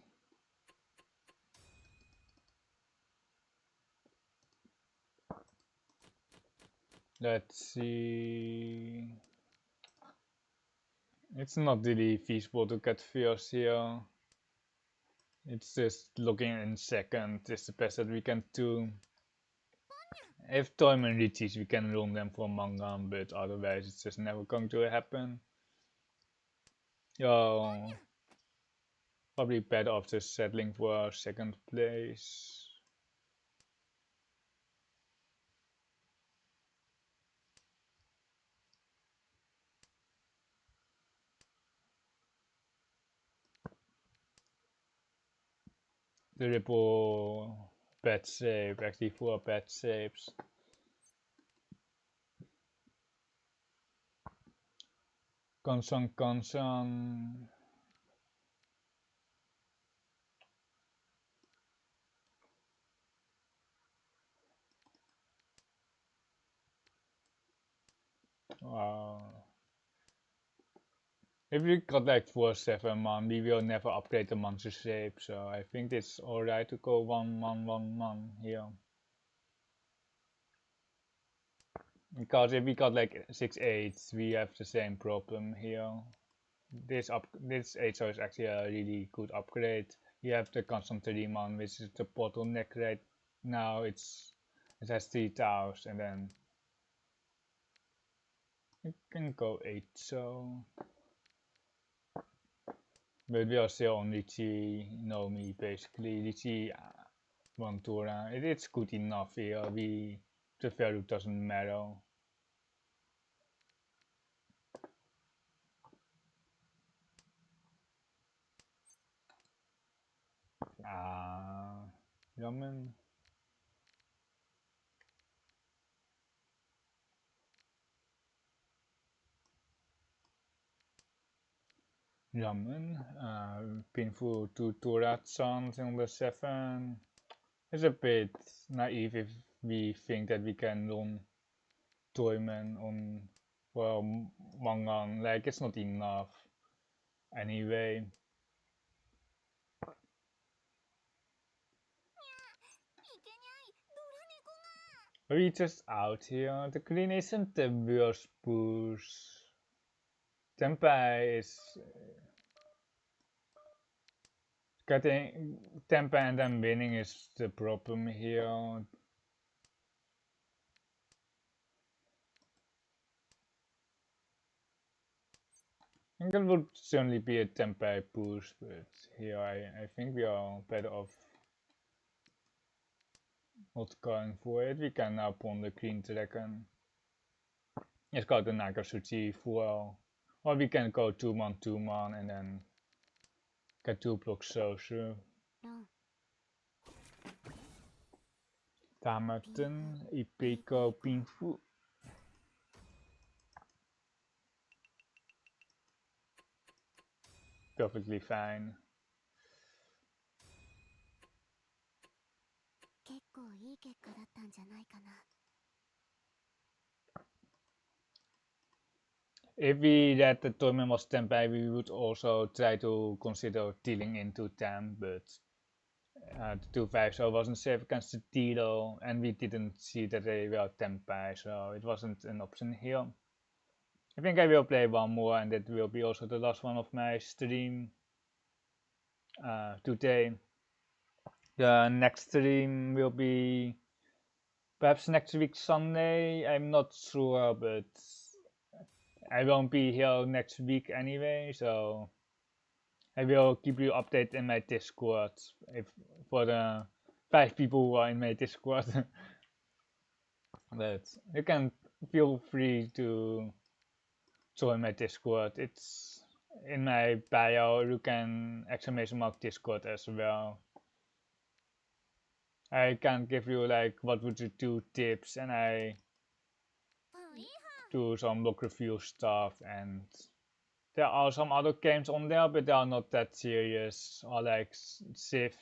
Let's see. It's not really feasible to get first here. It's just looking in second is the best that we can do. If Toyman reaches, we can run them for Mangan, but otherwise it's just never going to happen. Yo, probably better off just settling for second place. The ripple bad save, actually 4 bad saves. Concern. Wow. If we got like 4-7 man, we will never upgrade the monster shape, so I think it's alright to go 1-1-1-1 here. Because if we got like 6-8, we have the same problem here. This 8 is actually a really good upgrade. You have the constant 3 man, which is the bottleneck right now. It has 3 towers, and then you can go 8 so. But we are still on Riichi no me basically. Riichi one Tora. It's good enough here. The value doesn't matter. Ramen. Painful to Torat-san on the 7. It's a bit naive if we think that we can run Toyman on, well, Mangang, like it's not enough anyway. We just out here. The green isn't the worst push. Tempai is getting Tempai and then winning is the problem here. I think it would certainly be a Tempai push, but here I think we are better off not going for it. We can now pawn the green dragon. Let's go to Nagasuchi full. Or we can go 2-man and then get 2 blocks so sure. Tamaten, Ipeko, Pinfu. Perfectly fine. if we read the tournament was Tenpai, we would also try to consider dealing into them, but the 2-5 wasn't safe against the Tito, and we didn't see that they were Tenpai, so it wasn't an option here. I think I will play one more, and that will be also the last one of my stream today. The next stream will be perhaps next week Sunday, I'm not sure, but I won't be here next week anyway, so I will keep you updated in my Discord for the 5 people who are in my Discord. But you can feel free to join my Discord. It's in my bio. You can ! Discord as well. I can give you like what would you do tips, and I do some book review stuff, and there are some other games on there, but they are not that serious. Or like Civ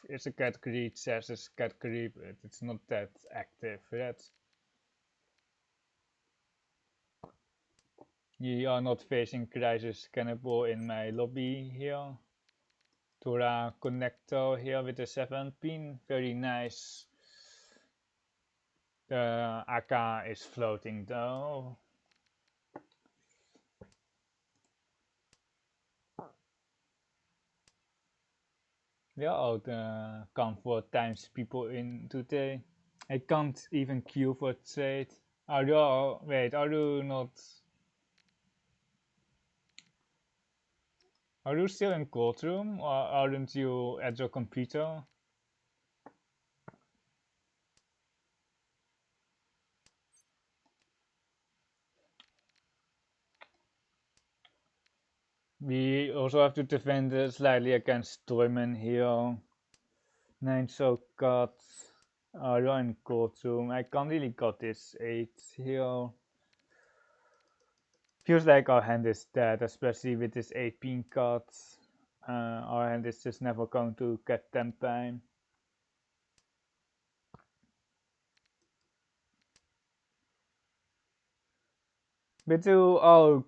is a category, Chess is a category, but it's not that active yet. We are not facing Crisis Cannibal in my lobby here. Tora connector here with the 7 pin, very nice. The AK is floating though. There are the comfort times people in today. I can't even queue for Jade. Are you not? Are you still in courtroom, or aren't you at your computer? We also have to defend slightly against Toyman here. 9 so cut. Are in courtroom? I can't really cut this 8 here. Feels like our hand is dead, especially with this 8 pin cut. Our hand is just never going to get Tenpai.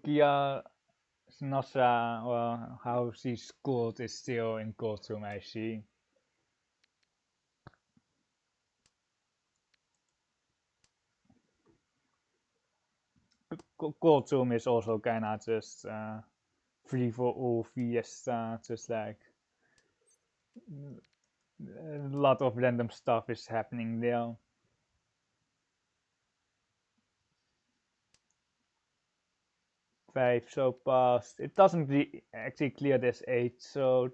Kia Snasa, well, how she's schooled is still in courtroom, I see. Courtroom is also kinda just free for all fiesta, just like a lot of random stuff is happening there. 5 so passed. It doesn't actually clear this 8 so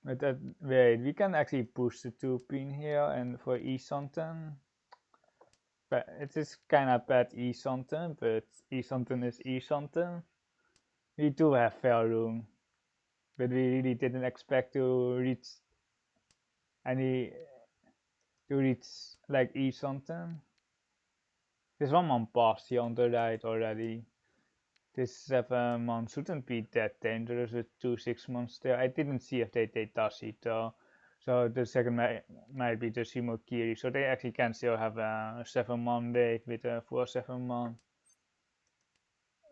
but wait, we can actually push the 2 pin here, and for E-Santen. But it is kinda bad E-Santen, but E-Santen is E-Santen. We do have fair room, but we really didn't expect to reach like E-Santen. There's 1 man passed here on the right already. This 7 man shouldn't be that dangerous with 2 6-months there. I didn't see if they does it though. So the second might be the Shimokiri. So they actually can still have a 7 man wave with a 4 7 man.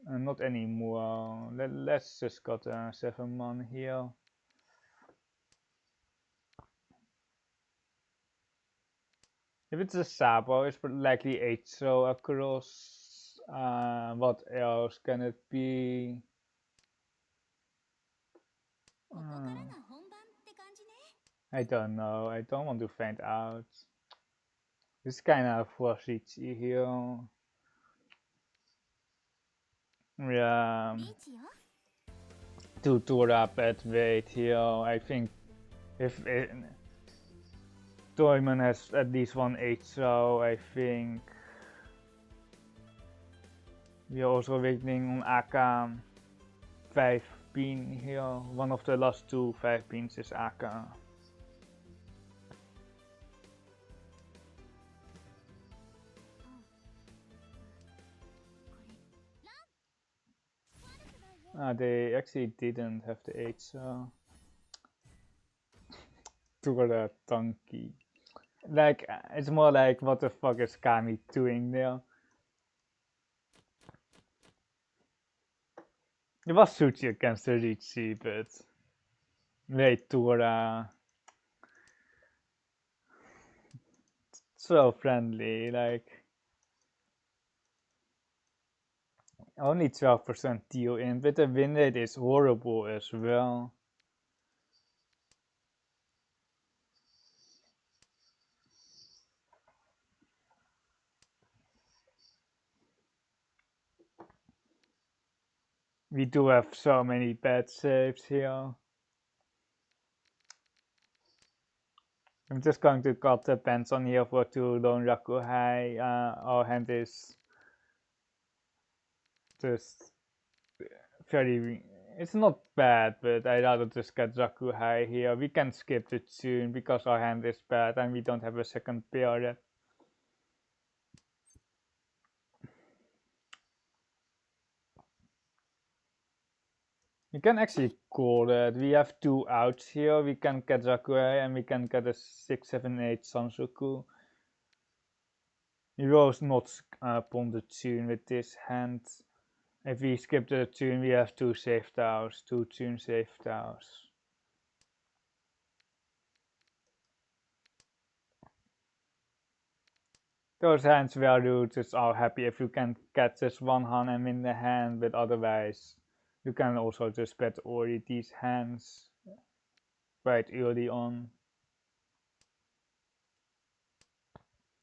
Not anymore. Let's just got a 7 man here. If it's a Sabo, it's likely 8 so across. What else can it be? I don't know. I don't want to find out. It's kind of for Riichi here. Yeah. To wrap at weight here, I think if Toyman has at least 1 8 so I think we are also waiting on Aka 5 pin here. One of the last 2 5 pins is Aka. They actually didn't have the 8 so. Tura donkey. Like, it's more like, what the fuck is Kami doing there? It was Suchi against the Riichi, but wait, Tora. So friendly, like only 12% deal in, but the win rate is horrible as well. We do have so many bad saves here. I'm just going to cut the pants on here for 2 Lone Rakuhai. Our hand is just very. It's not bad, but I'd rather just get Rakuhai here. We can skip the tune because our hand is bad and we don't have a second pair yet. You can actually call that. We have 2 outs here. We can get Rakuhai and we can get a 6, 7, 8 Sansoku. We will not pawn the tune with this hand. If we skip the tune, we have 2 safe towers, 2 tune safe towers. Those hands were rooters are happy if you can catch just 1 hand and win the hand, but otherwise you can also just bet already these hands quite early on.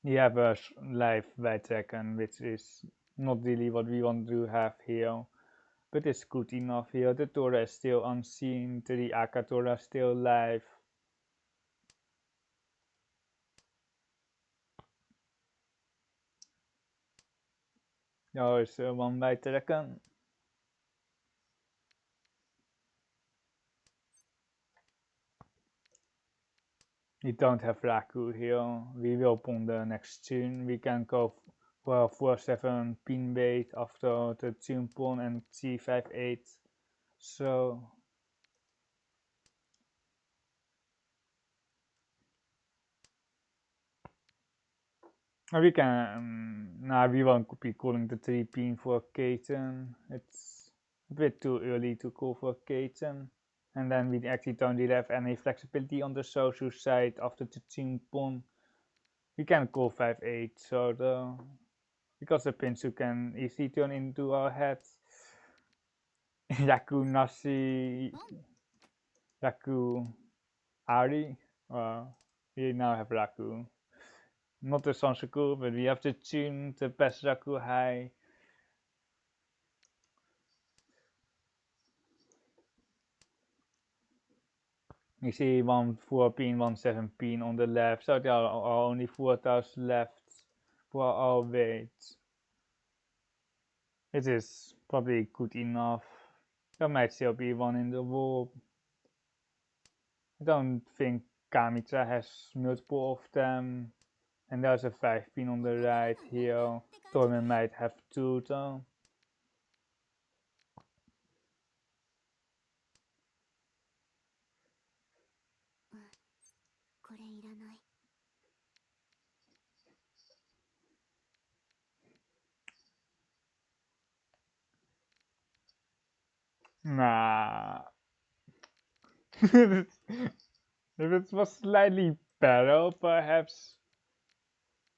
You have a live white second, which is not really what we want to have here. But it's good enough here. The Tora is still unseen. The Akatora is still live. There is one white dragon. We don't have Raku here. We will pawn the next tune. We can go for 4-7 pin bait after the tune pawn and c5-8. So we can. Now we won't be calling the 3 pin for Kaiten. It's a bit too early to call for Kaiten. And then we actually don't really have any flexibility on the Sosu side after the tune pawn. We can call 5-8, so because the Pinsu can easily turn into our head. Yaku Nasi, Yaku Ari. We now have Raku. Not the Sansoku, but we have to tune the best Raku high. You see 1 4 pin, 1 7 pin on the left, so there are only 4 tiles left for our weight. It is probably good enough. There might still be one in the wall. I don't think Kamitra has multiple of them. And there's a 5 pin on the right here. Torment might have 2 though. Nah. If it was slightly better, perhaps.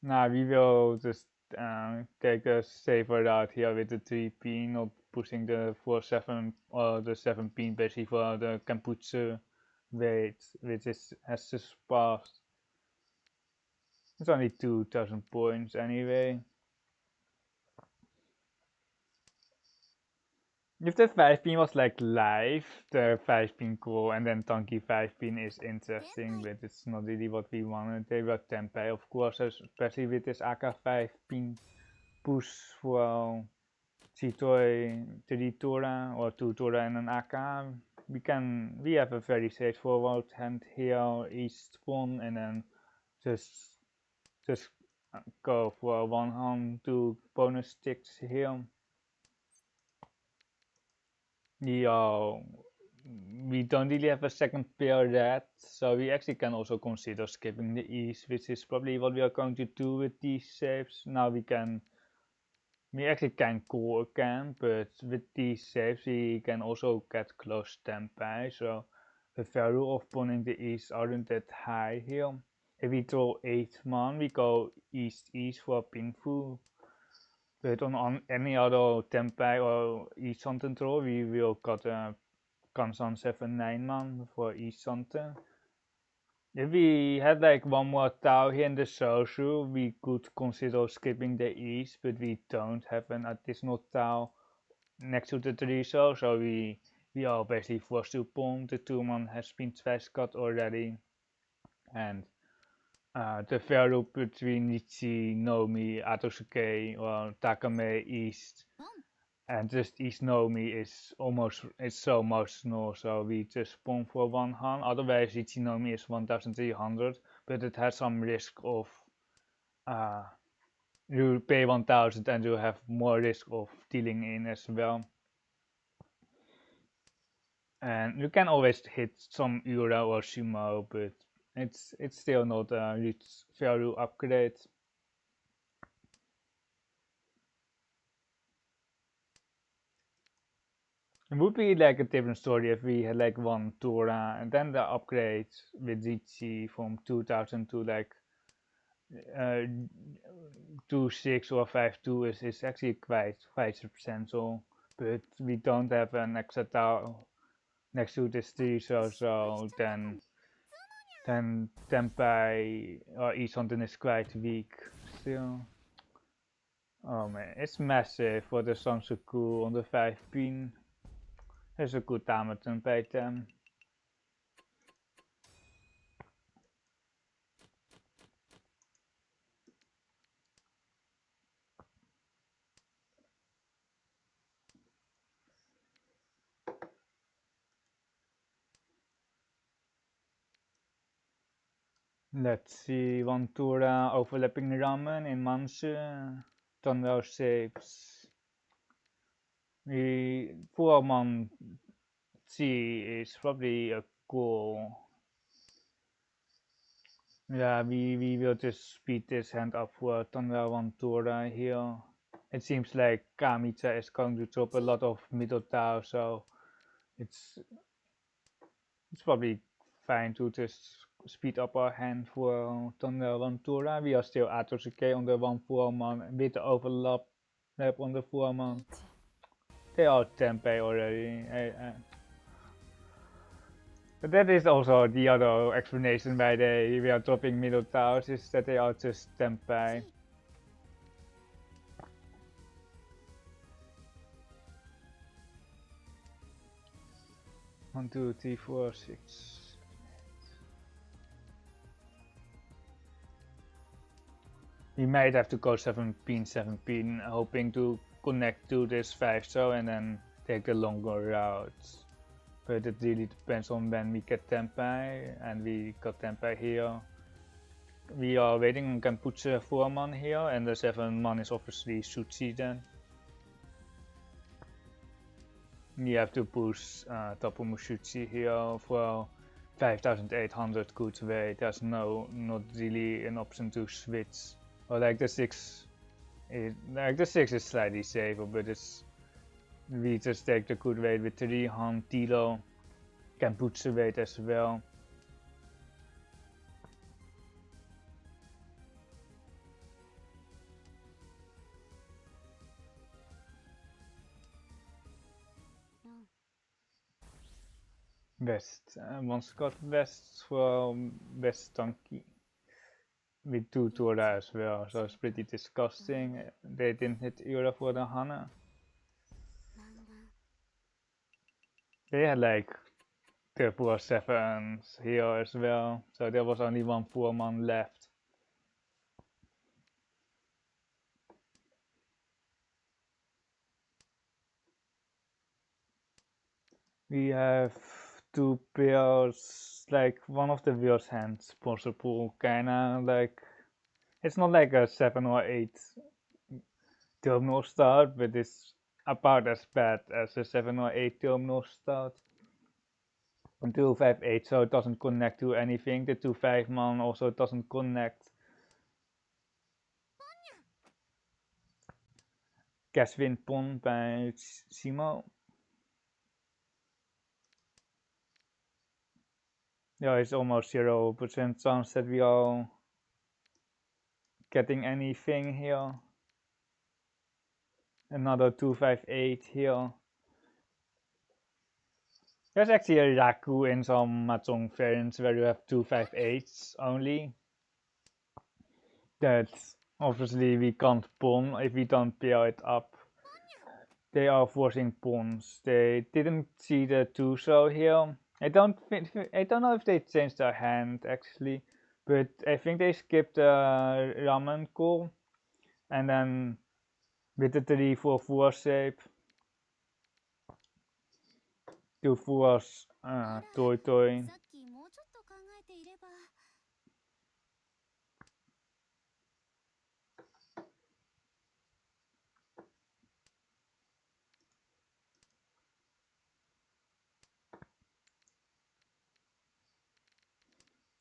Nah, we will just take a safer route here with the 3 pin, not pushing the 4-7 or the 7 pin basically for the Kamputsu weight, which has just passed. It's only 2,000 points anyway. If the 5 pin was like live, the 5 pin cool, and then Tanky 5 pin is interesting, but it's not really what we wanted. They were Tenpai, of course, especially with this AK 5 pin push for Chitoi 3 Tora or 2 Tora and an AK. We have a very straightforward hand here, East 1, and then just go for 1 hand, 2 bonus sticks here. Yeah, we don't really have a second pair yet, so we actually can also consider skipping the east, which is probably what we are going to do with these saves. Now we can We actually can call a camp, but with these saves we can also get close tempai, so the value of pawning the east aren't that high here. If we draw 8 man, we go east-east for Pingfu, but on any other tempai or east something draw, we will got a Kansan 7-9 man for east something. If we had like one more tile here in the social, we could consider skipping the east, but we don't have an additional tile next to the tree so we are basically forced to pawn. The 2-man has been twice cut already, and the value between Riichi, Nomi, Atosuke, or Takame East and just East Nomi is so marginal, so we just pawn for 100. Otherwise Riichi Nomi is 1300, but it has some risk of you pay 1000 and you have more risk of dealing in as well. And you can always hit some Ura or Sumo, but it's still not a rich value upgrade. It would be like a different story if we had like one Tora and then the upgrade with Riichi from 2000 to like uh, 2.6 or 5.2 is actually quite substantial, but we don't have an extra tower next to this tree, so then Tempai or Eastonton is quite weak still. Oh man, it's massive for the Samsuku on the 5 pin. There's a good Tamaton by them. Let's see, one Tura overlapping Ramen in Mansu. Tonro shapes. The 4-man C is probably a cool. Yeah, we will just speed this hand up for Tonra 1 Tura here. It seems like Kamicha is going to drop a lot of middle tile, so it's probably fine to just speed up our hand for Tonra 1 Tura. We are still Atosuke on the 1-4-man with the overlap on the 4-man. They are Tempeh already. But that is also the other explanation why we are dropping middle tiles, is that they are just Tempeh. 1, 2, 3, 4, 6. We might have to go 7 pin, hoping to connect to this 5 so and then take the longer route. But it really depends on when we get Tempeh, and we got Tempeh here. We are waiting on Kenputsu 4-man here, and the 7-man is obviously Suchi then. We have to push Tapumushuchi here for 5800 good weight. There's not really an option to switch. Or like the 6 is slightly safer, but we just take the good weight with 300 Tilo. Kenputsu weight as well. West. One's got West for West Donkey. With 2 Tora as well, so it's pretty disgusting. They didn't hit Ura for the Hana. They had like 4-7s here as well, so there was only one 4-man left. We have 2 pairs, like one of the worst hands possible, kinda like, it's not like a 7 or 8 terminal start, but it's about as bad as a 7 or 8 terminal start. 258, so it doesn't connect to anything. The 2-5-man also doesn't connect. cashwin pawn bij Simo. Yeah, it's almost 0% chance that we are getting anything here. Another 258 here. There's actually a Raku in some Mahjong variants where you have 258s only. That obviously we can't pawn if we don't pair it up. They are forcing pawns. They didn't see the 2-show here. I don't know if they changed their hand actually, but I think they skipped the ramen call, and then with the 3-4-4 shape to force toy toy. さっきもうちょっと考えていれば。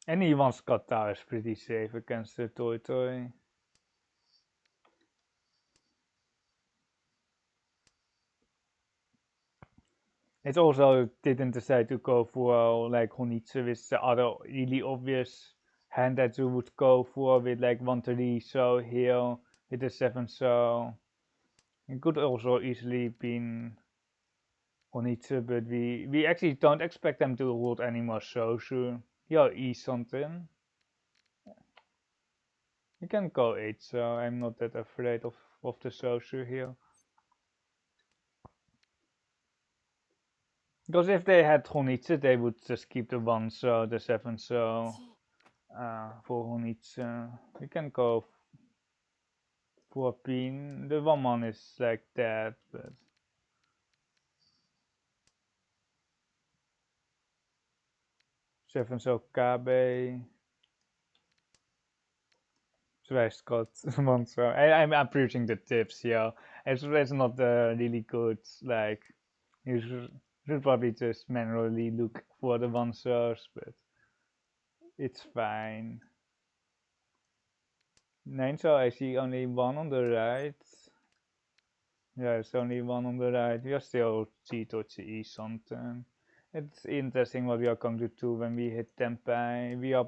Anyone's kata is pretty safe against the toy toy. It also didn't decide to go for like Honitsu with the other really obvious hand that you would go for with like 1-3 so here with the 7 so. It could also easily been Honitsu, but we actually don't expect them to hold any more Sosu. Yeah, E something. You can go 8 so I'm not that afraid of the Sosu here. Because if they had Honitsu, they would just keep the 1 so, the 7 so for Honitsu. We can go for Pin. The 1-man is like that, but 7 so Kabe. Zwijs got 1 so. I'm preaching the tips here. It's not really good. Like, you should probably just manually look for the 1 so's, but it's fine. 9 so I see only 1 on the right. Yeah, it's only 1 on the right. We are still C to E something. It's interesting what we are going to do when we hit Tempai. We are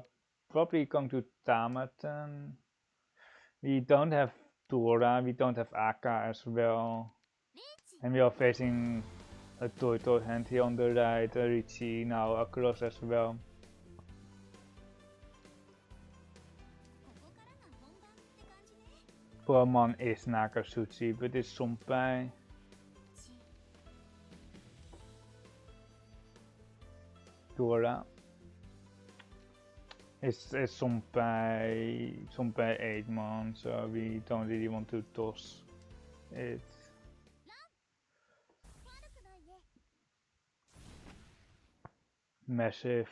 probably going to Tamaten. We don't have Tora, we don't have Aka as well. And we are facing a Toto hand here on the right, a Riichi now across as well. Poemon is Nakatsuchi, but it's Sonpai. Tora. It's Sonpai 8 man, so we don't really want to toss it. Massive.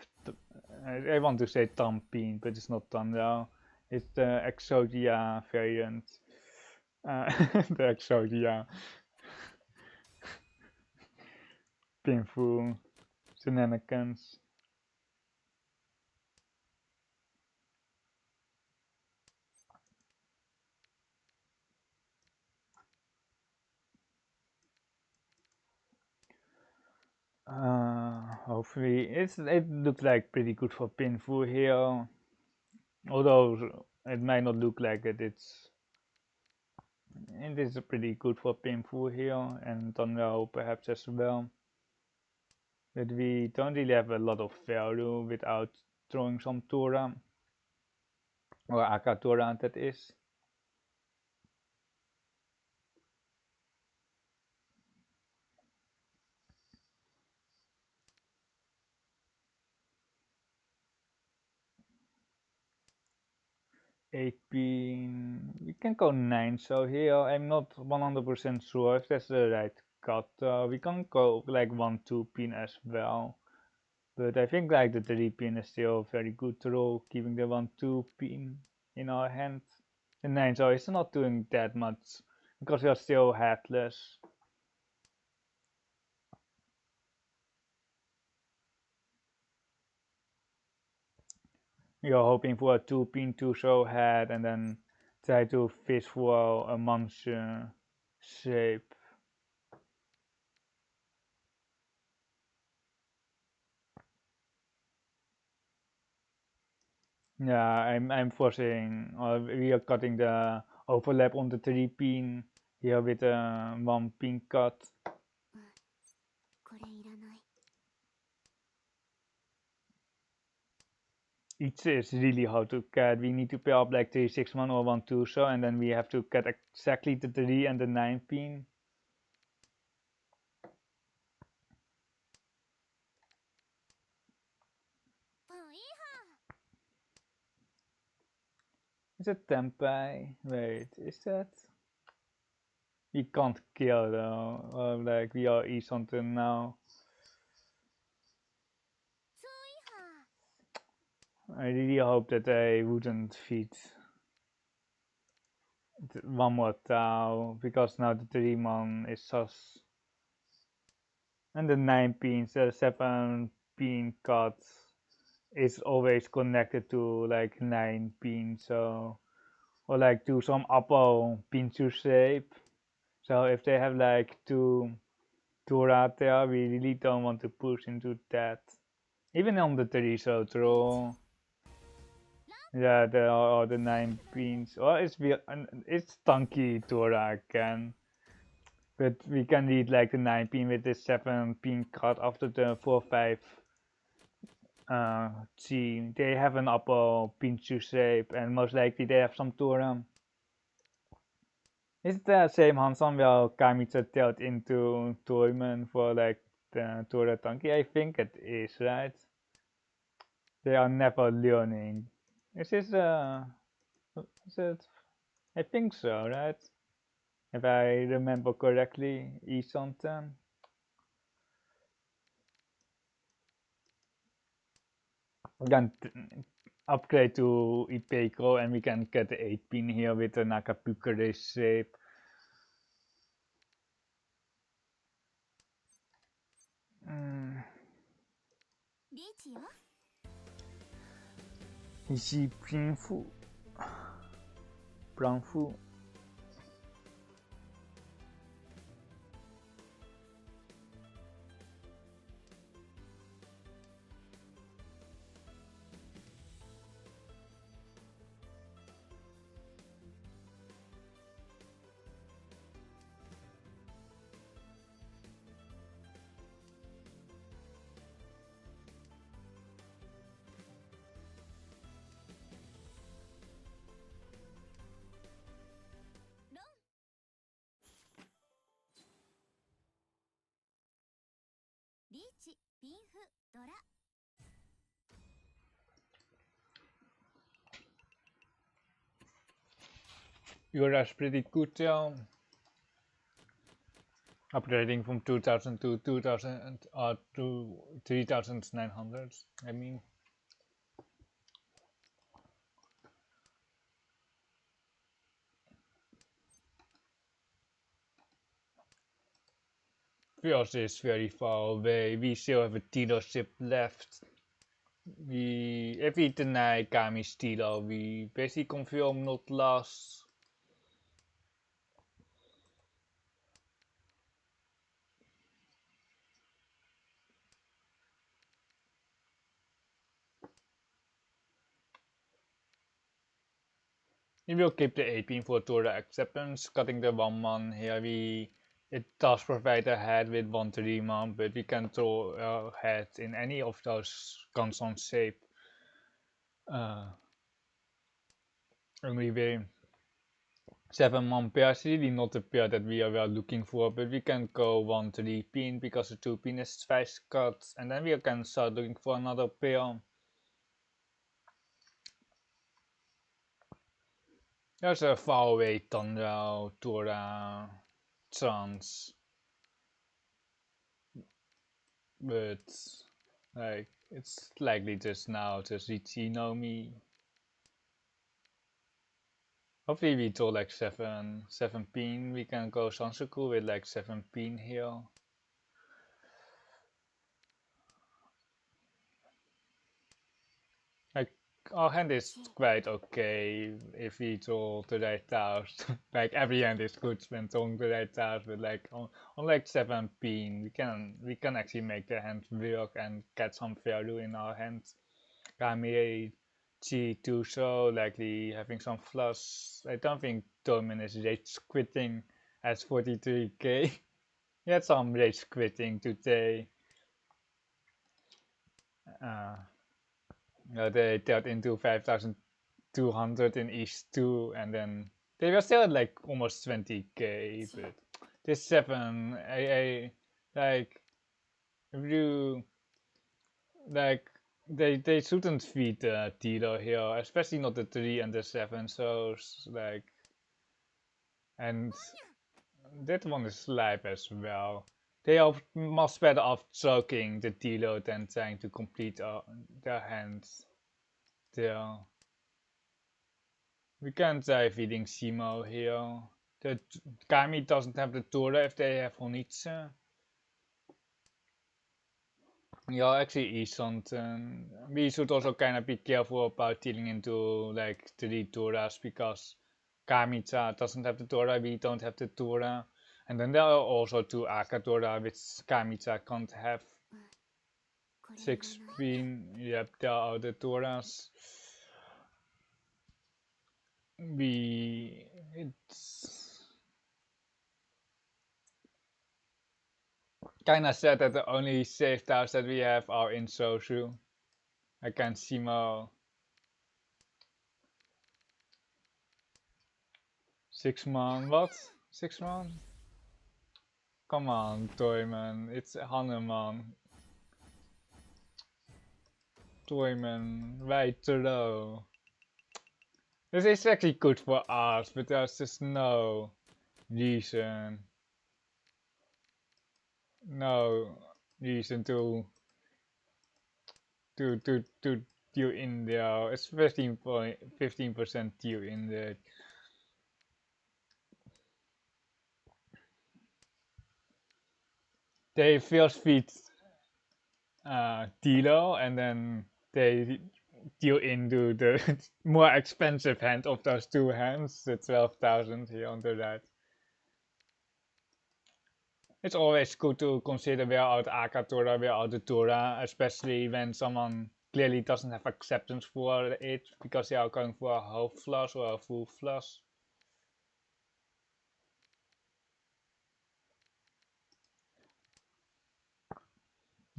I want to say Tampin, but it's not Tandao. It's the Exodia variant. The Exodia. Pinful shenanigans. Hopefully it looks like pretty good for Pinful here. Although it might not look like it, it is pretty good for Pinful here, and Tandao perhaps as well. But we don't really have a lot of value without throwing some Tora. Or Aka Tora, that is. We can go 9 so here. I'm not 100% sure if that's the right cut. We can go like 1-2 pin as well. But I think like the 3 pin is still very good to roll, keeping the 1-2 pin in our hand. The 9 so is not doing that much because we are still headless. We are hoping for a 2 pin 2 show head and then try to fish for a monster shape. Yeah, I'm forcing, or we are cutting the overlap on the 3 pin here with a 1 pin cut. これいらない。 Each is really hard to cut. We need to pair up like 3, 6, 1 or 1, 2, so, and then we have to cut exactly the 3 and the 9 pin. Is it Tempai? Wait, is that? We can't kill though, or like we are East something now. I really hope that they wouldn't feed one more Tau, because now the 3 man is sus. And the 9 pins, the 7 pin cut is always connected to like 9 pins, so, or like to some upper pinchu shape. So if they have like 2 Tora there, we really don't want to push into that. Even on the 3 so draw. Yeah, there are the 9 pins. Or it's tanky Tora again. But we can read like the 9 pin with the 7 pin cut after the 4-5 team. They have an upper pinchu shape and most likely they have some Tora. Is it the same hanchan where Kamitsa dealt into Toyman for like the Tora tanky? I think it is, right? They are never learning. Is this is it? I think so, right? If I remember correctly, E-something. We can upgrade to Ipeco and we can get the 8 pin here with the Nakapukure shape. Ici, Prinfu. Pranfu. Riichi, Pinfu, Dora. Yura's pretty good though. Upgrading from 2000 to 2000 to 3900. I mean, Fios is very far away. We still have a dealership left. If we deny Kami's dealer, we basically confirm not lost. We will keep the 18 for Tora acceptance, cutting the 1 man here. It does provide a head with 1 3 man, but we can throw a head in any of those guns on shape. And we will 7 man pair is really not the pair that we are looking for, but we can go 1 3 pin because the 2 pin is twice cut, and then we can start looking for another pair. There's a faraway Tundra, Tora, chance, but like it's likely just now just Riichi Nomi. Hopefully we draw like 7 pin. We can go Sansuku with like 7 pin here. I our hand is quite okay if we draw the right tiles. Like every hand is good when drawing the right tiles, but like on like 17 we can actually make the hand work and get some value in our hand. Kami G2 so likely having some flush. I don't think Torment is rage quitting at 43k. He had some rage quitting today. They dealt into 5,200 in each two, and then they were still at like almost 20k. But this 7, I like if you like they shouldn't feed the dealer here, especially not the 3 and the 7. So like, and that one is live as well. They are much better off choking the dealer than trying to complete their hands there. We can try feeding Simo here. The Kami doesn't have the Tora if they have Honitsu. Yeah, actually isn't. We should also kind of be careful about dealing into like 3 Toras because Kami-cha doesn't have the Tora, we don't have the Tora. And then there are also 2 Akatora which Kami-cha can't have. 6 Queen, yep, there are the Toras. It's kinda sad that the only safe tiles that we have are in Sosu. I can't see more. 6 man, what? 6 man? Come on, Toyman, it's Hanuman. Toyman, right throw. This is actually good for us, but there's just no reason. No reason to deal in there. It's 15% deal in there. They first feed dealer and then they deal into the more expensive hand of those 2 hands, the 12,000 here on the right. It's always good to consider where are the Akatora, where are the Tora, especially when someone clearly doesn't have acceptance for it because they are going for a half flush or a full flush.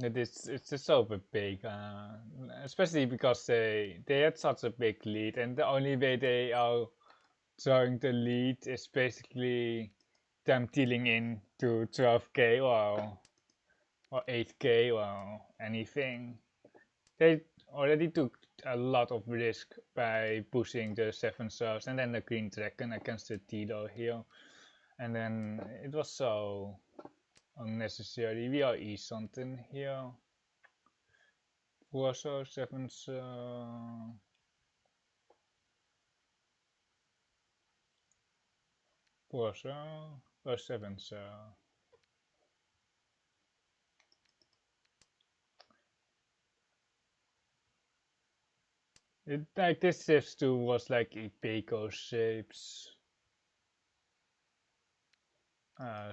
It's just so big, especially because they had such a big lead, and the only way they are throwing the lead is basically them dealing into 12k or 8k or anything. They already took a lot of risk by pushing the 7 stars and then the green dragon against the Tito here, and then it was so unnecessary. We are something here. 4 stars, 7 stars. 4 stars or 7 stars. It like this shift to was like Ipeco shapes.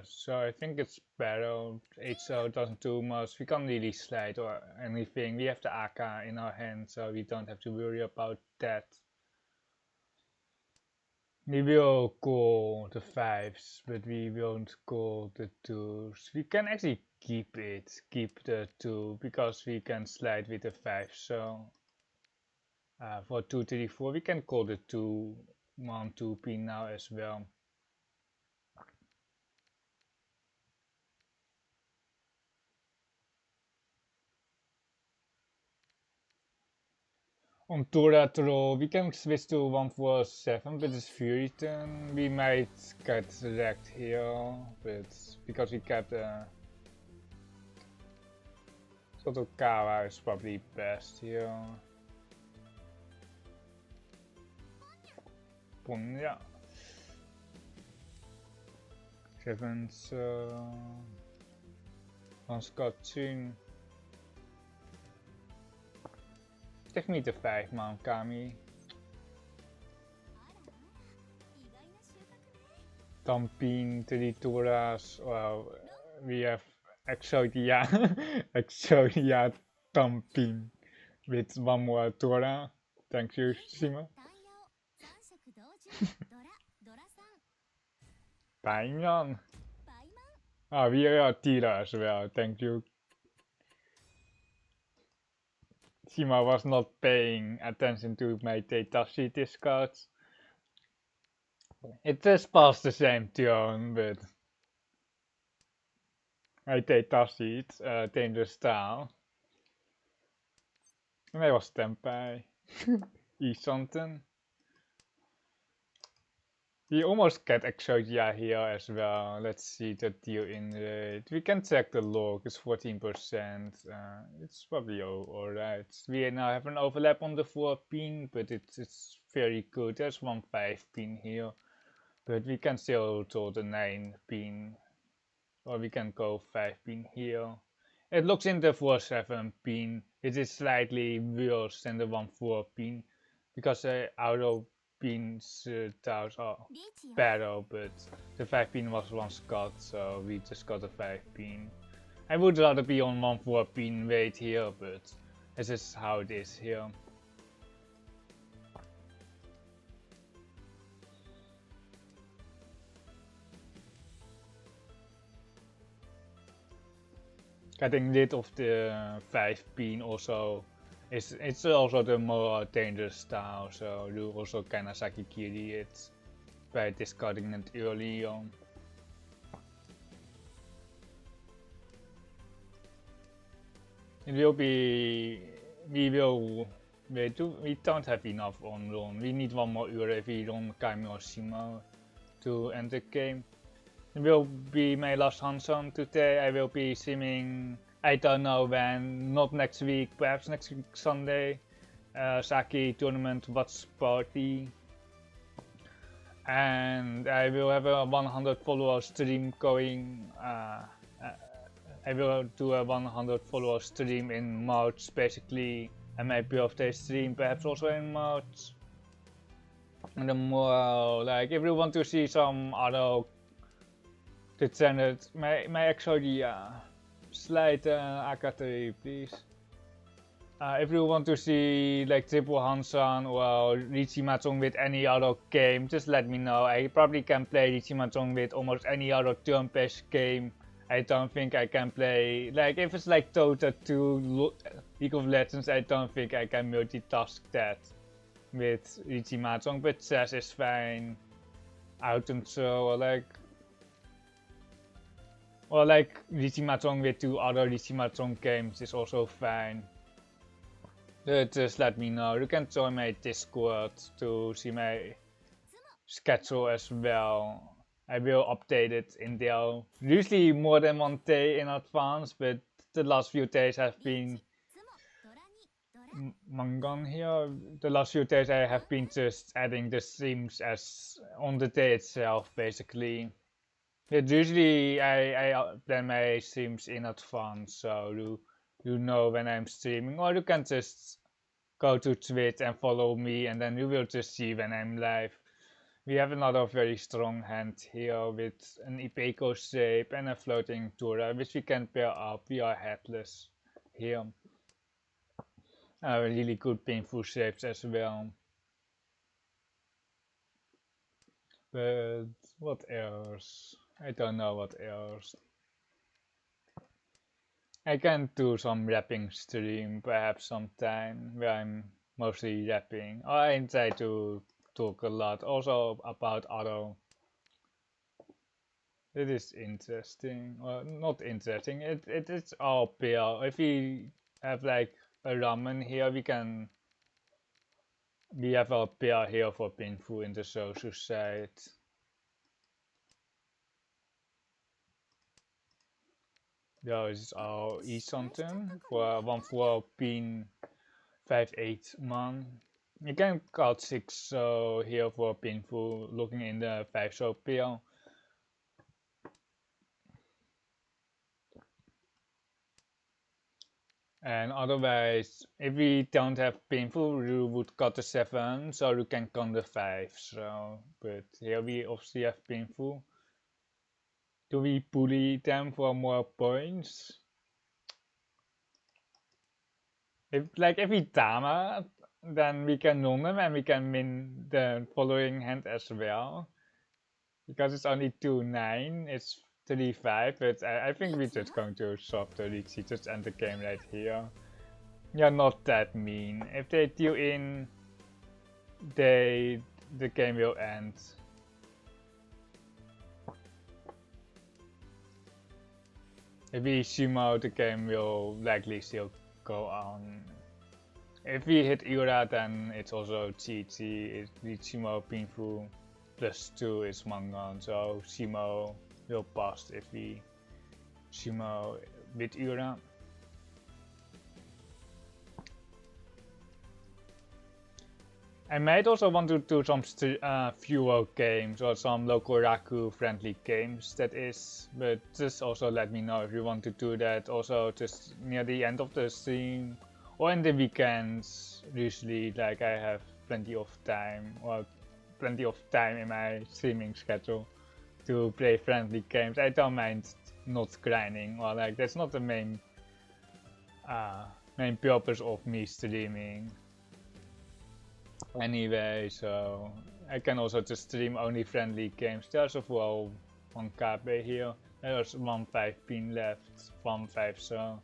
So I think it's better. HO doesn't do much. We can't really slide or anything. We have the Aka in our hand, so we don't have to worry about that. We will go the 5s, but we won't go the 2s. We can actually keep the 2, because we can slide with the 5, so for 2, 3, 4 we can call the 2, 1, 2 pin now as well. On Tora Troll, we can switch to 147, but it's Fury turn. We might get wrecked here, but because we kept Sotokawa is probably best here. Punya. 7, on Scotching. give me the 5-man Kami. あらあら、意外な収穫ね。 Tampin, Trituras, well, we have Exodia, Exodia Tampin with one more Tora. Thank you, Shima. タンヤオ、三色同順、ドラさん、 Paimon. パイマン、 Ah, we are Tira as well, thank you. Shima was not paying attention to my Teitashi discards. It just passed the same turn, but I Teitashi it, dangerous style. And I was Tempai. Isonten. We almost get Exodia here as well. Let's see the deal in rate. We can check the log, it's 14%. It's probably alright. We now have an overlap on the 4 pin, but it's very good. There's one 5 pin here. But we can still to the 9 pin. Or we can go 5 pin here. It looks in the 4-7 pin. It is slightly worse than the 1-4 pin. Because the auto pins tiles are リーチよ。 better, but the 5 pin was once cut, so we just got a 5 pin. I would rather be on 1-4 pin weight here, but this is how it is here. Getting rid of the 5 pin also it's also the more dangerous style, so you also kinda Sakikiri it by discarding it early on. It will be we don't have enough on run. We need one more Ure if we run Kaimi or Shima to end the game. It will be my last hanchan today. I will be streaming, I don't know when, not next week, perhaps next week Sunday. Saki tournament watch party. And I will have a 100 follower stream going. I will do a 100 follower stream in March basically. And my birthday stream perhaps also in March. And the more like if you want to see some other the channel, my Exodia, slide AKT please. If you want to see like triple hanchan or Riichi Mahjong with any other game, just let me know. I probably can play Riichi Mahjong with almost any other turn-based game. I don't think I can play, like if it's like Dota 2, League of Legends, I don't think I can multitask that with Riichi Mahjong, but chess is fine. Autumn so or like Riichi Mahjong with 2 other Riichi Mahjong games is also fine. Just let me know. You can join my Discord to see my schedule as well. I will update it in there. Usually more than 1 day in advance, but the last few days have been Mahjong here. The last few days I have been just adding the streams as on the day itself, basically. But usually I plan my streams in advance, so you know when I'm streaming, or you can just go to Twitch and follow me, and then you will just see when I'm live. We have another very strong hand here with an Ipeco shape and a floating Tura, which we can pair up. We are headless here. Really good painful shapes as well. But what else? I don't know what else. I can do some rapping stream perhaps sometime where I'm mostly rapping. I try to talk a lot also about other. It is interesting, or not interesting. It is all pair. If we have like a ramen here, we have a pair here for painful in the social side. There is our something for 1-4 pin 5-8 man. You can cut 6 so here for painful looking in the 5 so pair. And otherwise, if we don't have painful, you would cut the 7, so you can count the 5. So, but here we obviously have painful. Do we bully them for more points? If we dama, then we can non them and we can win the following hand as well. Because it's only 2-9, it's 3-5, but I think we're just going to swap the Riichi, just end the game right here. You're not that mean. If they deal in, the game will end. If we sumo, the game will likely still go on. If we hit Ura, then it's also GG. If we sumo painful +2 is Mangon, so sumo will pass if we sumo with Ura. I might also want to do some fewer games or some local Raku friendly games, that is, but just also let me know if you want to do that also just near the end of the stream or in the weekends. Usually, like, I have plenty of time in my streaming schedule to play friendly games. I don't mind not grinding, or like that's not the main purpose of me streaming. Anyway, so I can also just stream only friendly games. There's as well 1 KB here. There's 1-5 pin left, 1-5, so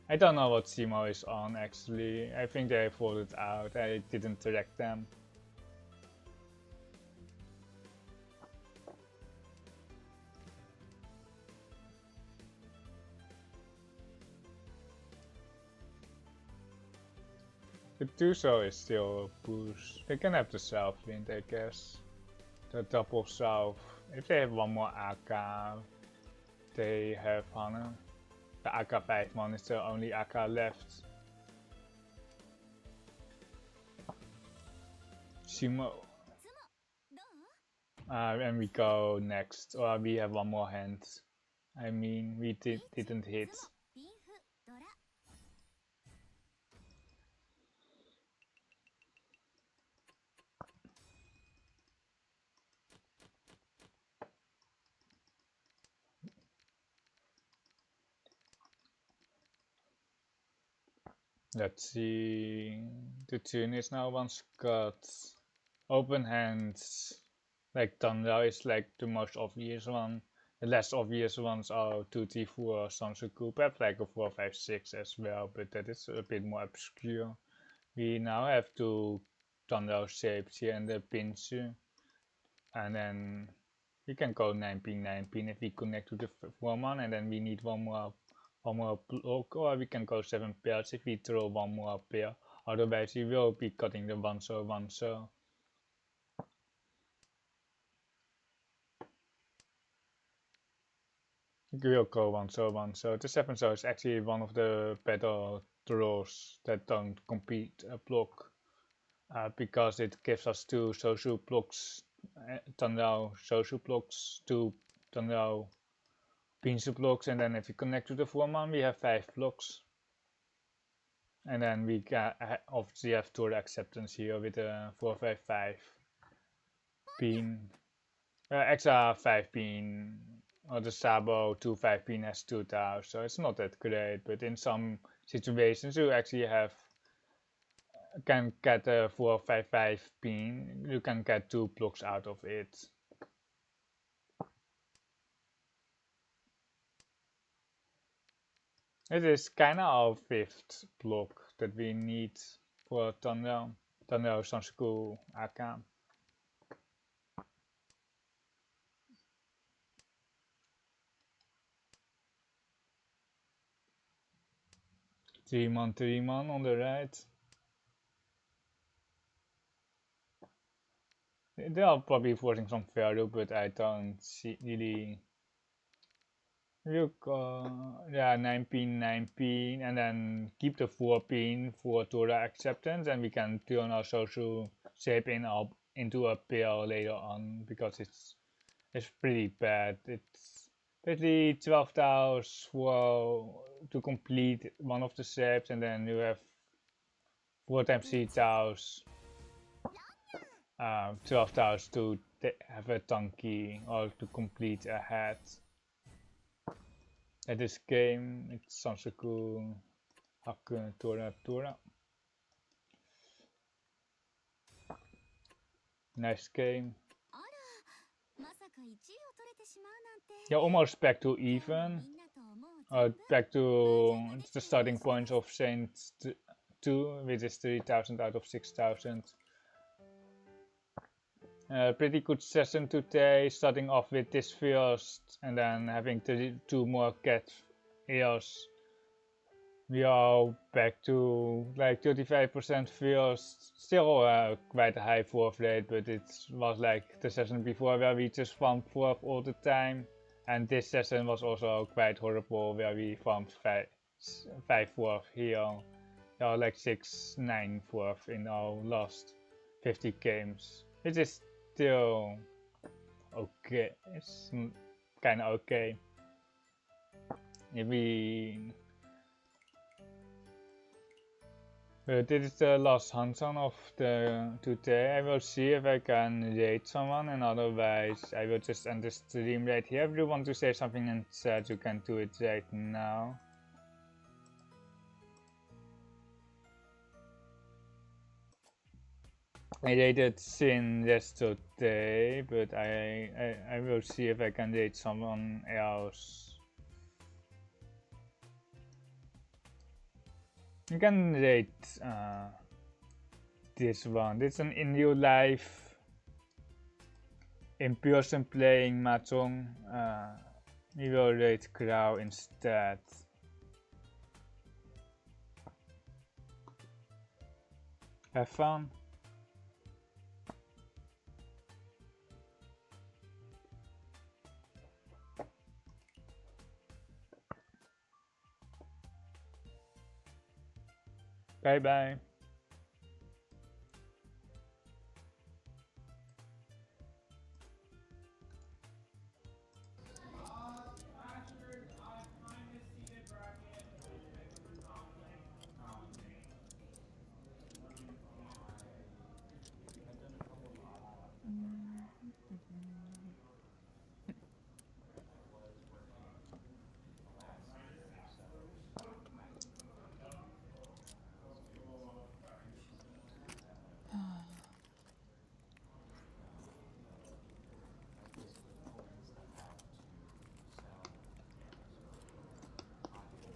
I don't know what Simo is on actually. I think they folded out. I didn't direct them. The Tuso is still a push. They can have the South Wind, I guess. The double South. If they have one more AK, they have Hana. The AK-5 one is the only AK left. Shimo. And we go next. Or we have one more hand. I mean, we didn't hit. Let's see. The tune is now once got. Open hands, like Thunder is like the most obvious one. The less obvious ones are 2T4 or Sansuku, perhaps like a 4-5-6 as well, but that is a bit more obscure. We now have two Thunder shapes here in the pinch, and then we can go 9-pin if we connect to the 4-man, and then we need one more block, or we can go 7 pairs if we throw one more pair. Otherwise, we will be cutting the 1-so. We'll go 1-so. The 7-so is actually one of the better draws that don't compete a block, because it gives us 2 social blocks, Tanrao social blocks, 2 Tanrao pinsu blocks, and then if we connect to the 4-man, we have 5 blocks. And then we obviously have Tor acceptance here with a 4-5-5 pin, extra 5 pin. Or the Sabo 2-5 pin has 2 towers, so it's not that great, but in some situations you actually can get a 4-5-5 pin, you can get 2 blocks out of it. It is kinda our 5th block that we need for Tanrao Sansuku Aka. Three man on the right. They are probably forcing some value, but I don't really. We'll go, yeah, 9-pin, and then keep the 4-pin for Tora acceptance, and we can turn our social shape into a pair later on, because it's pretty bad. basically 12 tiles to complete one of the shapes, and then you have 4 times 3 tiles, 12 tiles to have a tanky or to complete a head. At this game, it's Sansaku Haku Tora Tora. Nice game. You're almost back to even. Back to the starting points of Saint 2, which is 3000 out of 6000. Pretty good session today, starting off with this first and then having 2 more cat ears. We are back to like 35% first, still quite a high fourth rate, but it was like the session before where we just farmed fourth all the time. And this session was also quite horrible, where we farmed 5 fourth here. Like 6-9 fourth in our last 50 games, which is still okay. It's kind of okay. This is the last hanchan of today. I will see if I can raid someone, and otherwise I will just end the stream right here. If you want to say something in chat, you can do it right now. I raided Sin yesterday, but I will see if I can raid someone else. You can rate this one. This is an in real life, in person playing Mahjong. We will rate Crow instead. Have fun. Bye bye.